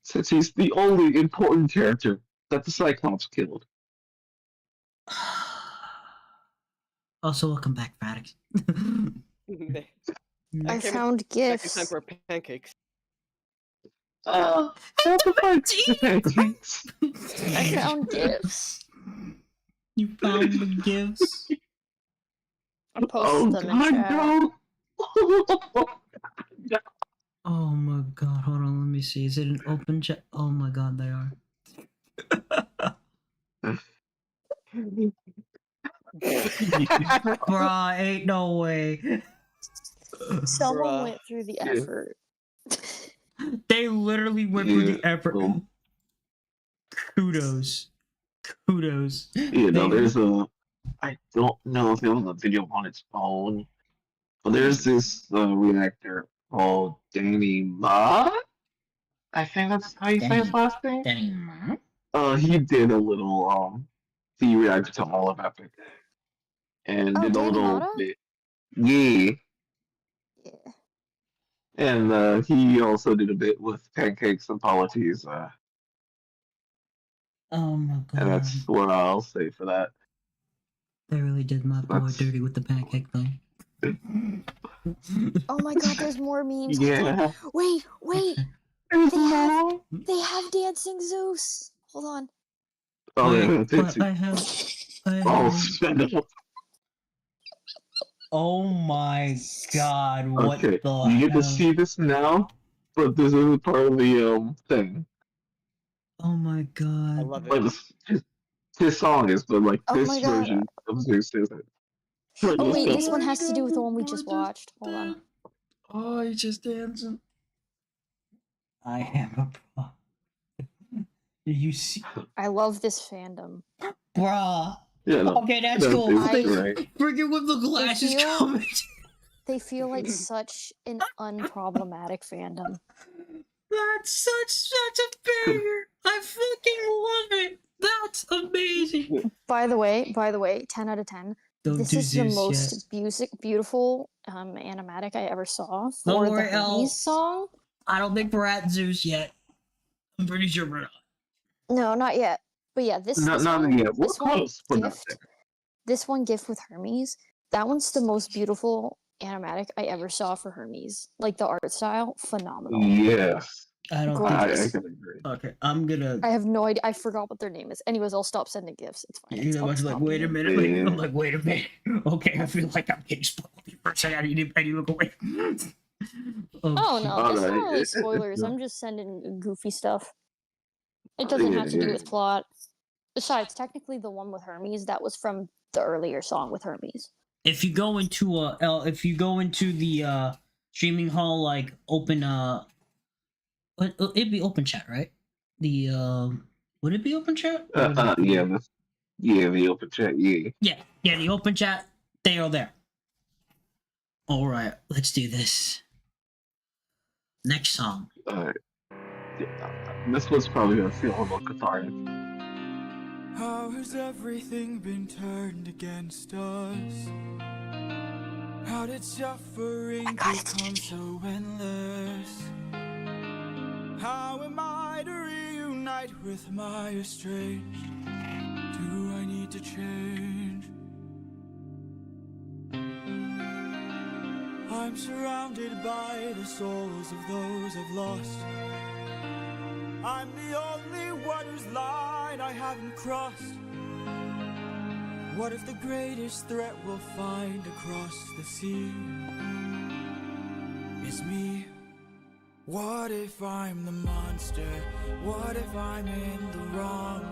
Since he's the only important character that the Cyclops killed. Also, welcome back, Fradix. I found gifts. Time for pancakes. What the fuck? I found gifts. You found the gifts? I posted them in chat. No. Oh my god, hold on, let me see. Is it an open chat? Oh my god, they are. Bruh, ain't no way. Someone went through the effort. They literally went through the effort. Kudos. Kudos. There's a... I don't know if it was a video on its own, but there's this reactor called Danny Ma? I think that's how you say his last name? Danny Ma? He did a little, he reacted to all of Epic. And did a little bit. Yeah. And he also did a bit with Pancakes and Polities. Oh my god. And that's what I'll say for that. They really did my boy dirty with the pancake thing. Oh my god, there's more memes. Yeah. Wait. They have Dancing Zeus. Hold on. Oh, yeah. I have... Oh my god, what okay. the You get hell? to see this now, but this isn't part of the thing. Oh my god. I love Like, his song is, but like Oh this my God. version of Zeus isn't. Oh wait, this one has to do with the one we just watched. Hold on. Oh, he's just dancing. I am a pro. You see? I love this fandom. Bruh. Yeah, no, Okay, that's no, cool. it's right. Freaking with the glasses coming. They feel like such an unproblematic fandom. That's such a banger. I fucking love it. That's amazing. By the way, 10 out of 10. Don't This do is the Zeus most beautiful animatic I ever saw Don't for the worry, Hermes song. I don't think we're at Zeus yet. I'm pretty sure we're not. No, not yet. But yeah, this Not one, yet. We're this one close, but not gift, there. this one gift with Hermes. That one's the most beautiful animatic I ever saw for Hermes. Like the art style, phenomenal. Yes. I don't Gorgeous. I can agree. Okay, I'm gonna. I have no idea. I forgot what their name is. Anyways, I'll stop sending gifts. It's fine. You know, I was like, wait a minute. Yeah. I'm like, wait a minute. Okay, I feel like I'm getting spoiled for a second. I need to look away. Oh shit. no, that's not Alright. really spoilers. I'm just sending goofy stuff. It doesn't have to do with plot. Besides, technically, the one with Hermes that was from the earlier song with Hermes. If you go into the streaming hall, like open it'd be open chat, right? The would it be open chat? Yeah, the open chat, yeah. Yeah, the open chat. They are there. All right, let's do this. Next song. Alright. This one's probably gonna feel a little cathartic. How has everything been turned against us? How did suffering become so endless? How am I to reunite with my estranged? Do I need to change? I'm surrounded by the souls of those I've lost. I'm the only one whose line I haven't crossed. What if the greatest threat we'll find across the sea is me? What if I'm the monster? What if I'm in the wrong?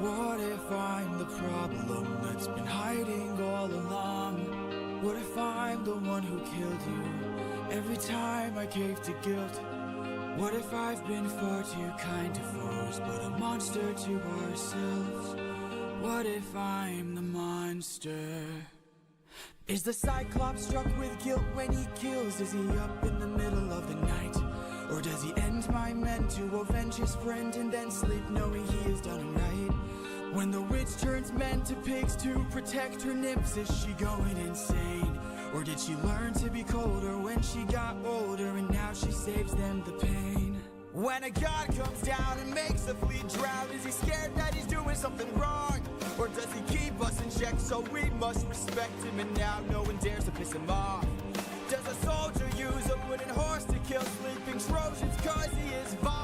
What if I'm the problem that's been hiding all along? What if I'm the one who killed you every time I cave to guilt? What if I've been far too kind to foes, but a monster to ourselves? What if I'm the monster? Is the Cyclops struck with guilt when he kills? Is he up in the middle of the night? Or does he end my men to avenge his friend and then sleep knowing he has done right? When the witch turns men to pigs to protect her nymphs, is she going insane? Or did she learn to be colder when she got older and now she saves them the pain? When a god comes down and makes a fleet drown, is he scared that he's doing something wrong? Or does he keep us in check so we must respect him and now no one dares to piss him off? Does a soldier use a wooden horse to kill sleeping Trojans cause he is vile?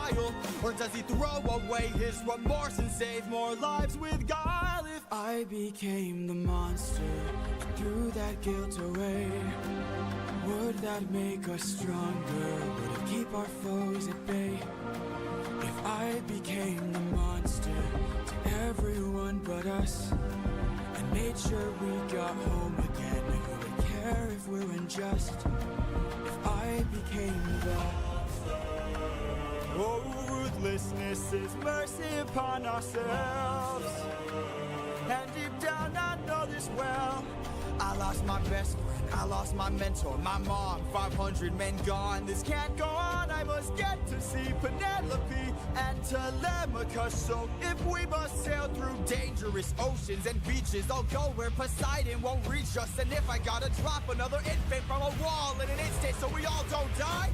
does he throw away his remorse and save more lives with guile? If I became the monster, threw that guilt away, would that make us stronger? Would it keep our foes at bay? If I became the monster to everyone but us, and made sure we got home again, who would care if we're unjust? If I became the oh, ruthlessness is mercy upon ourselves. And deep down I know this well. I lost my best friend, I lost my mentor, my mom, 500 men gone. This can't go on, I must get to see Penelope and Telemachus. So if we must sail through dangerous oceans and beaches, I'll go where Poseidon won't reach us. And if I gotta drop another infant from a wall in an instant so we all don't die,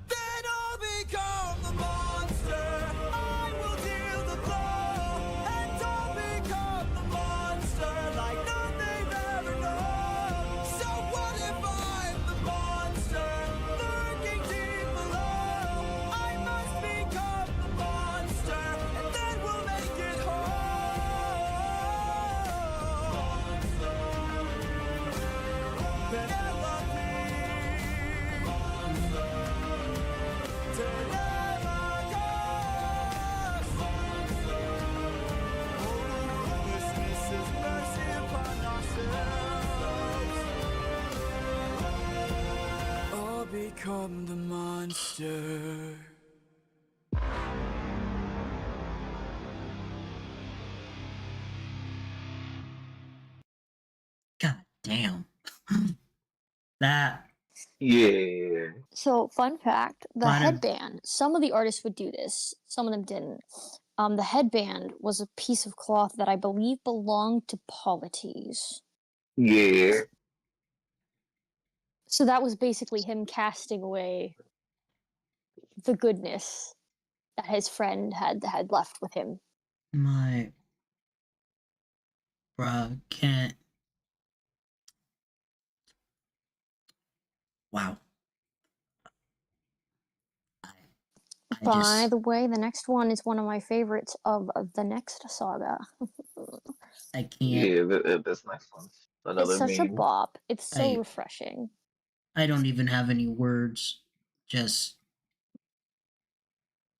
then I'll become the monster. I will deal the blow, and I'll become the monster like none they've ever known. So what if I'm the monster lurking deep below? I must become the monster, and then we'll make it home. Penelope. I'll become the monster. God damn. That. Yeah. So, fun fact: the Pardon? headband. Some of the artists would do this. Some of them didn't. The headband was a piece of cloth that I believe belonged to Polites. Yeah. So that was basically him casting away the goodness that his friend had left with him. My. Bruh, can't. Wow. By the way, the next one is one of my favorites of the next saga. I can't. Yeah, this next one's another It's such a meme. bop. It's so refreshing. I don't even have any words. Just.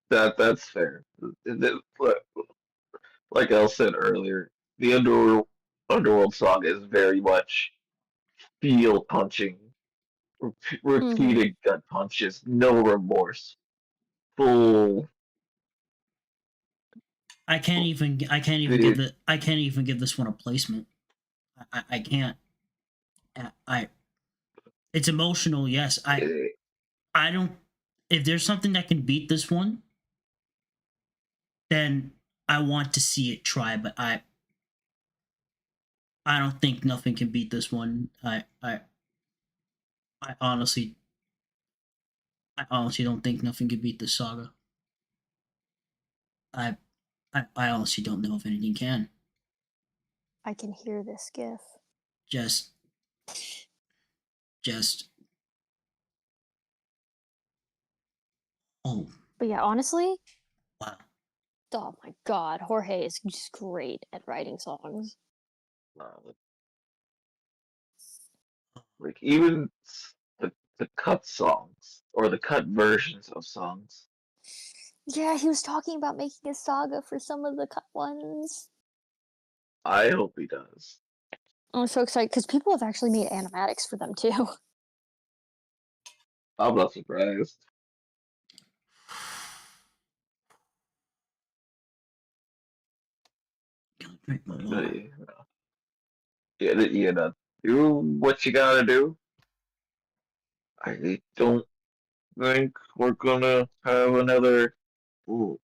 That's fair. Like El said earlier, the Underworld saga is very much feel punching, repeated gut punches, no remorse, full. I can't even give it. I can't even give this one a placement. I can't. It's emotional, yes. I don't. If there's something that can beat this one, then I want to see it try. But I don't think nothing can beat this one. I honestly don't think nothing can beat this saga. I honestly don't know if anything can. I can hear this gif. Just. Oh. But yeah, honestly. Wow. Oh my god, Jorge is just great at writing songs. Like even the cut songs or the cut versions of songs. Yeah, he was talking about making a saga for some of the cut ones. I hope he does. I'm so excited because people have actually made animatics for them too. I'm not surprised. Drink my water. Yeah, do what you gotta do. I don't think we're gonna have another. Ooh.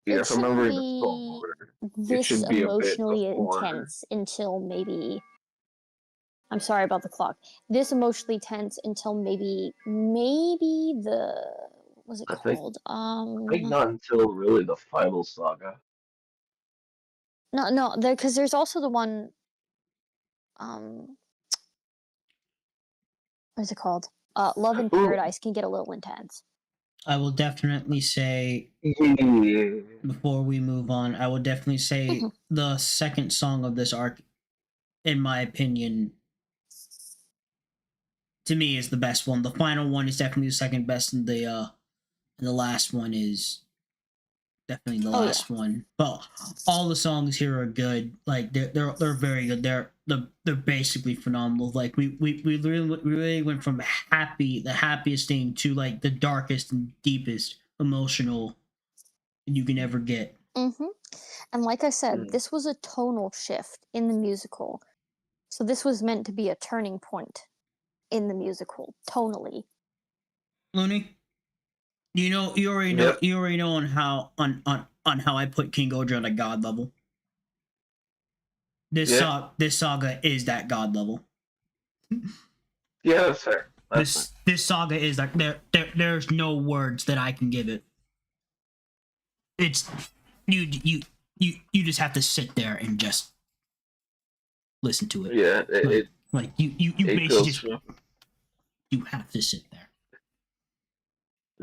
Yeah, if I'm remembering the song order, it should be a bit emotionally before. intense until maybe. I'm sorry about the clock. This emotionally tense until maybe the what was it called? I think not until really the final saga. No, because there's also the one. What is it called? Love in Paradise can get a little intense. I will definitely say before we move on, I will definitely say the second song of this arc, in my opinion, to me is the best one. The final one is definitely the second best, and the last one is definitely the last one. But all the songs here are good. Like they're very good. They're basically phenomenal. Like we really went from the happiest thing to like the darkest and deepest emotional you can ever get. Mm-hmm. And like I said, this was a tonal shift in the musical. So this was meant to be a turning point in the musical, tonally. Looney, you already know on how I put King Ghidorah on a god level. This saga is that god level. Yeah, that's fair. This saga is like there's no words that I can give it. It's you just have to sit there and just listen to it. Yeah, you basically just you have to sit there.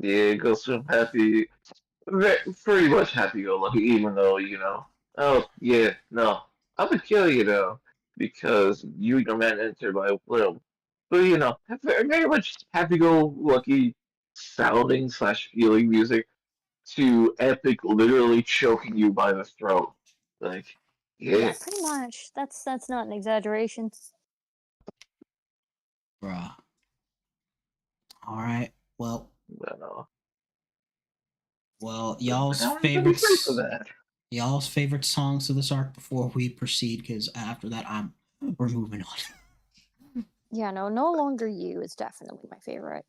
Yeah, it goes from pretty much happy-go-lucky, even though, oh, yeah, no, I'm gonna kill you, though, because you and your man entered my will. But, very much happy-go-lucky sounding / feeling music to epic literally choking you by the throat. Like, Yeah, pretty much. That's not an exaggeration. Bruh. Alright, well, y'all's favorite songs of this arc before we proceed, because after that we're moving on. Yeah, No Longer You is definitely my favorite.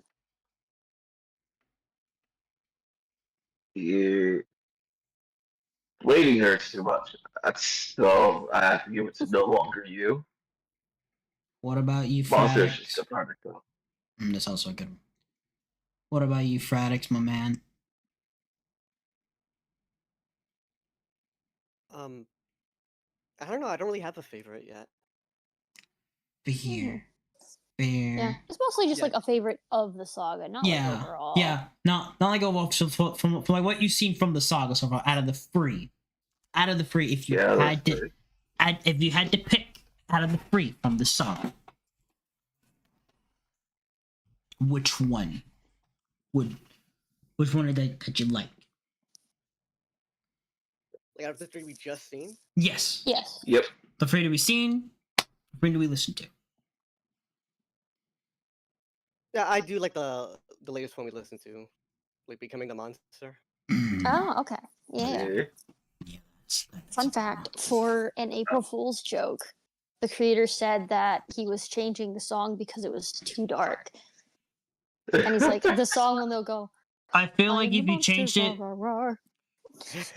Yeah. Waiting hurts too much. So I have to give it to No Longer You. What about you, Monster's Fradix? just a product, though. That's also a good one. What about you, Fradix, my man? I don't know. I don't really have a favorite yet. Fair. Yeah, it's mostly just like a favorite of the saga, not like overall. Yeah, not like overall. So from like what you've seen from the saga so far, out of the three, if you had to pick out of the three from the saga, which one that you like? Like out of the three we just seen? Yes. Yep. The three that we've seen, the three that we listened to. Yeah, I do like the latest one we listened to, like Becoming the Monster. Oh, okay. Yeah. Fun fact, for an April Fool's joke, the creator said that he was changing the song because it was too dark. And he's like, the song, and they'll go, I feel like if you changed it... Rah, rah, rah.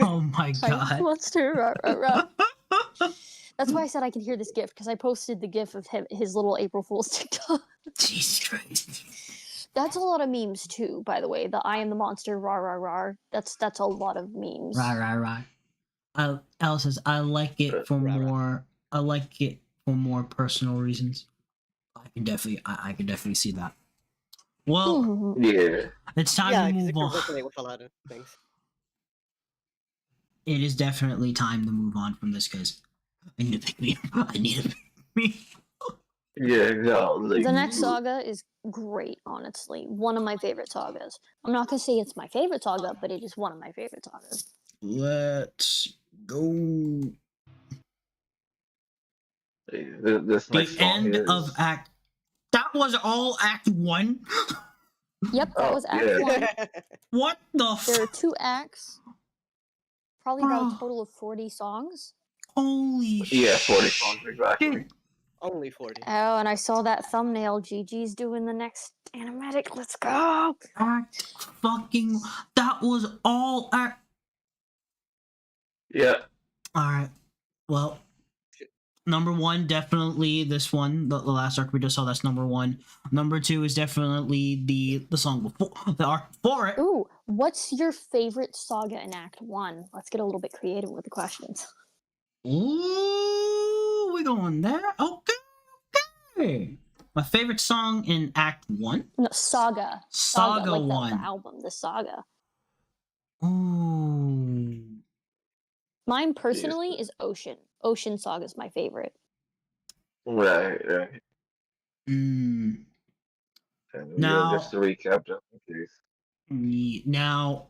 Oh my god. Monster, rah, rah, rah. That's why I said I could hear this GIF, because I posted the GIF of his little April Fool's TikTok. Jesus Christ. That's a lot of memes too, by the way. The I am the monster, rah rah rah. That's a lot of memes. Right. Al says I like it for more. I like it for more personal reasons. I can definitely see that. Well, it's time to move on. With a lot of things. It is definitely time to move on from this because I need to pick me. Yeah, no. The next saga is great, honestly. One of my favorite sagas. I'm not gonna say it's my favorite saga, but it is one of my favorite sagas. Let's go. The end of Act. That was all Act 1. Yep, that was Act 1. What the? There are 2 acts. Probably about a total of 40 songs. Holy shit. Yeah, 40 songs exactly. Only 40. Oh, and I saw that thumbnail. GG's doing the next animatic. Let's go. Act fucking. That was all Act. Yeah. Alright. Well, number 1, definitely this one. The last arc we just saw, that's number 1. Number 2 is definitely the song before the arc before it. Ooh, what's your favorite saga in Act 1? Let's get a little bit creative with the questions. Ooh, we going there? Okay. My favorite song in Act 1? No, Saga. Saga like 1. The album, the Saga. Ooh. Mine personally is Ocean. Ocean Saga is my favorite. Right. Now, just to recap, just in case. Now,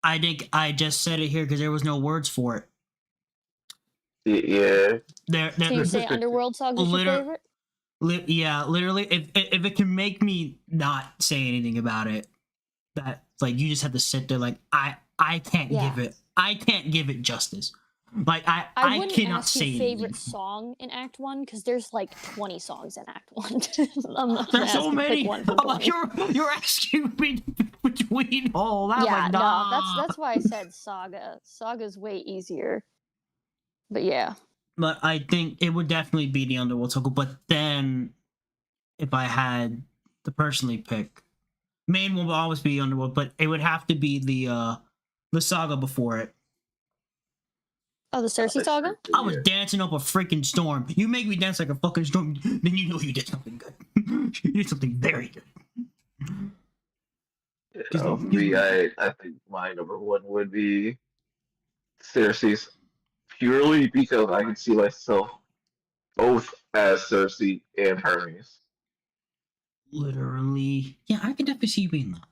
I think I just said it here because there was no words for it. Yeah. So you say Underworld Saga is your favorite? Yeah, literally. If it can make me not say anything about it, that like you just have to sit there like I can't give it justice. Like I wouldn't cannot ask say your anything. favorite song in Act 1 because there's like 20 songs in Act 1. I'm not gonna There's so ask you to many. pick one from I'm like, 20. you're asking me between all that. Yeah, like, nah. no, that's why I said Saga. Saga's way easier. But yeah. But I think it would definitely be the Underworld Saga. But then, if I had to personally pick, main one will always be Underworld, but it would have to be the saga before it. Oh, the Cersei Saga? I was dancing up a freaking storm. You make me dance like a fucking storm, then you know you did something good. You did something very good. I think my number one would be Cersei's, purely because I can see myself both as Cersei and Hermes. Literally, yeah, I can definitely see you being that.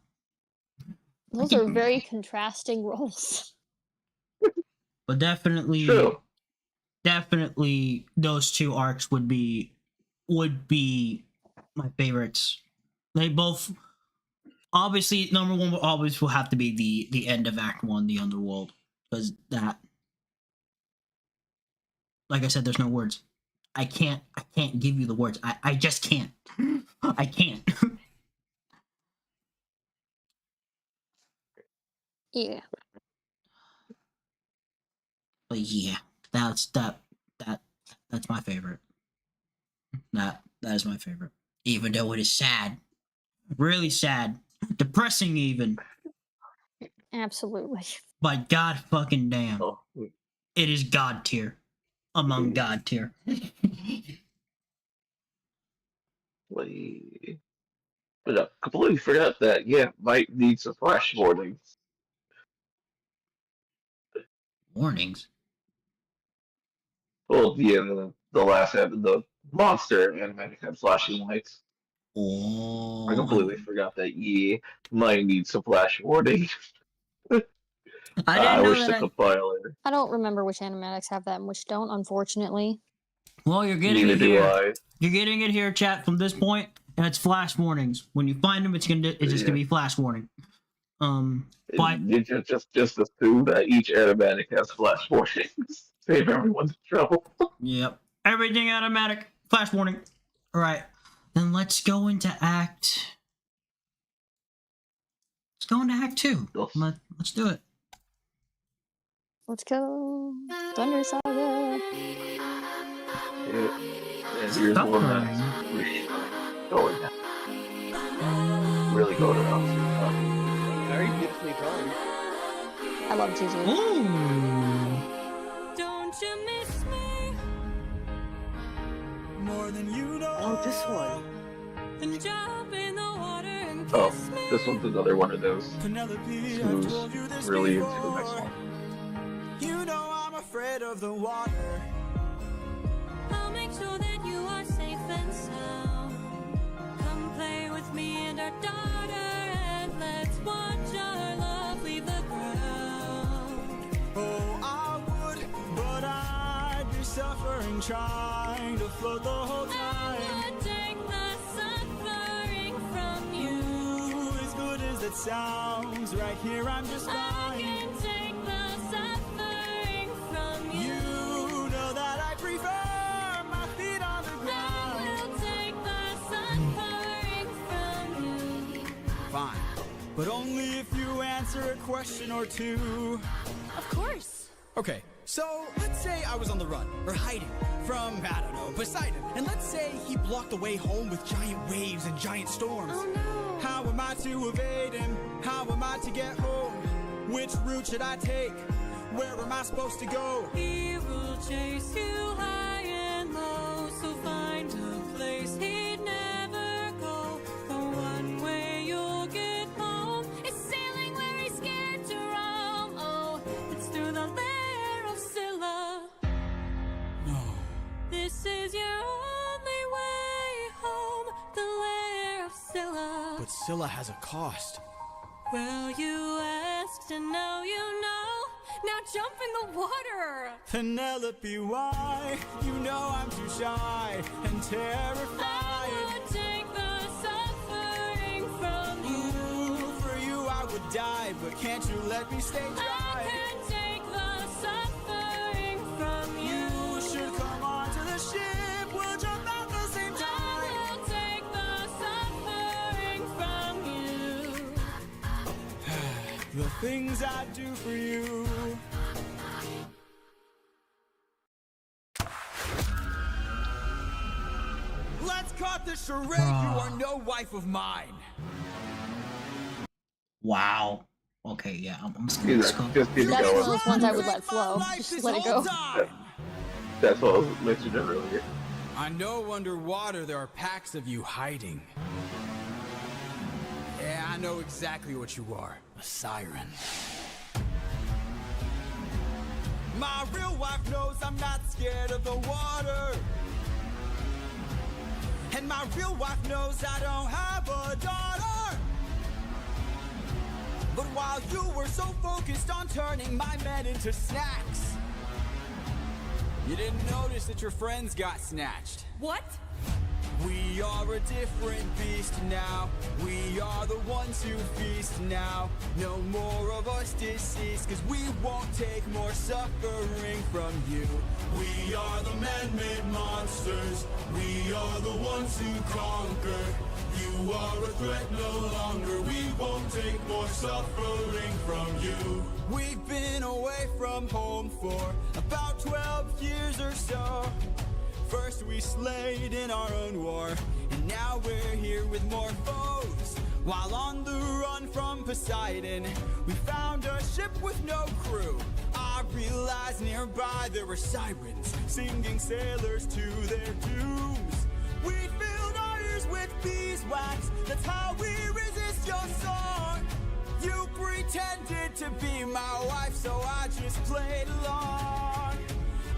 Those are very contrasting roles. But definitely, definitely, those two arcs would be my favorites. They both, obviously, number one will have to be the end of Act 1, the Underworld, because that, like I said, there's no words. I can't give you the words. I just can't. I can't. Yeah. But yeah, that's my favorite. That is my favorite. Even though it is sad. Really sad. Depressing even. Absolutely. But god fucking damn. It is God tier. Among God tier. But I completely forgot that, might need some flash warnings. Warnings? Well, the last the monster animatic had flashing lights. Oh. I completely forgot that might need some flash warnings. I wish the compiler. I don't remember which animatics have that and which don't, unfortunately. Well, you're getting Neither it do here. I. You're getting it here, chat, from this point, and it's flash warnings. When you find them, it's just gonna be flash warning. But just assume that each animatic has flash warnings. Save everyone's trouble. Yep. Everything automatic. Flash warning. All right. Then let's go into Act. Let's go into Act 2. Let's do it. Let's go. Thunder Saga. And here's one that's really going down. Really going around. Very beautifully drawn. I love Gigi. Don't you miss me more than you know? Oh, this one. and jump in the water and Oh, kiss me? this one's another one of those. Penelope, Who's I've told you this really into before. the next one. You know I'm afraid of the water. I'll make sure that you are safe and sound. Come play with me and our daughter, and let's watch our love leave the ground. Oh, I would, but I'd be suffering trying to float the whole time. I would take the suffering from you. As good as it sounds, right here I'm just fine. I can take the suffering from you. You know that I prefer my feet on the ground. I will take the suffering from you. Fine, but only if you answer a question or two. Of course. Okay, so let's say I was on the run, or hiding, from, I don't know, Poseidon. And let's say he blocked the way home with giant waves and giant storms. Oh no. How am I to evade him? How am I to get home? Which route should I take? Where am I supposed to go? He will chase you high is your only way home, the lair of Scylla. But Scylla has a cost. Well, you asked and now you know. Now jump in the water. Penelope, why? You know I'm too shy and terrified. I would take the suffering from you. For you I would die, but can't you let me stay dry? I can take the suffering from you. You should come onto the ship. We'll jump out the same time. I will take the suffering from you. The things I do for you. Let's cut the charade. You are no wife of mine. Wow. Okay, yeah, I'm just Yeah, gonna just keep That's one of going. those ones I would let flow. Just let it go. That's what I was mentioning earlier. I know underwater there are packs of you hiding. Yeah, I know exactly what you are. A siren. My real wife knows I'm not scared of the water. And my real wife knows I don't have a daughter. But while you were so focused on turning my men into snacks, you didn't notice that your friends got snatched. What? We are a different beast now. We are the ones who feast now. No more of us deceased, cause we won't take more suffering from you. We are the man-made monsters. We are the ones who conquer. You are a threat no longer. We won't take more suffering from you. We've been away from home for about 12 years or so. First we slayed in our own war, and now we're here with more foes. While on the run from Poseidon, we found a ship with no crew. I realized nearby there were sirens, singing sailors to their dooms. We filled our ears with beeswax, that's how we resist your song. You pretended to be my wife, so I just played along.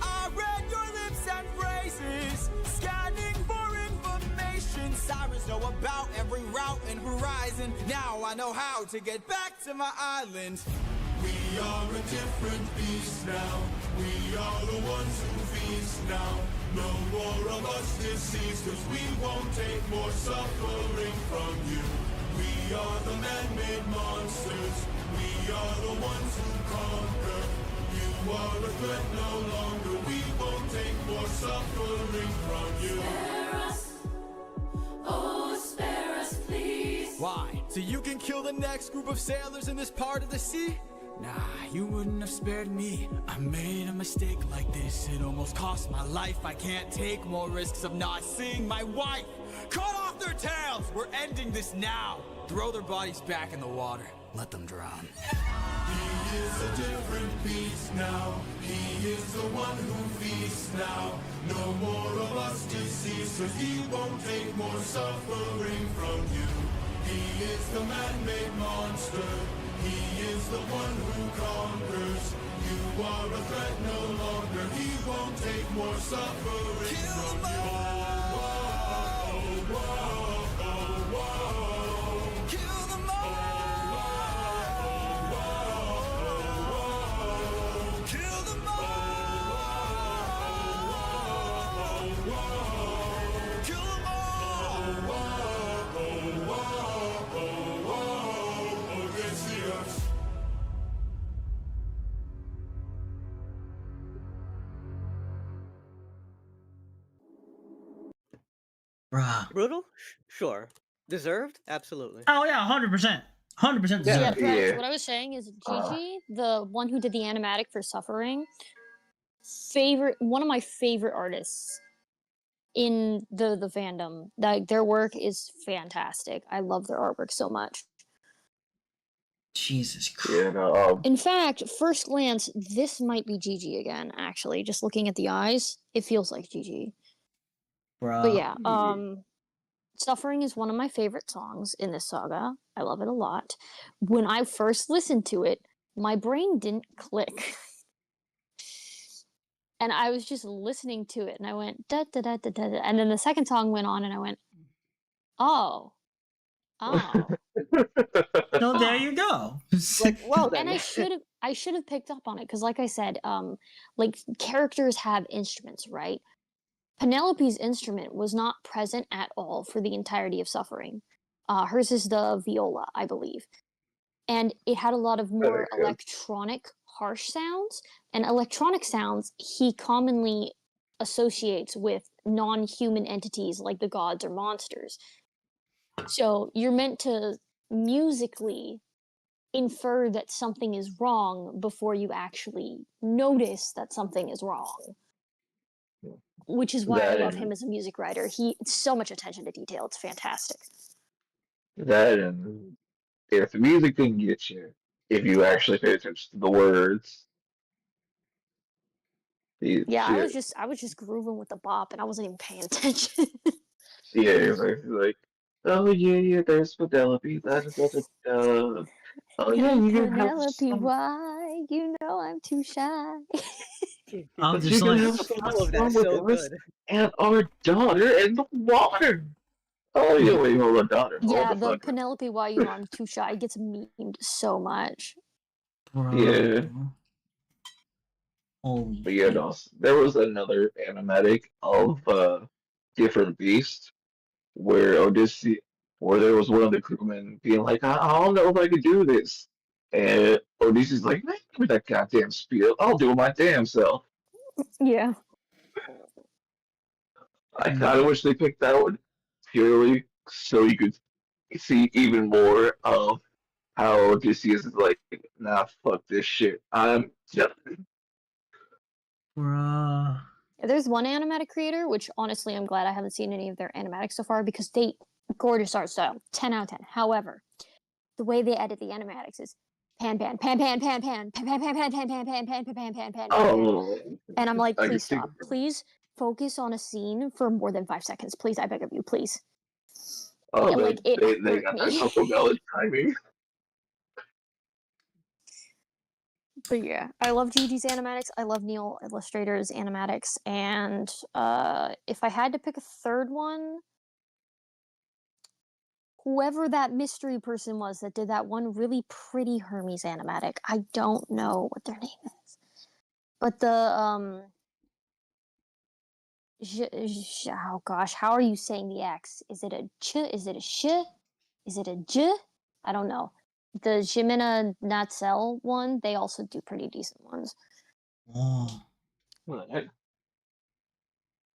I read your lips and phrases, scanning for information. Sirens know about every route and horizon. Now I know how to get back to my island. We are a different beast now. We are the ones who feast now. No more of us deceased, cause we won't take more suffering from you. We are the man-made monsters. We are the ones who conquer. You are a threat no longer. We won't take more suffering from you. Spare us. Oh, spare us, please. Why? So you can kill the next group of sailors in this part of the sea? Nah, you wouldn't have spared me. I made a mistake like this. It almost cost my life. I can't take more risks of not seeing my wife. Cut off their tails! We're ending this now. Throw their bodies back in the water. Let them drown. He is a different beast now. He is the one who feasts now. No more of us deceased, cause he won't take more suffering from you. He is the man-made monster. He is the one who conquers. You are a threat no longer. He won't take more suffering from you. Whoa, whoa, whoa, whoa. Kill them all! Kill them all! Kill them Oh, yes, yes. Bruh. Brutal? Sure. Deserved? Absolutely. Oh yeah, 100%. 100% Yeah, deserved. Brett, what I was saying is Gigi, the one who did the animatic for Suffering, one of my favorite artists in the fandom. That their work is fantastic. I love their artwork so much. Jesus Christ. Yeah, no, In fact, first glance, this might be Gigi again, actually. Just looking at the eyes, it feels like Gigi. Bruh. But yeah, Suffering is one of my favorite songs in this saga. I love it a lot. When I first listened to it, my brain didn't click. and I was just listening to it, and I went da da da da da, da, and then the second song went on, and I went, oh, oh. So there you go. Like, well then. And I should have picked up on it because, like I said, like characters have instruments, right? Penelope's instrument was not present at all for the entirety of Suffering. Hers is the viola, I believe, and it had a lot of more electronic, harsh sounds. And electronic sounds he commonly associates with non-human entities like the gods or monsters. So you're meant to musically infer that something is wrong before you actually notice that something is wrong. Which is why I love him as a music writer. So much attention to detail. It's fantastic. That and if the music can get you, if you actually pay attention to the words. Yeah, I was just grooving with the bop, and I wasn't even paying attention. Yeah, like, oh yeah, there's Penelope. Da, da, da, da, da. Oh yeah, you can have Penelope, why? You know I'm too shy. I was you just can like, have so much All of fun that's with so us good. and our daughter in the water. Oh yeah, wait, hold on, daughter. Yeah, Hold the the fuck up. Penelope, why you know I'm too shy gets memed so much. Yeah. Holy But yeah, no, there was another animatic of different beast where there was one of the crewmen being like, I don't know if I could do this. And Odysseus like, man, give me that goddamn spiel. I'll do it my damn self. Yeah. I kind of wish they picked that one purely so you could see even more of how Odysseus is like, nah, fuck this shit. I'm done. bruh. There's one animatic creator, which honestly I'm glad I haven't seen any of their animatics so far because they gorgeous art style, 10 out of 10. However, the way they edit the animatics is pan pan pan pan pan pan pan pan pan pan pan pan pan pan pan pan pan. Oh, And I'm like, I can please see stop. Please focus on a scene for more than 5 seconds. Please, I beg of you, please. Oh, And, like, it they hurt got that me. couple valid timing. But yeah, I love Gigi's animatics. I love Neil Illustrator's animatics. And if I had to pick a third one, whoever that mystery person was that did that one really pretty Hermes animatic, I don't know what their name is. But the oh gosh, how are you saying the X? Is it a ch? Is it a sh? Is it a j? I don't know. The Jimena Natzel one, they also do pretty decent ones. Oh. Right.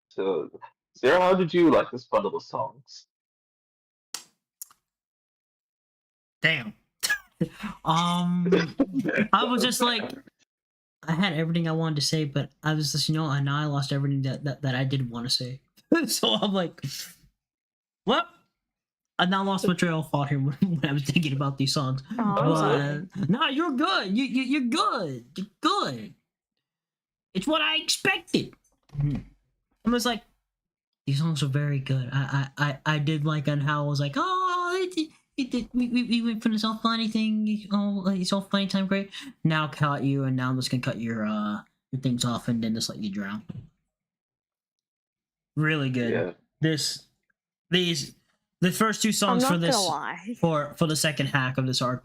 So, Sarah, how did you like this bundle of songs? Damn. I was just like, I had everything I wanted to say, but I was just, and now I lost everything that I did want to say. So I'm like, what? I now lost my trail of thought here when I was thinking about these songs. No, you're good. You're good. You're good. It's what I expected. I was like, these songs are very good. I did like on how I was like, oh, we went for the self funny thing. Oh, self funny time, great. Now caught you, and now I'm just gonna cut your things off and then just let you drown. Really good. Yeah. The first two songs for this for the second hack of this arc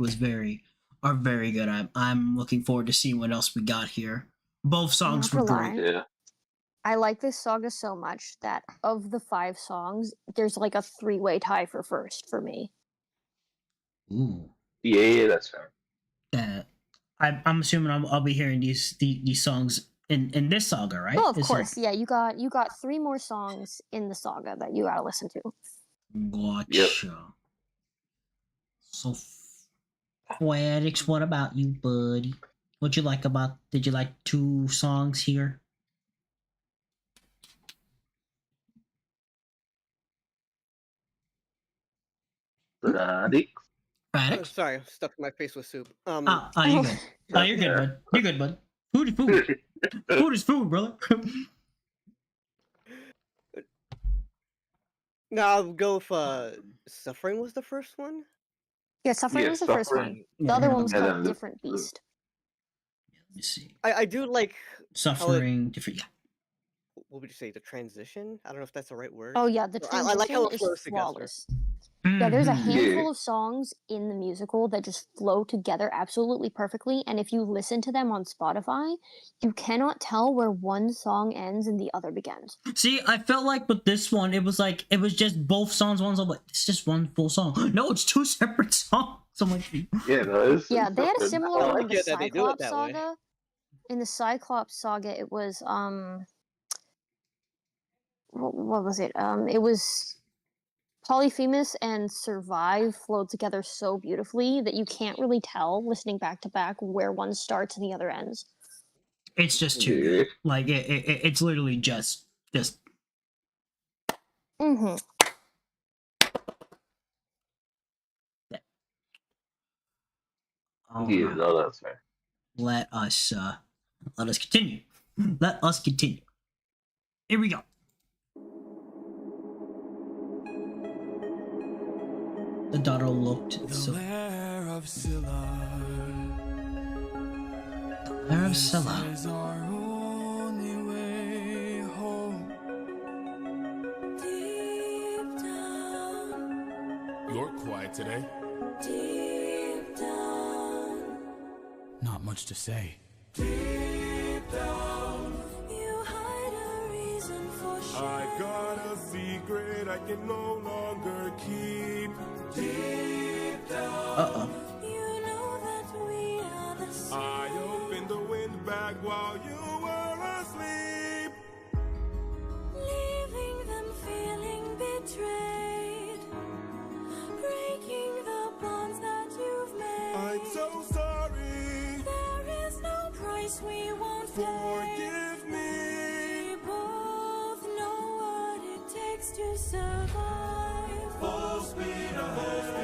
are very good. I'm looking forward to seeing what else we got here. Both songs were great. Yeah. I like this saga so much that of the 5 songs, there's like a 3-way tie for first for me. Ooh. Yeah, that's fair. I'm assuming I'll be hearing these songs in this saga, right? Oh, of course. Yeah, you got 3 more songs in the saga that you gotta listen to. Gotcha. Yep. So, Poetics, what about you, buddy? Did you like 2 songs here? Oh, sorry, I'm stuck in my face with soup. You're good. Oh, you're good, bud. You're good, bud. Food is food. Food is food, brother. No, I'll go if Suffering was the first one. Yeah, Suffering was the first one. The other one was called Different Beast. You see, I do like how it, suffering, different. Yeah. what would you say? The transition? I don't know if that's the right word. Oh yeah, the I like how transition it is flows together. flawless. Yeah, there's a Mhm. handful of songs in the musical that just flow together absolutely perfectly, and if you listen to them on Spotify, you cannot tell where one song ends and the other begins. See, I felt like with this one, it was just both songs. One's like it's just one full song. No, it's two separate songs. I'm like, Yeah, no, Yeah, they had a similar I one like with the it that they do it Cyclops that way. saga. In the Cyclops saga, it was what was it? It was Polyphemus and Survive flowed together so beautifully that you can't really tell listening back to back where one starts and the other ends. it's just too good. Like it's literally just. Mm-hmm. Yeah, no, that's fair. Let us continue. Let us continue. Here we go. The daughter looked so. Lair of Scylla. Lair of Scylla. This is our only way home. Deep down. You're quiet today. Deep down. Not much to say. Deep down. You hide a reason for shame. I got a secret I can no longer keep. Deep down. You know that we are the same. I opened the wind bag while you were asleep. Leaving them feeling betrayed. Breaking the bonds that you've made. I'm so sorry. There is no price we won't pay. Forgive me. We both know what it takes to survive. Full speed ahead.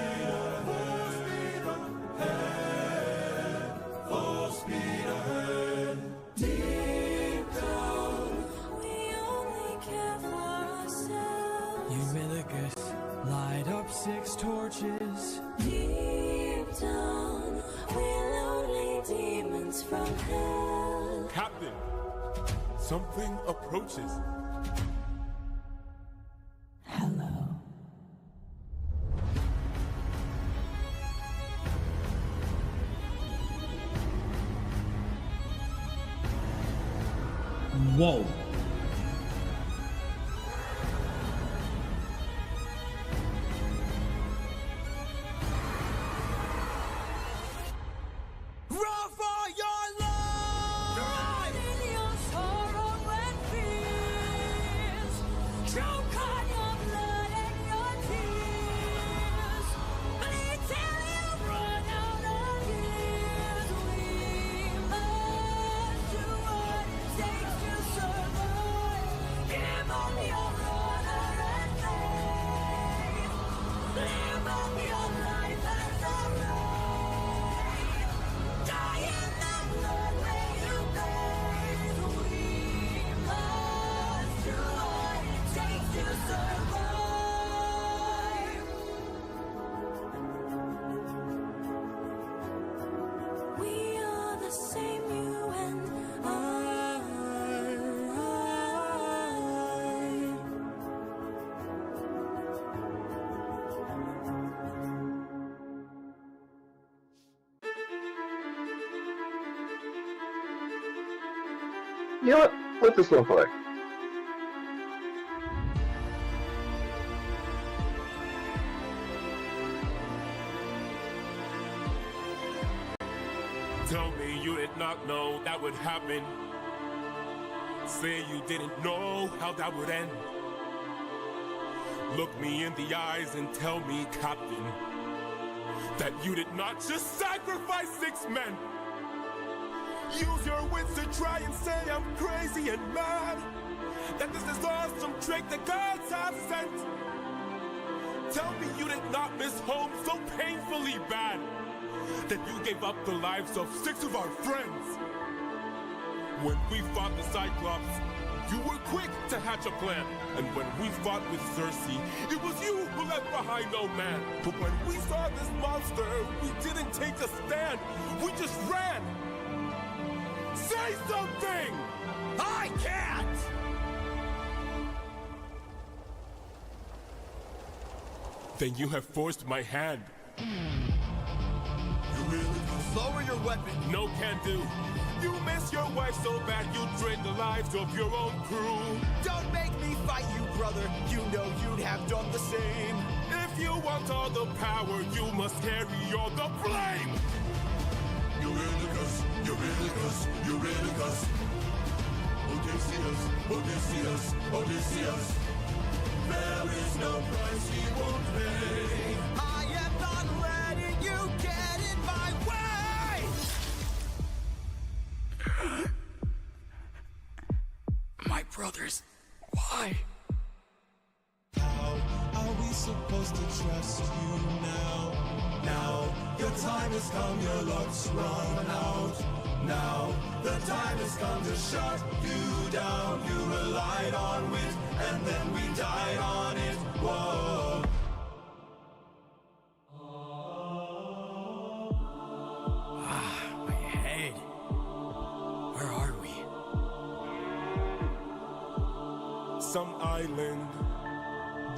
Full speed ahead. Deep down, we only care for ourselves. Eurylochus, light up 6 torches. Deep down, we're lonely demons from hell. Captain, something approaches. Whoa. Run for your life! Run in your sorrow and fears. Choke on your blood and your tears. Bleed till you run out of years. We must do what it takes to survive. Give up your honor and faith. Live up your life as a right. Die in the blood where you bathe. We must do what it takes to survive. We are the same, you and I. You know what? Let this one play. Tell me you did not know that would happen. Say you didn't know how that would end. Look me in the eyes and tell me, Captain, that you did not just sacrifice 6 men. Use your wits to try and say I'm crazy and mad. That this is all some trick the gods have sent. Tell me you did not miss home so painfully bad that you gave up the lives of 6 of our friends. When we fought the Cyclops, you were quick to hatch a plan. And when we fought with Circe, it was you who left behind no man. But when we saw this monster, we didn't take a stand. We just ran. something! I can't! Then you have forced my hand. You really lower your weapon. No can do. You miss your wife so bad you drain the lives of your own crew. Don't make me fight you, brother. You know you'd have done the same. If you want all the power, you must carry all the blame. Eurylochus, Eurylochus, Eurylochus. Odysseus, Odysseus, Odysseus. There is no price he won't pay. I am not letting you get in my way! My brothers, why? How are we supposed to trust you now? Now, your time has come, your luck's run out. Now, the time has come to shut you down. You relied on wit, and then we died on it. Whoa. My head. Where are we? Some island,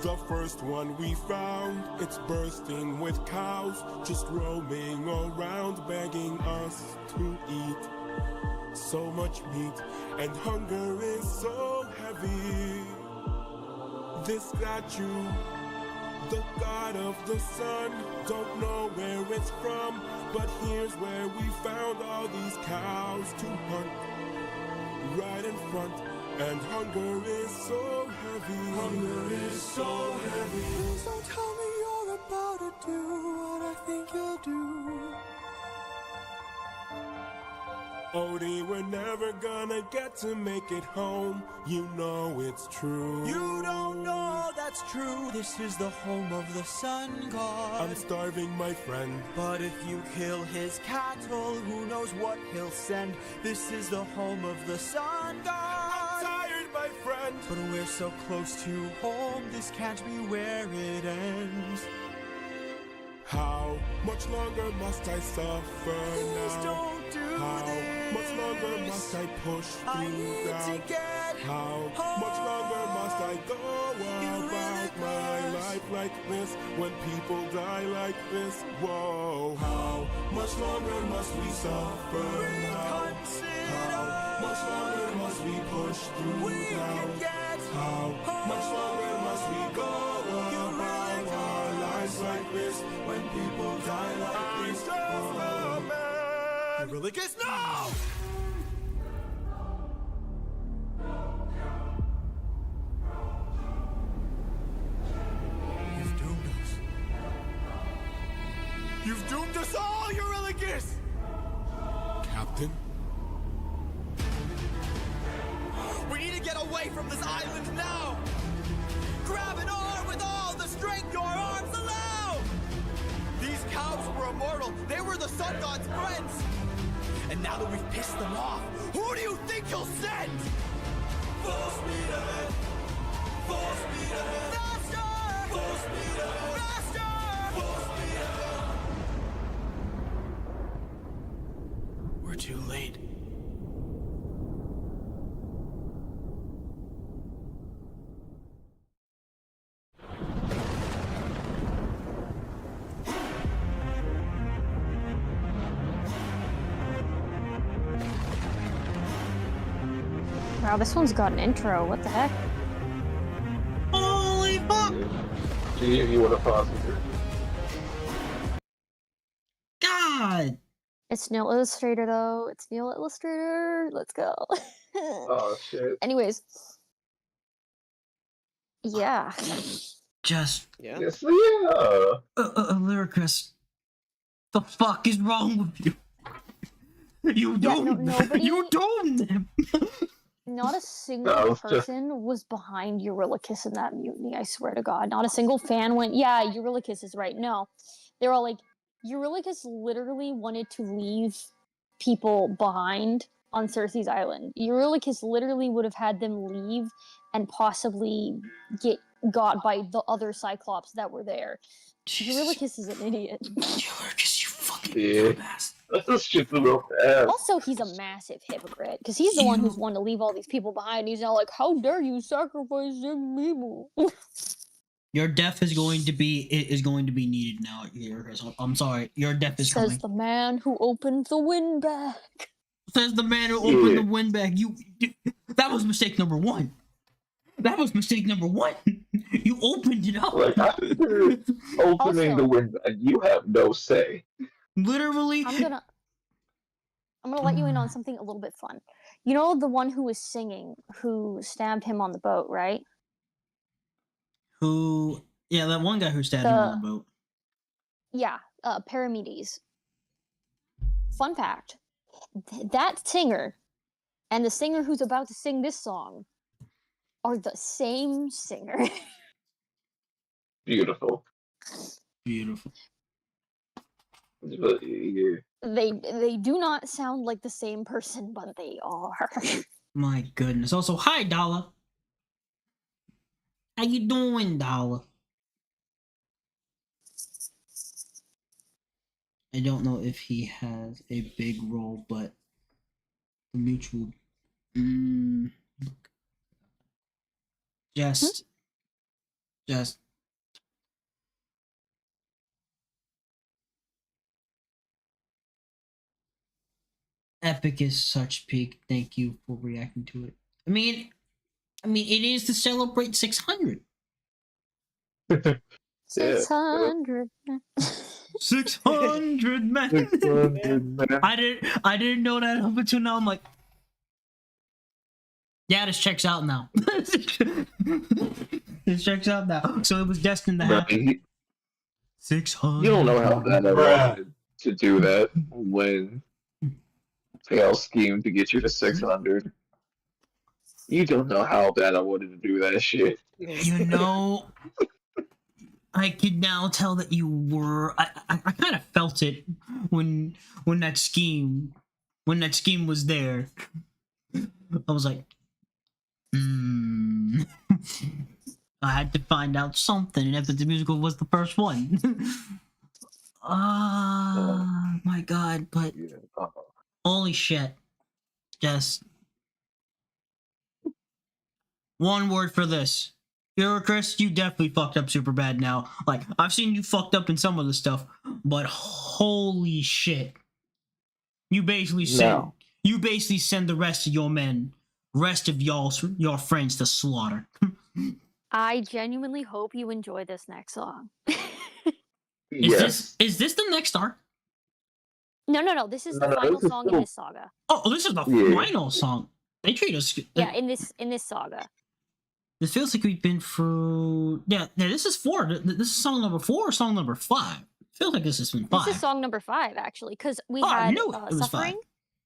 the first one we found. It's bursting with cows, just roaming around, begging us to eat. So much meat, and hunger is so heavy. This statue, the god of the sun, don't know where it's from, but here's where we found all these cows to hunt. Right in front, and hunger is so heavy. Hunger is so heavy. Please don't tell me you're about to do what I think you'll do. Odie, we're never gonna get to make it home. You know it's true. You don't know that's true. This is the home of the sun god. I'm starving, my friend. But if you kill his cattle, who knows what he'll send. This is the home of the sun god. I'm tired, my friend. But we're so close to home, this can't be where it ends. How much longer must I suffer Please now? don't do How this. much longer must I push I through need doubt? to get How much longer must I go about my life like this when people die like this? Whoa. How much longer must we suffer now? How much longer must we push through doubt? How much longer must we go about our lives like this when people die like this? Eurylochus, no! You've doomed us. You've doomed us all, Eurylochus! Captain? We need to get away from this island now! Grab an arm with all the strength your arms allow! These cows were immortal. They were the sun god's friends. And now that we've pissed them off, who do you think you'll send? Full speed ahead! Full speed ahead! Faster! Full speed ahead! Faster! Full speed ahead! We're too late. Wow, this one's got an intro. What the heck? Holy fuck! See if you want to pause it. God! It's Neil Illustrator though. It's Neil Illustrator. Let's go. Oh shit. Anyways. Yeah. Just Yeah. Yes, yeah. Lyricus. The fuck is wrong with you? You doomed nobody- You doomed him! Not a single it's just- person was behind Eurylochus in that mutiny, I swear to God. Not a single fan went, yeah, Eurylochus is right. No. They're all like, Eurylochus literally wanted to leave people behind on Circe's island. Eurylochus literally would have had them leave and possibly get got by the other Cyclops that were there. Eurylochus is an idiot. Eurylochus, you fucking Yeah. dumbass. That's just a little fast. Also, he's a massive hypocrite because he's the one who's wanting to leave all these people behind. He's now like, "How dare you sacrifice them people?" Your death is going to be needed now here, Chris. I'm sorry. Your death is Says coming. the man who opened the windbag. Says the man who opened the windbag. That was mistake number one. That was mistake number one. You opened it up. Like after opening the windbag, you have no say. Literally. I'm gonna let you in on something a little bit fun. You know the one who was singing, who stabbed him on the boat, right? Who? Yeah, that one guy who stabbed him on the boat. Yeah, Paramedes. Fun fact: that singer and the singer who's about to sing this song are the same singer. Beautiful. Beautiful. But, yeah. They do not sound like the same person, but they are. My goodness. Also, hi, Dollar. How you doing, Dollar? I don't know if he has a big role, but the mutual. Just. Epic is such peak. Thank you for reacting to it. I mean, it is to celebrate 600. 600. 600 men. 600 men. I didn't know that up until now. I'm like, yeah, this checks out now. This checks out now. So it was destined to happen. 600. You don't know how bad I wanted to do that when Tail schemed to get you to 600. You don't know how bad I wanted to do that shit. You know, I can now tell that you were. I kind of felt it when that scheme was there. I was like, I had to find out something, and epicthemusical was the first one. My God! But holy shit! Just one word for this. Chris, you definitely fucked up super bad now. Like, I've seen you fucked up in some of the stuff, but holy shit. You basically send the rest of your friends to slaughter. I genuinely hope you enjoy this next song. Is this the next arc? No. This is the final song in this saga. Oh, this is the final song. They treat us. Yeah, in this saga. This feels like we've been through. Yeah, this is 4. This is song number 4 or song number 5? It feels like this has been 5. This is song number 5, actually, because we I had knew it was Suffering, 5.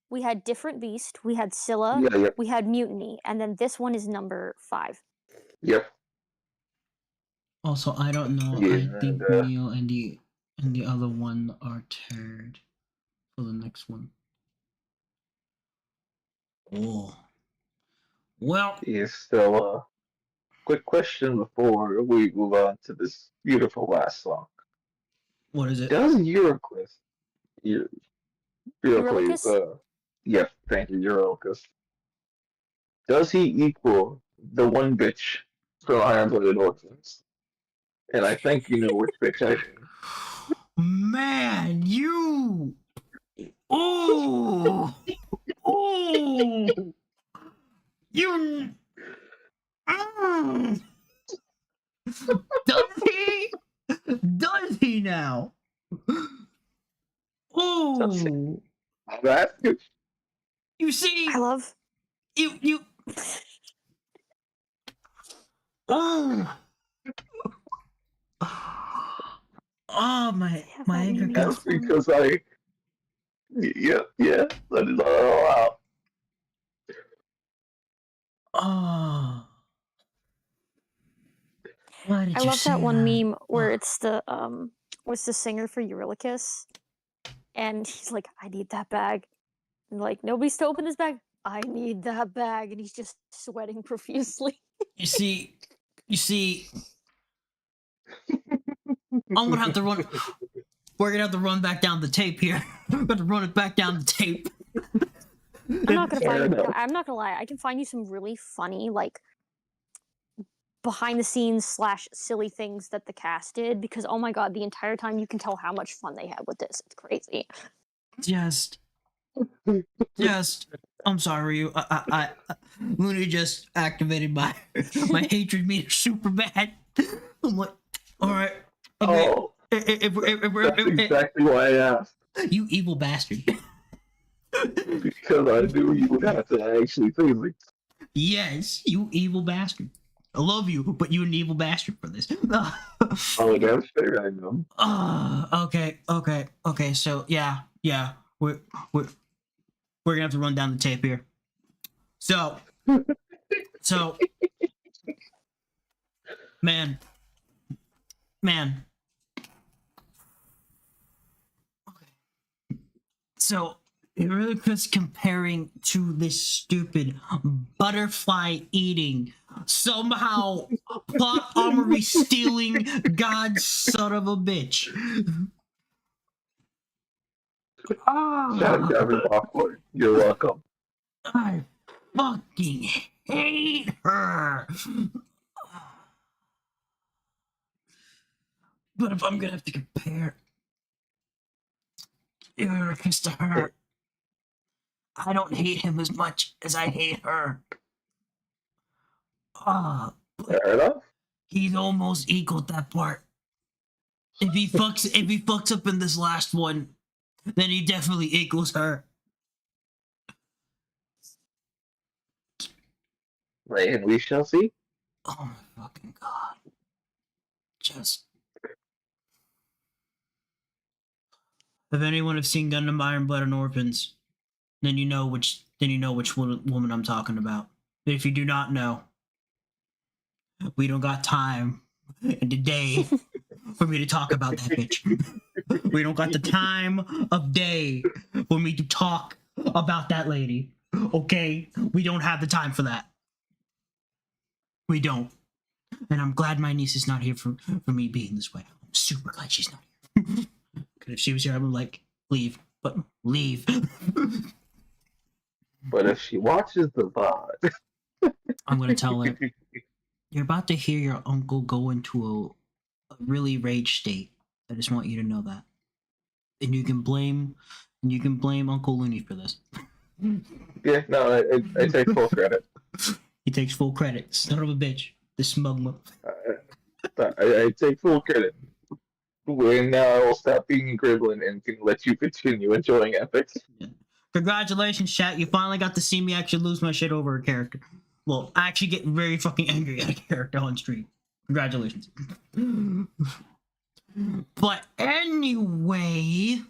we had Different Beast, we had Scylla, we had Mutiny, and then this one is number 5. Yep. Also, I don't know. I think Neil and the other one are teared for the next one. Oh. Well. Yes, so, quick question before we move on to this beautiful last song. What is it? Does Euryclus, yeah, thank you, Euryclus. Does he equal the one bitch from Iron-Blooded Orphans? And I think you know which bitch I mean. Man, you. Oh. Oh. You. Does he? Does he now? Oh. You see, I love you. Oh. Oh my anger. That's because let it all out. Oh. I love that one meme where it's the singer for Eurylochus, and he's like, I need that bag. And like, nobody's to open this bag. I need that bag, and he's just sweating profusely. You see, I'm gonna have to run. We're gonna have to run back down the tape here. Got to run it back down the tape. I'm not gonna lie. I can find you some really funny, like, behind the scenes / silly things that the cast did, because oh my god, the entire time you can tell how much fun they had with this. It's crazy. Just, I'm sorry, I Looney just activated my hatred meter super bad. I'm like, all right, okay. Oh, that's exactly why I asked. You evil bastard. Because I knew you would have to actually say me. Yes, you evil bastard. I love you, but you're an evil bastard for this. Oh, that's fair, I know. Okay. So yeah, we're gonna have to run down the tape here. So, man. Okay. So it really was comparing to this stupid butterfly eating, somehow plot armory stealing God's son of a bitch. Shout out popcorn. You're welcome. I fucking hate her. But if I'm gonna have to compare Ericus to her, I don't hate him as much as I hate her. Fair enough. He's almost equaled that part. If he fucks up in this last one, then he definitely equals her. Right, and we shall see. Oh my fucking god. Just. If anyone have seen Gundam Iron Blood and Orphans, then you know which woman I'm talking about. But if you do not know, we don't got time in the day for me to talk about that bitch. We don't got the time of day for me to talk about that lady. Okay? We don't have the time for that. We don't. And I'm glad my niece is not here for me being this way. I'm super glad she's not here. Because if she was here, I would like, leave. But leave. But if she watches the VOD... I'm going to tell her, you're about to hear your uncle go into a really rage state. I just want you to know that. And you can blame Uncle Looney for this. Yeah, no, I take full credit. He takes full credit. Son of a bitch. The smug I take full credit. And now I will stop being a gremlin and can let you continue enjoying Epics. Yeah. Congratulations, chat. You finally got to see me actually lose my shit over a character. Well, I actually get very fucking angry at a character on stream. Congratulations. But anyway,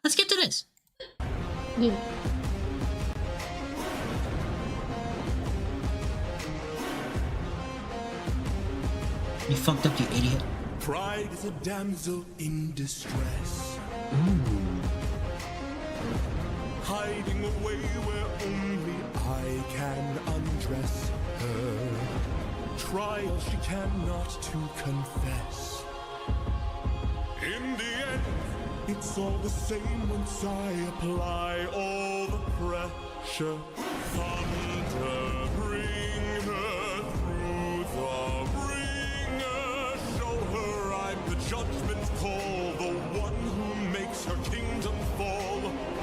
let's get to this. Yeah. You fucked up, you idiot. Pride is a damsel in distress. Hiding away where only I can undress her. Trial she cannot to confess. In the end, it's all the same once I apply all the pressure. Thunder, bring her through the ringer. Show her I'm the judgment call, the one who makes her kingdom fall.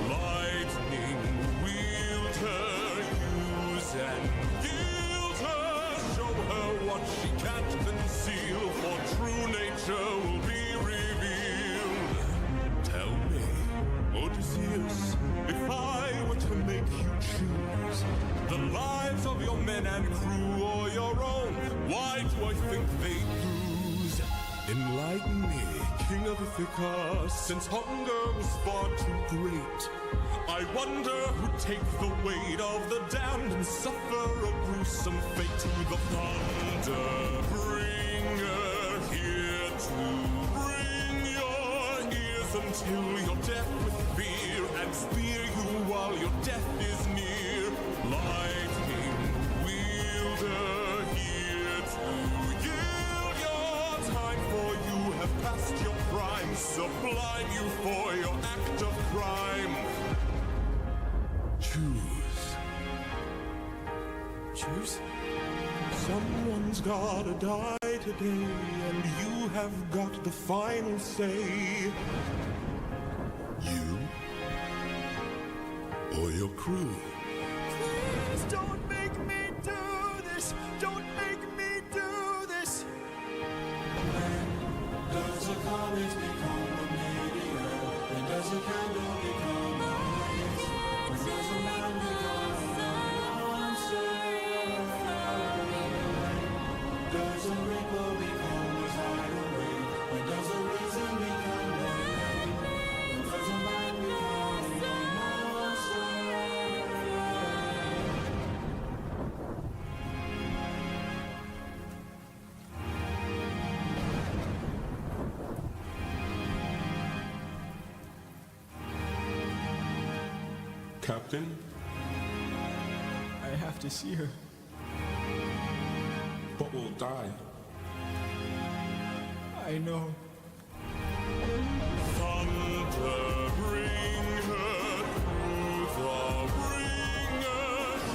Lightning, wield her, use and gild her. Show her what she can't conceal, for true nature will be revealed. Tell me, Odysseus, if I were to make you choose the lives of your men and crew or your own, why do I think they lose? Enlighten me, King of Ithaca, since hunger was far too great. I wonder who'd take the weight of the damned and suffer a gruesome fate. To the thunder bringer, here to bring your ears until you're deaf with fear, and spear you while your death is near. Lightning wielder, here to yield your time, for you have passed your prime, sublime you for your act of crime. Choose. Choose? Someone's gotta die today, and you have got the final say. You or your crew. Please don't make me do this. Don't make me do this. When does a comet become a meteor? When does a candle become a blaze? When does a man become a monster? Does a rainbow become a tidal wave? When does a reason become a rain? When does a man become a monster? Captain, I have to see her. but will die. I know. Thunder, bring her through the ringer.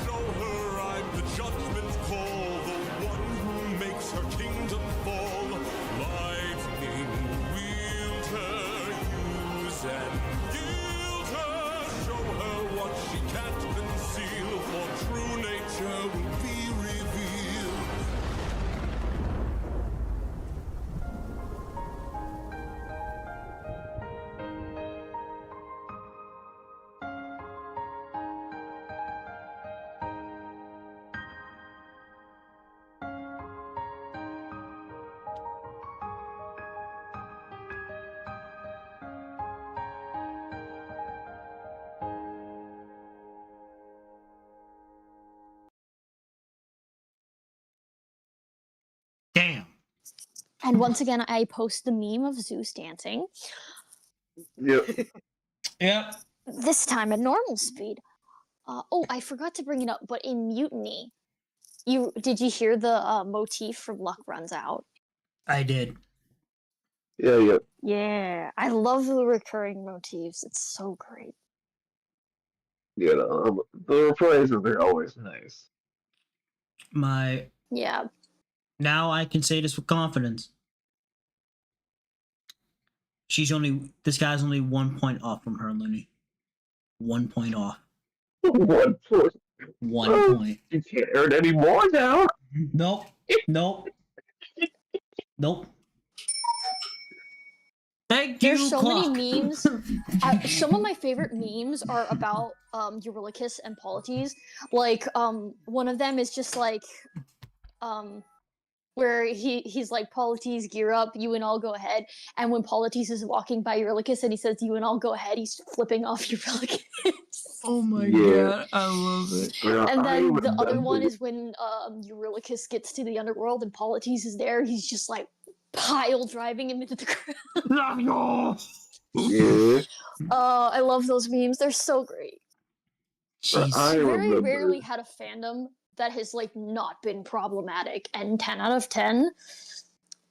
Show her I'm the judgment call, the one who makes her kingdom fall. Lightning, wield her, use and yield her. Show her what she can't conceal, for true nature will be revealed. Damn. And once again, I post the meme of Zeus dancing. Yep. Yep. This time at normal speed. Oh, I forgot to bring it up, but in Mutiny, did you hear the motif from Luck Runs Out? I did. Yeah. Yeah, I love the recurring motifs. It's so great. Yeah, the reprises are always nice. Yeah. Now I can say this with confidence. This guy's only 1 point off from her, Looney. 1 point off. 1 point. 1 point. You can't earn any more now. Nope. Thank you, There's so clock. many memes. Some of my favorite memes are about Eurylochus and Polites. Like, one of them is just like, where he's like, Polites, gear up, you and I'll go ahead. And when Polites is walking by Eurylochus and he says, you and I'll go ahead, he's flipping off Eurylochus. Oh my god, I love it. And then the other one is when Eurylochus gets to the underworld and Polites is there, he's just like pile driving him into the ground. Yeah. I love those memes. They're so great. Very rarely had a fandom that has like not been problematic, and 10 out of 10,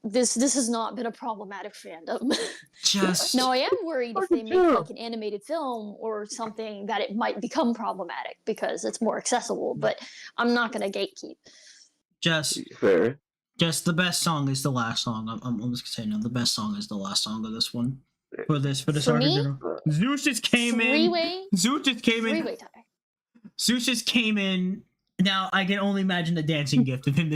this has not been a problematic fandom. Now I am worried if they make like an animated film or something that it might become problematic because it's more accessible, but I'm not gonna gatekeep. Fair. Just the best song is the last song. I'm just gonna say no. The best song is the last song of this one. For this For arc in me, general. Zeus just came in. Three-way tie. Zeus just came in. Now I can only imagine the dancing gift of him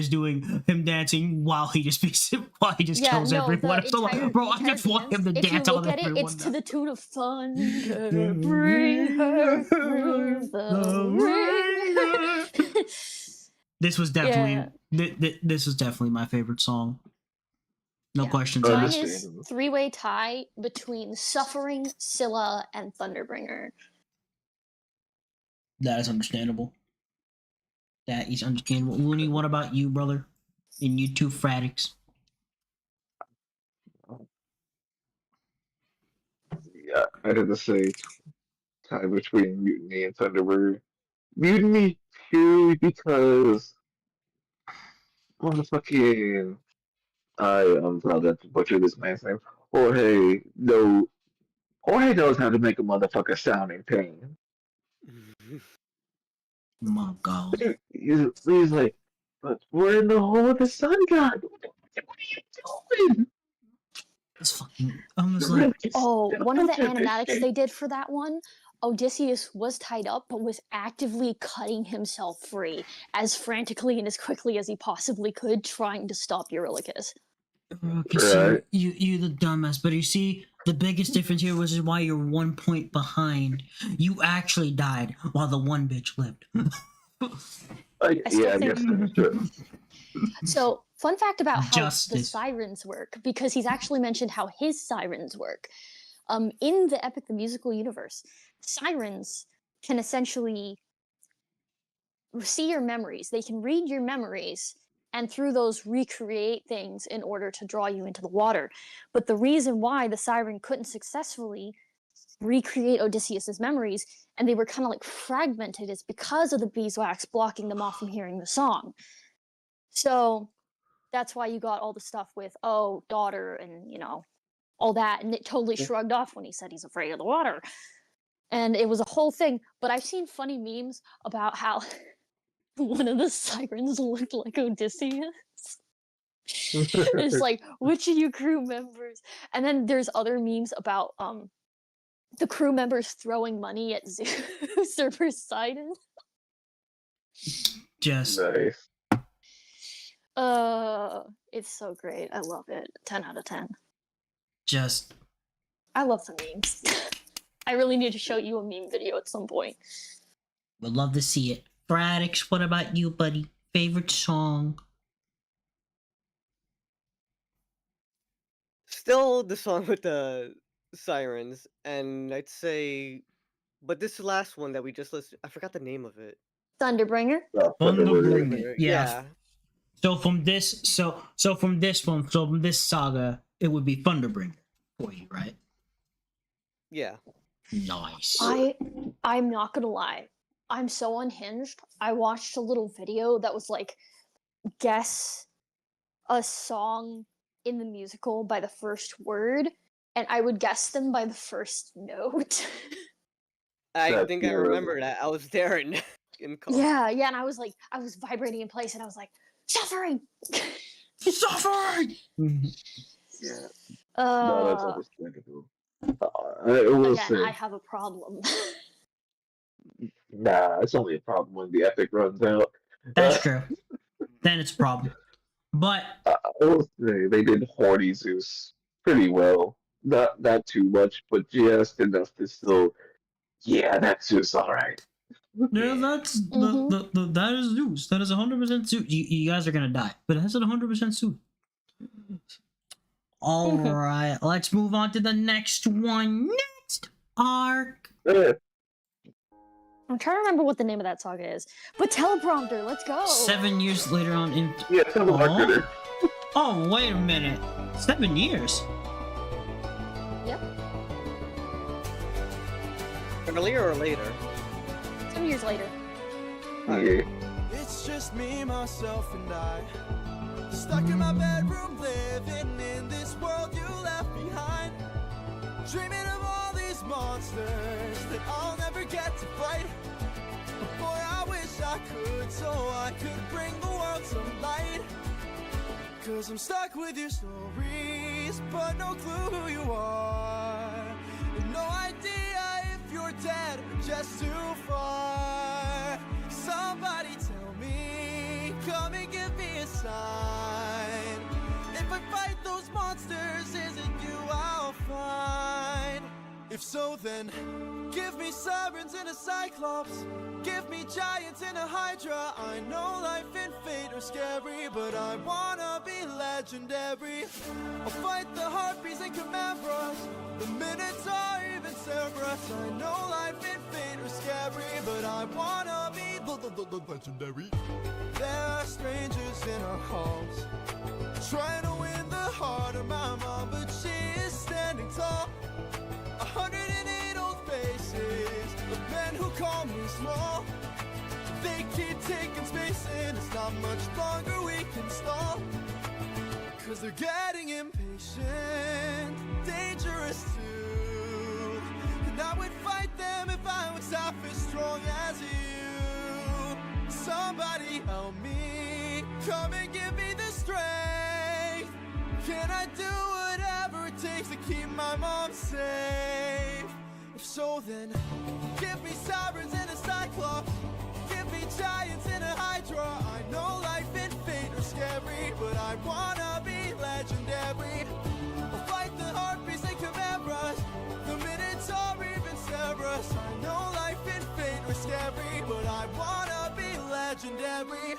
dancing while he just kills everyone. Bro, I just want him to dance on everyone. If you look at it, it's to the tune of thunder, bring her through the ring. This was definitely this was definitely my favorite song. No questions Mine asked. is three-way tie between Suffering, Scylla, and Thunderbringer. That is understandable. That is understandable. Looney, what about you, brother? And you two fratics? Yeah, I had to say tie between Mutiny and Thunderbird. Mutiny purely because motherfucking I'm probably going to butcher this man's name. Jorge knows how to make a motherfucker sound in pain. My God. He's like, but we're in the hole of the sun god. What are you doing? It's fucking. I'm just like. Oh, one of the animatics they did for that one, Odysseus was tied up, but was actively cutting himself free as frantically and as quickly as he possibly could, trying to stop Eurylochus. Right. You the dumbass. But you see, the biggest difference here was why you're 1 point behind. You actually died while the one bitch lived. I guess that's true. So, fun fact about how the Justice. sirens work, because he's actually mentioned how his sirens work. In the Epic the Musical universe, sirens can essentially see your memories. They can read your memories and through those recreate things in order to draw you into the water. But the reason why the siren couldn't successfully recreate Odysseus's memories and they were kind of like fragmented is because of the beeswax blocking them off from hearing the song. So that's why you got all the stuff with, oh, daughter, and, you know, all that. And it totally shrugged off when he said he's afraid of the water. And it was a whole thing. But I've seen funny memes about how one of the sirens looked like Odysseus. It's like, which of you crew members? And then there's other memes about the crew members throwing money at Zeus or Poseidon. Just nice. It's so great. I love it. 10 out of 10. Just. I love the memes. I really need to show you a meme video at some point. Would love to see it. Bradix, what about you, buddy? Favorite song? Still the song with the sirens, and I'd say, but this last one that we just listened, I forgot the name of it. Thunderbringer. Thunderbringer. Yeah. Yeah. So from this saga, it would be Thunderbringer for you, right? Yeah. Nice. I'm not gonna lie. I'm so unhinged. I watched a little video that was like, guess a song in the musical by the first word, and I would guess them by the first note. I think I remember that. I was there in college. Yeah, and I was vibrating in place, and I was like, suffering! Suffering! Yeah. No, that's understandable. Again, I have a problem. Nah, it's only a problem when the epic runs out. That's true. Then it's a problem. But I will say they did horny Zeus pretty well. Not too much, but just enough to still. Yeah, that's Zeus, all right. yeah, that's that is Zeus. That is 100% Zeus. You guys are gonna die, but that's 100% Zeus. All right, let's move on to the next one. Next arc. I'm trying to remember what the name of that saga is. But teleprompter, let's go. 7 years later on in. Yeah, teleprompter. Oh, wait a minute. 7 years. Yep. Earlier or later? 7 years later. Yeah. It's just me, myself, and I. Stuck in my bedroom, living in this world you left behind. Dreaming of all these monsters that I'll never get to fight. But boy, I wish I could, so I could bring the world some light. Cause I'm stuck with your stories, but no clue who you are. And no idea if you're dead or just too far. Somebody tell me, come and give me a sign. If I fight those monsters, is it you I'll find? If so, then give me sirens and a cyclops. Give me giants and a hydra. I know life and fate are scary, but I wanna be legendary. I'll fight the harpies and chimera's, the minotaur, even Cerberus. I know life and fate are scary, but I wanna be legendary. There are strangers in our halls, trying to win the heart of my mom, but she is standing tall. 108 old faces of men who call me small. They keep taking space and it's not much longer we can stall. Cause they're getting impatient. Come and give me the strength. Can I do whatever it takes to keep my mom safe? If so, then give me sirens and a cyclops. Give me giants and a hydra. I know life and fate are scary, but I wanna be legendary. I'll fight the harpies and chimeras, the Minotaur, even Cerberus. I know life and fate are scary, but I wanna be legendary.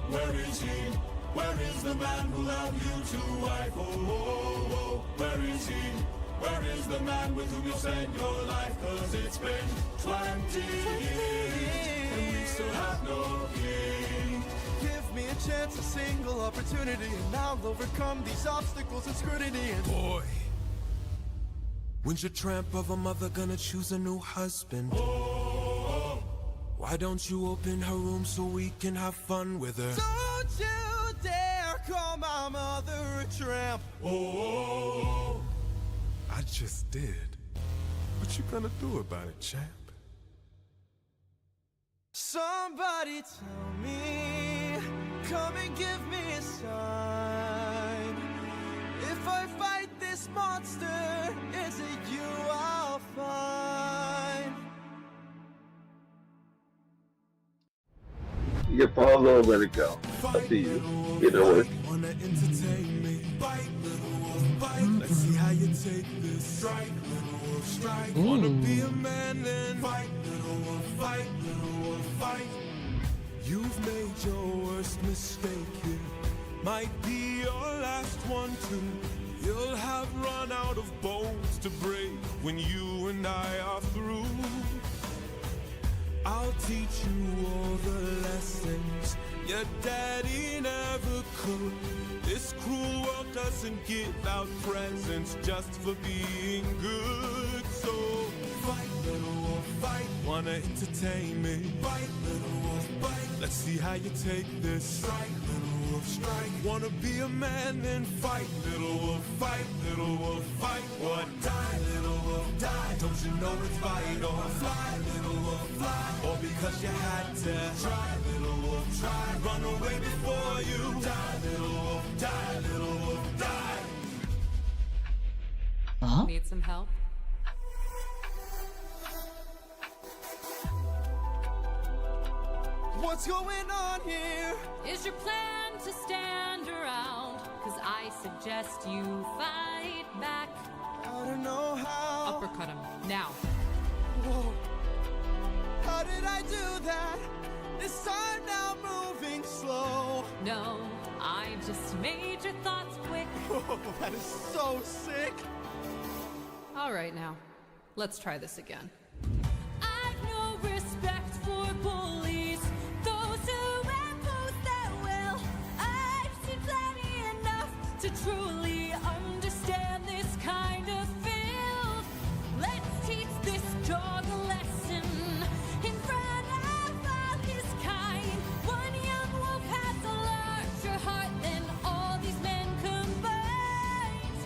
Where is he? Where is the man who loved you to wife? Oh, oh, oh, where is he? Where is the man with whom you spent your life? 'Cause it's been 20 years and we still have no king. Give me a chance, a single opportunity, and I'll overcome these obstacles and scrutiny. And boy, when's your tramp of a mother gonna choose a new husband? Oh, why don't you open her room so we can have fun with her? don't you dare call my mother a tramp. oh, I just did. What you gonna do about it, champ? Somebody tell me, come and give me a sign. If I fight this monster, is it you I'll find? You can pause or let it go. Up to you. Either way. Wanna entertain me? Bite, little wolf, bite. Let's see how you take this. Strike, little wolf, strike. Wanna be a man then? Fight, little wolf, fight, little wolf, fight. You've made your worst mistake here. Might be your last one too. You'll have run out of bones to break when you and I are through. I'll teach you all the lessons your daddy never could. This cruel world doesn't give out presents just for being good. So fight, little wolf, fight. Wanna entertain me? Fight, little wolf, bite. Let's see how you take this. Strike, little wolf, strike. Wanna be a man? Then fight, little wolf, fight, little wolf, fight. Or die, little wolf, die. Don't you know it's fight or fly, little wolf, fly. Or because you had to try, little wolf, try. Run away before you die, little wolf, die, little wolf, die. Need some help? What's going on here? Is your plan to stand around? 'Cause I suggest you fight back. I don't know how. Uppercut him, now. Whoa. How did I do that? This time now moving slow. No, I just made your thoughts quick. Whoa, that is so sick. All right now, let's try this again. I've no respect for bullies, those who impose their will. I've seen plenty enough to truly understand this kind of filth. Let's teach this dog a lesson in front of all his kind. One young wolf has a larger heart than all these men combined.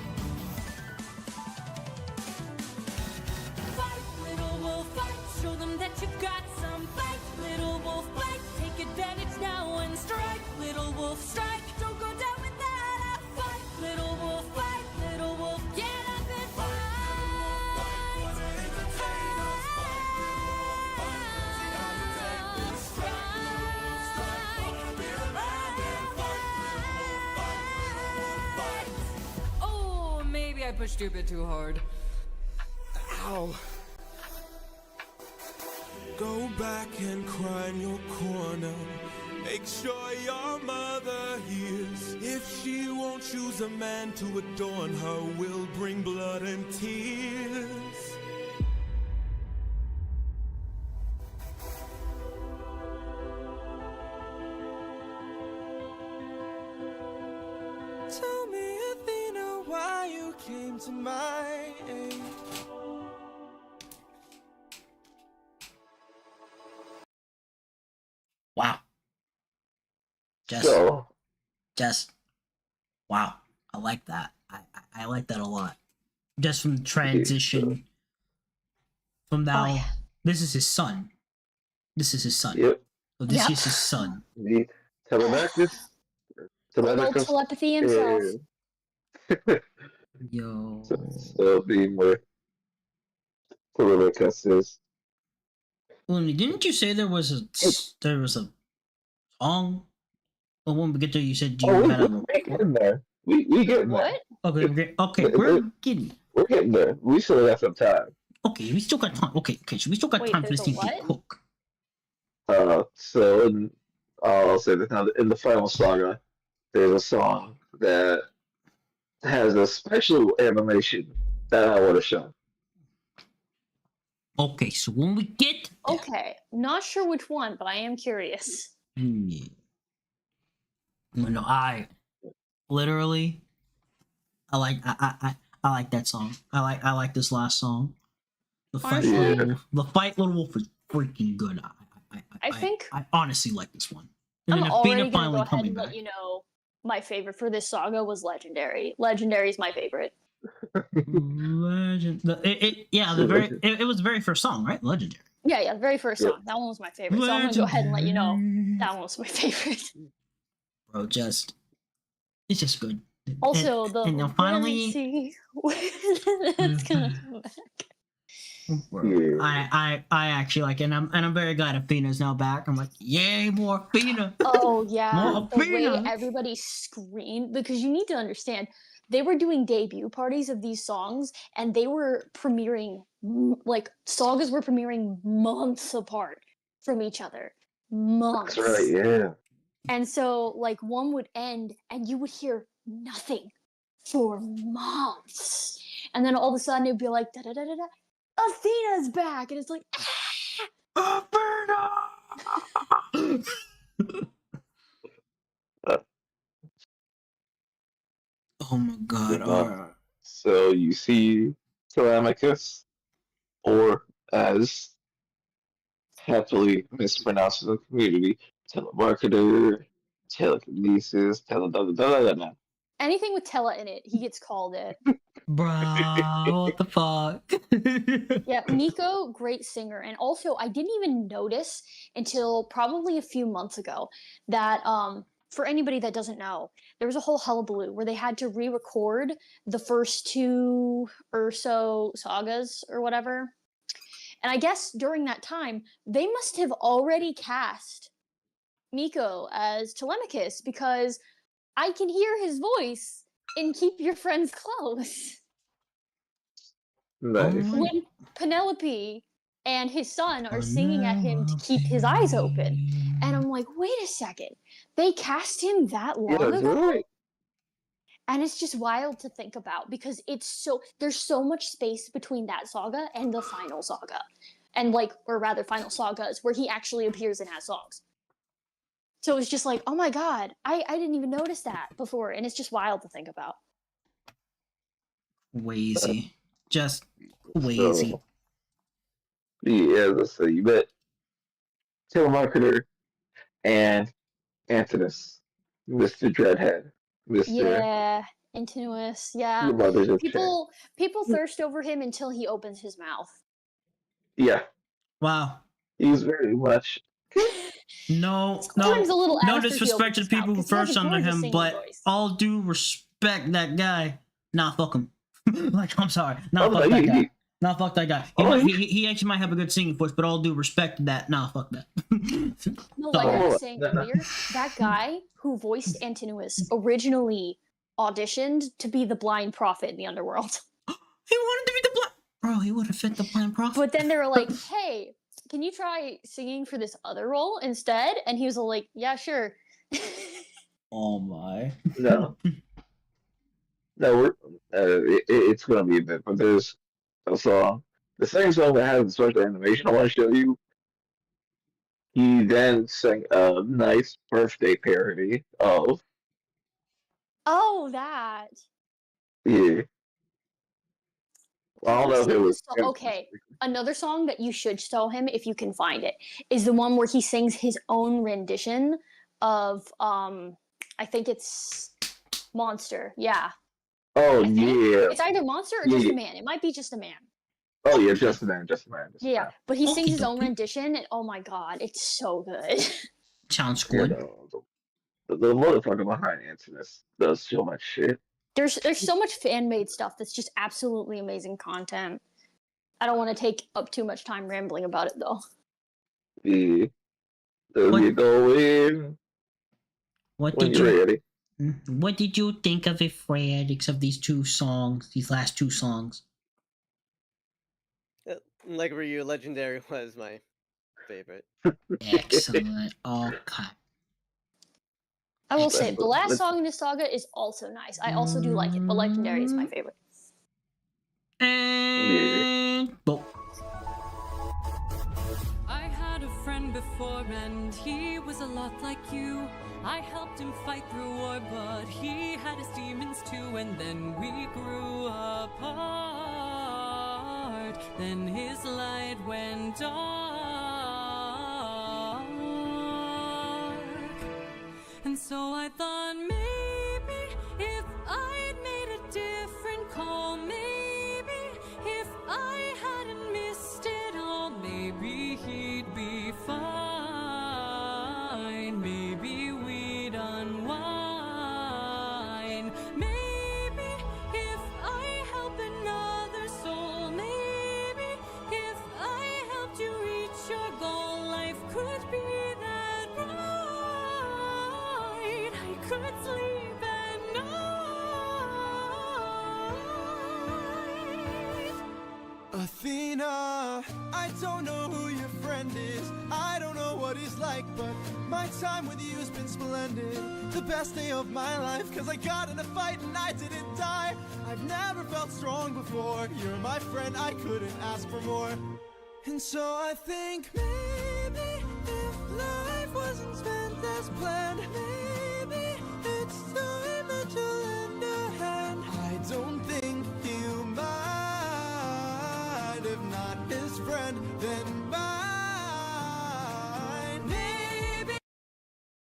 Fight, little wolf, fight. Show them that you've got some fight. Little wolf, fight. Take advantage now and strike. Little wolf, strike. Don't go down without a fight. Little wolf, fight. Little wolf, get up and fight. Oh, maybe I pushed you a bit too hard. Ow. Go back and cry in your corner. Make sure your mother hears. If she won't choose a man to adorn her, we'll bring blood and tears. Tell me, Athena, why you came to my aid. Wow. Just, wow. I like that. I like that a lot. Just from the transition from now. This is his son. This is his son. Yep. So this is his son. The Telemachus Little Telemachus telepathy himself. Yo. So being where Telemachus is. Looney, didn't you say there was a song? Well, when we get there, you said you had a. We getting there. We getting there. Okay, we're getting. We're getting there. We still got some time. Okay, we still got time. Okay, so we still got time for this thing to cook. So I'll say that now in the final saga, there's a song that has a special animation that I want to show. Okay, so when we get Okay, not sure which one, but I am curious. No, I literally, I like that song. I like this last song. The fight, Little Wolf is freaking good. I think I honestly like this one. And I'm then already Athena gonna go finally ahead coming and back. let you know my favorite for this saga was Legendary. Legendary is my favorite. Legend. It was the very first song, right? Legendary. Yeah, the very first song. That one was my favorite. So I'm gonna go ahead and let you know that one was my favorite. Bro, it's just good. Also, and now finally, it's gonna come back. I actually like it, and I'm very glad Athena's now back. I'm like, yay, more Athena. Oh yeah, More the way Athena. everybody screamed, because you need to understand, they were doing debut parties of these songs, and they were premiering like sagas were premiering months apart from each other. Months. That's right, yeah. And so, like, one would end, and you would hear nothing for months, and then all of a sudden it'd be like, da da da da da, Athena's back, and it's like, Oh my god. So you see Telemachus, or as happily mispronounced in the community, telemarketer, telekinesis, anything with Tela in it, he gets called it. Bro, what the fuck? Yeah, Nico, great singer. And also, I didn't even notice until probably a few months ago that, for anybody that doesn't know, there was a whole hullabaloo where they had to re-record the first 2 or so sagas or whatever. And I guess during that time, they must have already cast Nico as Telemachus, because I can hear his voice in Keep Your Friends Close. Nice. When Penelope and his son are singing at him to keep his eyes open. And I'm like, wait a second. They cast him that long ago? Right. And it's just wild to think about, because there's so much space between that saga and the final saga. And final sagas where he actually appears and has songs. So it's just like, oh my god, I didn't even notice that before, and it's just wild to think about. Crazy. Just crazy. So, yeah, so you met telemarketer and Antinous, Mr. Dreadhead, Mr. Yeah, Antinous, yeah. The Mothers of People thirst over him until he opens his mouth. Yeah. Wow. He's very much. Sometimes a little no after he disrespect to opens the his people who mouth, 'cause he has first a under gorgeous him, singing but voice. all due respect that guy. Nah, fuck him. Like, I'm sorry. Nah, Oh, fuck no, that he- guy. he- Nah, fuck that guy. He actually might have a good singing voice, but all due respect to that. Nah, fuck that. No, like I was saying earlier, that guy who voiced Antinous originally auditioned to be the blind prophet in the underworld. He wanted to be the blind. Bro, he would have fit the blind prophet. But then they were like, hey, can you try singing for this other role instead? And he was all like, yeah, sure. Oh my. No. No, it's going to be a bit, but there's a song. The same song that has the special animation I want to show you. He then sang a nice birthday parody of. Oh, that. Yeah. I don't know if it was. Okay, another song that you should show him if you can find it is the one where he sings his own rendition of I think it's Monster. Yeah. Oh yeah. It's either Monster or Yeah, Just yeah. a Man. It might be Just a Man. Oh yeah, just a man. Yeah, but he sings his own rendition, and oh my god, it's so good. Sounds good. the motherfucker behind Antinous does so much shit. There's so much fan made stuff that's just absolutely amazing content. I don't want to take up too much time rambling about it though. Yeah. There you go in. What when did you're you ready. What did you think of it, Fred, except these two songs, these last two songs? Like Ryu, Legendary was my favorite. Excellent. Okay. I will say the last song in the saga is also nice. I also do like it, but Legendary is my favorite. And I had a friend before and he was a lot like you. I helped him fight through war, but he had his demons too. And then we grew apart. Then his light went dark. And so I thought maybe if I'd made a different call, maybe if I hadn't missed it all, maybe he'd be fine. Maybe we'd unwind. Maybe if I help another soul, maybe if I helped you reach your goal, life could be that right. I could sleep at night. Athena, I don't know who your friend is. I don't know what he's like, but my time with you has been splendid. The best day of my life, cause I got in a fight and I didn't die. I've never felt strong before. You're my friend, I couldn't ask for more. And so I think maybe if life wasn't spent as planned, maybe it's time that you lend a hand. I don't think you mind. If not his friend, then mine. Maybe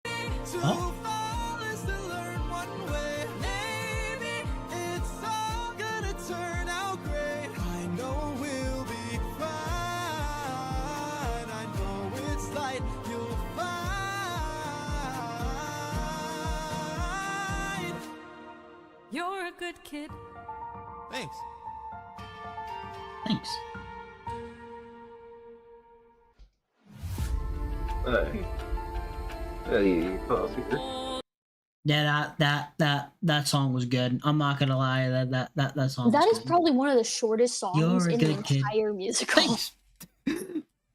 to fall is to learn one way. Maybe it's all gonna turn out great. I know we'll be fine. I know it's light, you'll find. You're a good kid. Thanks. Thanks. Hey, pause here. Yeah, that song was good. I'm not gonna lie, that song. That was is good. probably one of the shortest songs You're a in the good kid. entire musical.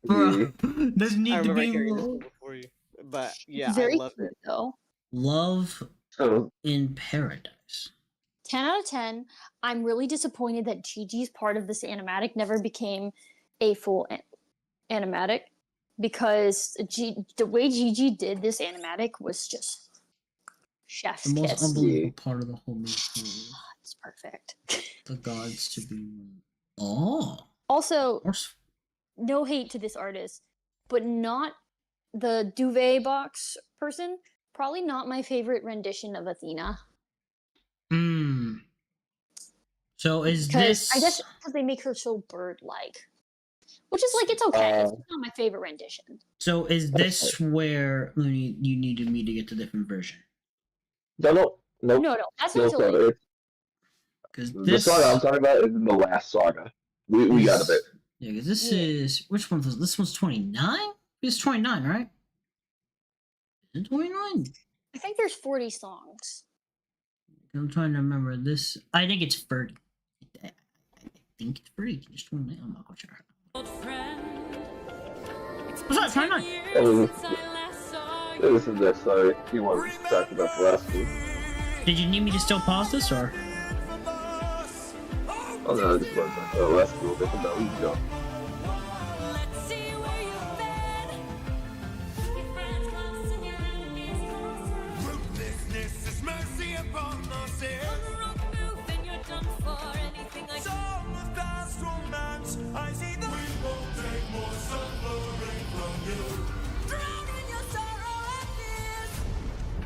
Bro, doesn't I need to remember be hearing this one before you, but yeah, Very I loved cute it. though. Love So in Paradise. 10 out of 10. I'm really disappointed that Gigi's part of this animatic never became a full animatic because the way Gigi did this animatic was just chef's The most kiss. unbelievable part of the whole movie. It's perfect. The gods to be. Oh. Also, no hate to this artist, but not the duvet box person. Probably not my favorite rendition of Athena. So is Because this? I guess because they make her so bird-like, which is like it's okay. It's not my favorite rendition. So is this where Looney you needed me to get the different version? No. No, that's not till later. Because The saga I'm talking about is in the last saga. We got a bit. Yeah, because this is which one? This one's 29. It's 29, right? Is it 29? I think there's 40 songs. I'm trying to remember this. I think it's 30. I think it's 30. Just 29. I'm not quite sure. What's that? 29. This is that sorry. You want to talk about the last one? Did you need me to still pause this or? Oh no, I just want to talk about the last one. But no, we go. Ruthlessness is mercy upon us. Song of past romance. I see the. We won't take more suffering from you. Drown in your sorrow and fears.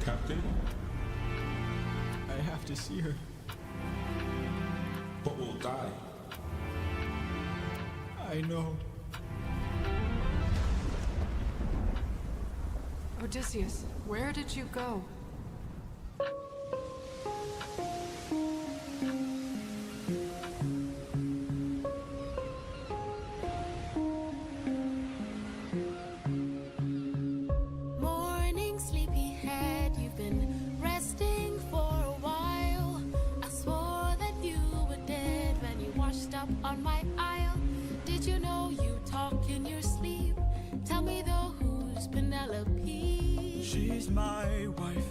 Captain, I have to see her. but we'll die. I know. Odysseus, where did you go? she's my wife.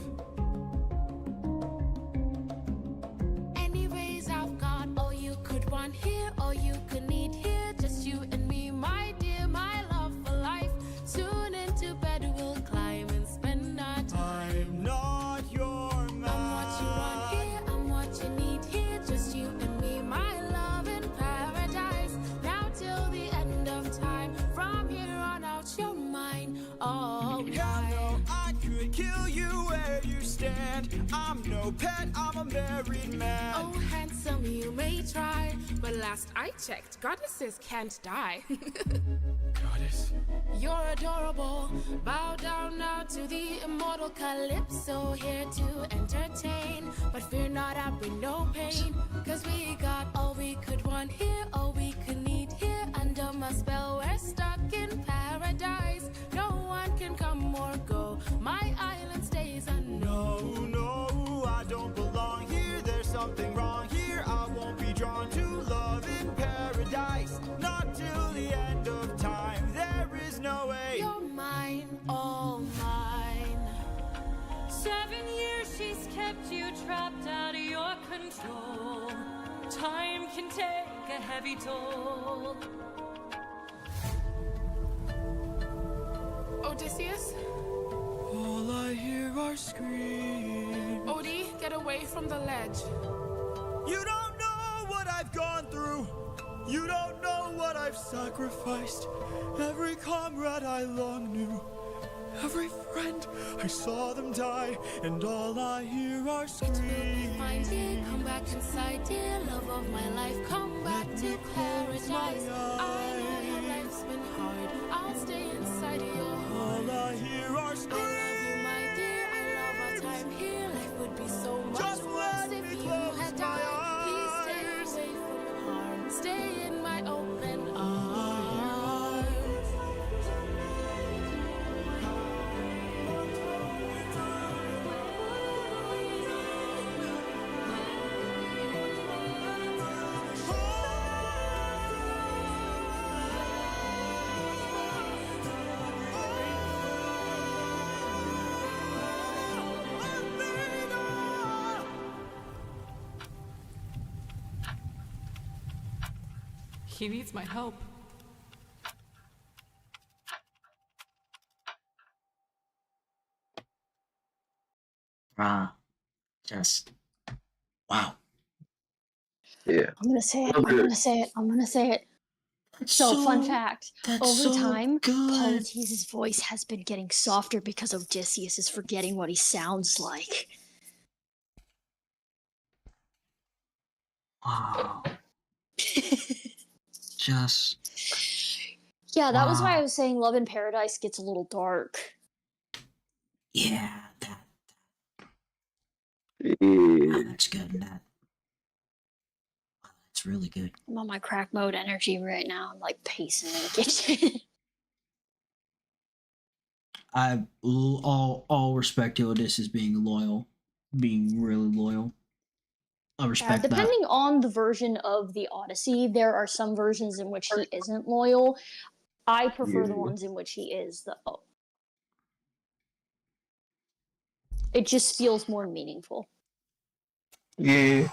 Anyways, I've got all you could want here, all you could need here, just you and me, my dear, my love for life. Soon into bed we'll climb and spend our time. I'm not your man. I'm what you want here, I'm what you need here, just you and me, my love in paradise. Now till the end of time, from here on out you're mine. Oh, yeah, no, I could kill you where you stand. I'm no pet, I'm a married man. Oh, handsome, you may try, but last I checked, goddesses can't die. Goddess. You're adorable. Bow down now to the immortal Calypso, here to entertain. But fear not, I bring no pain, 'cause we got all we could want here, all we could need here. Under my spell, we're stuck in paradise. No one can come or go. My island stays unknown. No, I don't belong here. There's something wrong here. I won't be drawn to love in paradise. Not till the end of time. There is no way. You're mine, all mine. 7 years she's kept you trapped out of your control. Time can take a heavy toll. Odysseus? All I hear are screams. Odie, get away from the ledge. You don't know what I've gone through. You don't know what I've sacrificed. Every comrade I long knew. Every friend, I saw them die. And all I hear are screams. Fine, dear, come back inside, dear love of my life. Come back to paradise. I know your life's been hard. I'll stay inside your heart. All I hear are screams. I love you, my dear. I love our time here. Life would be so much Just worse let if me you close had my died. Please stay away from harm. Stay in my open arms. He needs my help. Just wow. Yeah. I'm gonna say it. Okay. I'm gonna say it. I'm gonna say it. So, fun fact: that's over so time, good. Polites' voice has been getting softer because Odysseus is forgetting what he sounds like. Wow. Just Yeah, that was why wow. I was saying Love in Paradise gets a little dark. Yeah, Yeah. that's good. That's really good. I'm on my crack mode energy right now. I'm like pacing in the kitchen. I all respect to Odysseus being loyal, being really loyal. I respect that. Depending on the version of the Odyssey, there are some versions in which he isn't loyal. I prefer the Yeah. ones in which he is, though. It just feels more meaningful. Yeah.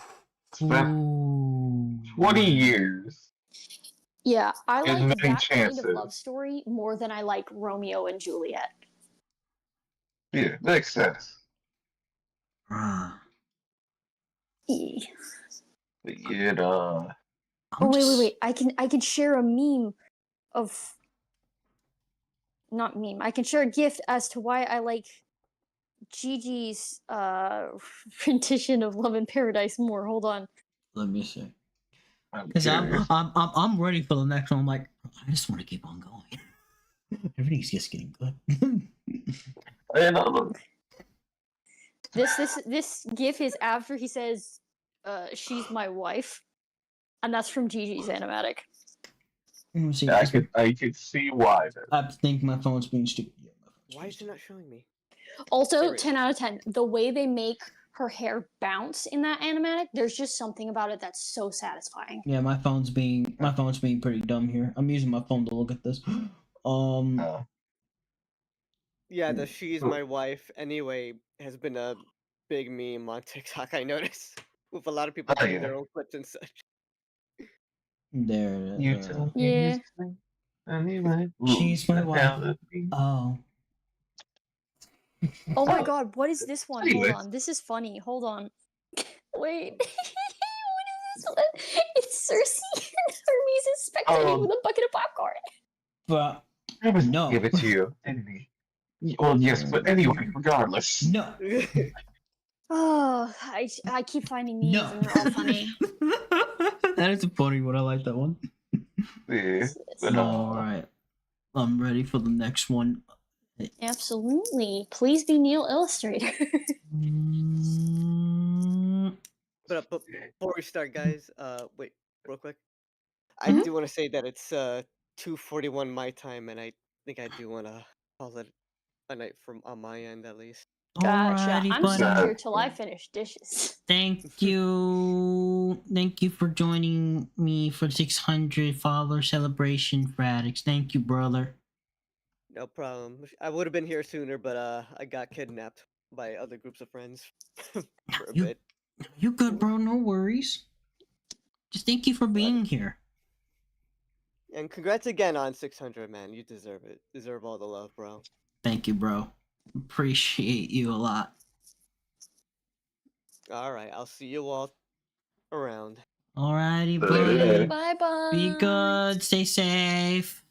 Spent 20 years. Yeah, I There's like many that kind of chances. love story more than I like Romeo and Juliet. Yeah, makes sense. E. But yeah, Oh wait. I can share a meme of not meme. I can share a gift as to why I like Gigi's rendition of Love in Paradise more. Hold on. Let me see. Because I'm ready for the next one. I'm like, I just want to keep on going. Everything's just getting good. This gif is after he says, "She's my wife," and that's from Gigi's animatic. Let me see. Yeah, I could see why. I think my phone's being stupid. Why is it not showing me? Also, 10 out of 10. The way they make her hair bounce in that animatic, there's just something about it that's so satisfying. Yeah, my phone's being pretty dumb here. I'm using my phone to look at this. Yeah, the "she's my wife anyway" has been a big meme on TikTok, I noticed, with a lot of people doing their own clips and such. There. You tell me Yeah. it's me. Anyway, She's my wife. now Oh. Oh my god, what is this one? Hold Anyways. on, this is funny. Hold on. Wait. What is this one? It's Cersei and Hermes is spectating with a bucket of popcorn. But I was no. give it to you, didn't he? Well, yes, but anyway, regardless. No. Oh, I keep finding these and they're all funny. That is a funny one. I like that one. Yeah, but, Alright. I'm ready for the next one. Absolutely. Please be Neil Illustrator. But before we start, guys, wait, real quick. I do want to say that it's 2:41 my time, and I think I do want to call it a night from on my end at least. Gotcha. Alrighty, I'm buddy. stuck here till I finish dishes. Thank you. Thank you for joining me for the 600 follower celebration, Fradix. Thank you, brother. No problem. I would have been here sooner, but I got kidnapped by other groups of friends for a bit. You good, bro? No worries. Just thank you for being here. And congrats again on 600, man. You deserve it. Deserve all the love, bro. Thank you, bro. Appreciate you a lot. All right, I'll see you all around. Alrighty, buddy. Bye-bye. Be good. Stay safe.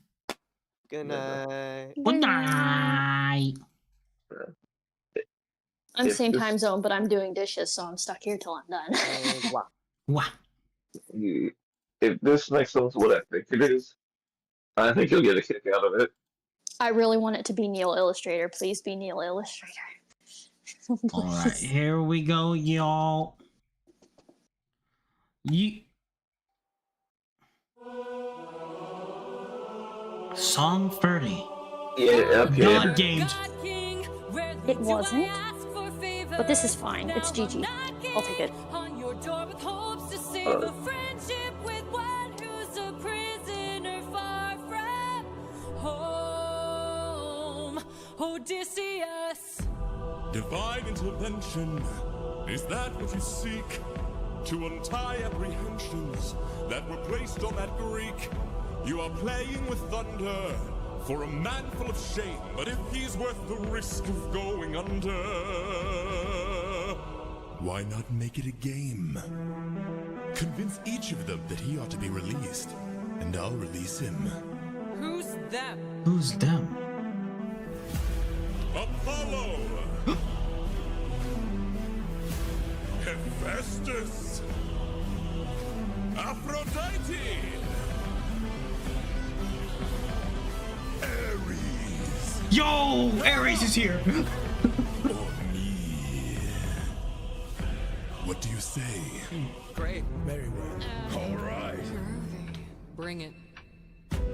Good night. Good night. I'm same time zone, but I'm doing dishes, so I'm stuck here till I'm done. Wow. If this next one's what I think it is, I think you'll get a kick out of it. I really want it to be Neil Illustrator. Please be Neil Illustrator. Alright, here we go, y'all. Song 30. Yeah, God games. It wasn't. But this is fine. It's GG. I'll take it. On your door with hopes to save a friendship with one who's a prisoner far from home. Odysseus. Divine intervention, is that what you seek? To untie apprehensions that were placed on that Greek. You are playing with thunder for a man full of shame, but if he's worth the risk of going under, why not make it a game? Convince each of them that he ought to be released, and I'll release him. Who's them? Who's them? Apollo! Hephaestus! Aphrodite! Ares! Yo! Ares is here! Or me. What do you say? Great. Very well. All right. Bring it.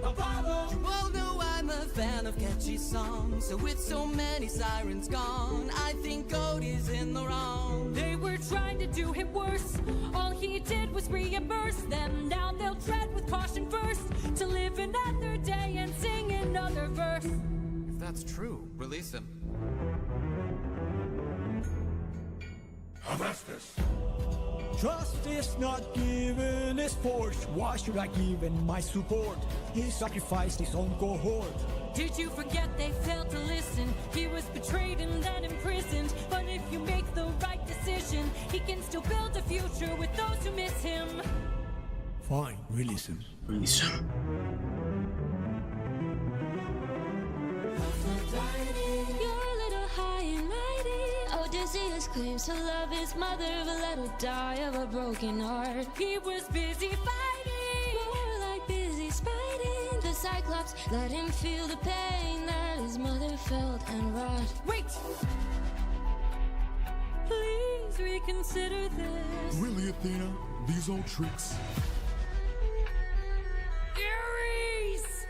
Apollo! You all know I'm a fan of catchy songs. So with so many sirens gone, I think God is in the wrong. They were trying to do him worse. All he did was reimburse them. Now they'll tread with caution first to live another day and sing another verse. If that's true, release him. Hephaestus! Trust is not given, is forged. Why should I give him my support? He sacrificed his own cohort. Did you forget they failed to listen? He was betrayed and then imprisoned. But if you make the right decision, he can still build a future with those who miss him. Fine, release him. Release him. You're a little high and mighty. Odysseus claims to love his mother, but let her die of a broken heart. He was busy fighting, more like busy spiting. The Cyclops let him feel the pain that his mother felt and wrought. Wait! Please reconsider this. Really, Athena? These old tricks? Ares!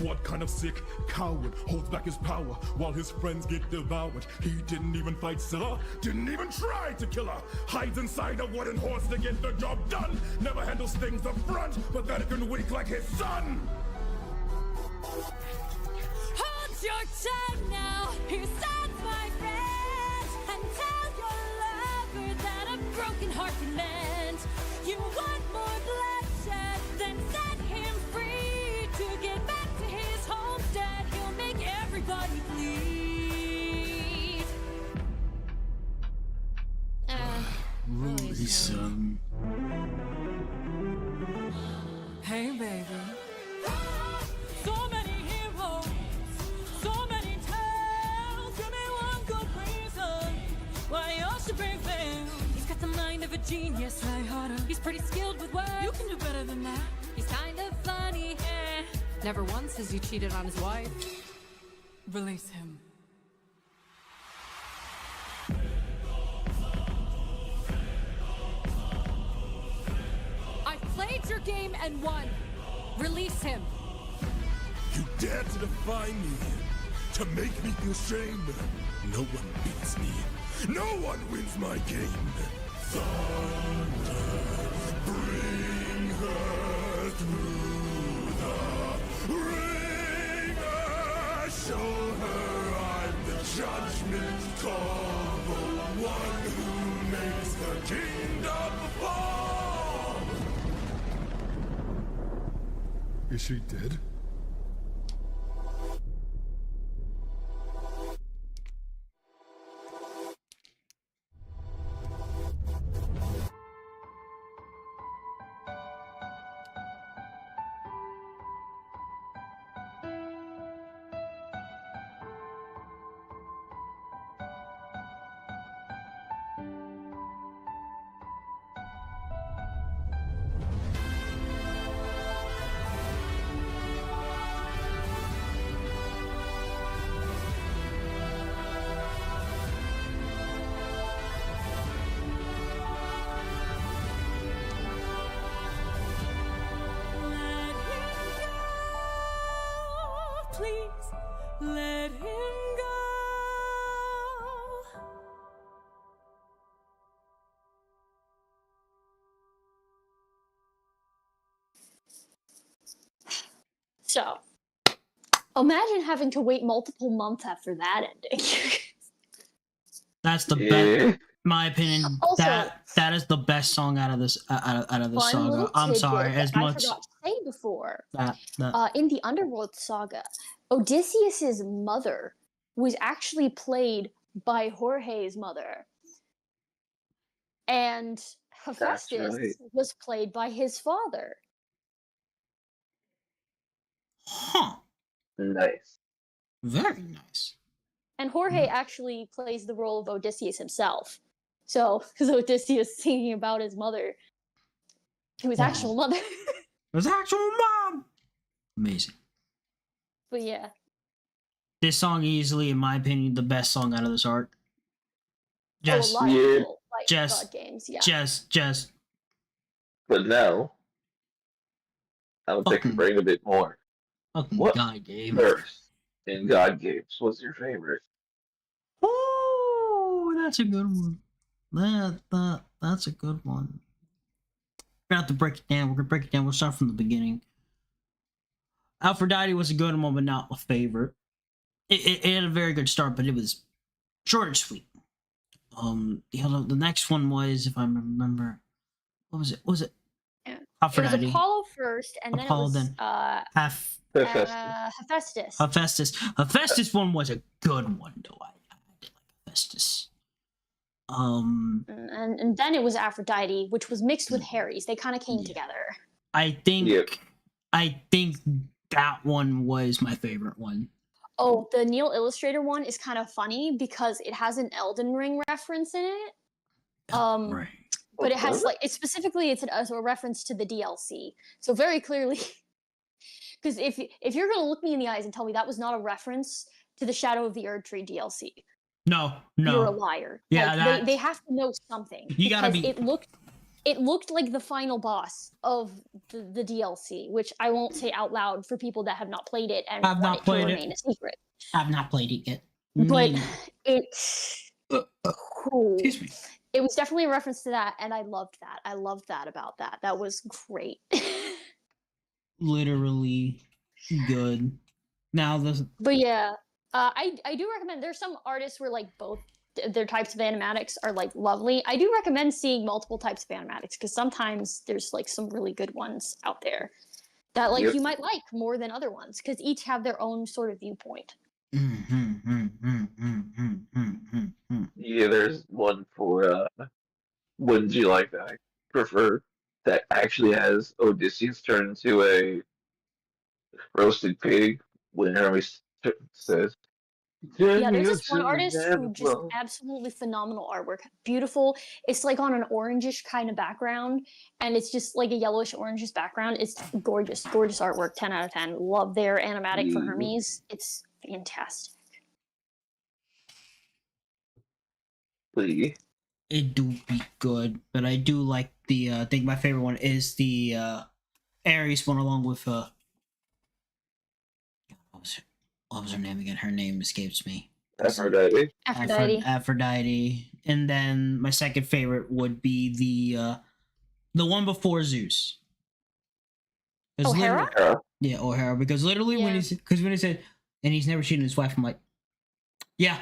What kind kind of sick coward holds back his power while his friends get devoured. He didn't even fight Scylla, didn't even try to kill her. Hides inside a wooden horse to get the job done. Never handles things up front, but that can weak like his son. Hold your tongue now, hear sounds, my friend, and tell your lover that a broken heart can mend. You want more bloodshed, then set him free. To get back to his homestead, he'll make everybody bleed. Release him. Hey, baby. So many heroes, so many tales. Give me one good reason why you should bring them. He's got the mind of a genius, right, harder. He's pretty skilled with words. You can do better than that. He's kind of funny, Never once has he cheated on his wife. Release him. I played your game and won. Release him. You dare to defy me, to make me feel shame. No one beats me. No one wins my game. Thunder, bring her through the ringer. Show her I'm the judgment call, the one who makes the kingdom fall. Is she dead? Please let him go. So, imagine having to wait multiple months after that ending. That's the best, my opinion. Also- that is the best song out of this out of this Fun saga. little I'm tidbit sorry, that as I much forgot to say before. that In the Underworld saga, Odysseus's mother was actually played by Jorge's mother, and Hephaestus right. was played by his father. Huh. Nice. Very nice. And Jorge actually plays the role of Odysseus himself. So, because Odysseus singing about his mother, to his Wow. actual mother. His actual mom. Amazing. But yeah. This song easily, in my opinion, the best song out of this arc. A lot of people like God games, yeah. Just. But now, I'll take a break a bit more. What God games? First, in God games, what's your favorite? Oh, that's a good one. That's a good one. We're gonna have to break it down. We're gonna break it down. We'll start from the beginning. Aphrodite was a good one, but not my favorite. It had a very good start, but it was short and sweet. The next one was, if I remember, what was it? Was it Aphrodite? It was Apollo first, and Apollo, then it was Hephaestus. Hephaestus one was a good one, though. I did like Hephaestus. And then it was Aphrodite, which was mixed with Harry's. They kind of came together. I think that one was my favorite one. Oh, the Neil Illustrator one is kind of funny because it has an Elden Ring reference in it. Right. But it has it's a reference to the DLC. So very clearly, because if you're gonna look me in the eyes and tell me that was not a reference to the Shadow of the Erdtree DLC, no, you're a liar. Yeah, like, they have to know something. You gotta because be. It looked it looked like the final boss of the DLC, which I won't say out loud for people that have not played it and I've want not it to played remain it. a secret. I've not played it yet. But Me. it's cool. Excuse me. It was definitely a reference to that, and I loved that. I loved that about that. That was great. Literally good. Now the But yeah, I do recommend. There's some artists where like both their types of animatics are like lovely. I do recommend seeing multiple types of animatics because sometimes there's like some really good ones out there that like you might like more than other ones because each have their own sort of viewpoint. Yeah, there's one for wouldn't you like that? I prefer that actually has Odysseus turn into a roasted pig when Hermes says, Yeah, there's this one artist who just absolutely phenomenal artwork. Beautiful. It's like on an orangish kind of background, and it's just like a yellowish orangish background. It's gorgeous, gorgeous artwork. 10 out of 10. Love their animatic for Hermes. It's fantastic. It do be good, but I do like the I think my favorite one is the Ares one along with what was her name again? Her name escapes me. Aphrodite. Aphrodite. And then my second favorite would be the one before Zeus. O'Hara? Yeah, O'Hara. Because literally when he said, and he's never cheated his wife, I'm like, yeah.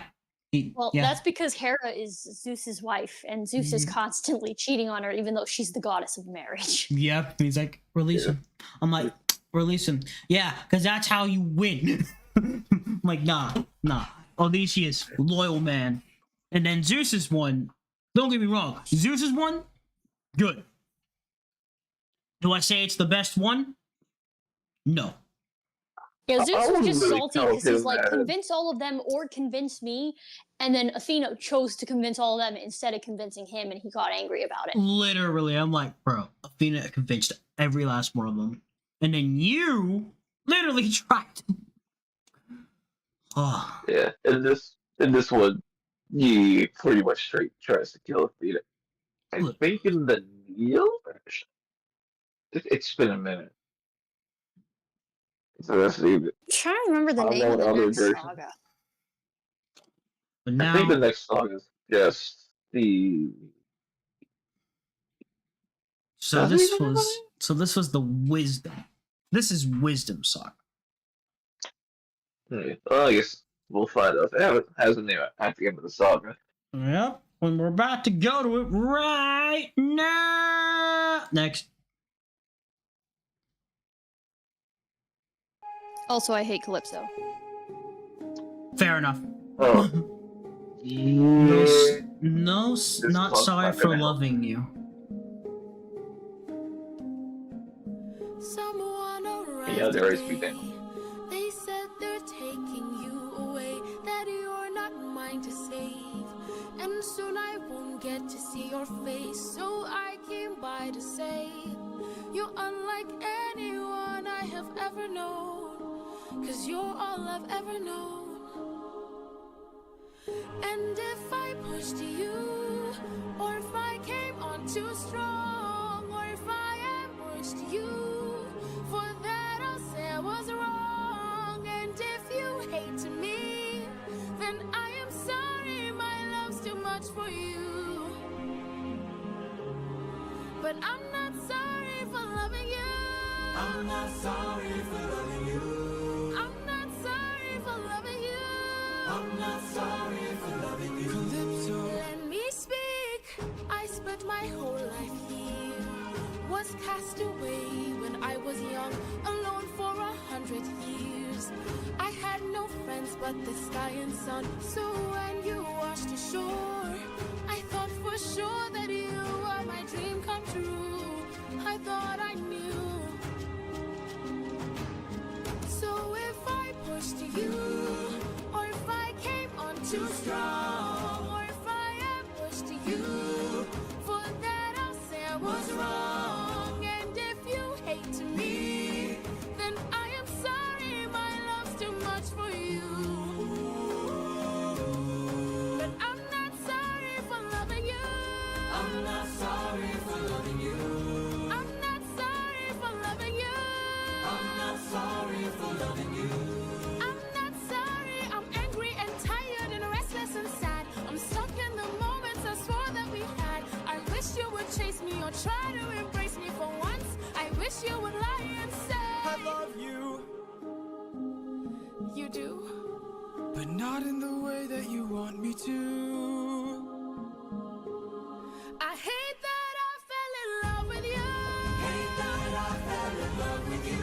That's because Hera is Zeus's wife, and Zeus is constantly cheating on her, even though she's the goddess of marriage. Yep. He's like, release him. I'm like, release him. Yeah, because that's how you win. I'm like, nah. Odysseus, loyal man. And then Zeus's one, don't get me wrong, Zeus's one, good. Do I say it's the best one? No. Yeah, Zeus was just really salty tell because he's him like, that. convince all of them or convince me. And then Athena chose to convince all of them instead of convincing him, and he got angry about it. Literally, I'm like, bro, Athena convinced every last one of them. And then you literally tried to... Oh. Yeah, in this one, he pretty much straight tries to kill Athena. I think in the Neil version, it's been a minute. So that's the. I'm trying to remember the name of the next saga. But now, I think the next saga is just the. So this was the wisdom. This is wisdom saga. Well, I guess we'll find out. It has a name at the end of the saga. Yep. When we're about to go to it right now. Next. Also, I hate Calypso. Fair enough. Oh. No, not sorry for loving you. Yeah, there is be them. They said they're taking you away, that you're not mine to save. And soon I won't get to see your face, so I came by to say you're unlike anyone I have ever known, 'cause you're all I've ever known. And if I pushed you, or if I came on too strong, or if I ambushed you, for that I'll say I was wrong. And if you hate me, then I am sorry, my love's too much for you. But I'm not sorry for loving you. I'm not sorry for loving you. I'm not sorry for loving you. I'm not sorry for loving you. Calypso. Let me speak. I spent my whole life here, was cast away when I was young, alone for 100 years. I had no friends but the sky and sun, so when you washed ashore, I thought for sure that you were my dream come true. I thought I knew. So if I pushed you, or if I came on too strong, or if I ambushed you, for that I'll say I was wrong. And if you hate me, then I am sorry, my love's too much for you. But I'm not sorry for loving you. I'm not sorry for loving you. try to embrace me for once. I wish you would lie and say I love you. You do? But not in the way that you want me to. I hate that I fell in love with you. Hate that I fell in love with you.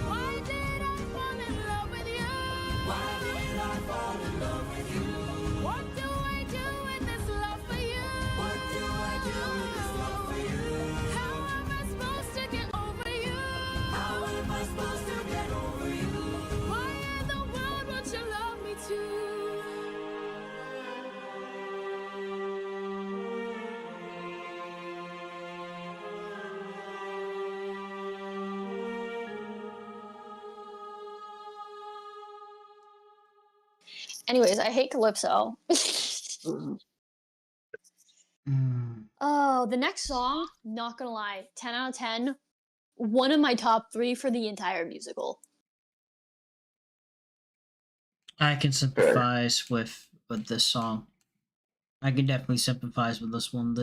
Why did I fall in love with you? Why did I fall in love with you? What do I do with this love for you? What do I do with this love for you? How am I supposed to get over you? How am I supposed to get over you? Why in the world won't you love me too? Anyways, I hate Calypso. Oh, the next song, not gonna lie, 10 out of 10. One of my top 3 for the entire musical. I can sympathize with this song. I can definitely sympathize with this one.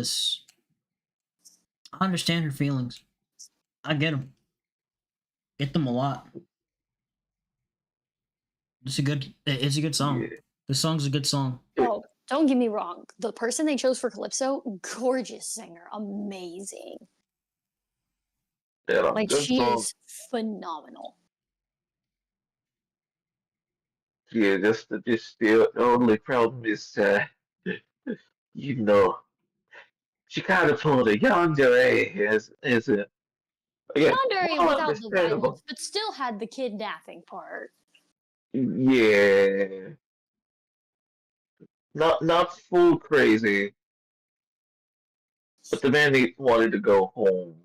I understand her feelings. I get them. Get them a lot. It's a good song. Yeah. This song's a good song. Oh, don't get me wrong. The person they chose for Calypso, gorgeous singer, amazing. Yeah, Like, this she song, is phenomenal. yeah, just the only problem is, you know, she kind of pulled a yandere as it. Again, Yandere well without the understandable. violence, but still had the kidnapping part. Yeah, not full crazy, but the man wanted to go home.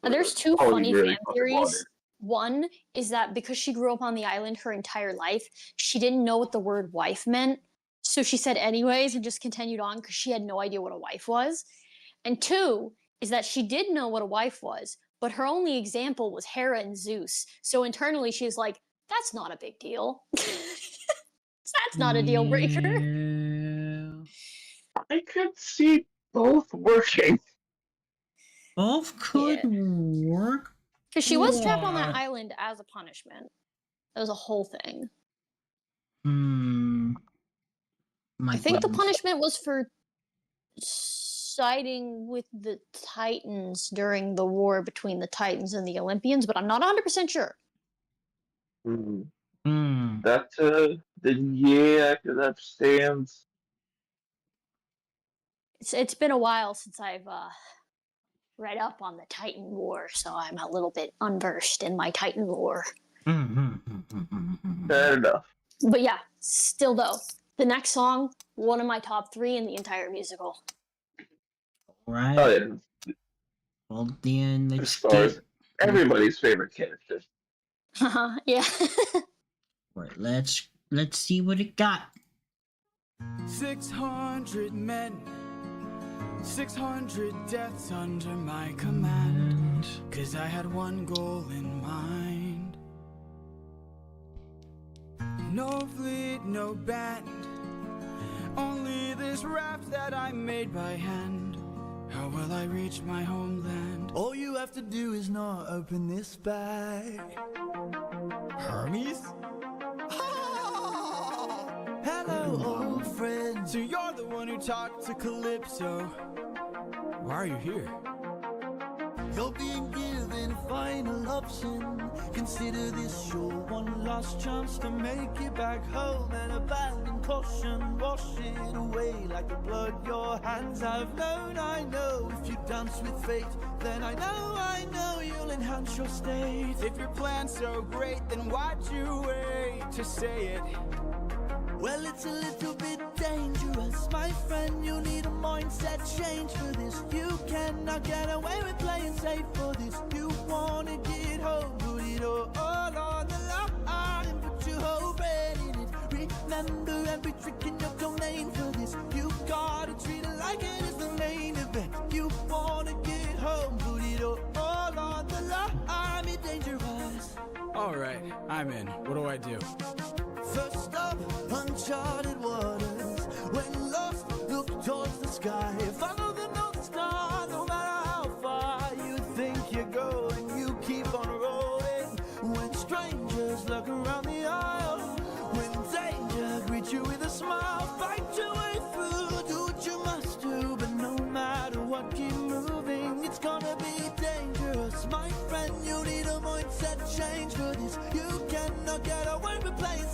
There's two Oh, he funny really fan fucking theories. wanted. One is that because she grew up on the island her entire life, she didn't know what the word wife meant. So she said anyways and just continued on because she had no idea what a wife was. And two is that she did know what a wife was, but her only example was Hera and Zeus. So internally she's like, that's not a big deal. That's not a deal breaker. I could see both working. Both could work. Because she was trapped on that island as a punishment. That was a whole thing. I think the punishment was for siding with the Titans during the war between the Titans and the Olympians, but I'm not 100% sure. That then yeah, I could understand. It's been a while since I've read up on the Titan War, so I'm a little bit unversed in my Titan lore. Fair enough. But yeah, still though, the next song, one of my top 3 in the entire musical. Right. Oh yeah. Well, then let's stars. Everybody's favorite character. Yeah. Right, let's see what it got. 600 men, 600 deaths under my command. 'Cause I had one goal in mind. No fleet, no band, only this raft that I made by hand. How will I reach my homeland? All you have to do is not open this bag. Hermes? Hello, old friend. So you're the one who talked to Calypso. Why are you here? You're being given a final option. Consider this your one last chance to make it back home and abandon caution. Wash it away like the blood your hands have known. I know if you dance with fate, then I know you'll enhance your state. If your plan's so great, then why'd you wait to say it? Well, it's a little bit dangerous, my friend. You need a mindset change for this. You cannot get away with playing safe for this. You wanna get home, put it all on the line. Put your hope in it. Remember every trick in your domain for this. You gotta treat it like it is the main event. You wanna get home, put it all on the line. Be dangerous. Alright, I'm in. What do I do? First up, uncharted waters. When lost, look towards the sky. Follow the North Star, no matter how far.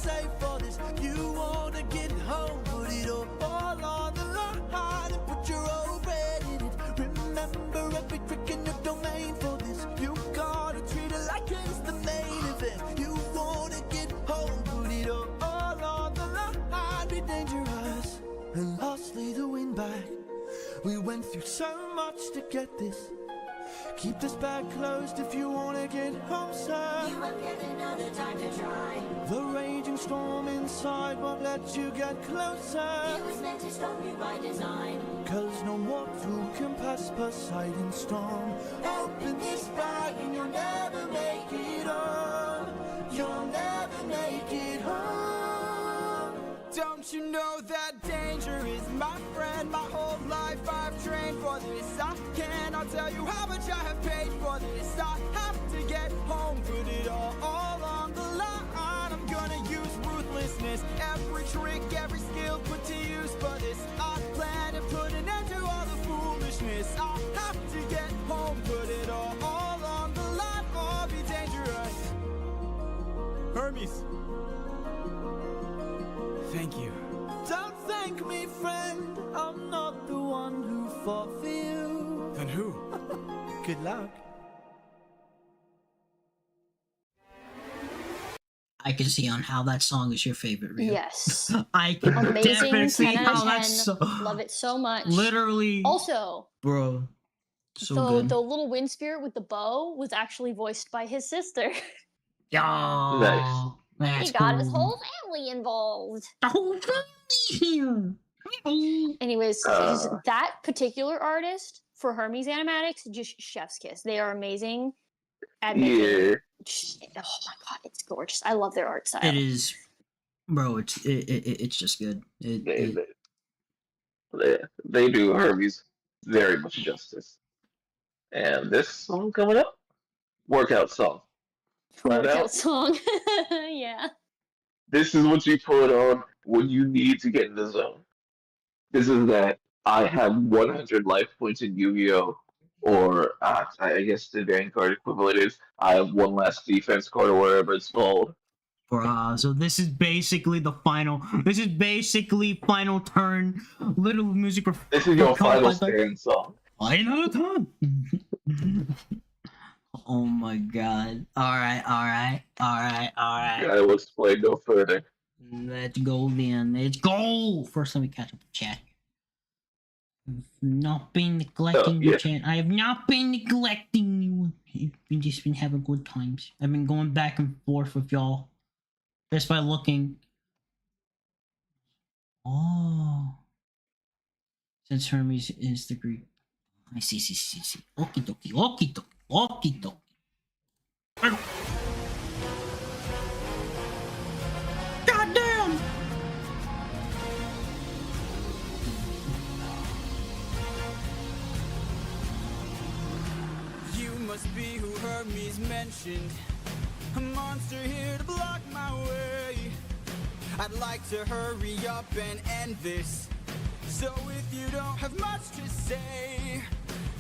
safe for this. You wanna get home, put it all on the line and put your whole bread in it. Remember every trick in your domain for this. You gotta treat it like it's the main event. You wanna get home, put it all on the line, be dangerous. And lastly, the win back. We went through so much to get this. Keep this bag closed if you wanna get home, sir. You won't get another time to try. The raging storm inside won't let you get closer. It was meant to stop you by design. 'Cause no mortal can pass Poseidon's storm. Open this bag and you'll never make it home. You'll never make it home. Don't you know that danger is my friend? My whole life I've trained for this. I cannot tell you how much I have paid for this. I have to get home, put it all on the line. I'm gonna use ruthlessness, every trick, every skill put to use for this. I plan to put an end to all the foolishness. I have to get home, put it all on the line, or be dangerous. Hermes. Thank you. Don't thank me, friend. I'm not the one who fought for you. Then who? Good luck. I can see on how that song is your favorite, Ryu. Yes. I can Amazing, definitely see 10 out how of 10. that's so... Love it so much. Literally. Also, Bro. So the good. little wind spirit with the bow was actually voiced by his sister. Oh, Nice. that's He got cool. his whole family involved. The whole family here. Anyways, that particular artist for Hermes Animatics, just chef's kiss. They are amazing at making. Yeah. Oh my god, it's gorgeous. I love their art style. It is, bro. It's just good. They do Hermes very much justice. And this song coming up, workout song. Right Workout out. song. Yeah. This is what you put on when you need to get in the zone. This is that I have 100 life points in Yu-Gi-Oh! Or I guess the Vanguard equivalent is I have one last defense card or whatever it's called. Bruh, so this is basically the final. This is basically final turn. Little music. This is your final stand song. Final turn. Oh my god. Alright. I will explain no further. Let's go then. Let's go! First, let me catch up the chat. I've not been neglecting the chat. I have not been neglecting you. I've just been having good times. I've been going back and forth with y'all. Just by looking. Oh. Since Hermes is the Greek. I see. Okie dokie. Goddamn! You must be who Hermes mentioned. A monster here to block my way. I'd like to hurry up and end this. So if you don't have much to say,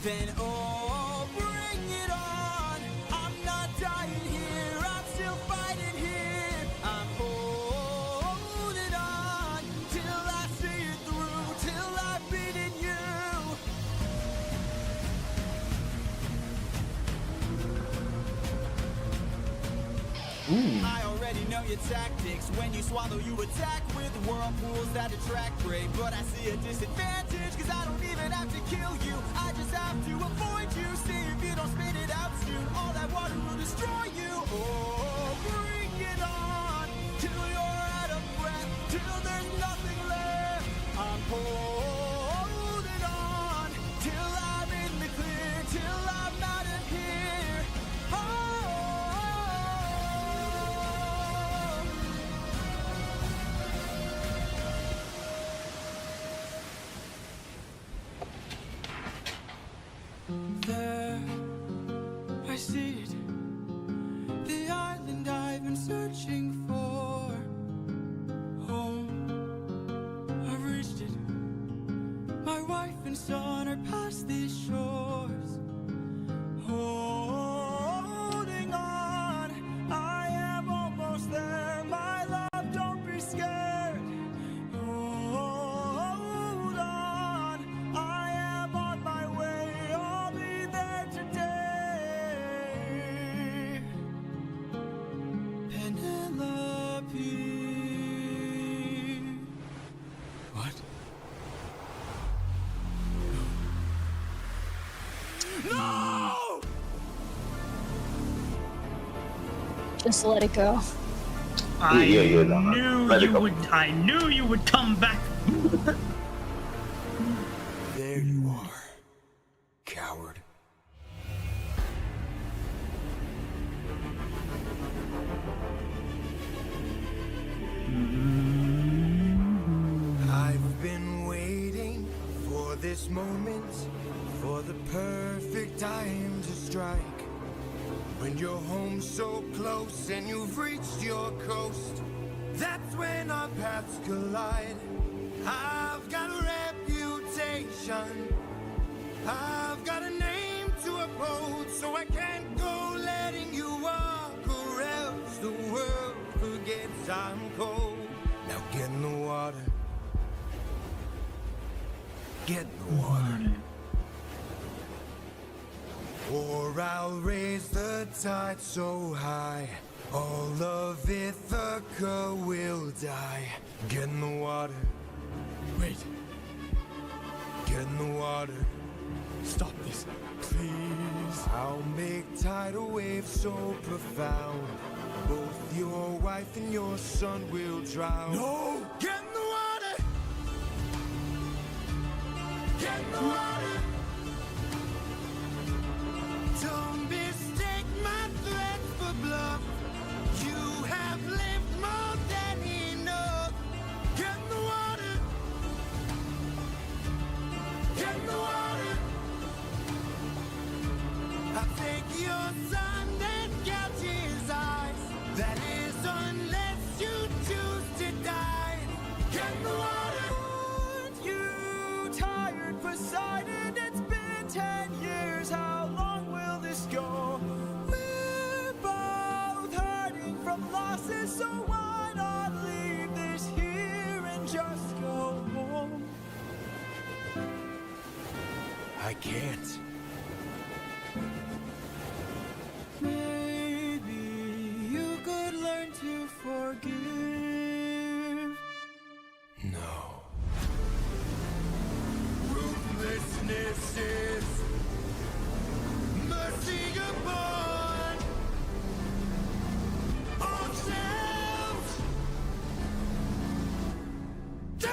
then oh, bring it on. I'm not dying here, I'm still fighting here. I'm holding on till I see it through, till I've beaten you. I already know your tactics. When you swallow, you attack with whirlpools that attract prey. But I see a disadvantage, cause I don't even have to kill you. I just have to avoid you. See if you don't spit it out soon. All that water will destroy you. Oh, bring it on till you're out of breath, till there's nothing left. I'm holding on till I'm in the clear, till I'm out of here. Oh. There, I see it. The island I've been searching for. Home, I've reached it. My wife and son are past these shores. Holding on, I am almost there. My loved Just let it go. I no, knew let it you go. would. I knew you would come back. There you are, coward. I've been waiting for this moment, for the perfect time to strike. When you're home so close and you've reached your coast, that's when our paths collide. I've got a reputation, I've got a name to uphold, so I can't go letting you walk, or else the world forgets I'm cold. Now get in the water. Get in the water. Or I'll raise the tide so high, all of Ithaca will die. Get in the water. Wait. Get in the water. Stop this, please. I'll make tidal waves so profound, both your wife and your son will drown. No! Get in the water! Get in the water! Don't mistake my threats for bluff. You have lived more than enough. Get in the water! Get in the water! I'll take your son and gouge his eyes. That is unless you choose to die. Get in the water! Aren't you tired, Poseidon? It's been 10 years. How long will this go? We're both hurting from losses, so why not leave this here and just go home? I can't. Maybe you could learn to forgive. No. Ruthlessness is mercy upon ourselves. Die!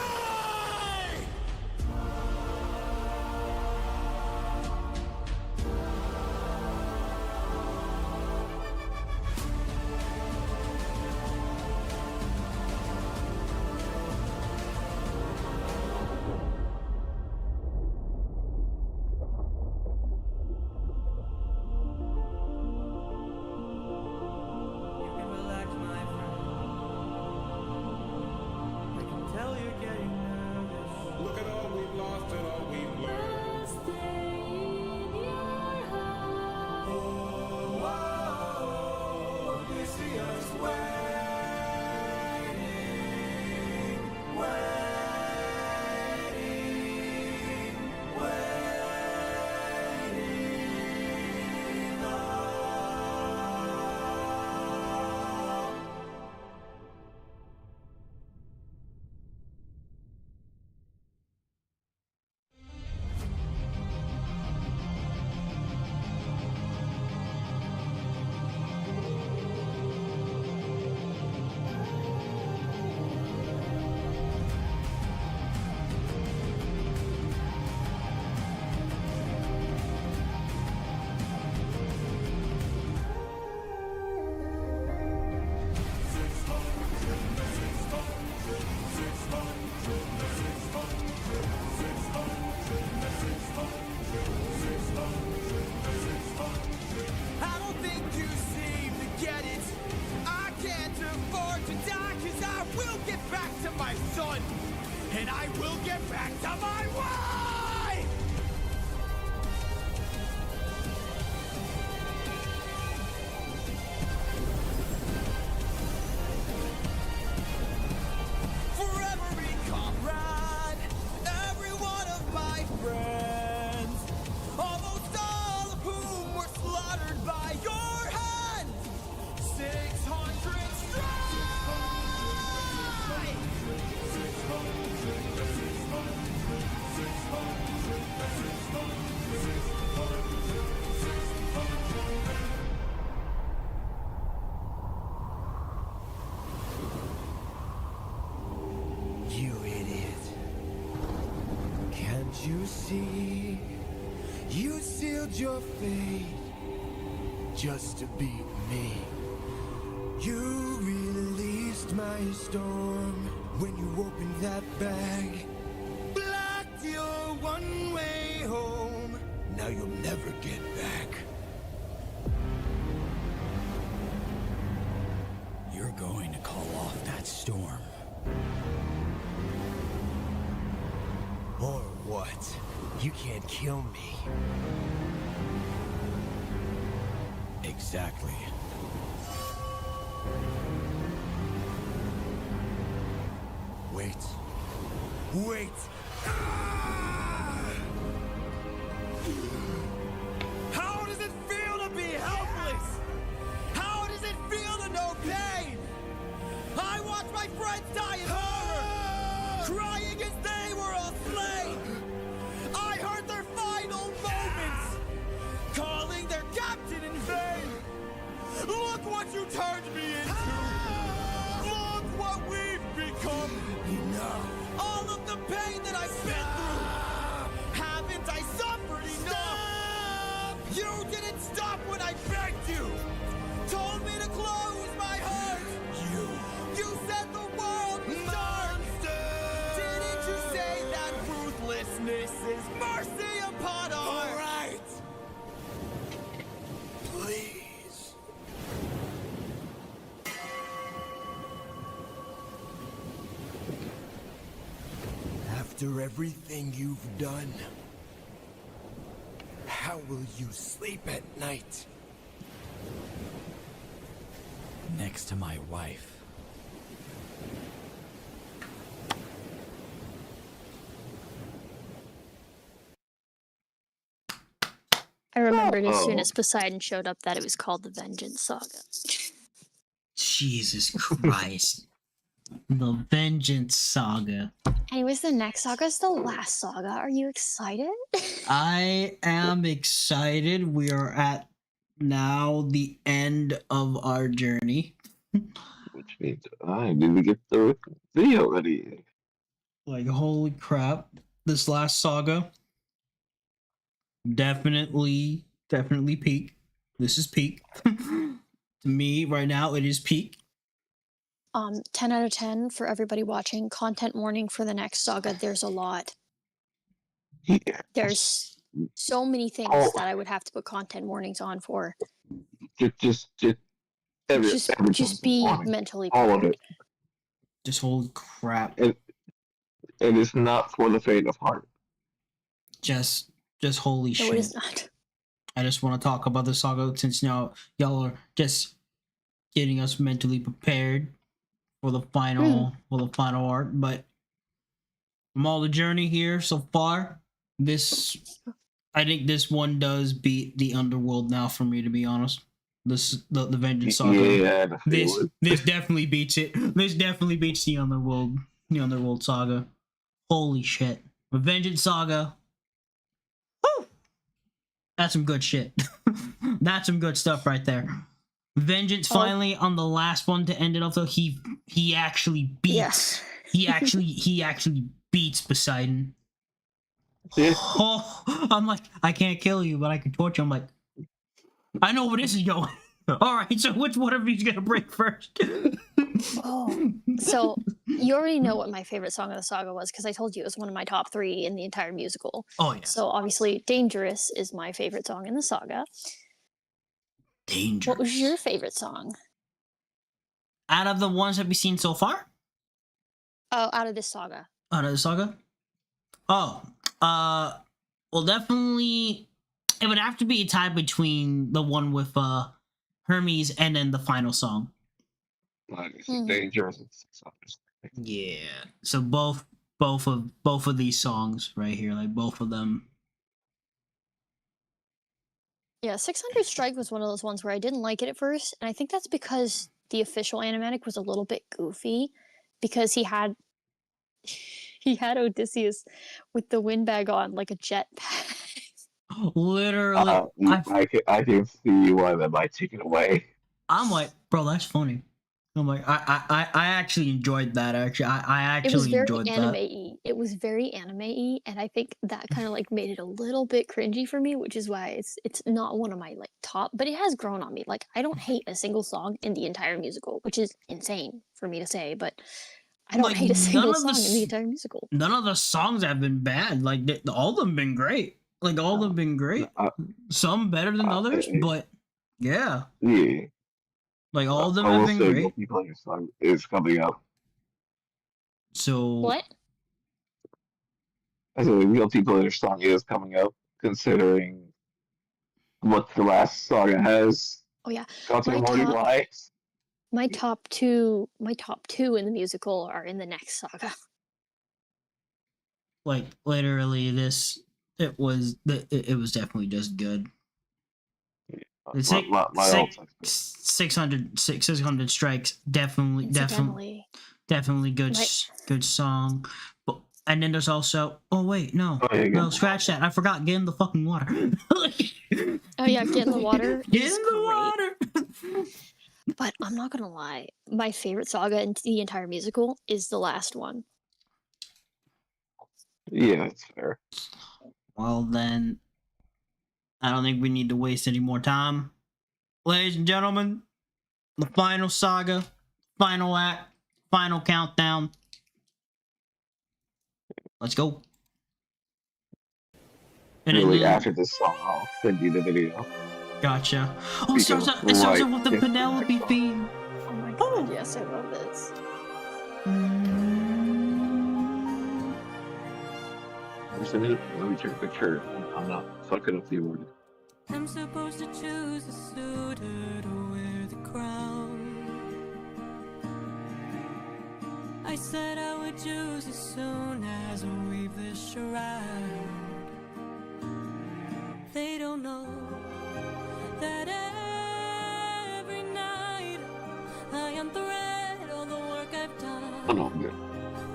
you see? You sealed your fate just to beat me. You released my storm when you opened that bag. Blocked your one-way home. Now you'll never get back. You're going to call off that storm. Or what? You can't kill me. Exactly. Wait. Wait! How does it feel to be helpless? How does it feel to know pain? I watched my friends die in horror, crying as they were all slain. I heard their final moments, calling their captain in vain. Look what you turned me into. Look what we've become. Enough. All of the pain that I've been through. Haven't I suffered enough? You didn't stop when I begged you. Told me to close my heart. You said the world was dark. Didn't you say that ruthlessness is mercy upon our... All right. Please. After everything you've done, how will you sleep at night? Next to my wife. I remembered as soon as Poseidon showed up that it was called the Vengeance Saga. Jesus Christ. The Vengeance Saga. Anyways, the next saga is the last saga. Are you excited? I am excited. We are at now the end of our journey. Which means I need to get the video ready. Like, holy crap. This last saga. Definitely peak. This is peak. To me, right now, it is peak. 10 out of 10 for everybody watching. Content warning for the next saga. There's a lot. Yeah. There's so many things that I would have to put content warnings on for. Just be warning. mentally all prepared. of it. Just holy crap. And it's not for the faint of heart. Just holy shit. No, it is not. I just want to talk about the saga since now y'all are just getting us mentally prepared for the final art. But from all the journey here so far, I think this one does beat the Underworld now for me, to be honest. The Vengeance Saga. Yeah, this definitely beats it. This definitely beats the Underworld Saga. Holy shit. The Vengeance Saga. Woo! That's some good shit. That's some good stuff right there. Vengeance finally on the last one to end it off, though. He actually beats. Yeah. He actually beats Poseidon. Yeah. Oh, I'm like, I can't kill you, but I can torture. I'm like, I know where this is going. All right, so which one of you's gonna break first? So you already know what my favorite song of the saga was because I told you it was one of my top 3 in the entire musical. Oh yeah. So obviously, "Dangerous" is my favorite song in the saga. Dangerous. What was your favorite song? Out of the ones that we've seen so far? Oh, out of this saga. Out of the saga? Oh, well, definitely, it would have to be a tie between the one with Hermes and then the final song. Dangerous. Yeah. So both of these songs right here, like both of them. Yeah, 600 Strike was one of those ones where I didn't like it at first, and I think that's because the official animatic was a little bit goofy, because he had Odysseus with the windbag on like a jetpack. Literally, I can see why they might take it away. I'm like, bro, that's funny. I'm like, I actually enjoyed that. Actually, I It was actually very enjoyed that. anime-y. It was very anime-y, and I think that kind of like made it a little bit cringy for me, which is why it's not one of my like top. But it has grown on me. Like I don't hate a single song in the entire musical, which is insane for me to say, but I don't Like hate a single none of the song in the entire musical. none of the songs have been bad. Like all of them been great. Like all of them been great. Some better than others, but yeah, Yeah. like all of them I have will been say great. multiplayer song is coming up. So What? I said the multiplayer song is coming up, considering what the last saga has. Oh yeah, Content warning wise. my top two in the musical are in the next saga. like literally it was definitely just good. The My 600 strikes definitely Incidentally, good my- good song. But and then there's also no yeah, no scratch that, I forgot Get in the fucking water. Oh yeah, Get in the Water. Get is in the great. But I'm not gonna lie, my favorite saga in the entire musical is the last one. Yeah, that's fair. Well then, I don't think we need to waste any more time. Ladies and gentlemen, the final saga, final act, final countdown. Let's go. And Really, then, after this song, I'll send you the video. Gotcha. Oh, it starts out with the Penelope theme. Oh my god, yes, I love this. Let me take a picture. I'm not fucking up the order. I'm supposed to choose a suitor to wear the crown. I said I would choose as soon as I weave this shroud. They don't know that every night I unthread all the work I've done. Oh, no, I'm good.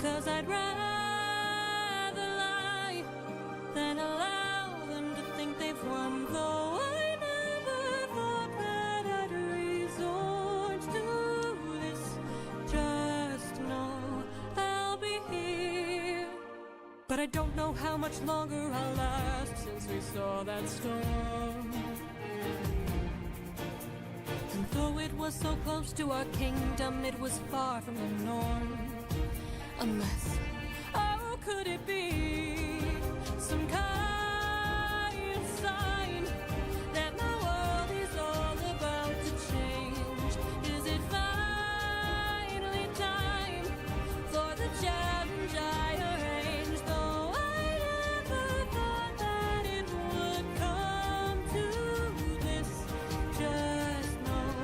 'Cause I'd rather lie than allow them to think they've won. Though I never thought that I'd resort to this. Just know I'll be here. But I don't know how much longer I'll last since we saw that storm. And though it was so close to our kingdom, it was far from the norm. Unless, oh, could it be some kind of sign that my world is all about to change? Is it finally time for the challenge I arranged? Though I never thought that it would come to this. Just know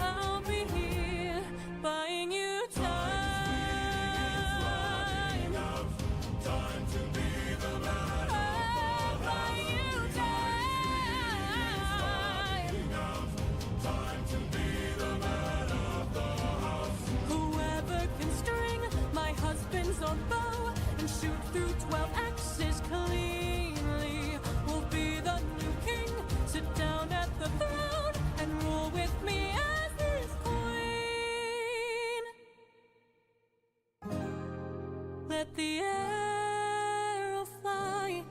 I'll be here buying you time. Whoever can string my husband's own bow and shoot through 12 axes cleanly will be the new king. Sit down at the throne and rule with me as his queen. Let the arrow fly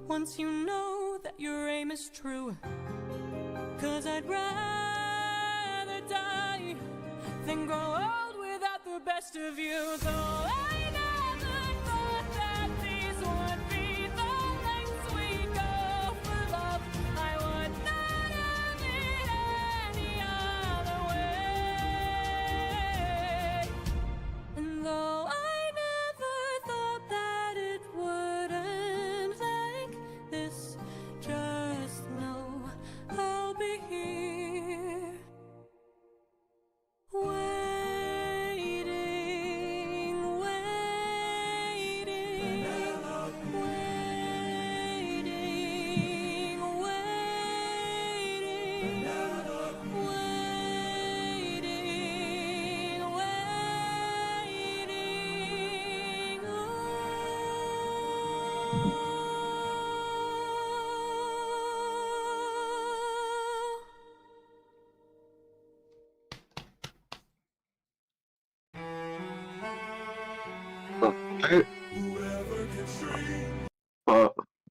once you know that your aim is true. 'Cause I'd rather die than grow old without the best of you. Though I never thought that these would be the lengths we go for love, I would not have it any other way. And though I never thought that it would end like this, just know I'll be here. Waiting, waiting. Right?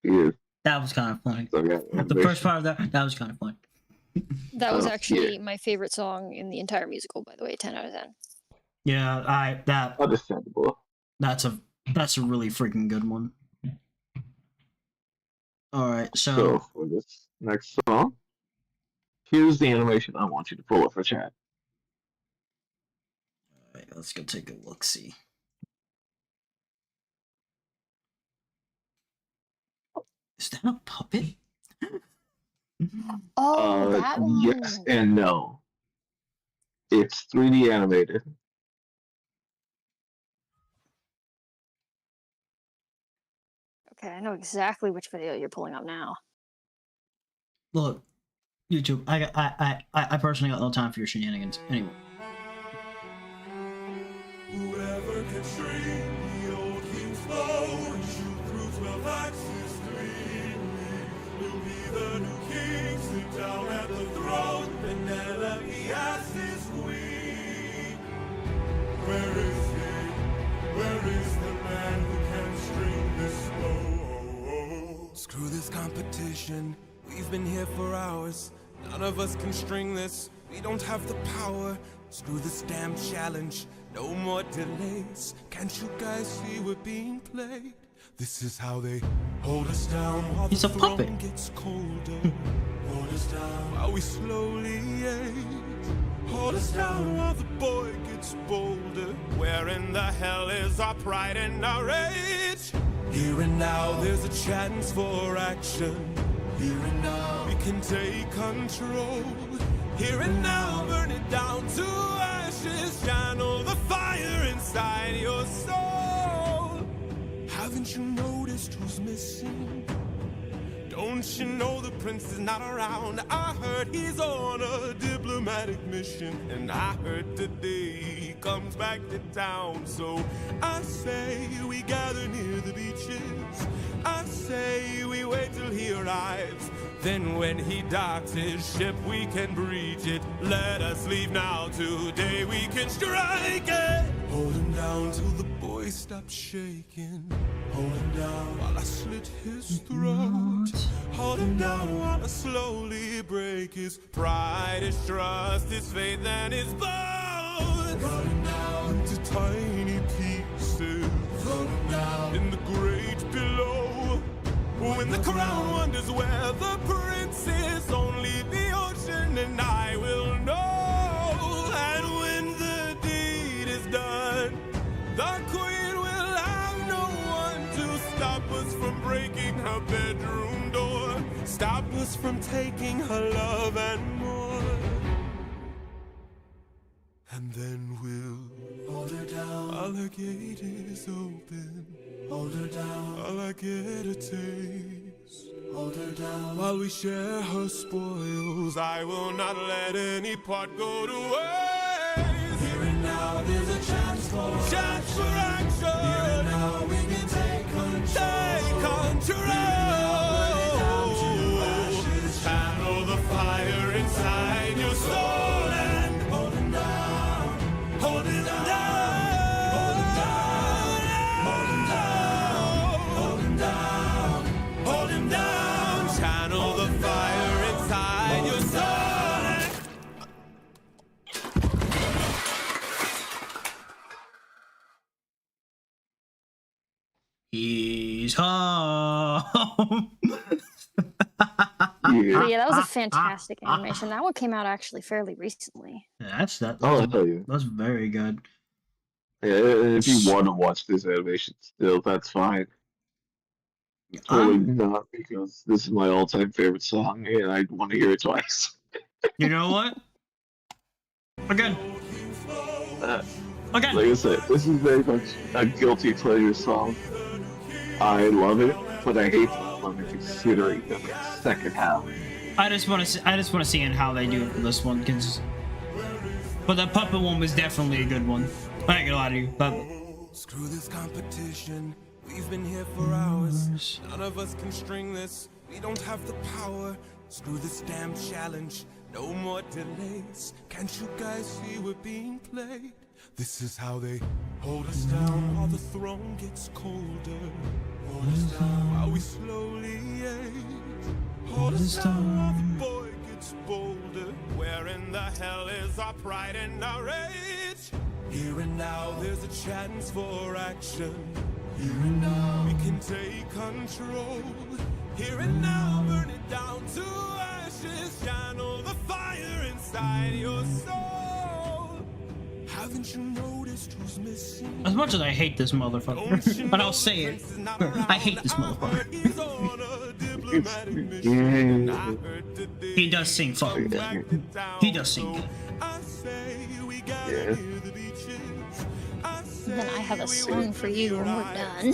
Yeah. That was kind of funny. So, yeah, The first part of that was kind of funny. That was actually my favorite song in the entire musical, by the way, 10 out of 10. Yeah, understandable. That's a really freaking good one. All right, So for this next song, here's the animation I want you to pull up for chat. All right, let's go take a look. See. Is that a puppet? Oh, that one. Yes and no. It's 3D animated. Okay, I know exactly which video you're pulling up now. Look, YouTube. I personally got no time for your shenanigans. Anyway. Whoever can string the old king's bow and shoot through 12 axes cleanly will be the new king, sit down at the throne, and never he as his queen. Where is he? Where is the man who can string this bow? Screw this competition. We've been here for hours. None of us can string this. We don't have the power. Screw this damn challenge. No more delays. Can't you guys see we're being played? This is how they hold us down while He's the a puppet. throne gets colder. Hold us down while we slowly age. Hold us down while the boy gets bolder. Where in the hell is our pride and our rage? Here and now there's a chance for action. Here and now we can take control. Here and now, burn it down to ashes. Channel the fire inside your soul. Haven't you noticed who's missing? Don't you know the prince is not around? I heard he's on a diplomatic mission, and I heard today he comes back to town. So I say we gather near the beaches. I say we wait till he arrives. Then when he docks his ship, we can breach it. Let us leave now, today we can strike it. Hold him down till the boy stops shaking. Hold him down while I slit his throat. Hold him down while I slowly break his pride, his trust, his faith, and his bones. Cut him down into tiny pieces. Throw him down in the great below. When the crown wonders where the prince is, only the ocean and I will know. And when the deed is done, the queen will have no one to stop us from breaking her bedroom door. Stop us from taking her love and more. and then we'll hold her down while the gate is open. Hold her down while I get a taste. Hold her down while we share her spoils. I will not let any part go to waste. Here and now there's a chance for action. Here and now we can take control. Take control. Channel the fire inside your soul and hold him down. Hold him down. Hold him down. Hold him down. Hold him down. Channel the fire inside your soul. He's home. Yeah, that was a fantastic animation. That one came out actually fairly recently. That's That's very good. Yeah, if you want to watch this animation still, that's fine. Totally not, because this is my all-time favorite song, and I want to hear it twice. You know what? Again. Like I said, this is very much a guilty pleasure song. I love it, but I hate it considering the second half. I just want to see how they do it for this one, but the puppet one was definitely a good one. I ain't gonna lie to you, but screw this competition. We've been here for hours. None of us can string this. We don't have the power. Screw this damn challenge. No more delays. Can't you guys see we're being played? This is how they hold us down while the throne gets colder. Hold us down while we slowly age. Hold us down while the boy gets bolder. Where in the hell is our pride and our rage? Here and now there's a chance for action. Here and now we can take control. Here and now burn it down to ashes. Channel the fire inside your soul. Haven't you noticed who's missing? As much as I hate this motherfucker, but I'll say it. I hate this motherfucker. He does sing fun. He does sing good. Yeah. Then I have a song for you when we're done.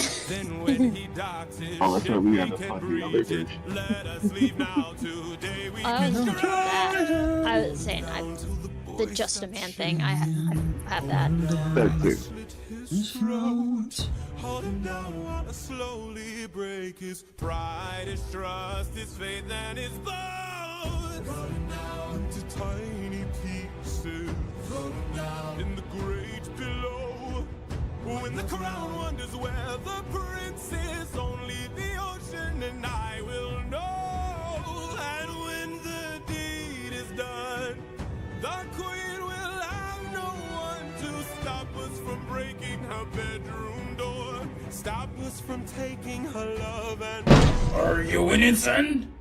Oh, that's right, we have to find the other version. I was gonna do that. I was saying the Just a Man thing. I have that. That's it. Hold him down while I slowly break his pride, his trust, his faith, and his bones. Run him down into tiny pieces. Run him down in the great below. When the crown wonders where the prince is, only the ocean and I will know. And when the deed is done, the queen will have no one to stop us from breaking her bedroom door. Stop us from taking her love and... Are you winning, son?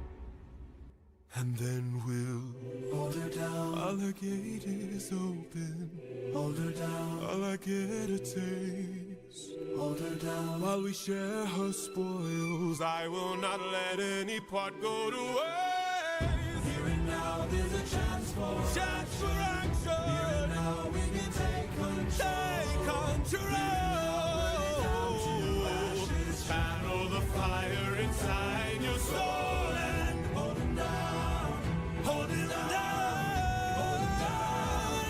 And then we'll hold her down while her gate is open. Hold her down while I get a taste. Hold her down while we share her spoils. I will not let any part go to waste. Here and now there's a chance for action. Here and now we can take control. Channel the fire inside your soul and hold him down. Hold him down. Hold him down.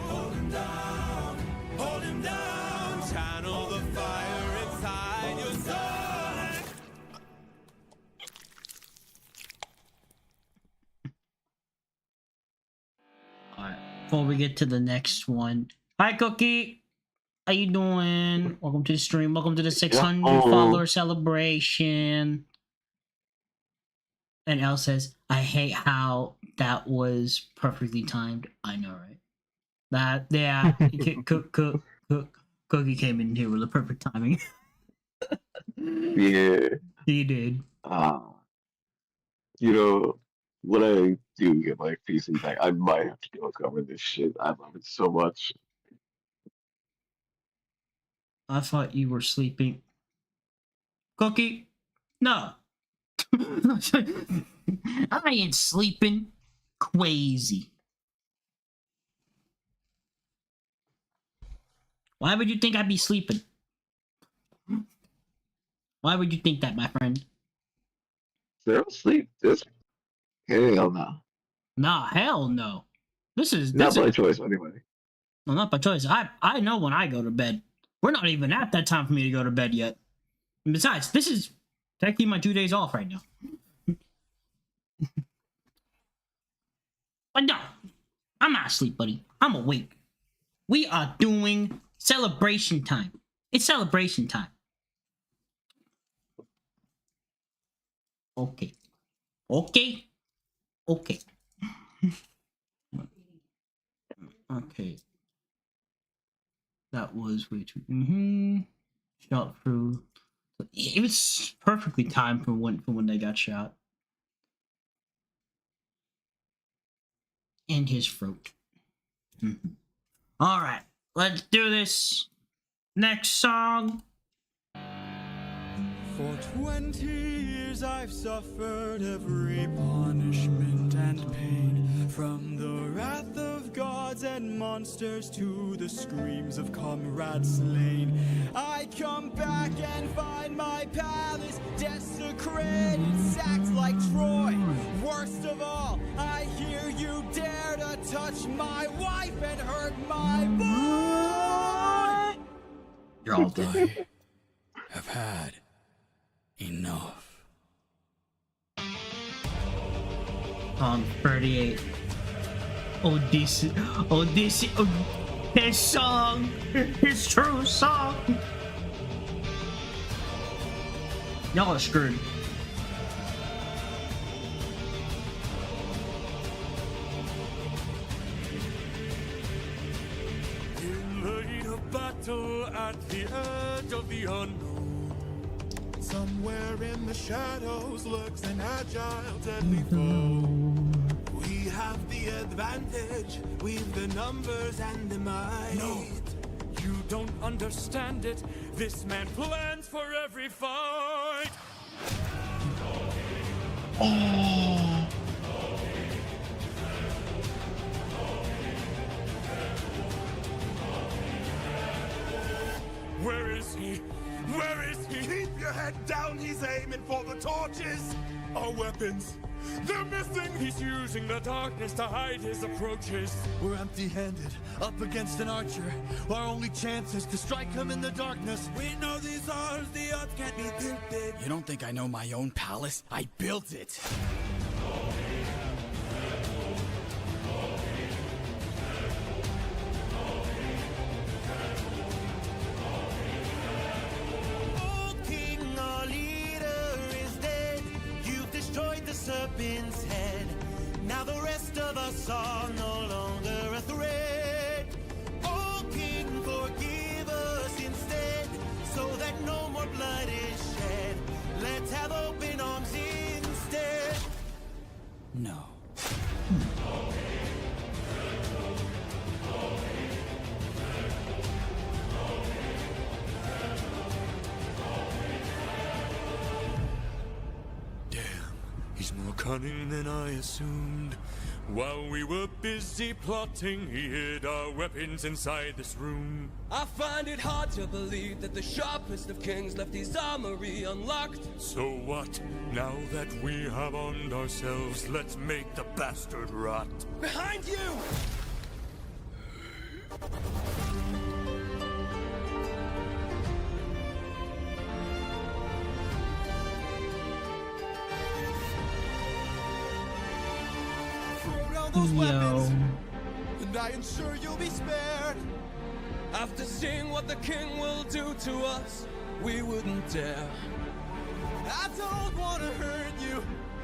Hold him down. Hold him down. Channel the fire inside your soul and... Alright, before we get to the next one. Hi, Cookie! How you doing? Welcome to the stream. Welcome to the 600 follower celebration. And Elle says, I hate how that was perfectly timed. I know, right? That, yeah, Cookie came in here with the perfect timing. Yeah. He did. You know, when I do get my PC back, I might have to go cover this shit. I love it so much. I thought you were sleeping. Cookie? No. I ain't sleeping. Crazy. Why would you think I'd be sleeping? Why would you think that, my friend? Zero sleep? This? Hell no. Nah, hell no. This is Not by choice, anyway. No, not by choice. I know when I go to bed. We're not even at that time for me to go to bed yet. And besides, this is technically my 2 days off right now. But no, I'm not asleep, buddy. I'm awake. We are doing celebration time. It's celebration time. Okay. Okay. Okay. Okay. That was way too. Shot through. It was perfectly timed for when they got shot. And his throat. All right, let's do this. Next song. For 20 years I've suffered every punishment and pain, from the wrath of gods and monsters to the screams of comrades slain. I come back and find my palace desecrated, sacked like Troy. Worst of all, I hear you dare to touch my wife and hurt my boy. You're all done. Have had enough. On 38. Odysseus, his song, his true song. Y'all are screwed. In the heat of battle at the edge of the unknown, somewhere in the shadows lurks an agile, deadly foe. We have the advantage, we've the numbers and the might. No, you don't understand it. This man plans for every fight. Oh. Where is he? Where is he? Keep your head down, he's aiming for the torches. Our weapons, they're missing. He's using the darkness to hide his approaches. We're empty-handed, up against an archer. Our only chance is to strike him in the darkness. We know these odds, the odds can't be tilted. You don't think I know my own palace? I built it. Serpent's head. Now the rest of us are no longer a threat. Oh King, forgive us instead, so that no more blood is shed. Let's have open arms instead. No. He's more cunning than I assumed. While we were busy plotting, he hid our weapons inside this room. I find it hard to believe that the sharpest of kings left his armory unlocked. So what? Now that we have armed ourselves, let's make the bastard rot. Behind you! Those Yo. weapons, and I ensure you'll be spared. After seeing what the king will do to us, we wouldn't dare. I don't want to hurt you,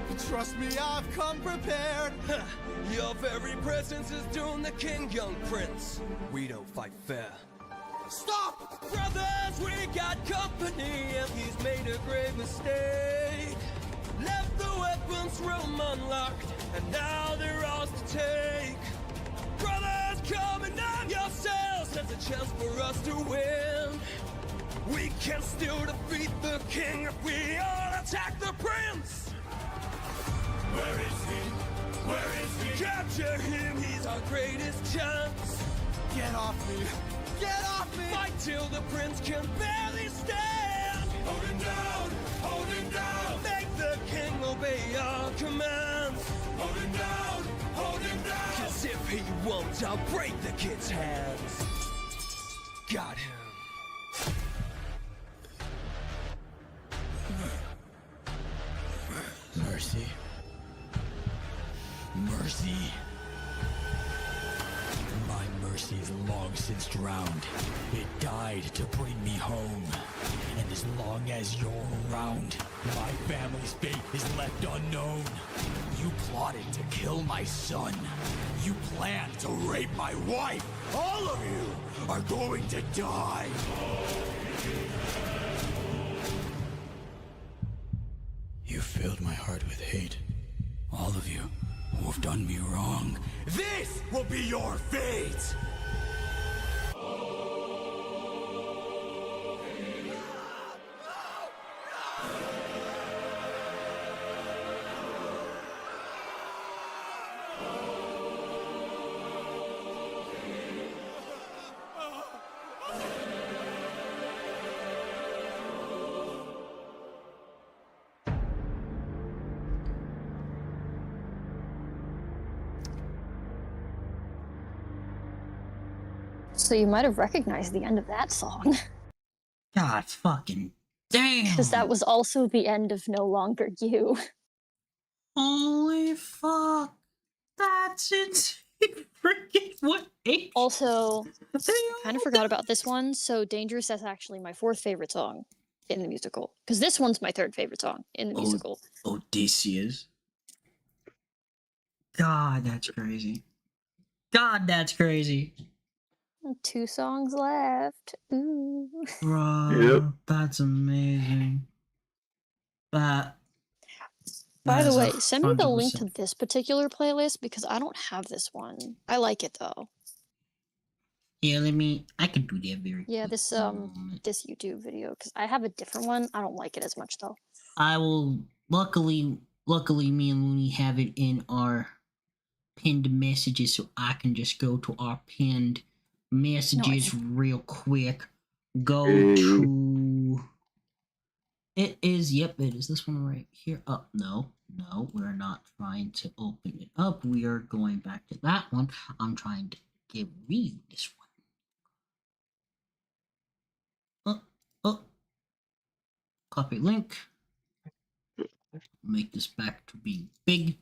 but trust me, I've come prepared. Your very presence is doomed the king, young prince. We don't fight fair. Stop! Brothers, we got company, and he's made a grave mistake. Left the weapons room unlocked, and now they're ours to take. Brothers, come and arm yourselves. There's a chance for us to win. We can still defeat the king if we all attack the prince. Where is he? Where is he? Capture him, he's our greatest chance. Get off me! Get off me! Fight till the prince can barely stand. Hold him down! Hold him down! Make the king obey our commands. Hold him down! Hold him down! 'Cause if he won't, I'll break the kid's hands. Got him. Mercy. Mercy. My mercy's long since drowned. It died to bring me home. And as long as you're around, my family's fate is left unknown. You plotted to kill my son. You planned to rape my wife. All of you are going to die. You filled my heart with hate. All of you who have done me wrong. This will be your fate! So you might have recognized the end of that song. God fucking damn. Because that was also the end of No Longer You. Holy fuck. That's it. Freaking what age? Also, I kind of forgot about this one. So Dangerous is actually my 4th favorite song in the musical. Because this one's my 3rd favorite song in the musical. Odysseus. God, that's crazy. God, that's crazy. 2 songs left. Ooh. Bro, that's amazing. By the way, send me the link to this particular playlist because I don't have this one. I like it though. Yeah, I can do that very Yeah, this YouTube video because I have a different one. I don't like it as much though. I will luckily me and Looney have it in our pinned messages, so I can just go to our pinned messages real quick. Go to it is this one right here. Oh no, we're not trying to open it up. We are going back to that one. I'm trying to read this one. Copy link. Make this back to be big.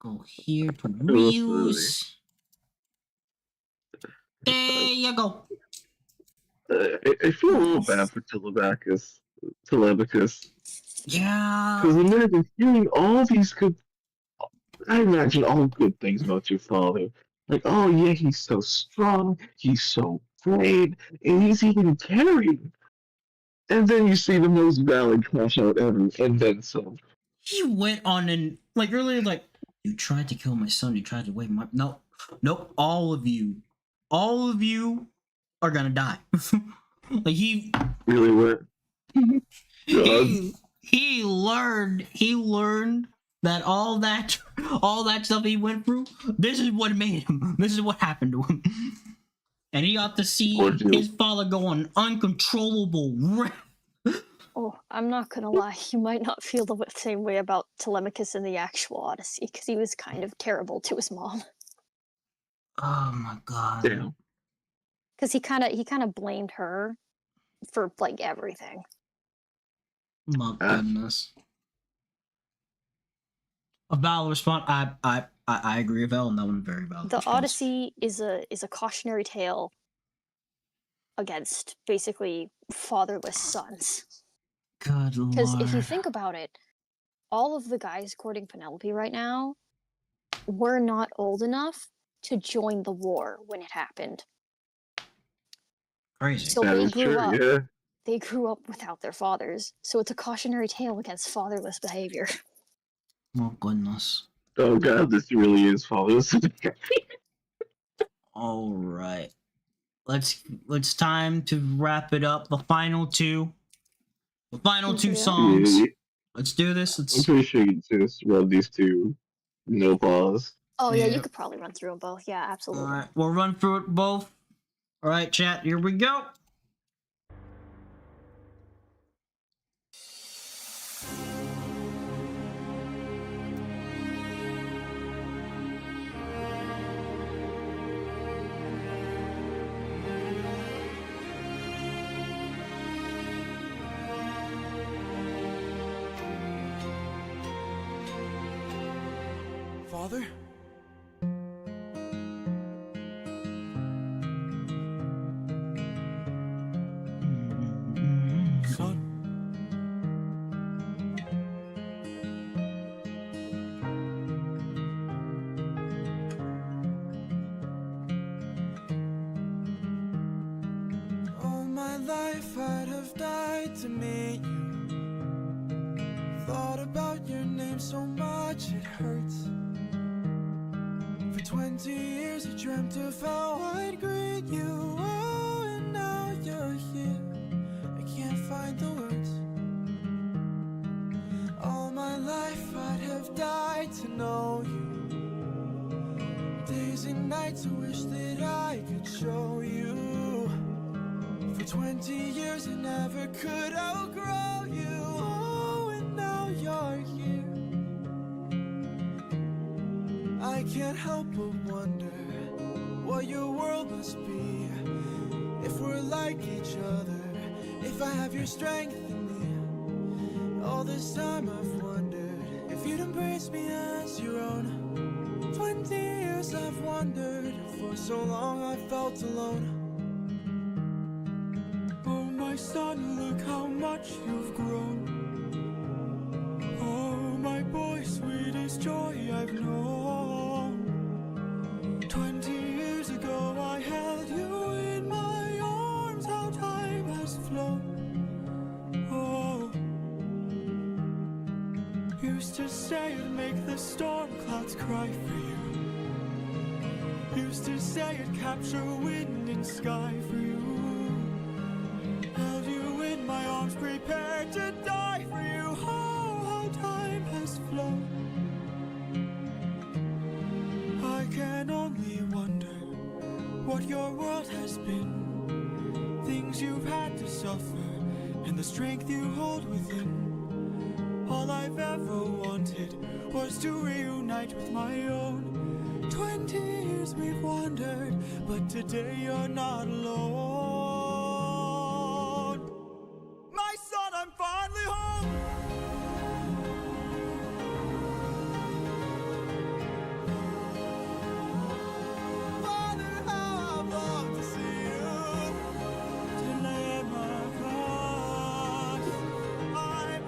Go here to reuse. There you go. I feel a little bad for Telemachus. Yeah. Because imagine hearing all these good. I imagine all good things about your father. Like, oh yeah, he's so strong, he's so brave, and he's even caring. And then you see the most valid crash out ever, and then some. He went on and earlier, you tried to kill my son. You tried to wait my nope. All of you are gonna die. He really went. He learned that all that stuff he went through. This is what made him. This is what happened to him. And he got to see his father go on uncontrollable rant. Oh, I'm not gonna lie, you might not feel the same way about Telemachus in the actual Odyssey, because he was kind of terrible to his mom. Oh my god. Damn. Because he kind of blamed her for everything. My goodness. A valid response. I agree with Val on that one. Very valid. The response. Odyssey is a cautionary tale against basically fatherless sons. Good lord. Because if you think about it, all of the guys courting Penelope right now were not old enough to join the war when it happened. Crazy. So they grew up. Yeah. They grew up without their fathers. So it's a cautionary tale against fatherless behavior. Oh goodness. Oh god, this really is fatherless. All right. Let's time to wrap it up. The final two songs. Yeah. Let's do this. I'm pretty sure you can just run these two. No pause. Oh yeah, you could probably run through them both. Yeah, absolutely. All right, we'll run through it both. All right, chat. Here we go. Father? Son? All my life I'd have died to meet you. Thought about your name so much it hurts. For 20 years I dreamt of how I'd greet you. Oh, and now you're here. I can't find the words. All my life I'd have died to know you. Days and nights I wish that I could show you. For 20 years I never could outgrow you. Oh, and now you're here. I can't help but wonder what your world must be. If we're like each other, if I have your strength in me. All this time I've wondered if you'd embrace me as your own. 20 years I've wandered, for so long I felt alone. Oh my son, look how much you've grown. Oh my boy, sweetest joy I've known. 20 years ago I held you in my arms, how time has flown. Oh, used to say it'd make the storm clouds cry for you. Used to say it'd capture wind and sky for you. Held you in my arms, prepared to die for you. Oh, how time has flown. I can only wonder what your world has been. Things you've had to suffer, and the strength you hold within. All I've ever wanted was to reunite with my own. 20 years we've wandered, but today you're not alone. My son, I'm finally home. Father, how I've longed to see you. To lay my cross, I'm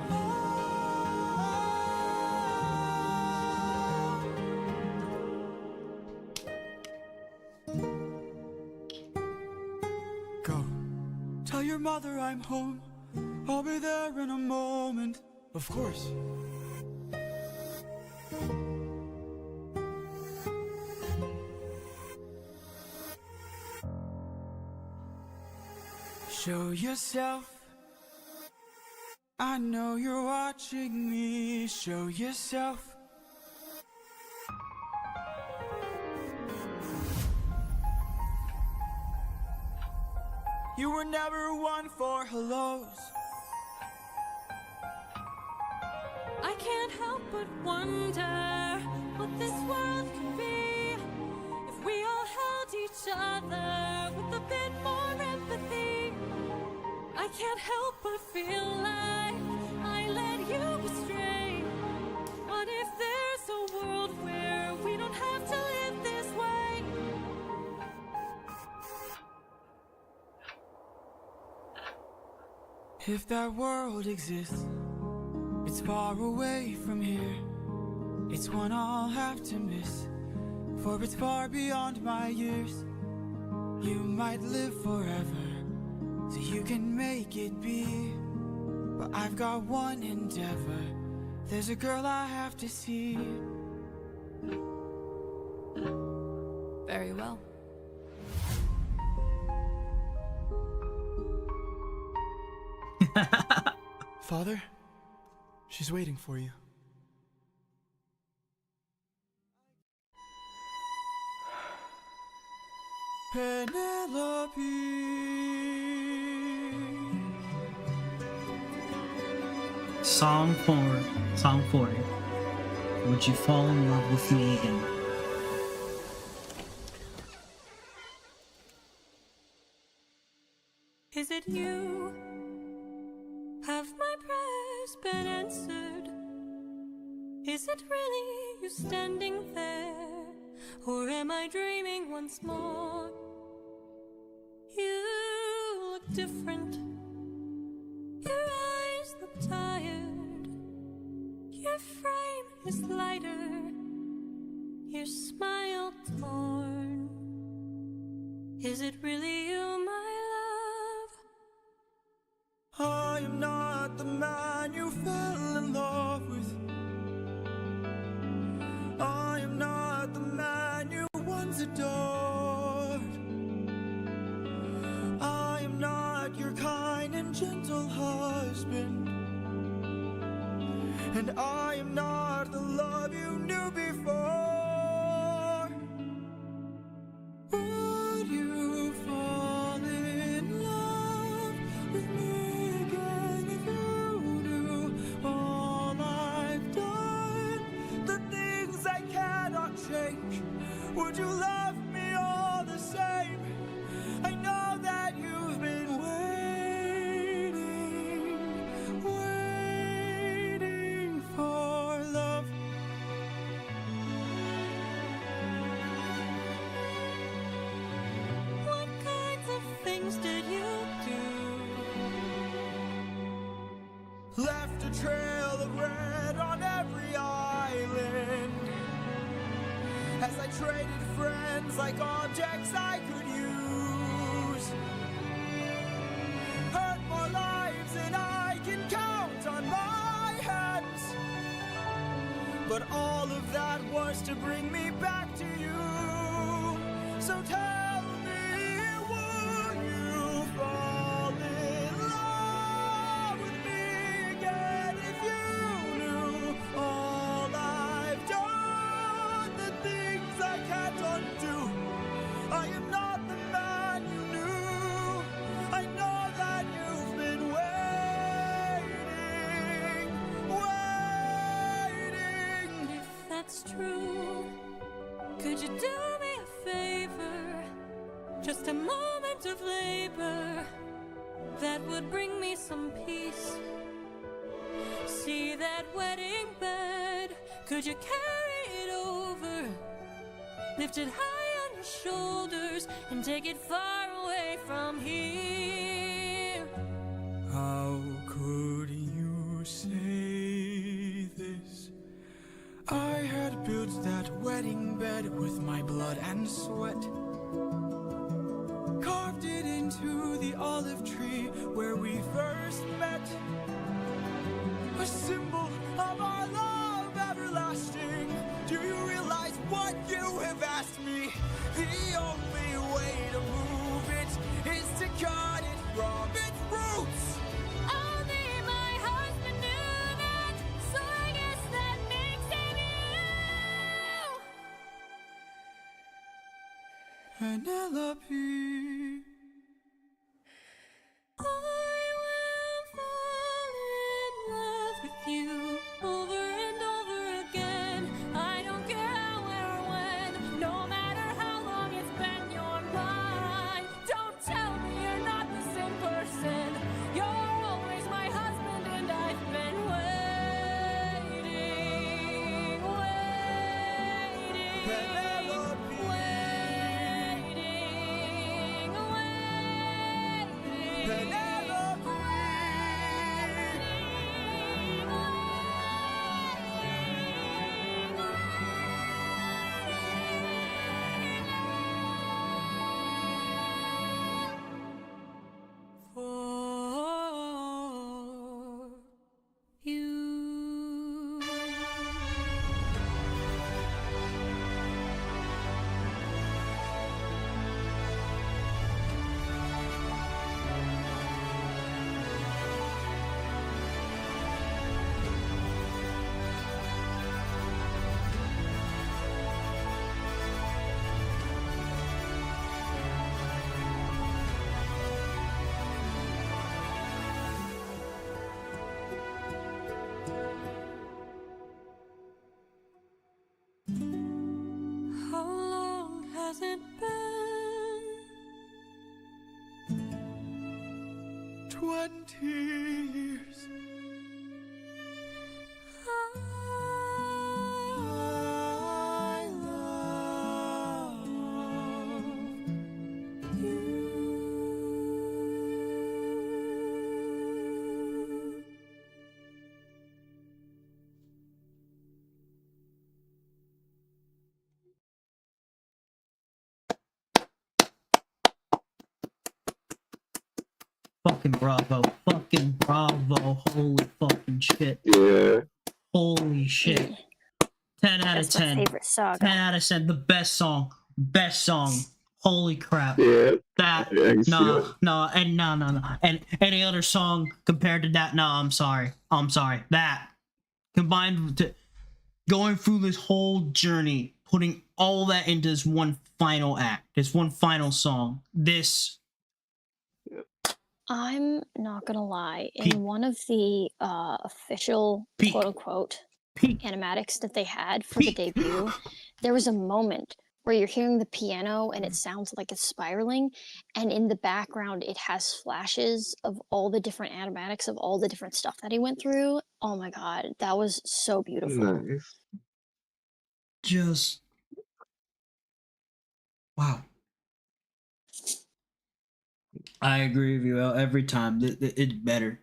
Go. Tell your mother I'm home. I'll be there in a moment. Of course. Show yourself. I know you're watching me. Show yourself. You were never one for hellos. I can't help but wonder what this world could be if we all held each other with a bit more empathy. I can't help but feel like I led you astray. What if there's a world where we don't have to live this way? If that world exists, it's far away from here. It's one I'll have to miss, for it's far beyond my years. You might live forever, so you can make it be. But I've got one endeavor. There's a girl I have to see. Very well. Father, she's waiting for you. Penelope. Song 4. Song 40. Would you fall in love with me again? Is it you? Have my prayers been answered? Is it really you standing there? Or am I dreaming once more? You look different. Your eyes look tired. Your frame is lighter. Your smile torn. Is it really you, my love? I am not the man you fell in love with. I am not the man you once adored. I am not your kind and gentle husband. And I am not the love you knew before. Would you fall in love with me again if you knew all I've done? The things I cannot change. Would you love me all the same? I know that you've been waiting for love. a trail of red on every island. As I traded friends like objects I could use. Hurt more lives than I can count on my hands. But all of that was to bring me back to you. So tell me, would you fall in love with me again if you knew all I've done, the things I can't undo? I am not the man you knew. I know that you've been waiting. If that's true, could you do me a favor? Just a moment of labor that would bring me some peace. See that wedding bed, could you carry it over? Lift it high on your shoulders and take it far away from here. How could you say this? I had built that wedding bed with my blood and sweat. Carved it into the olive tree where we first met. A symbol of our love everlasting. Do you realize what you have asked me? The only way to move it is to cut it from its roots. Only my husband knew that, so I guess that makes him you. Penelope. I will fall in love with you over and over again. I don't care where or when, no matter how long it's been, you're mine. Don't tell me you're not the same person. You're always my husband, and I've been waiting, waiting, Penelope. waiting, waiting. Penelope. For you. How long has it been? 20 years. I love you. Fucking bravo. Fucking bravo. Holy fucking shit. Yeah. Holy shit. 10 out of That's my 10. favorite saga. 10 out of 10. The best song. Best song. Holy crap. Yeah. That I can see no, that. no, and no. And any other song compared to that, no, I'm sorry. I'm sorry. That combined with going through this whole journey, putting all that into this one final act, this one final song. This I'm not gonna lie. In one of the official quote unquote animatics that they had for the debut, there was a moment where you're hearing the piano and it sounds like it's spiraling, and in the background it has flashes of all the different animatics of all the different stuff that he went through. Oh my god, that was so beautiful. Nice. just wow. I agree with you every time. It's better.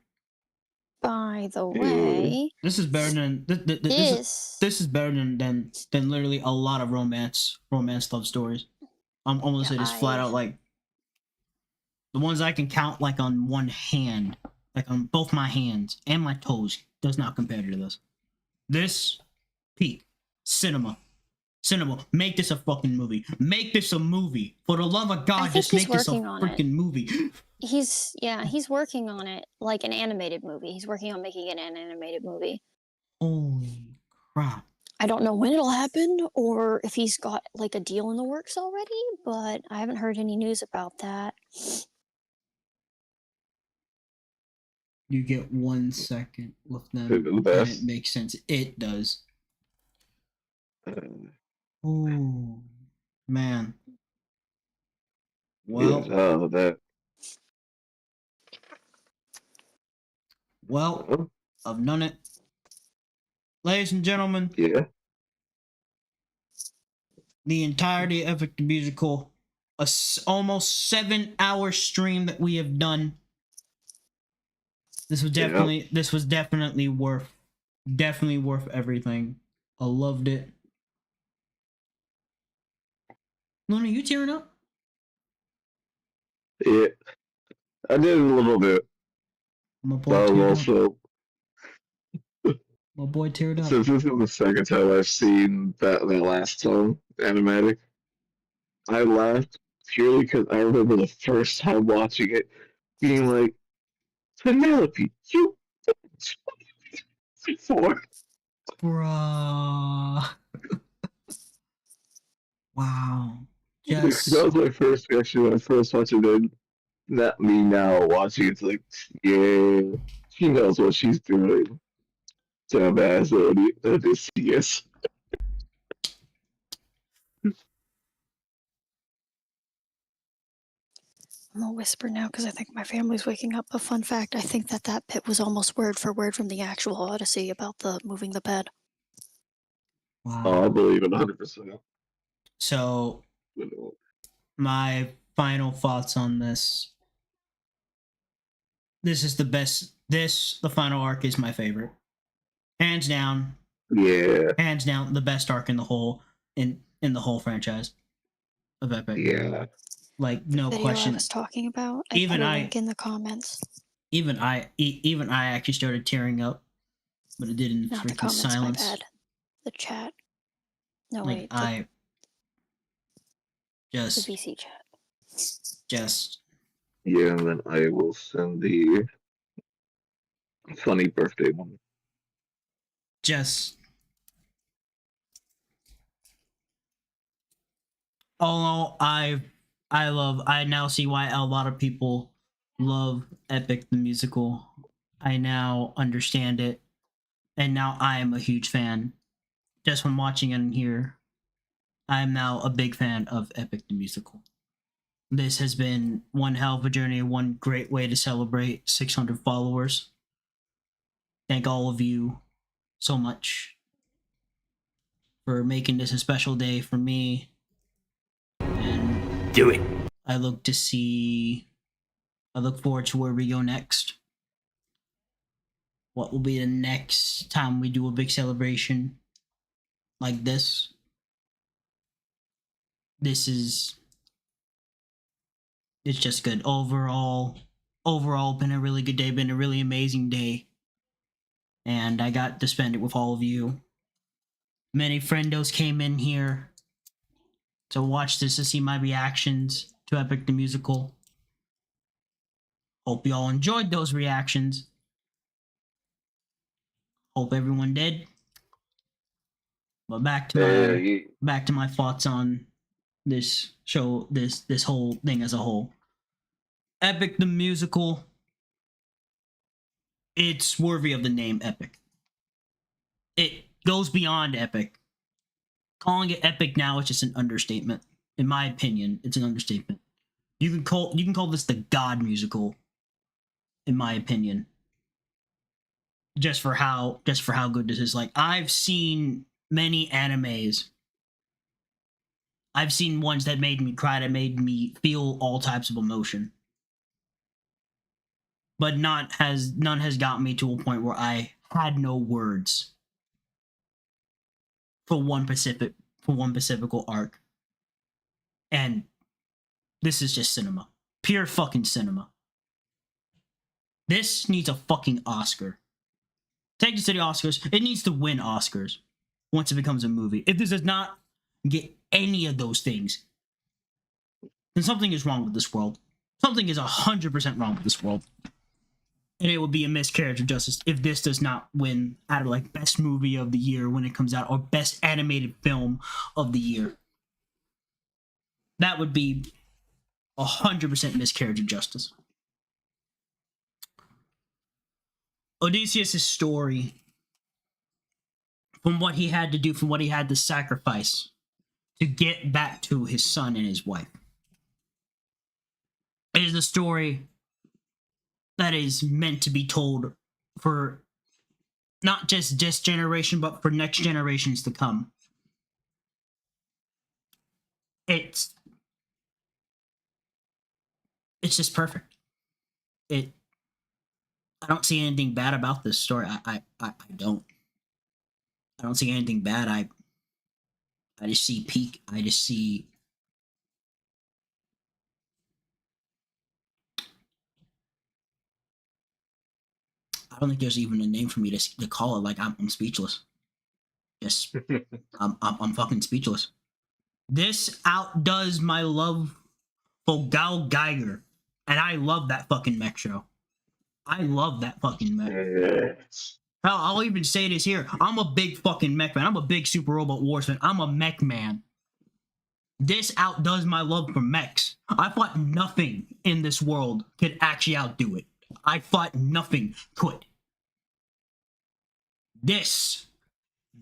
by the way, This is better than this is better than literally a lot of romance love stories. I'm gonna say this flat out, like the ones I can count like on one hand, like on both my hands and my toes, does not compare to this. This peak cinema. Make this a fucking movie. Make this a movie. For the love of God, just make this a freaking movie. He's working on it like an animated movie. He's working on making it an animated movie. Holy crap. I don't know when it'll happen or if he's got like a deal in the works already, but I haven't heard any news about that. You get 1 second with them, and it makes sense. It does. Oh, man. Well, well, I've done it. Ladies and gentlemen. Yeah. The entirety of Epic the Musical, almost 7-hour stream that we have done. This was definitely worth everything. I loved it. Luna, you tearing up? Yeah, I did a little bit. My boy but teared also, up. My boy teared up. Since this is the second time I've seen that last song, animatic, I laughed purely because I remember the first time watching it being like, Penelope, you before. Bruh. Wow. Yes. That was my first reaction when I first watched it. Then, not me now watching it's like, yeah, she knows what she's doing. Dumbass Odysseus. I'm gonna whisper now because I think my family's waking up. A fun fact, I think that bit was almost word for word from the actual Odyssey about the moving the bed. Wow. Oh, I believe it 100%. So, my final thoughts on this. This is the best. The final arc is my favorite. Hands down. Yeah. Hands down, the best arc in the whole the whole franchise of Epic. Yeah. Like, no Video question. I was talking about. I Even put a I link in the comments. Even I actually started tearing up, but it did in Not the freaking comments, silence. my bad. The chat. No Like, wait. The just VC chat. Yeah, and then I will send the funny birthday one. Although I now see why a lot of people love Epic the Musical. I now understand it, and now I am a huge fan. Just from watching it here, I am now a big fan of Epic the Musical. This has been one hell of a journey, one great way to celebrate 600 followers. Thank all of you so much for making this a special day for me. And do it. I look forward to where we go next. What will be the next time we do a big celebration like this? It's just good. Overall, been a really good day, been a really amazing day. And I got to spend it with all of you. Many friendos came in here to watch this, to see my reactions to Epic the Musical. Hope you all enjoyed those reactions. Hope everyone did. But back to my thoughts on this show, this whole thing as a whole. Epic the Musical, it's worthy of the name Epic. It goes beyond epic. Calling it epic now is just an understatement. In my opinion, it's an understatement. You can call this the God musical, in my opinion. Just for how good this is. Like, I've seen many animes. I've seen ones that made me cry, that made me feel all types of emotion. but none has gotten me to a point where I had no words for one Pacifical arc. And this is just cinema. Pure fucking cinema. This needs a fucking Oscar. Take this to the Oscars. It needs to win Oscars once it becomes a movie. If this does not get any of those things, then something is wrong with this world. Something is 100% wrong with this world. And it would be a miscarriage of justice if this does not win out of like best movie of the year when it comes out, or best animated film of the year. That would be 100% miscarriage of justice. Odysseus' story, from what he had to do, from what he had to sacrifice to get back to his son and his wife, it is a story that is meant to be told for not just this generation, but for next generations to come. It's just perfect. I don't see anything bad about this story. I don't see anything bad. I just see peak. I just see I don't think there's even a name for me to call it. Like I'm speechless. Yes, I'm fucking speechless. This outdoes my love for Gal Geiger, and I love that fucking mech show. I love that fucking mech. Hell, I'll even say this here. I'm a big fucking mech man. I'm a big Super Robot Wars fan. I'm a mech man. This outdoes my love for mechs. I thought nothing in this world could actually outdo it. I thought nothing could. This.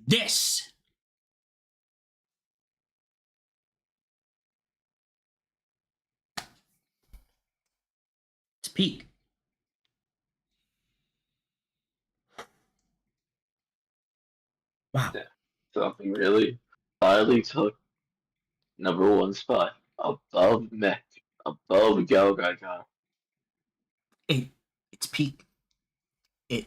It's peak. Wow. Something really finally took #1 spot above Mech, above Gal Gadot. It's peak. It's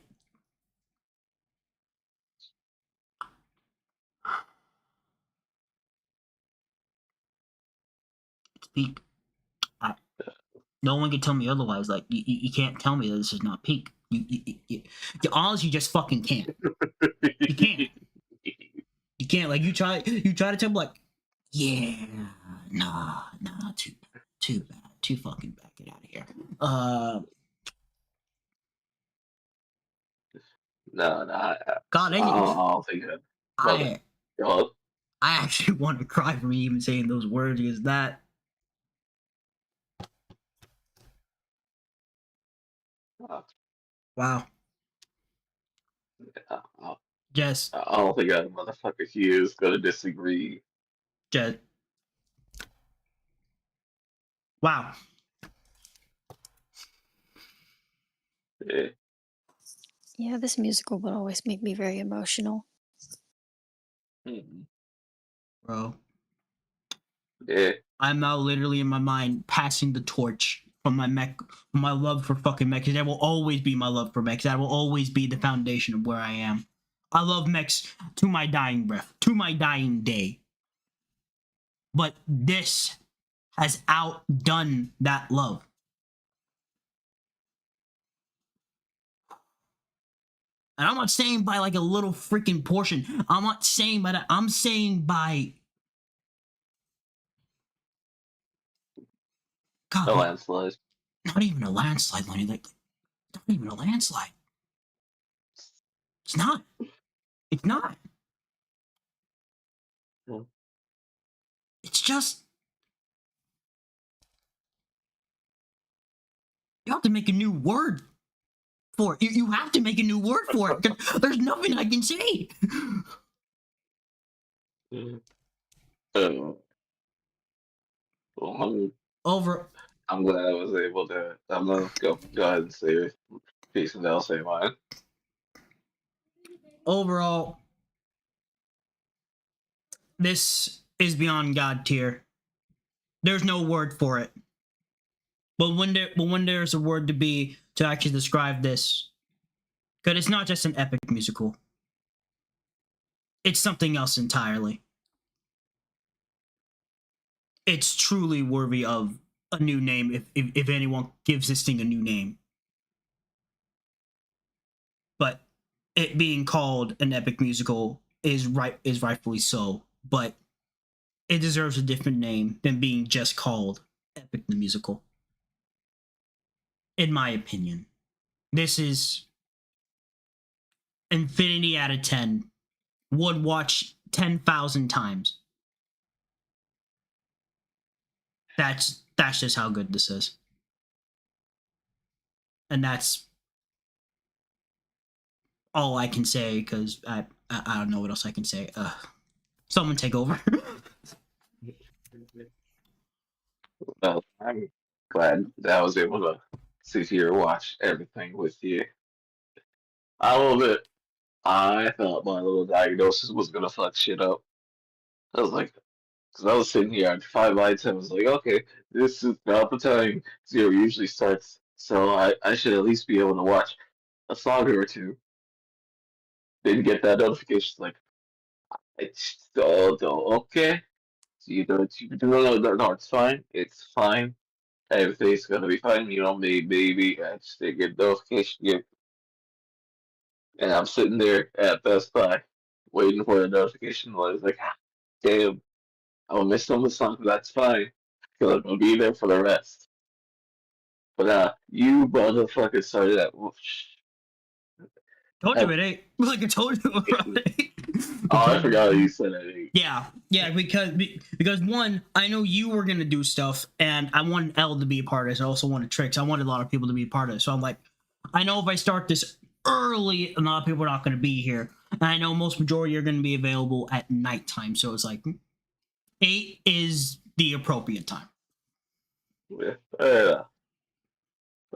peak. No one can tell me otherwise. Like you can't tell me that this is not peak. You honestly just fucking can't. You can't. You can't. Like you try to tell me like, yeah, nah, too bad, too fucking bad. Get out of here. No, God, I don't think that. I actually want to cry for me even saying those words, because that. Wow. Yes. I don't think that motherfucker here is gonna disagree. Just. Wow. Yeah, this musical would always make me very emotional. Bro. Yeah. I'm now literally in my mind passing the torch from my mech, from my love for fucking mech, because that will always be my love for mechs. That will always be the foundation of where I am. I love mechs to my dying breath, to my dying day. But this has outdone that love. And I'm not saying by like a little freaking portion. I'm not saying by that. I'm saying by. God, a landslide. Not even a landslide, Lenny. Like, not even a landslide. It's not. It's not. It's just. You have to make a new word for it. You have to make a new word for it. There's nothing I can say. Well, Over. I'm glad I was able to. I'm gonna go ahead and say a piece, and then I'll say mine. Overall, this is beyond God tier. There's no word for it. But when there's a word to be to actually describe this, because it's not just an epic musical. It's something else entirely. It's truly worthy of a new name if anyone gives this thing a new name. But it being called an epic musical is rightfully so, but it deserves a different name than being just called Epic the Musical. In my opinion. This is infinity out of 10. Would watch 10,000 times. That's just how good this is. And that's all I can say, because I don't know what else I can say. Someone take over. Well, I'm glad that I was able to sit here and watch everything with you. I will admit, I thought my little diagnosis was gonna fuck shit up. I was like, because I was sitting here at 5 by 10, I was like, okay, this is about the time Zero usually starts, so I should at least be able to watch a saga or two. Didn't get that notification, like, it's okay. So no, it's fine. It's fine. Everything's gonna be fine. You know, maybe I just didn't get notification yet. And I'm sitting there at Best Buy waiting for the notification. I was like, damn, I'm gonna miss some of the songs, but that's fine. Because I'm gonna be there for the rest. But you motherfuckers started at Told you it ain't. Like I told you already. Oh, I forgot you said it. Yeah, because one, I know you were gonna do stuff, and I wanted Elle to be a part of this. I also wanted Tricks. I wanted a lot of people to be a part of it. So I'm like, I know if I start this early, a lot of people are not gonna be here. And I know most majority are gonna be available at nighttime. So it's like 8 is the appropriate time. Yeah.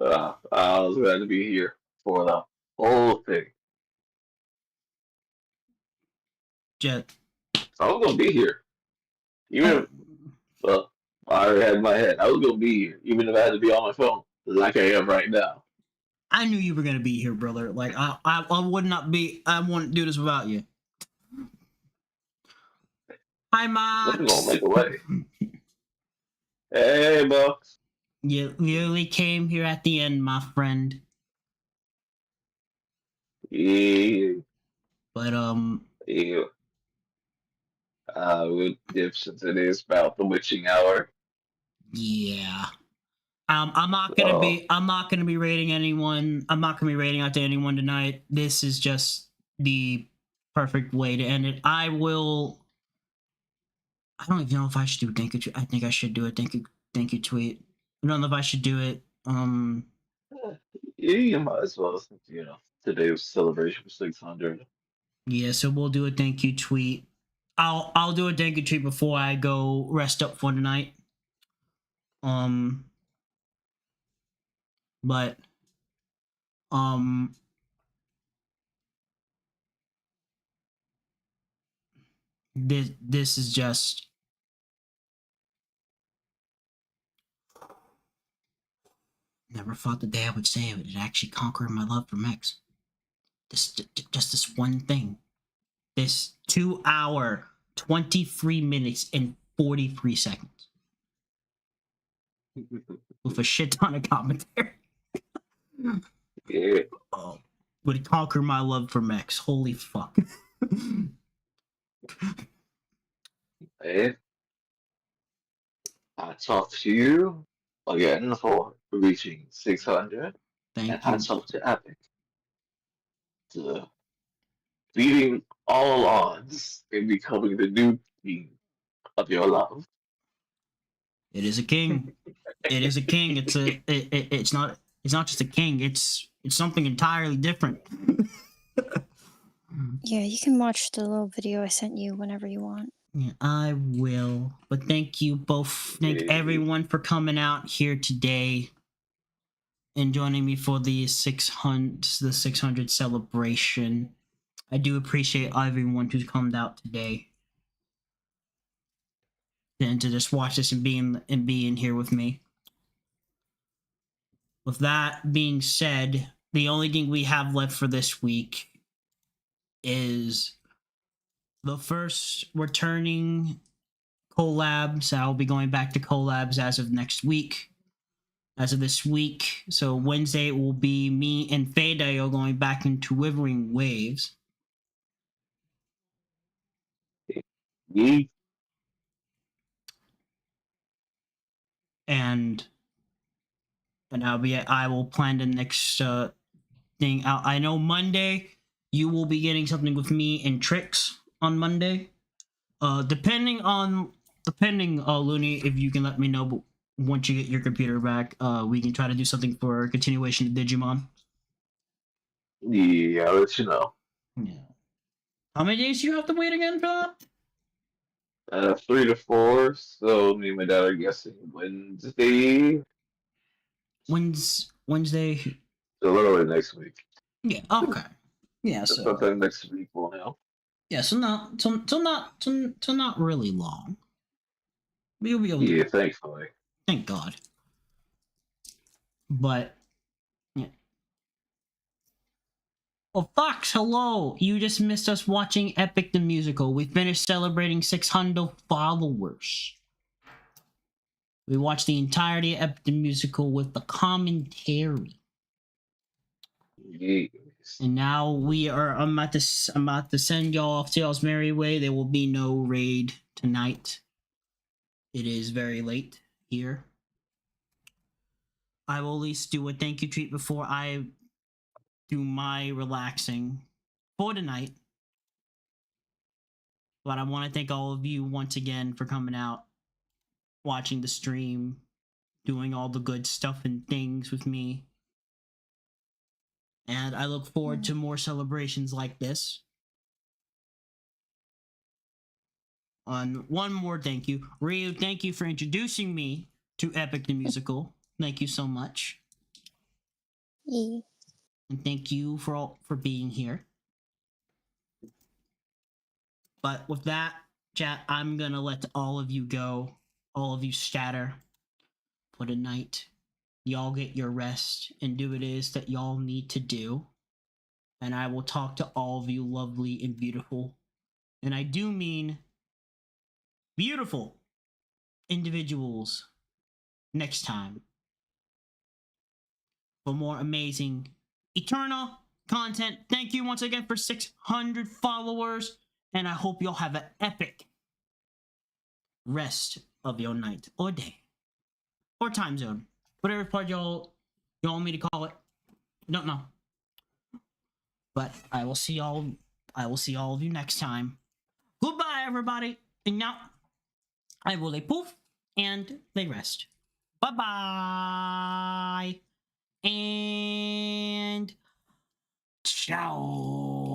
I was glad to be here for the whole thing. Jet. I was gonna be here. Even if, well, I already had in my head. I was gonna be here, even if I had to be on my phone, like I am right now. I knew you were gonna be here, brother. Like I would not be. I wouldn't do this without you. Hi, Max. I'm gonna make a way. Hey, Max. You literally came here at the end, my friend. Yeah. But Yeah. Since it is about the witching hour. Yeah. I'm not gonna be rating anyone. I'm not gonna be rating out to anyone tonight. This is just the perfect way to end it. I don't even know if I should do a thank you. I think I should do a thank you tweet. I don't know if I should do it. Yeah, you might as well, since today's celebration for 600. Yeah, so we'll do a thank you tweet. I'll do a thank you tweet before I go rest up for tonight. But this is just never thought the day I would say it would actually conquer my love for mechs. Just this one thing. This 2 hour, 23 minutes and 43 seconds. With a shit ton of commentary. Yeah. Would conquer my love for mechs. Holy fuck. Hey, hats off to you again for reaching 600. Thank you. Hats off to Epic. To beating all odds and becoming the new king of your love. It is a king. It is a king. It's not just a king. It's something entirely different. Yeah, you can watch the little video I sent you whenever you want. Yeah, I will. But thank you both. Thank everyone for coming out here today and joining me for the 600 celebration. I do appreciate everyone who's come out today and to just watch this and being here with me. with that being said, the only thing we have left for this week is the first returning collabs. I'll be going back to collabs as of next week. As of this week. So Wednesday will be me and Fadeo going back into Withering Waves. Yeet. And I will plan the next thing out. I know Monday you will be getting something with me and Trix on Monday. Depending, Looney, if you can let me know, but once you get your computer back, we can try to do something for continuation of Digimon. Yeah, I'll let you know. Yeah. How many days do you have to wait again for that? 3 to 4. So me and my dad are guessing Wednesday. Wednesday. So literally next week. Yeah. Okay. Yeah. So sometime next week we'll know. Yeah. So not really long. We'll be able to. Yeah, thankfully. Thank God. But yeah. Oh, Fox, hello! You just missed us watching Epic the Musical. We finished celebrating 600 followers. We watched the entirety of Epic the Musical with the commentary. Yes. And now I'm about to send y'all off to y'all's merry way. There will be no raid tonight. It is very late here. I will at least do a thank you treat before I do my relaxing for tonight. But I want to thank all of you once again for coming out, watching the stream, doing all the good stuff and things with me. And I look forward to more celebrations like this. One more thank you. Ryu, thank you for introducing me to Epic the Musical. Thank you so much. Yeah. And thank you for being here. But with that, chat, I'm gonna let all of you go. All of you scatter for the night. Y'all get your rest and do what it is that y'all need to do. And I will talk to all of you lovely and beautiful. And I do mean beautiful individuals next time for more amazing Eterna content. Thank you once again for 600 followers, and I hope you'll have an epic rest of your night or day or time zone, whatever part y'all want me to call it. Don't know, but I will see all of you next time. Goodbye, everybody, and now I will lay poof and they rest. Bye bye and ciao.